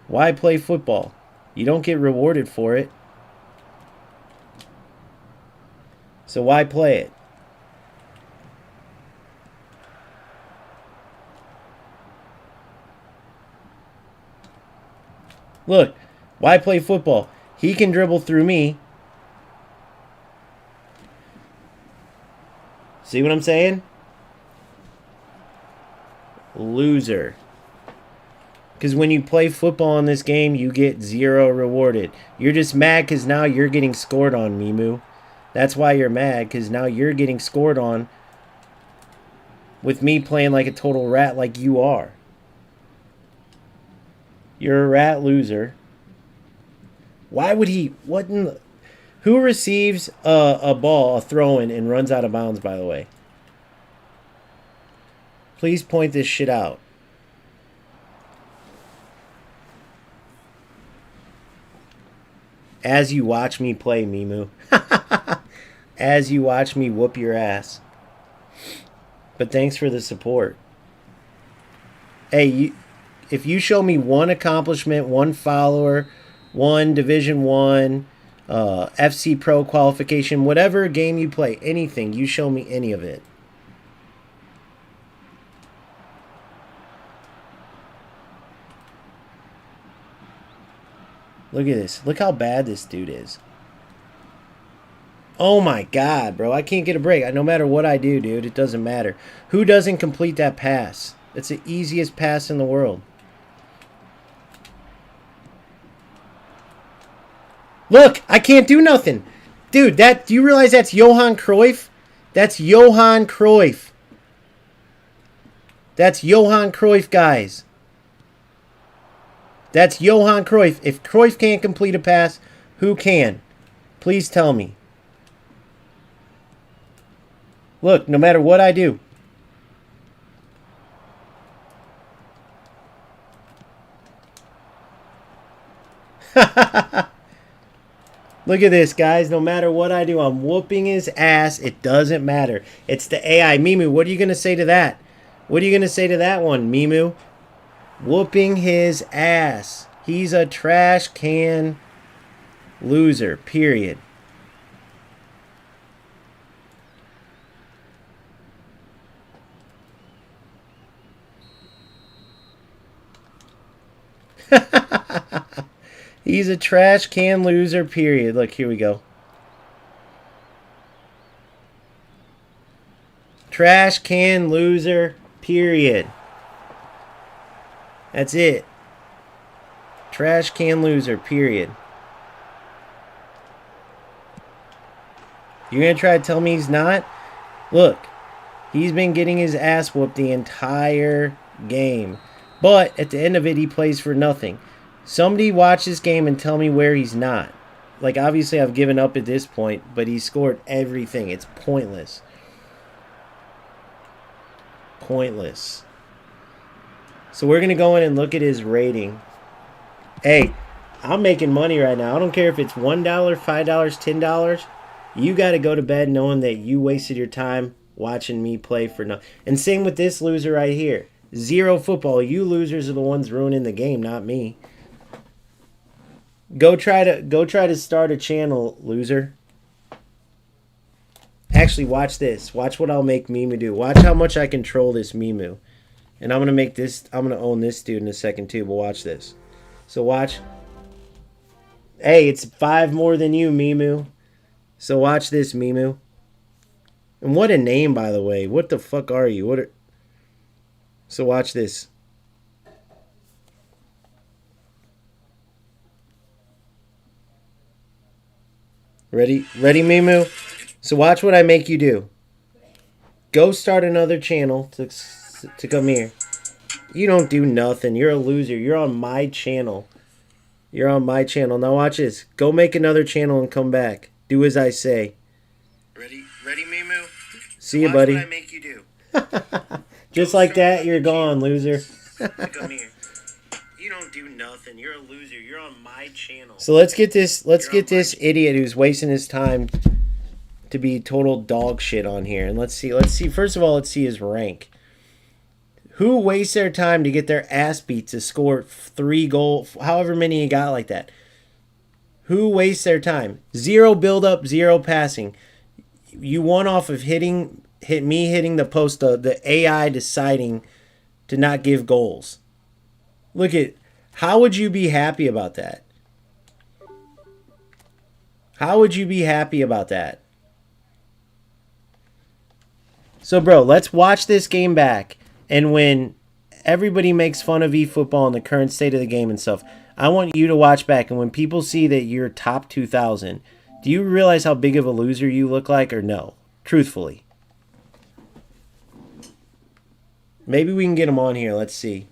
[SPEAKER 1] Why play football? You don't get rewarded for it. So why play it? Look, why play football? He can dribble through me. See what I'm saying? Loser. Because when you play football in this game, you get 0 rewarded. You're just mad because now you're getting scored on, Mimu. That's why you're mad, because now you're getting scored on with me playing like a total rat like you are. You're a rat loser. Why would he... What in the... Who receives a ball, a throw-in, and runs out of bounds, by the way? Please point this shit out. As you watch me play, Mimu. As you watch me whoop your ass. But thanks for the support. Hey, if you show me one accomplishment, one follower, one Division 1, FC Pro qualification, whatever game you play, anything, you show me any of it. Look at this. Look how bad this dude is. Oh my god, bro. I can't get a break. No matter what I do, dude, it doesn't matter. Who doesn't complete that pass? It's the easiest pass in the world. Look, I can't do nothing. Dude, do you realize that's Johan Cruyff? That's Johan Cruyff. That's Johan Cruyff, guys. That's Johan Cruyff. If Cruyff can't complete a pass, who can? Please tell me. Look, no matter what I do. Look at this, guys. No matter what I do, I'm whooping his ass. It doesn't matter. It's the AI. Mimu, what are you going to say to that? What are you going to say to that one, Mimu? Whooping his ass. He's a trash can loser, period. He's a trash can loser, period. Look, here we go. Trash can loser, period. That's it. Trash can loser, period. You're going to try to tell me he's not? Look, he's been getting his ass whooped the entire game. But at the end of it, he plays for nothing. Somebody watch this game and tell me where he's not. Like, obviously, I've given up at this point, but he scored everything. It's pointless. Pointless. So we're going to go in and look at his rating. Hey, I'm making money right now. I don't care if it's $1, $5, $10. You got to go to bed knowing that you wasted your time watching me play for nothing. And same with this loser right here. 0 football. You losers are the ones ruining the game, not me. Go try to start a channel, loser. Actually, watch this. Watch what I'll make Mimu do. Watch how much I control this Mimu. And I'm going to own this dude in a second too, but watch this. So watch. Hey, it's 5 more than you, Mimu. So watch this, Mimu. And what a name, by the way. What the fuck are you? So watch this. Ready, Mimu? So watch what I make you do. Go start another channel to come here. You don't do nothing. You're a loser. You're on my channel. You're on my channel. Now watch this. Go make another channel and come back. Do as I say. Ready, Mimu? See you, buddy. Watch what I make you do. Just like that, you're gone, loser.
[SPEAKER 7] Come here. You don't do nothing. You're a loser. You're on my channel.
[SPEAKER 1] So let's get this idiot who's wasting his time to be total dog shit on here. And let's see. First of all, let's see his rank. Who wastes their time to get their ass beat to score 3 goals, however many he got like that? Who wastes their time? 0 build up, 0 passing. You won off of me hitting the post, the AI deciding to not give goals. Look at, how would you be happy about that? How would you be happy about that? So, bro, let's watch this game back. And when everybody makes fun of eFootball and the current state of the game and stuff, I want you to watch back. And when people see that you're top 2,000, do you realize how big of a loser you look like, or no? Truthfully. Maybe we can get him on here. Let's see.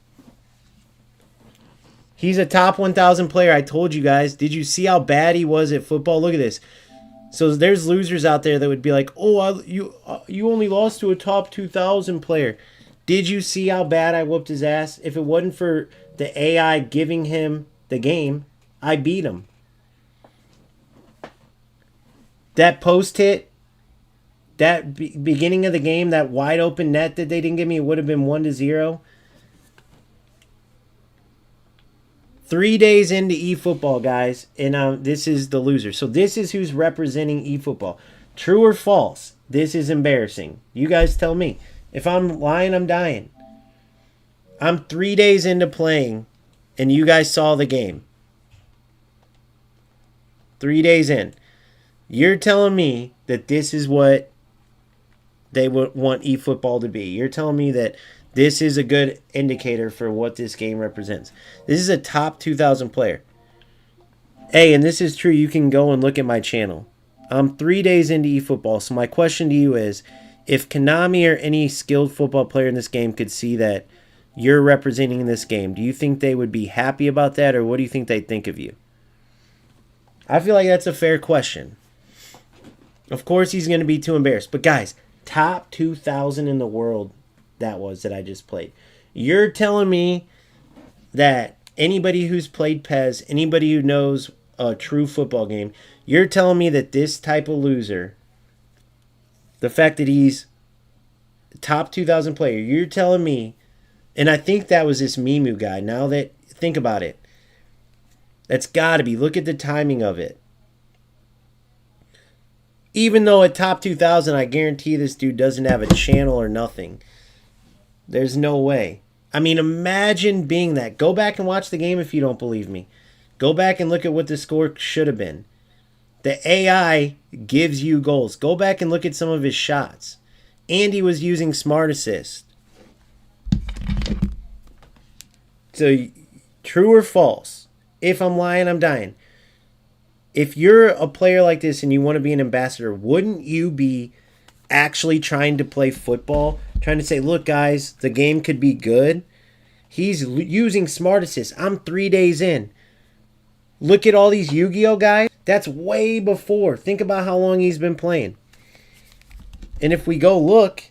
[SPEAKER 1] He's a top 1,000 player. I told you guys. Did you see how bad he was at football? Look at this. So there's losers out there that would be like, oh, you only lost to a top 2,000 player. Did you see how bad I whooped his ass? If it wasn't for the AI giving him the game, I beat him. That post hit, that beginning of the game, that wide open net that they didn't give me, it would have been 1-0. 3 days into eFootball, guys, and this is the loser. So this is who's representing eFootball. True or false? This is embarrassing. You guys tell me. If I'm lying, I'm dying. I'm 3 days into playing, and you guys saw the game. 3 days in. You're telling me that this is what they would want eFootball to be. You're telling me that this is a good indicator for what this game represents. This is a top 2,000 player. Hey, and this is true. You can go and look at my channel. I'm 3 days into eFootball, so my question to you is, if Konami or any skilled football player in this game could see that you're representing this game, do you think they would be happy about that, or what do you think they'd think of you? I feel like that's a fair question. Of course, he's going to be too embarrassed. But guys, top 2,000 in the world that I just played. You're telling me that anybody who's played PES, anybody who knows a true football game, you're telling me that this type of loser, the fact that he's top 2,000 player, you're telling me, and I think that was this Mimu guy. Now that, think about it. That's got to be. Look at the timing of it. Even though at top 2,000, I guarantee this dude doesn't have a channel or nothing. There's no way. I mean, imagine being that. Go back and watch the game if you don't believe me. Go back and look at what the score should have been. The AI gives you goals. Go back and look at some of his shots. And he was using Smart Assist. So, true or false? If I'm lying, I'm dying. If you're a player like this and you want to be an ambassador, wouldn't you be actually trying to play football? Trying to say, look, guys, the game could be good. He's using Smart Assist. I'm 3 days in. Look at all these Yu-Gi-Oh guys. That's way before. Think about how long he's been playing. And if we go look,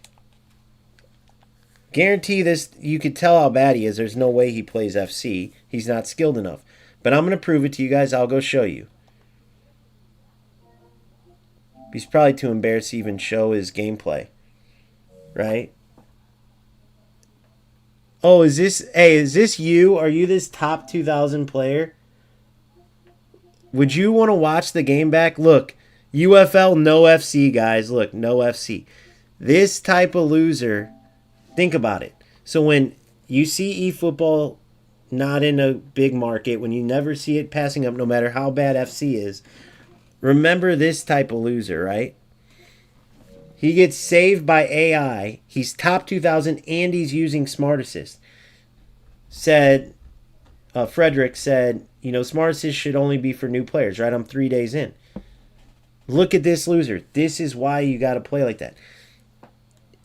[SPEAKER 1] guarantee this, you could tell how bad he is. There's no way he plays FC. He's not skilled enough. But I'm going to prove it to you guys. I'll go show you. He's probably too embarrassed to even show his gameplay. Right? Oh, is this you? Are you this top 2,000 player? Would you want to watch the game back? Look, UFL, no FC, guys. Look, no FC. This type of loser, think about it. So when you see eFootball not in a big market, when you never see it passing up no matter how bad FC is, remember this type of loser, right? He gets saved by AI. He's top 2,000 and he's using Smart Assist. Frederick said, you know, Smart Assist should only be for new players, right? I'm 3 days in. Look at this loser. This is why you got to play like that.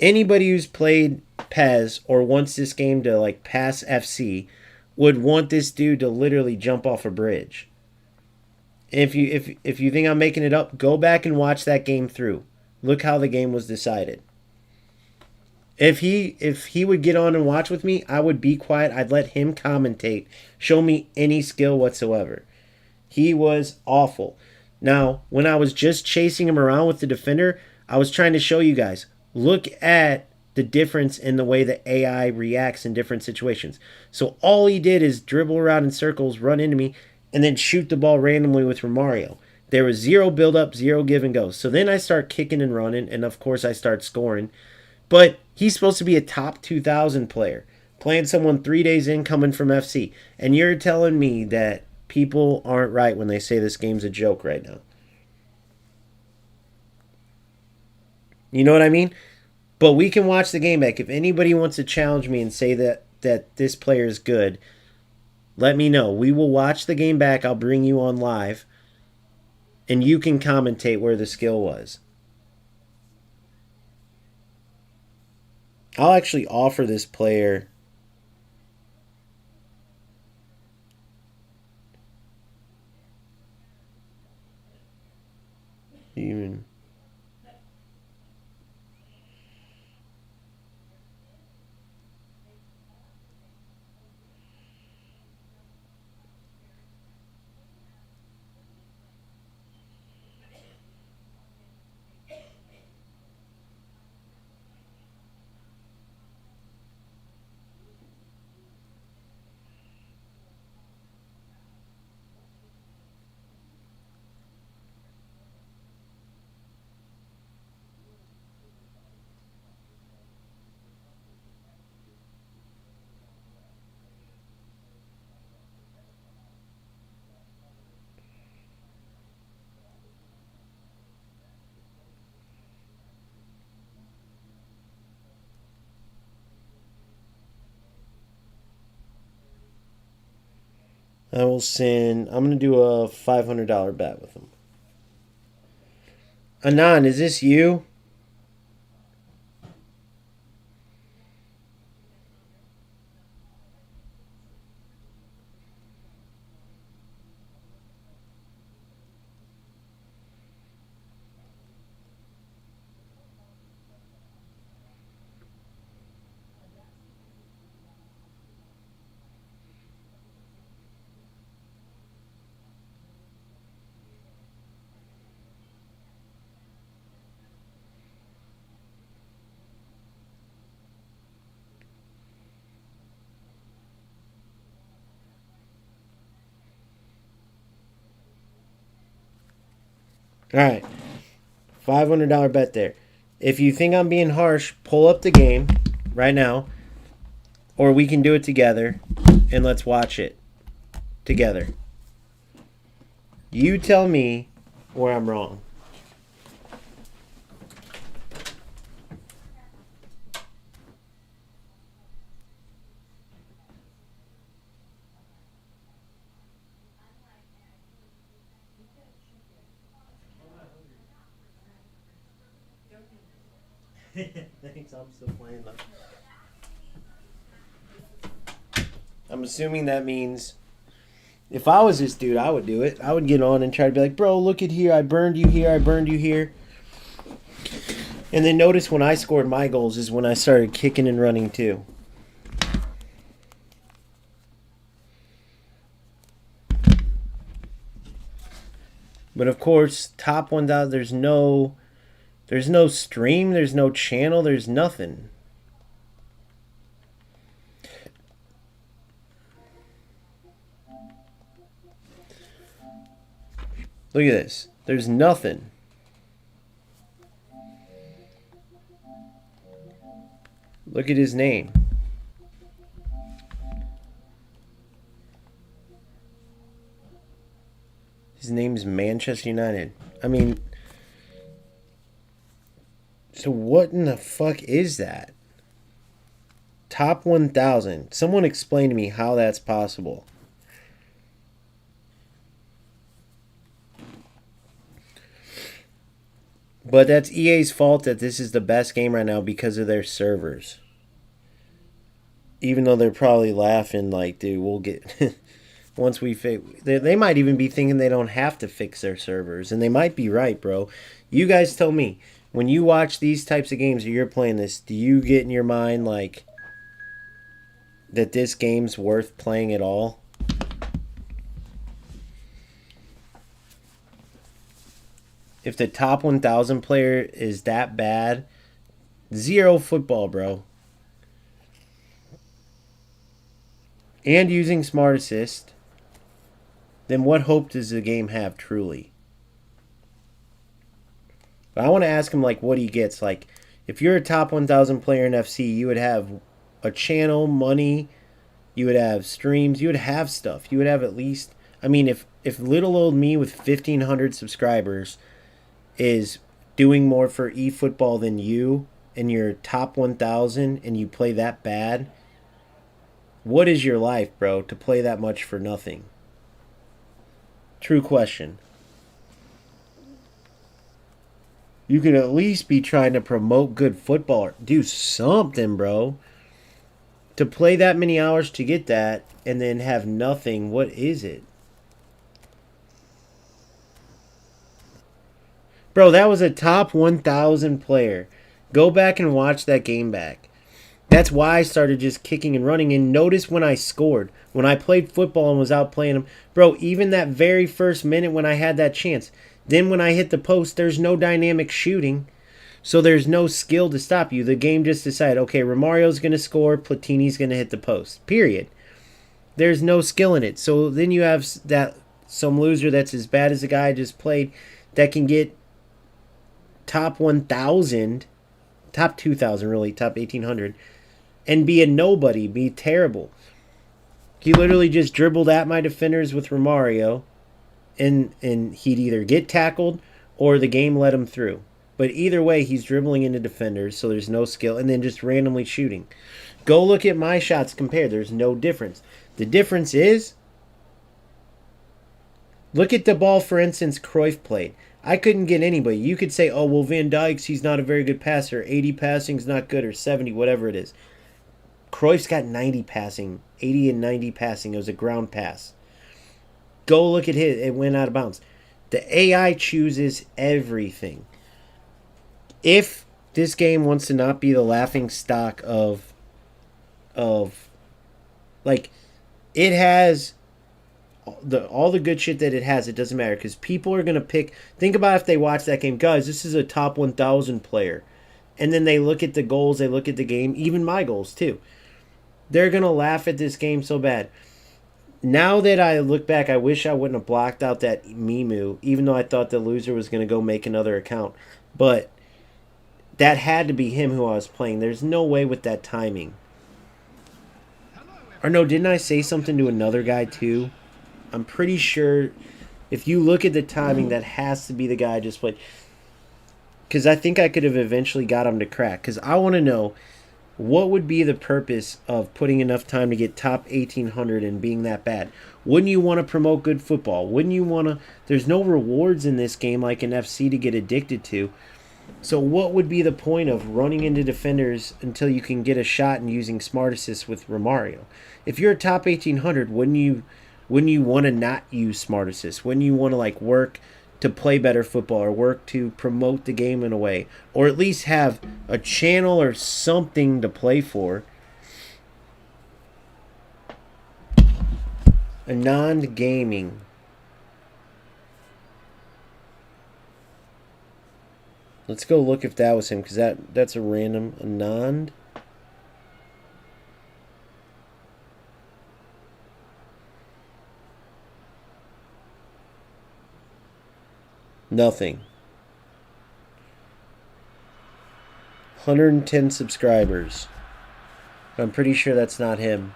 [SPEAKER 1] Anybody who's played PES or wants this game to like pass FC would want this dude to literally jump off a bridge. If you think I'm making it up, go back and watch that game through. Look how the game was decided. If he would get on and watch with me, I would be quiet. I'd let him commentate, show me any skill whatsoever. He was awful. Now, when I was just chasing him around with the defender, I was trying to show you guys, look at the difference in the way the AI reacts in different situations. So all he did is dribble around in circles, run into me, and then shoot the ball randomly with Romario. There was zero build up, zero give and go. So then I start kicking and running, and of course I start scoring. But he's supposed to be a top 2,000 player, playing someone 3 days in coming from FC. And you're telling me that people aren't right when they say this game's a joke right now. You know what I mean? But we can watch the game back. If anybody wants to challenge me and say that this player is good, let me know. We will watch the game back. I'll bring you on live. And you can commentate where the skill was. I'll actually offer this player even. I will send. I'm going to do a $500 bet with him. Anon, is this you? All right. $500 bet there. If you think I'm being harsh, pull up the game right now, or we can do it together, and let's watch it together. You tell me where I'm wrong. Thanks, I'm still playing though. I'm assuming that means if I was this dude, I would do it. I would get on and try to be like, bro, look at here. I burned you here. I burned you here. And then notice when I scored my goals is when I started kicking and running too. But of course, top 1,000, there's no stream, there's no channel, there's nothing. Look at this. There's nothing. Look at his name. His name's Manchester United. I mean, so what in the fuck is that? Top 1,000. Someone explain to me how that's possible. But that's EA's fault that this is the best game right now because of their servers. Even though they're probably laughing like, dude, we'll get... once we fix... They might even be thinking they don't have to fix their servers. And they might be right, bro. You guys tell me. When you watch these types of games or you're playing this, do you get in your mind like that this game's worth playing at all? If the top 1,000 player is that bad, zero football, bro. And using Smart Assist, then what hope does the game have truly? But I want to ask him like what he gets. Like, if you're a top 1,000 player in FC, you would have a channel, money, you would have streams, you would have stuff. You would have at least, I mean, if little old me with 1,500 subscribers is doing more for eFootball than you, and you're top 1,000 and you play that bad, what is your life, bro, to play that much for nothing? True question. You could at least be trying to promote good football or do something, bro. To play that many hours to get that and then have nothing, what is it? Bro, that was a top 1,000 player. Go back and watch that game back. That's why I started just kicking and running. And notice when I scored. When I played football and was out playing them. Bro, even that very first minute when I had that chance. Then when I hit the post, there's no dynamic shooting. So there's no skill to stop you. The game just decided, okay, Romario's going to score. Platini's going to hit the post. Period. There's no skill in it. So then you have that some loser that's as bad as the guy I just played that can get top 1,000, top 2,000 really, top 1,800, and be a nobody, be terrible. He literally just dribbled at my defenders with Romario, and he'd either get tackled or the game let him through. But either way, he's dribbling into defenders, so there's no skill, and then just randomly shooting. Go look at my shots compared. There's no difference. The difference is, look at the ball, for instance, Cruyff played. I couldn't get anybody. You could say, oh, well, Van Dijk's, he's not a very good passer. 80 passing's not good, or 70, whatever it is. Cruyff's got 90 passing, 80 and 90 passing. It was a ground pass. Go look at his. It went out of bounds. The AI chooses everything. If this game wants to not be the laughing stock of like, it has all the good shit that it has, it doesn't matter because people are going to pick. Think about if they watch that game. Guys, this is a top 1,000 player. And then they look at the goals, they look at the game, even my goals too. They're going to laugh at this game so bad. Now that I look back, I wish I wouldn't have blocked out that Mimu, even though I thought the loser was going to go make another account. But that had to be him who I was playing. There's no way with that timing. Or no, didn't I say something to another guy too? I'm pretty sure if you look at the timing, that has to be the guy I just played. Because I think I could have eventually got him to crack. Because I want to know, what would be the purpose of putting enough time to get top 1,800 and being that bad? Wouldn't you want to promote good football? Wouldn't you want to... There's no rewards in this game like an FC to get addicted to. So what would be the point of running into defenders until you can get a shot and using Smart Assist with Romario? If you're a top 1,800, wouldn't you want to not use Smart Assist? Wouldn't you want to like work to play better football or work to promote the game in a way? Or at least have a channel or something to play for? Anand Gaming. Let's go look if that was him, because that's a random Anand. Nothing. 110 subscribers. I'm pretty sure that's not him.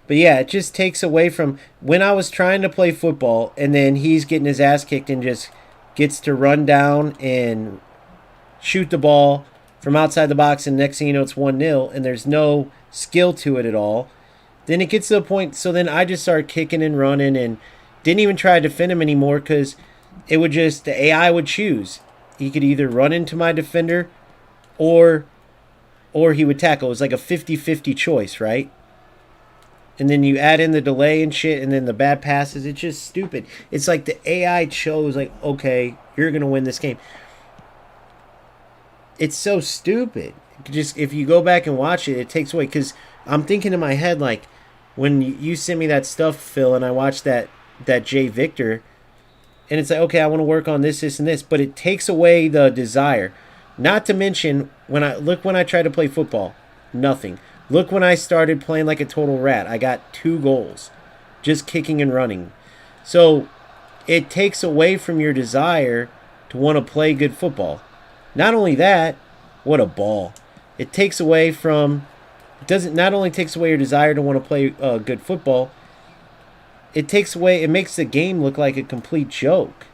[SPEAKER 1] But yeah, it just takes away from when I was trying to play football and then he's getting his ass kicked and just gets to run down and shoot the ball from outside the box, and next thing you know it's 1-0 and there's no skill to it at all. Then it gets to the point, so then I just started kicking and running and didn't even try to defend him anymore because it would just, the AI would choose. He could either run into my defender or or he would tackle. It was like a 50-50 choice, right? And then you add in the delay and shit, and then the bad passes. It's just stupid. It's like the AI chose, like, okay, you're going to win this game. It's so stupid. Just if you go back and watch it, it takes away. Because I'm thinking in my head, like, when you sent me that stuff, Phil, and I watched that Jay Victor, and it's like, okay, I want to work on this, and this. But it takes away the desire. Not to mention, when I tried to play football, nothing. Look when I started playing like a total rat. I got 2 goals. Just kicking and running. So it takes away from your desire to want to play good football. Not only that, what a ball. It takes away from... It not only takes away your desire to want to play good football, it makes the game look like a complete joke.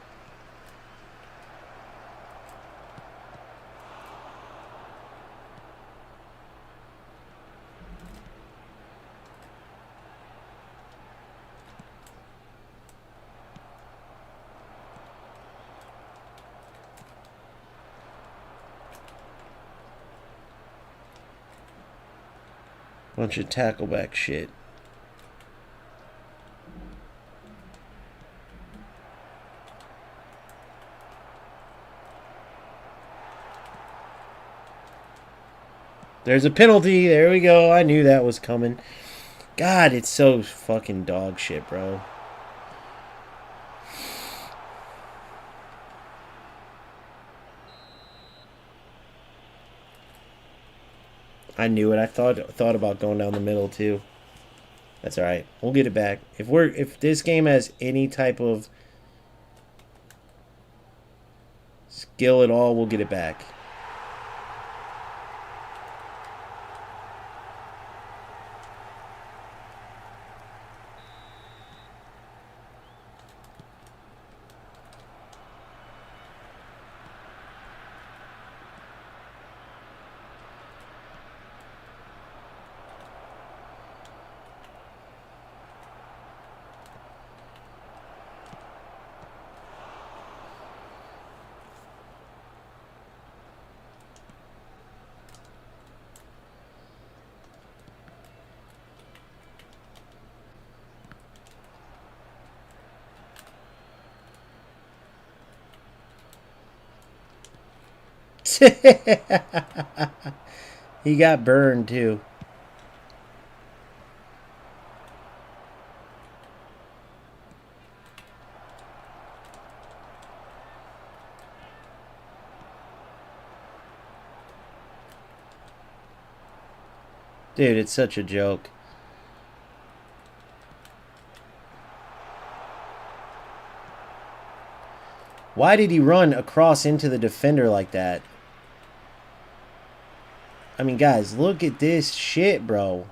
[SPEAKER 1] Bunch of tackleback shit. There's a penalty. There we go. I knew that was coming. God, it's so fucking dog shit, bro. I knew it. I thought about going down the middle too. That's all right. We'll get it back. If this game has any type of skill at all, we'll get it back. He got burned too. Dude, it's such a joke. Why did he run across into the defender like that? I mean, guys, look at this shit, bro.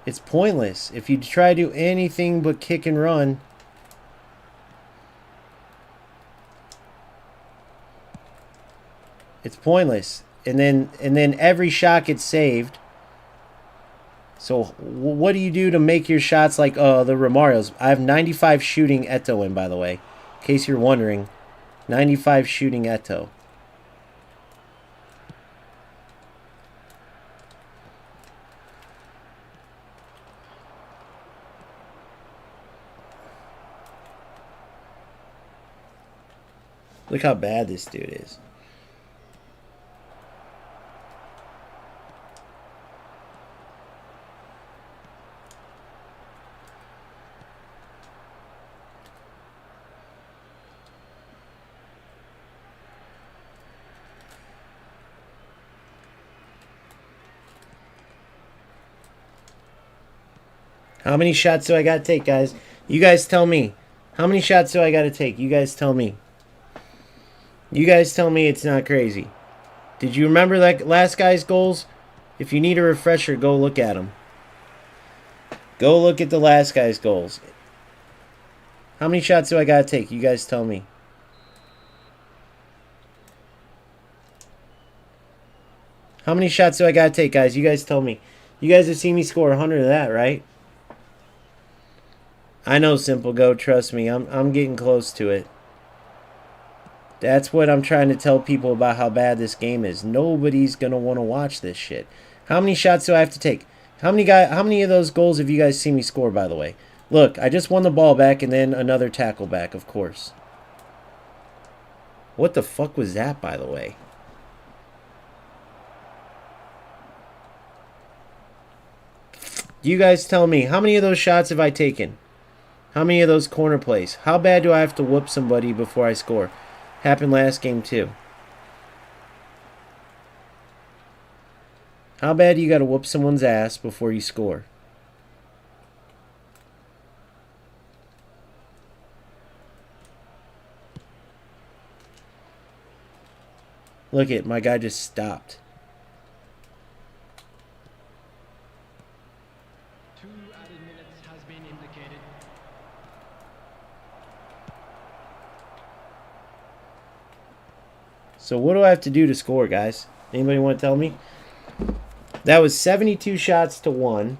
[SPEAKER 1] It's pointless. If you try to do anything but kick and run, it's pointless. And then every shot gets saved. So what do you do to make your shots like the Romarios? I have 95 shooting Eto in, by the way. In case you're wondering. 95 shooting Eto. Look how bad this dude is. How many shots do I got to take, guys? You guys tell me. How many shots do I got to take? You guys tell me. You guys tell me it's not crazy. Did you remember that last guy's goals? If you need a refresher, go look at them. Go look at the last guy's goals. How many shots do I got to take? You guys tell me. How many shots do I got to take, guys? You guys tell me. You guys have seen me score 100 of that, right? I know, Simple Go. Trust me. I'm getting close to it. That's what I'm trying to tell people about how bad this game is. Nobody's going to want to watch this shit. How many shots do I have to take? How many of those goals have you guys seen me score, by the way? Look, I just won the ball back and then another tackle back, of course. What the fuck was that, by the way? You guys tell me, how many of those shots have I taken? How many of those corner plays? How bad do I have to whoop somebody before I score? Happened last game too. How bad do you got to whoop someone's ass before you score? Look it, my guy just stopped.
[SPEAKER 2] 2 added minutes has been indicated.
[SPEAKER 1] So what do I have to do to score, guys? Anybody want to tell me? That was 72 shots to 1.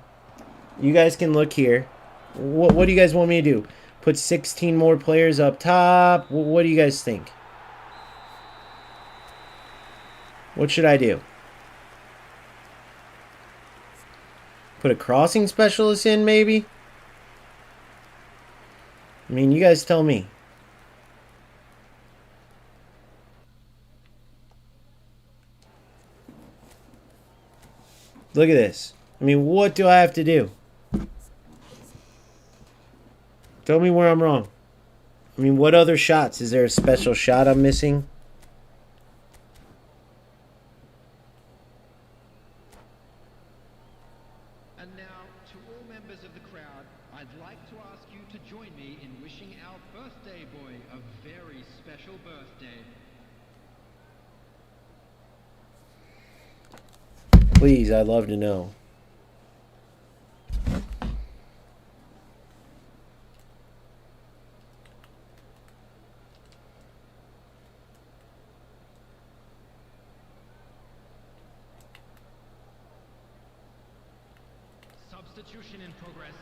[SPEAKER 1] You guys can look here. What do you guys want me to do? Put 16 more players up top? What do you guys think? What should I do? Put a crossing specialist in, maybe? I mean, you guys tell me. Look at this. I mean, what do I have to do? Tell me where I'm wrong. I mean, what other shots? Is there a special shot I'm missing?
[SPEAKER 2] And now, to all members of the crowd, I'd like to ask you to join me in wishing our birthday boy a very special birthday.
[SPEAKER 1] Please, I'd love to know.
[SPEAKER 2] Substitution in progress.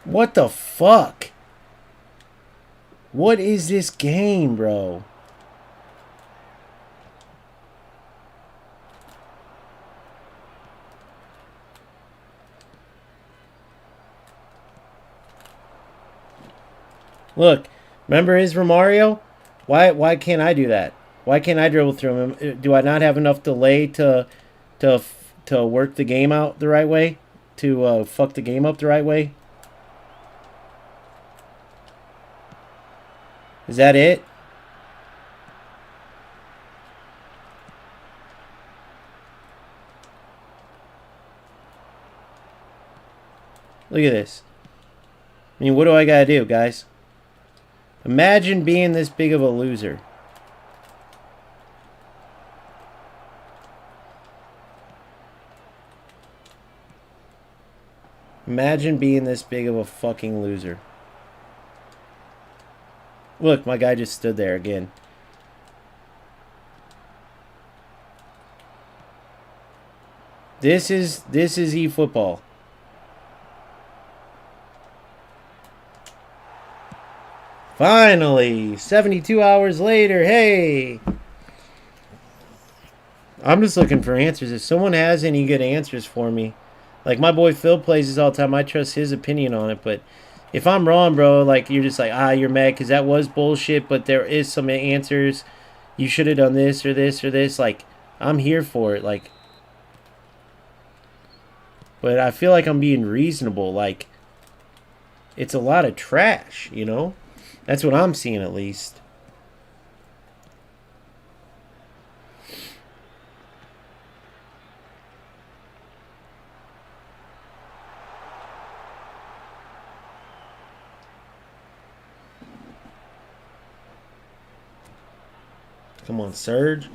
[SPEAKER 1] What the fuck? What is this game, bro? Look, remember his Romario? Why can't I do that? Why can't I dribble through him? Do I not have enough delay to work the game out the right way? To fuck the game up the right way? Is that it? Look at this. I mean, what do I gotta do, guys? Imagine being this big of a loser. Imagine being this big of a fucking loser. Look, my guy just stood there again. This is eFootball. Finally, 72 hours later, hey! I'm just looking for answers. If someone has any good answers for me, like my boy Phil plays this all the time, I trust his opinion on it, but if I'm wrong, bro, like you're just like, you're mad because that was bullshit, but there is some answers. You should have done this or this or this. Like, I'm here for it. Like, but I feel like I'm being reasonable. Like, it's a lot of trash, you know? That's what I'm seeing, at least. Come on, Surge.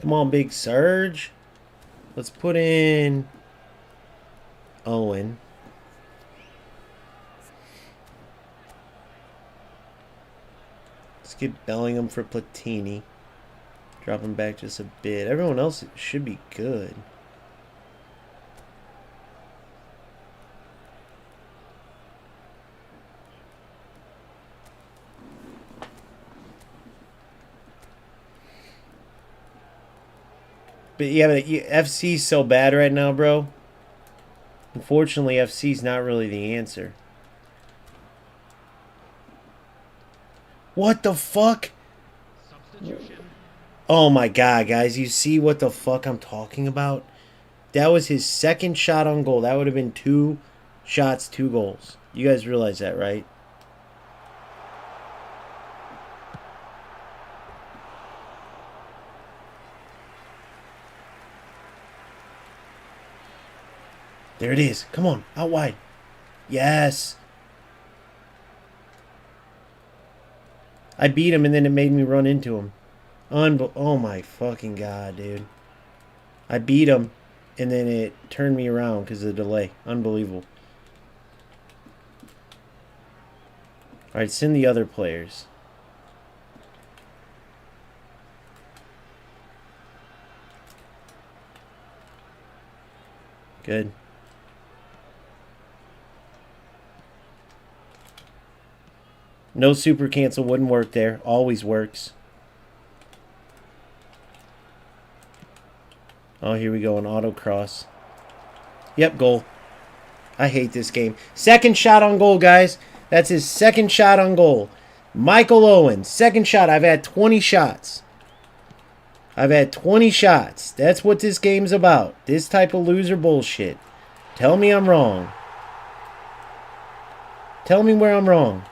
[SPEAKER 1] Come on, big Surge. Let's put in Owen. Let's get Bellingham for Platini. Drop him back just a bit. Everyone else should be good. But yeah, but FC's so bad right now, bro. Unfortunately, FC's not really the answer. What the fuck? Oh my god, guys. You see what the fuck I'm talking about? That was his second shot on goal. That would have been 2 shots, 2 goals. You guys realize that, right? There it is. Come on. Out wide. Yes. I beat him and then it made me run into him. Oh my fucking god, dude. I beat him and then it turned me around because of the delay. Unbelievable. Alright, send the other players. Good. No super cancel wouldn't work there. Always works. Oh, here we go. An autocross. Yep, goal. I hate this game. Second shot on goal, guys. That's his second shot on goal. Michael Owen. Second shot. I've had 20 shots. I've had 20 shots. That's what this game's about. This type of loser bullshit. Tell me I'm wrong. Tell me where I'm wrong.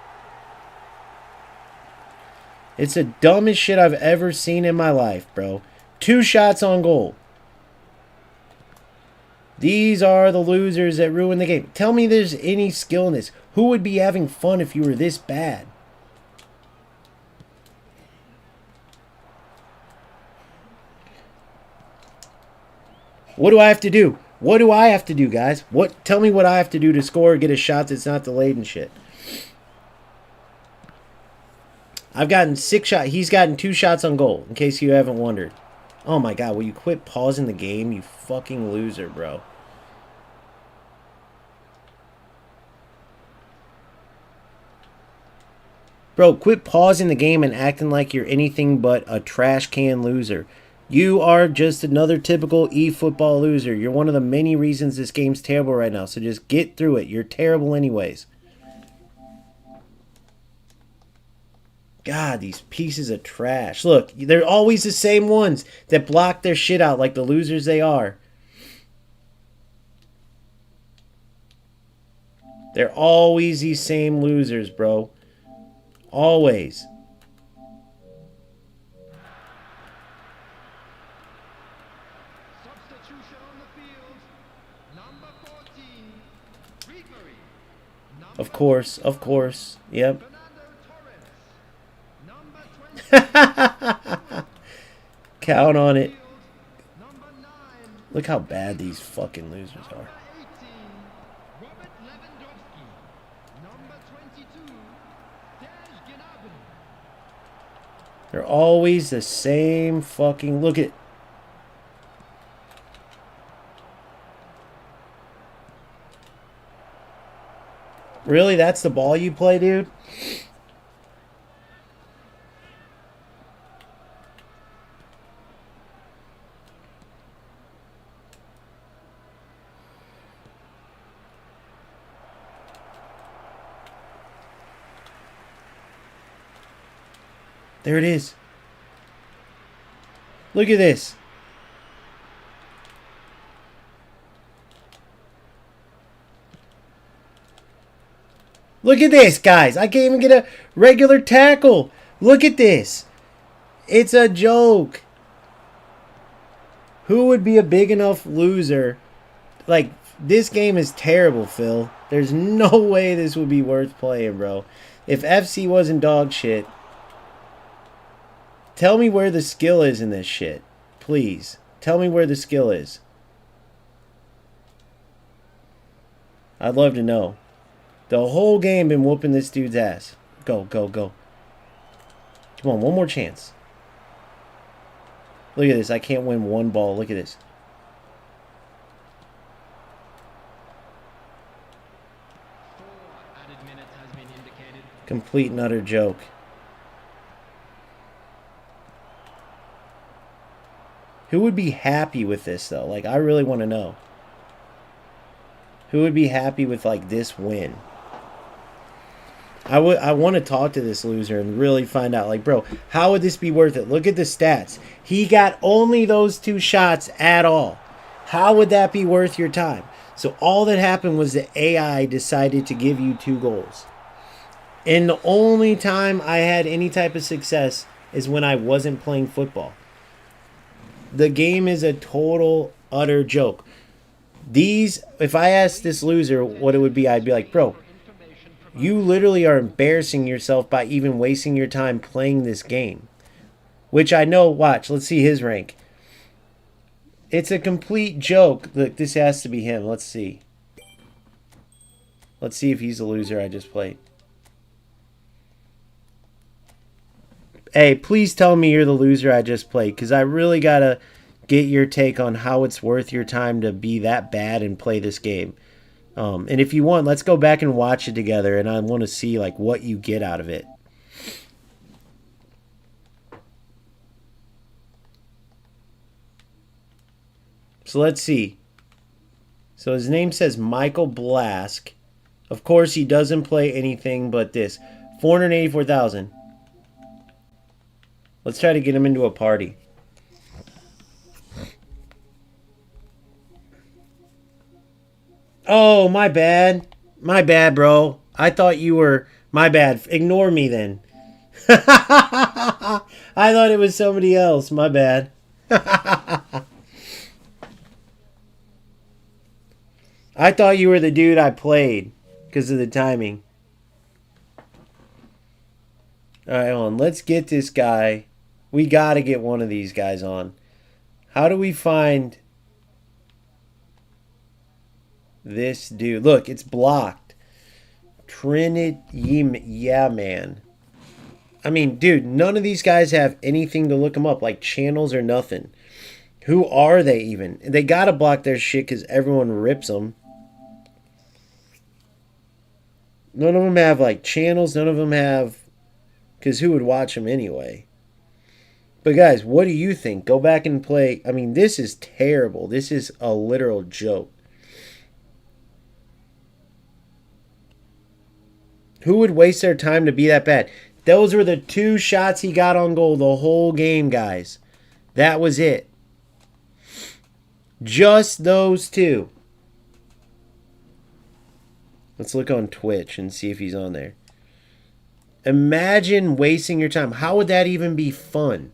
[SPEAKER 1] It's the dumbest shit I've ever seen in my life, bro. 2 shots on goal. These are the losers that ruin the game. Tell me there's any skill in this. Who would be having fun if you were this bad? What do I have to do? What do I have to do, guys? Tell me what I have to do to score or get a shot that's not delayed and shit. I've gotten 6 shots. He's gotten 2 shots on goal, in case you haven't wondered. Oh my god, will you quit pausing the game, you fucking loser, bro. Bro, quit pausing the game and acting like you're anything but a trash can loser. You are just another typical eFootball loser. You're one of the many reasons this game's terrible right now, so just get through it. You're terrible anyways. God, these pieces of trash. Look, they're always the same ones that block their shit out like the losers they are. They're always these same losers, bro. Always.
[SPEAKER 2] Substitution on the field. Number 14, Ribery.
[SPEAKER 1] Of course, of course. Yep. Count on it. Look how bad these fucking losers are. They're always the same fucking... Look at... Really? That's the ball you play, dude? There it is. Look at this. Look at this, guys. I can't even get a regular tackle. Look at this. It's a joke. Who would be a big enough loser? Like, this game is terrible, Phil. There's no way this would be worth playing, bro. If FC wasn't dog shit... Tell me where the skill is in this shit. Please. Tell me where the skill is. I'd love to know. The whole game been whooping this dude's ass. Go, go, go. Come on, one more chance. Look at this. I can't win one ball. Look at this. Complete and utter joke. Who would be happy with this, though? Like, I really want to know. Who would be happy with, like, this win? I want to talk to this loser and really find out, like, bro, how would this be worth it? Look at the stats. He got only those 2 shots at all. How would that be worth your time? So all that happened was the AI decided to give you 2 goals. And the only time I had any type of success is when I wasn't playing football. The game is a total, utter joke. If I asked this loser what it would be, I'd be like, bro, you literally are embarrassing yourself by even wasting your time playing this game. Which I know, watch, let's see his rank. It's a complete joke. Look, this has to be him. Let's see. Let's see if he's the loser I just played. Hey, please tell me you're the loser I just played, because I really got to get your take on how it's worth your time to be that bad and play this game. And if you want, let's go back and watch it together, and I want to see like what you get out of it. So let's see. So his name says Michael Blask. Of course, he doesn't play anything but this. 484,000. Let's try to get him into a party. Oh, my bad. My bad, bro. I thought you were... My bad. Ignore me then. I thought it was somebody else. My bad. I thought you were the dude I played because of the timing. Alright, hold on. Let's get this guy. We got to get one of these guys on. How do we find this dude? Look, it's blocked. Trinity, yeah, man. I mean, dude, none of these guys have anything to look them up, like channels or nothing. Who are they even? They got to block their shit because everyone rips them. None of them have, like, channels. None of them have... Because who would watch them anyway? But guys, what do you think? Go back and play. I mean, this is terrible. This is a literal joke. Who would waste their time to be that bad? Those were the 2 shots he got on goal the whole game, guys. That was it. Just those 2. Let's look on Twitch and see if he's on there. Imagine wasting your time. How would that even be fun?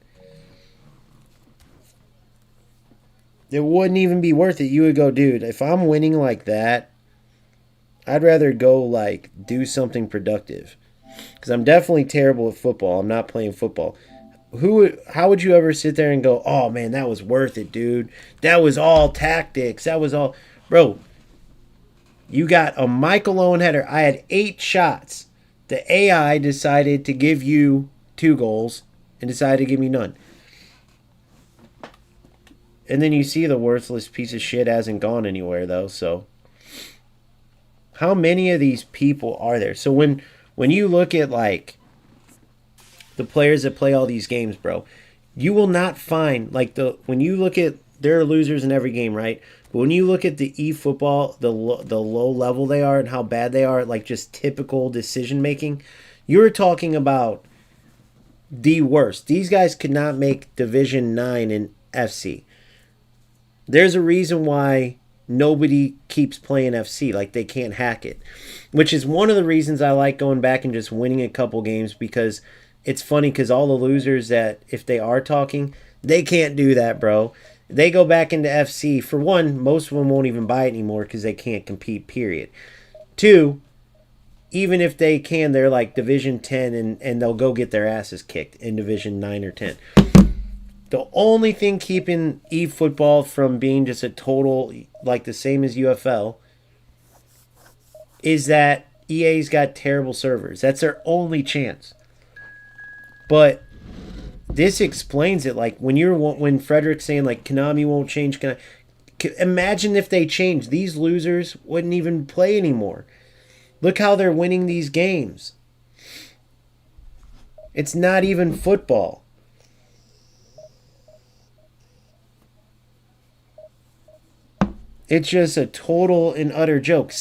[SPEAKER 1] It wouldn't even be worth it. You would go, dude, if I'm winning like that, I'd rather go, like, do something productive. Because I'm definitely terrible at football. I'm not playing football. How would you ever sit there and go, oh, man, that was worth it, dude. That was all tactics. That was all... Bro, you got a Michael Owen header. I had 8 shots. The AI decided to give you 2 goals and decided to give me none. And then you see the worthless piece of shit hasn't gone anywhere, though, so... How many of these people are there? So when you look at, like, the players that play all these games, bro, you will not find, like, when you look at... There are losers in every game, right? But when you look at the eFootball, the low level they are and how bad they are, like just typical decision making, you're talking about the worst. These guys could not make Division 9 in FC. There's a reason why nobody keeps playing FC. Like, they can't hack it. Which is one of the reasons I like going back and just winning a couple games, because it's funny because all the losers that, if they are talking, they can't do that, bro. They go back into FC. For one, most of them won't even buy it anymore because they can't compete, period. 2, even if they can, they're like Division 10 and they'll go get their asses kicked in Division 9 or 10. The only thing keeping eFootball from being just a total, like the same as UFL, is that EA's got terrible servers. That's their only chance. But this explains it. Like when Frederick's saying like Konami won't change, imagine if they changed. These losers wouldn't even play anymore. Look how they're winning these games. It's not even football. It's just a total and utter joke.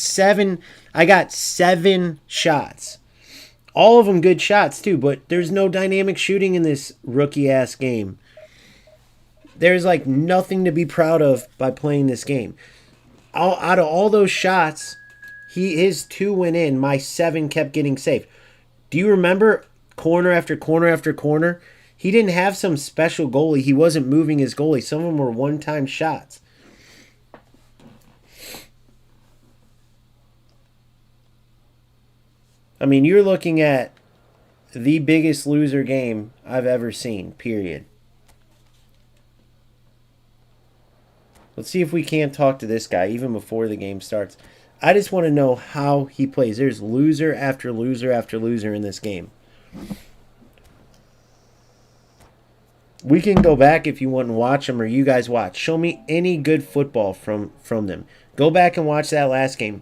[SPEAKER 1] I got 7 shots. All of them good shots too, but there's no dynamic shooting in this rookie-ass game. There's like nothing to be proud of by playing this game. Out of all those shots, his 2 went in. My 7 kept getting saved. Do you remember corner after corner after corner? He didn't have some special goalie. He wasn't moving his goalie. Some of them were one-time shots. I mean, you're looking at the biggest loser game I've ever seen, period. Let's see if we can't talk to this guy even before the game starts. I just want to know how he plays. There's loser after loser after loser in this game. We can go back if you want and watch them, or you guys watch. Show me any good football from them. Go back and watch that last game.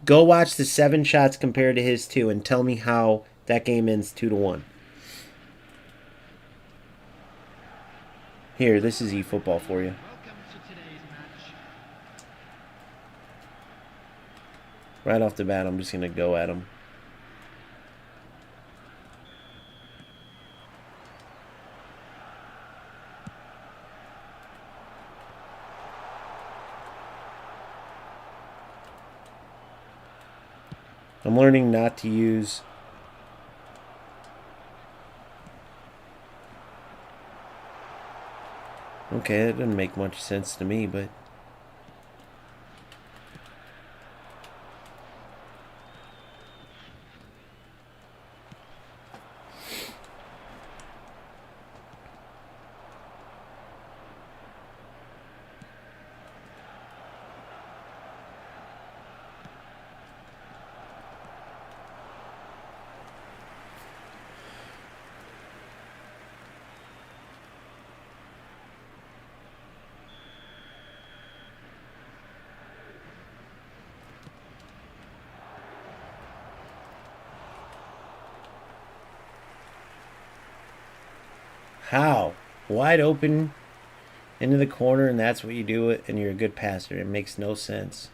[SPEAKER 1] Go watch the 7 shots compared to his 2 and tell me how that game ends 2-1. Here, this is eFootball for you.
[SPEAKER 2] Welcome to today's match.
[SPEAKER 1] Right off the bat, I'm just going to go at him. I'm learning not to use okay, that doesn't make much sense to me, but how? Wide open into the corner, and that's what you do it, and you're a good passer. It makes no sense.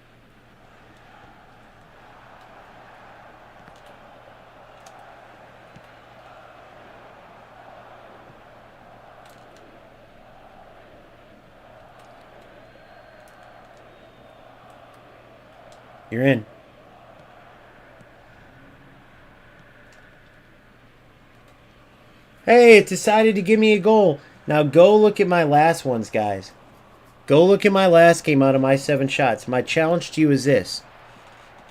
[SPEAKER 1] You're in. Hey, it decided to give me a goal. Now go look at my last ones, guys. Go look at my last game out of my 7 shots. My challenge to you is this.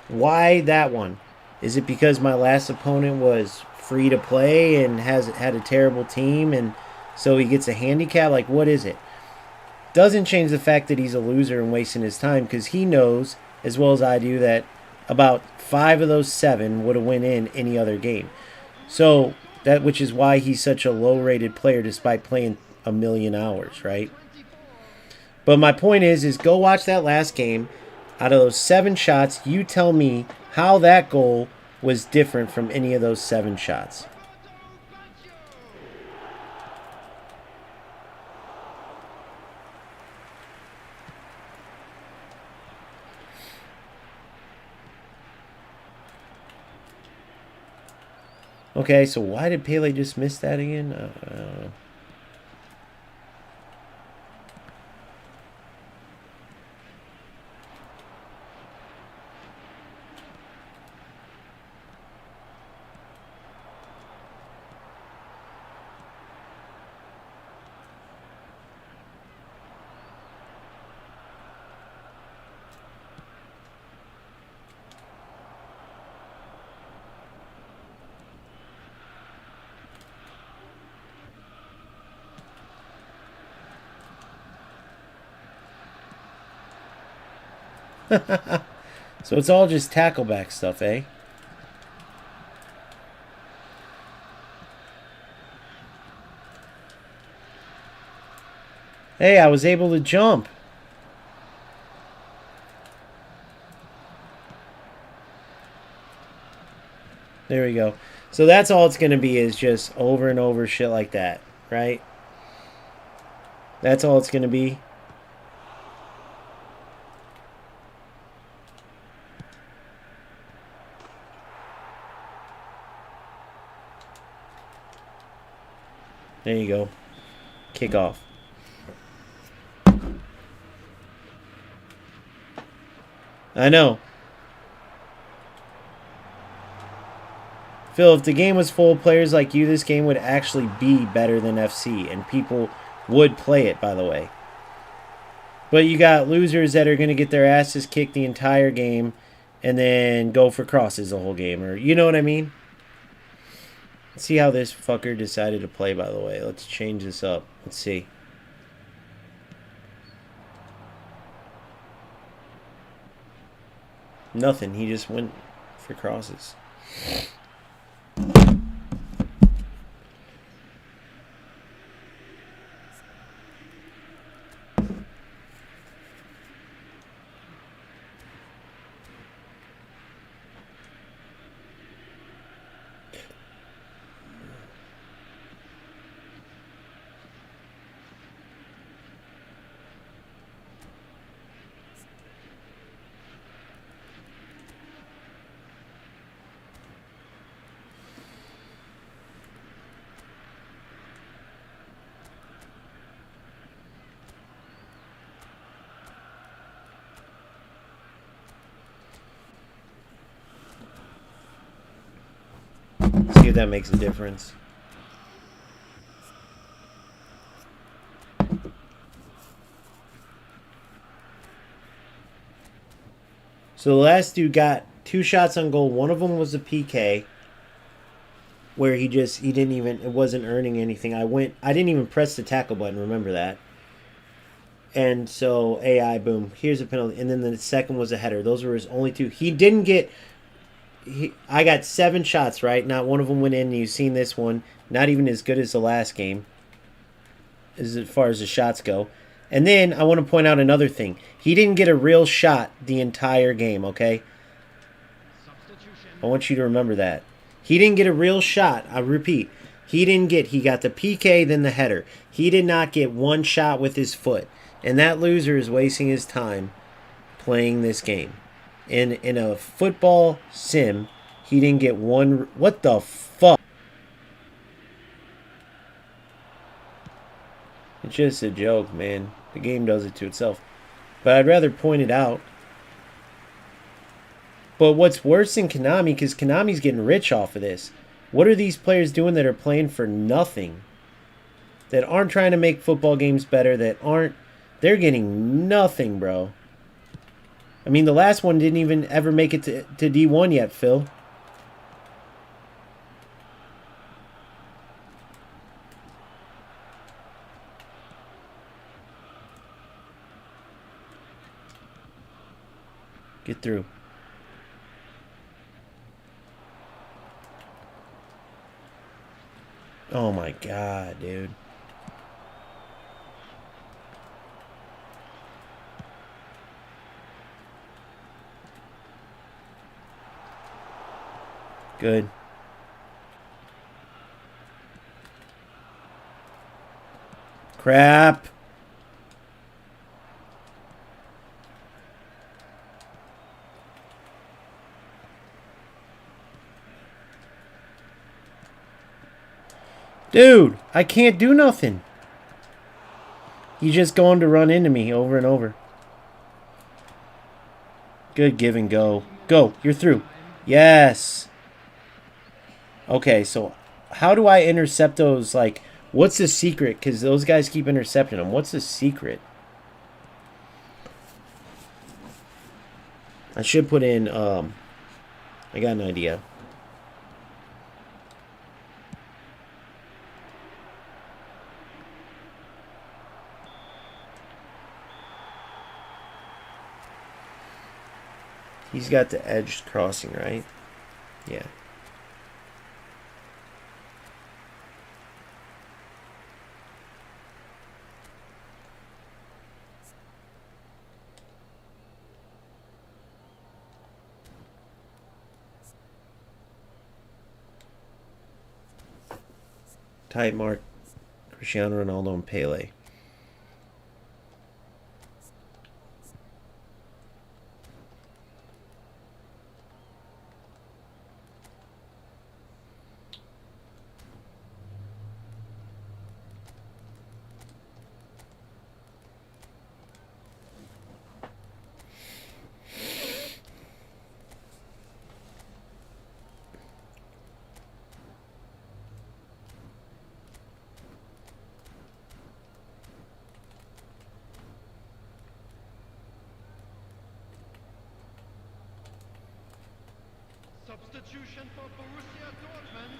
[SPEAKER 1] Why that one? Is it because my last opponent was free to play and had a terrible team and so he gets a handicap? Like, what is it? Doesn't change the fact that he's a loser and wasting his time, because he knows, as well as I do, that about 5 of those 7 would have went in any other game. So which is why he's such a low-rated player despite playing a million hours, right? But my point is go watch that last game. Out of those 7 shots, you tell me how that goal was different from any of those 7 shots. Okay, so why did Pele just miss that again? I don't know. So it's all just tackleback stuff, eh? Hey, I was able to jump. There we go. So that's all it's going to be, is just over and over shit like that, right? That's all it's going to be. There you go. Kick off. I know. Phil, if the game was full of players like you, this game would actually be better than FC, and people would play it, by the way. But you got losers that are going to get their asses kicked the entire game and then go for crosses the whole game, or you know what I mean? Let's see how this fucker decided to play, by the way. Let's change this up. Let's see. Nothing. He just went for crosses. See if that makes a difference. So the last dude got 2 shots on goal. One of them was a PK, where he didn't even, it wasn't earning anything. I didn't even press the tackle button, remember that. And so AI, boom, here's a penalty. And then the second was a header. Those were his only 2. He didn't get, I got 7 shots, right? Not one of them went in. And you've seen this one. Not even as good as the last game, as far as the shots go. And then I want to point out another thing. He didn't get a real shot the entire game, okay? I want you to remember that. He didn't get a real shot. I repeat. He got the PK, then the header. He did not get one shot with his foot. And that loser is wasting his time playing this game. In a football sim, he didn't get one. What the fuck? It's just a joke, man. The game does it to itself. But I'd rather point it out. But what's worse than Konami, because Konami's getting rich off of this. What are these players doing that are playing for nothing? That aren't trying to make football games better, they're getting nothing, bro. I mean, the last one didn't even ever make it to D1 yet, Phil. Get through. Oh my god, dude. Good. Crap. Dude, I can't do nothing. He's just going to run into me over and over. Good give and go. Go, you're through. Yes. Okay, so how do I intercept those? Like, what's the secret? Because those guys keep intercepting them. What's the secret? I should put in, I got an idea. He's got the edged crossing, right? Yeah. Tight mark, Cristiano Ronaldo and Pele.
[SPEAKER 2] Substitution for Borussia Dortmund,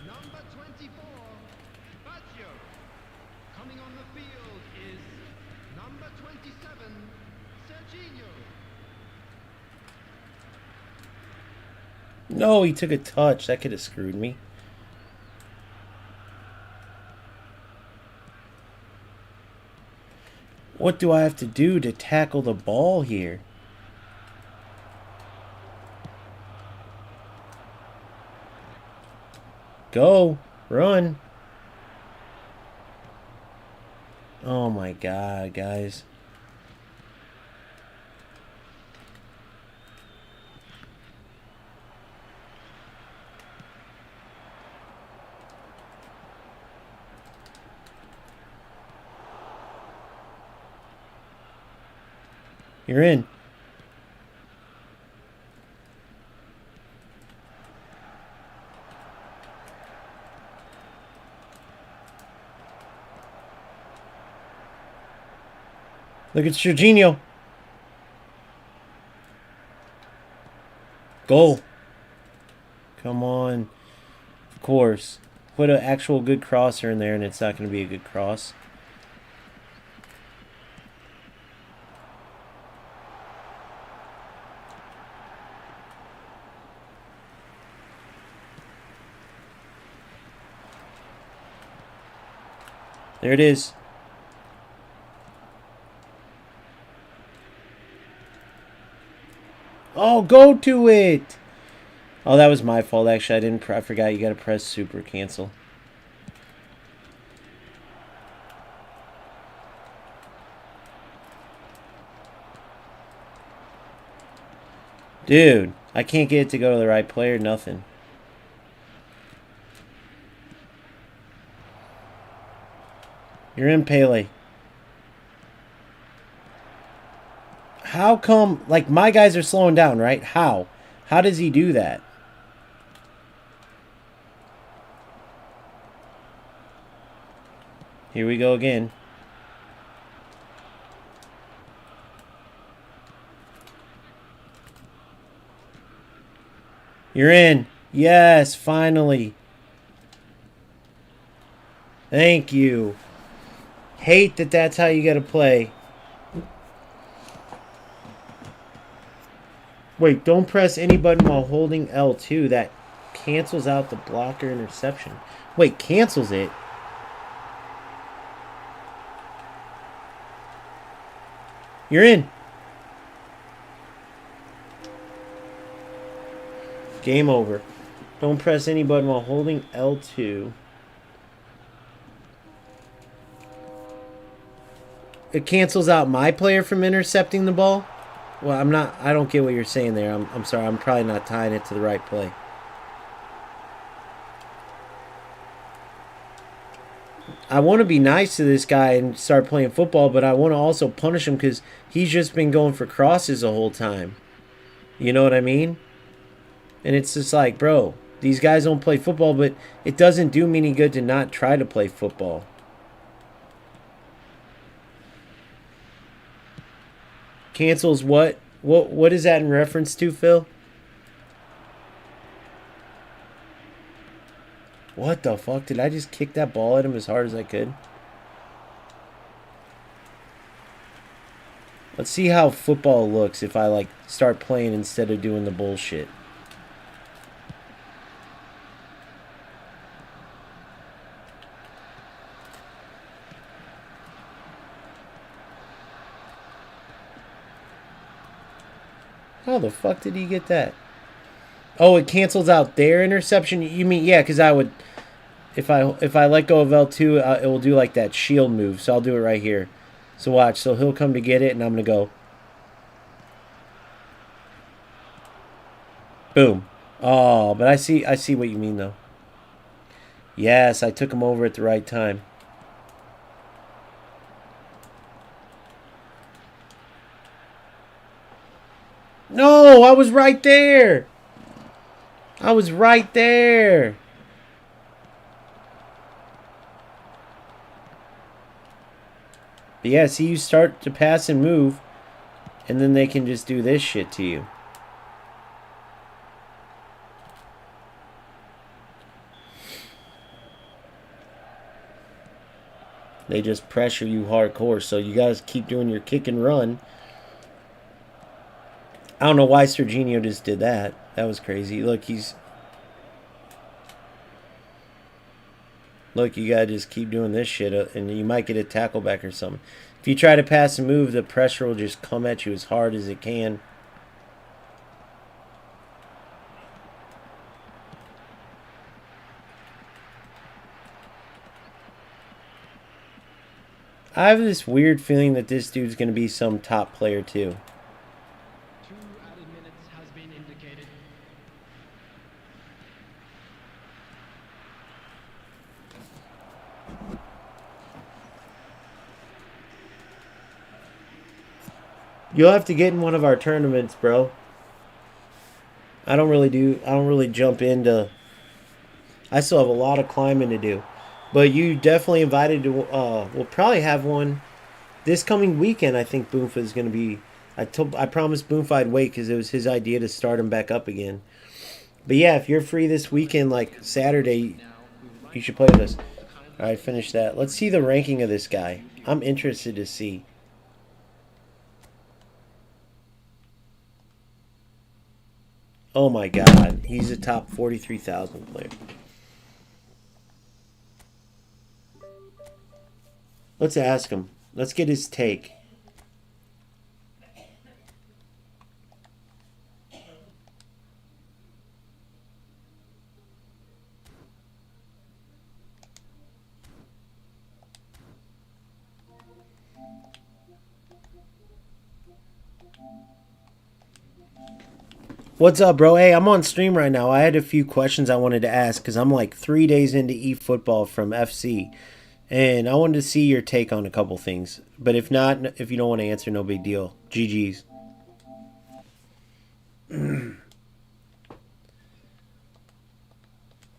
[SPEAKER 2] number 24, Spazio. Coming on the field is number 27, Serginho.
[SPEAKER 1] No, he took a touch. That could have screwed me. What do I have to do to tackle the ball here? Go. Run. Oh my God, guys. You're in. Look at Serginho. Goal. Come on. Of course. Put an actual good crosser in there and it's not going to be a good cross. There it is. Oh, go to it. Oh, that was my fault, actually. I forgot you got to press super cancel. Dude, I can't get it to go to the right player, nothing. You're in, Pele. How come, like, my guys are slowing down, right? How? How does he do that? Here we go again. You're in. Yes, finally. Thank you. Hate that that's how you got to play. Wait, don't press any button while holding L2. That cancels out the blocker interception. Wait, cancels it? You're in. Game over. Don't press any button while holding L2. It cancels out my player from intercepting the ball? Well, I don't get what you're saying there. I'm sorry. I'm probably not tying it to the right play. I want to be nice to this guy and start playing football, but I want to also punish him because he's just been going for crosses the whole time. You know what I mean? And it's just like, bro, these guys don't play football, but it doesn't do me any good to not try to play football. Cancels what? What is that in reference to, Phil? What the fuck? Did I just kick that ball at him as hard as I could? Let's see how football looks if I like start playing instead of doing the bullshit. How the fuck did he get that? Oh, it cancels out their interception. You mean, yeah, because I would, if I let go of L2, it will do like that shield move. So I'll do it right here. So watch. So he'll come to get it, and I'm gonna go. Boom. Oh, but I see what you mean though. Yes, I took him over at the right time. No, I was right there. I was right there. But yeah, see, you start to pass and move, and then they can just do this shit to you. They just pressure you hardcore, so you guys keep doing your kick and run. I don't know why Serginho just did that. That was crazy. Look, Look, you gotta just keep doing this shit, and you might get a tackle back or something. If you try to pass and move, the pressure will just come at you as hard as it can. I have this weird feeling that this dude's gonna be some top player too.
[SPEAKER 2] 2 added minutes has been indicated.
[SPEAKER 1] You'll have to get in one of our tournaments, bro. I don't really jump into. I still have a lot of climbing to do. But you definitely invited to we'll probably have one this coming weekend. I think Boomfa is going to be. I promised Boomfa I'd wait because it was his idea to start him back up again. But yeah, if you're free this weekend, like Saturday, you should play with us. All right, finish that. Let's see the ranking of this guy. I'm interested to see. Oh my God, he's a top 43,000 player. Let's ask him. Let's get his take. What's up, bro? Hey, I'm on stream right now. I had a few questions I wanted to ask because I'm like 3 days into eFootball from FC. And I wanted to see your take on a couple things. But if not, if you don't want to answer, no big deal. GG's.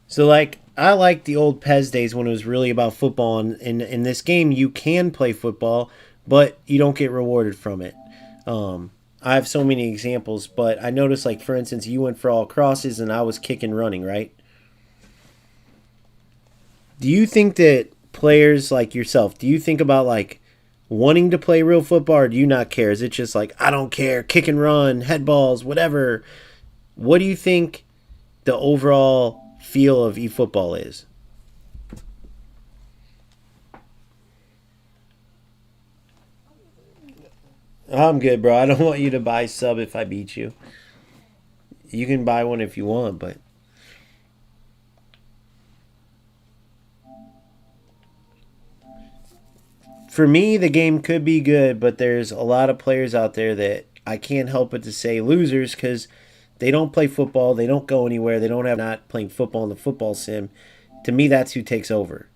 [SPEAKER 1] So, like, I like the old PES days when it was really about football. And in this game, you can play football, but you don't get rewarded from it. I have so many examples, but I noticed, like, for instance, you went for all crosses and I was kick and running, right? Do you think that players like yourself, do you think about, like, wanting to play real football, or do you not care? Is it just like, I don't care, kick and run, head balls, whatever? What do you think the overall feel of eFootball is? I'm good, bro. I don't want you to buy sub if I beat you. You can buy one if you want, but for me, the game could be good, but there's a lot of players out there that I can't help but to say losers because they don't play football, they don't go anywhere, they don't have not playing football in the football sim. To me, that's who takes over.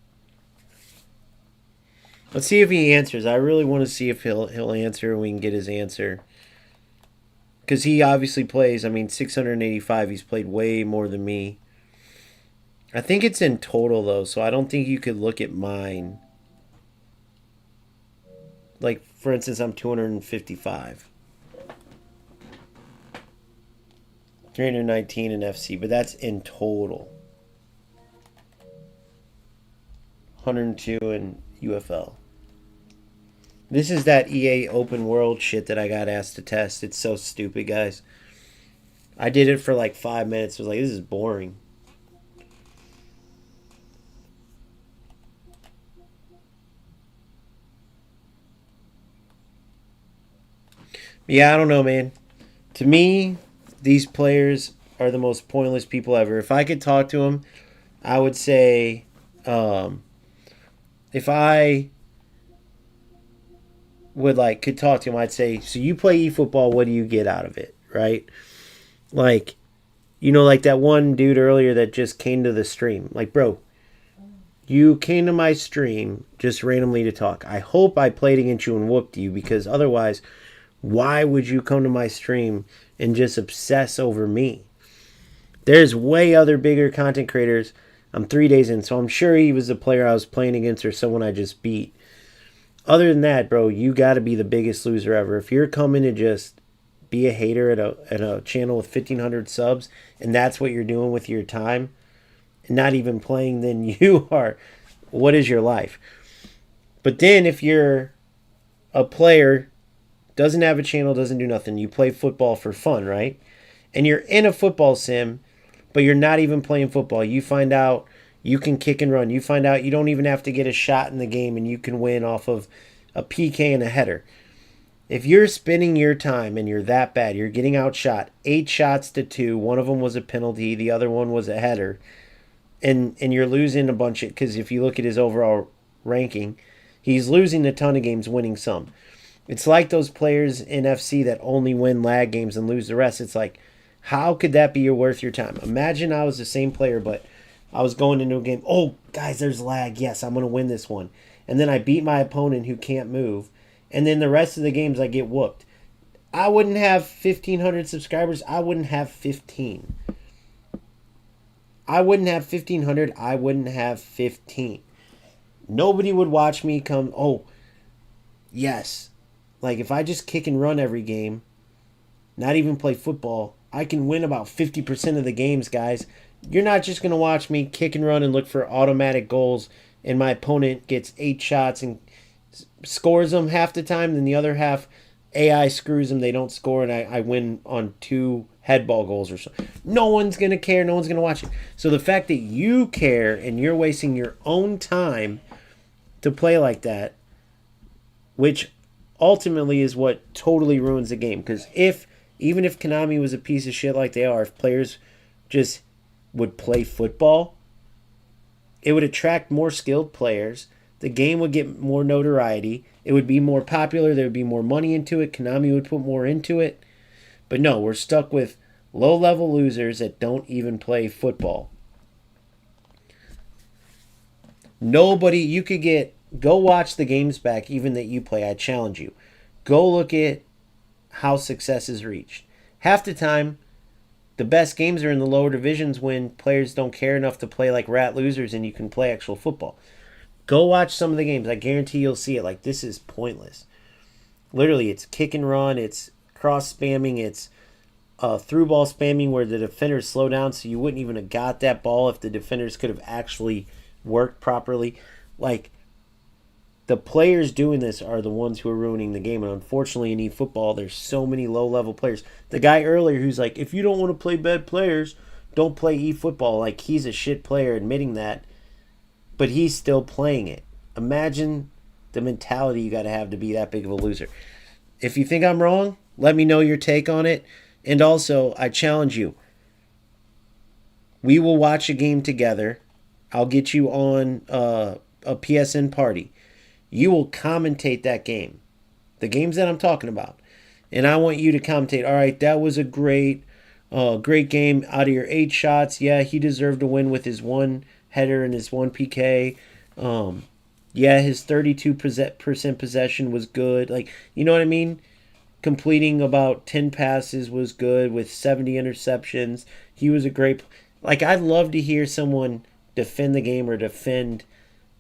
[SPEAKER 1] Let's see if he answers. I really want to see if he'll answer and we can get his answer. Because he obviously plays, I mean, 685. He's played way more than me. I think it's in total, though, so I don't think you could look at mine. Like, for instance, I'm 255. 319 in FC, but that's in total. 102 in UFL. This is that EA open world shit that I got asked to test. It's so stupid, guys. I did it for like 5 minutes. I was like, this is boring. Yeah, I don't know, man. To me, these players are the most pointless people ever. If I could talk to them, I would say, if I could talk to them, I'd say, so you play eFootball, what do you get out of it, right? Like, like that one dude earlier that just came to the stream. Like, bro, you came to my stream just randomly to talk. I hope I played against you and whooped you, because otherwise, why would you come to my stream and just obsess over me? There's way other bigger content creators. I'm 3 days in, so I'm sure he was the player I was playing against or someone I just beat. Other than that, bro, you got to be the biggest loser ever. If you're coming to just be a hater at a channel with 1,500 subs, and that's what you're doing with your time, and not even playing, then you are, what is your life? But then if you're a player, doesn't have a channel, doesn't do nothing, you play football for fun, right? And you're in a football sim, but you're not even playing football. You find out you can kick and run. You find out you don't even have to get a shot in the game, and you can win off of a PK and a header. If you're spending your time and you're that bad, you're getting outshot 8 shots to 2. One of them was a penalty. The other one was a header. And you're losing a bunch of, because if you look at his overall ranking, he's losing a ton of games, winning some. It's like those players in FC that only win lag games and lose the rest. It's like, how could that be worth your time? Imagine I was the same player, but I was going into a game. Oh, guys, there's lag. Yes, I'm going to win this one. And then I beat my opponent who can't move. And then the rest of the games I get whooped. I wouldn't have 1,500 subscribers. I wouldn't have 15. I wouldn't have 1,500. I wouldn't have 15. Nobody would watch me come, oh, yes. Like, if I just kick and run every game, not even play football, I can win about 50% of the games, guys. You're not just going to watch me kick and run and look for automatic goals, and my opponent gets 8 shots and scores them half the time, then the other half AI screws them, they don't score, and I win on 2 head ball goals or so. No one's going to care. No one's going to watch it. So the fact that you care and you're wasting your own time to play like that, which ultimately is what totally ruins the game. Because even if Konami was a piece of shit like they are, if players just would play football, it would attract more skilled players. The game would get more notoriety. It would be more popular. There would be more money into it. Konami would put more into it. But no, we're stuck with low-level losers that don't even play football. Nobody, you could go watch the games back, even that you play. I challenge you. Go look at how success is reached. Half the time, the best games are in the lower divisions when players don't care enough to play like rat losers and you can play actual football. Go watch some of the games. I guarantee you'll see it. Like, this is pointless. Literally, it's kick and run. It's cross spamming. It's through ball spamming where the defenders slow down so you wouldn't even have got that ball if the defenders could have actually worked properly. Like, the players doing this are the ones who are ruining the game. And unfortunately, in eFootball, there's so many low-level players. The guy earlier who's like, if you don't want to play bad players, don't play eFootball. Like, he's a shit player admitting that, but he's still playing it. Imagine the mentality you got to have be that big of a loser. If you think I'm wrong, let me know your take on it. And also, I challenge you. We will watch a game together. I'll get you on a PSN party. You will commentate that game. The games that I'm talking about. And I want you to commentate, all right, that was a great game. Out of your 8 shots, yeah, he deserved to win with his 1 header and his 1 PK. Yeah, his 32% possession was good. Like, you know what I mean? Completing about 10 passes was good with 70 interceptions. He was a great... Like, I'd love to hear someone defend the game or defend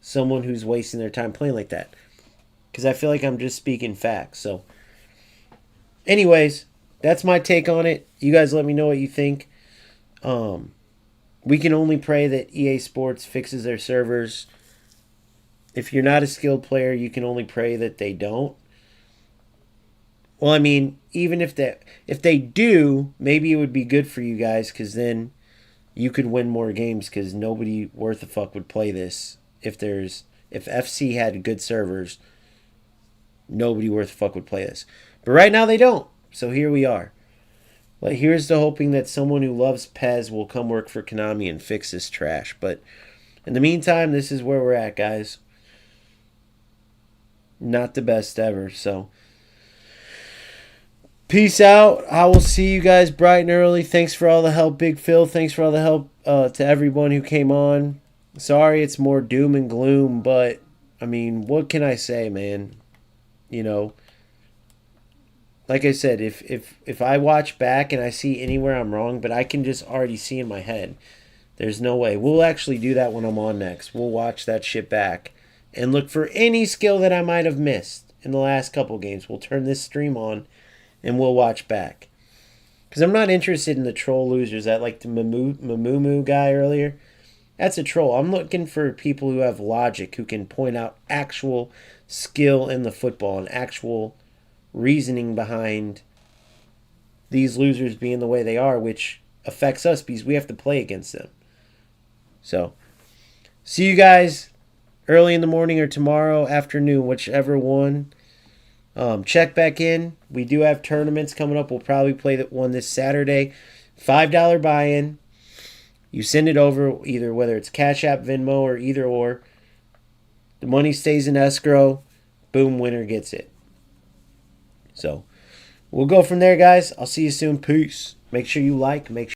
[SPEAKER 1] someone who's wasting their time playing like that. Because I feel like I'm just speaking facts. So, anyways, that's my take on it. You guys let me know what you think. We can only pray that EA Sports fixes their servers if you're not a skilled player, you can only pray that they don't. Well, I mean, even if they do, maybe it would be good for you guys, because then you could win more games, because nobody worth a fuck would play this. If FC had good servers, nobody worth a fuck would play this. But right now they don't. So here we are. But here's to hoping that someone who loves Pez will come work for Konami and fix this trash. But in the meantime, this is where we're at, guys. Not the best ever, so peace out. I will see you guys bright and early. Thanks for all the help, Big Phil. Thanks for all the help to everyone who came on. Sorry it's more doom and gloom, but, I mean, what can I say, man? You know, like I said, if I watch back and I see anywhere I'm wrong, but I can just already see in my head, there's no way. We'll actually do that when I'm on next. We'll watch that shit back and look for any skill that I might have missed in the last couple games. We'll turn this stream on and we'll watch back. Because I'm not interested in the troll losers. That, like the Mamumu guy earlier, that's a troll. I'm looking for people who have logic, who can point out actual skill in the football and actual reasoning behind these losers being the way they are, which affects us because we have to play against them. So, see you guys early in the morning or tomorrow afternoon, whichever one. Check back in. We do have tournaments coming up. We'll probably play that one this Saturday. $5 buy-in. You send it over, either whether it's Cash App, Venmo, or either or. The money stays in escrow. Boom, winner gets it. So, we'll go from there, guys. I'll see you soon. Peace. Make sure you like. Make sure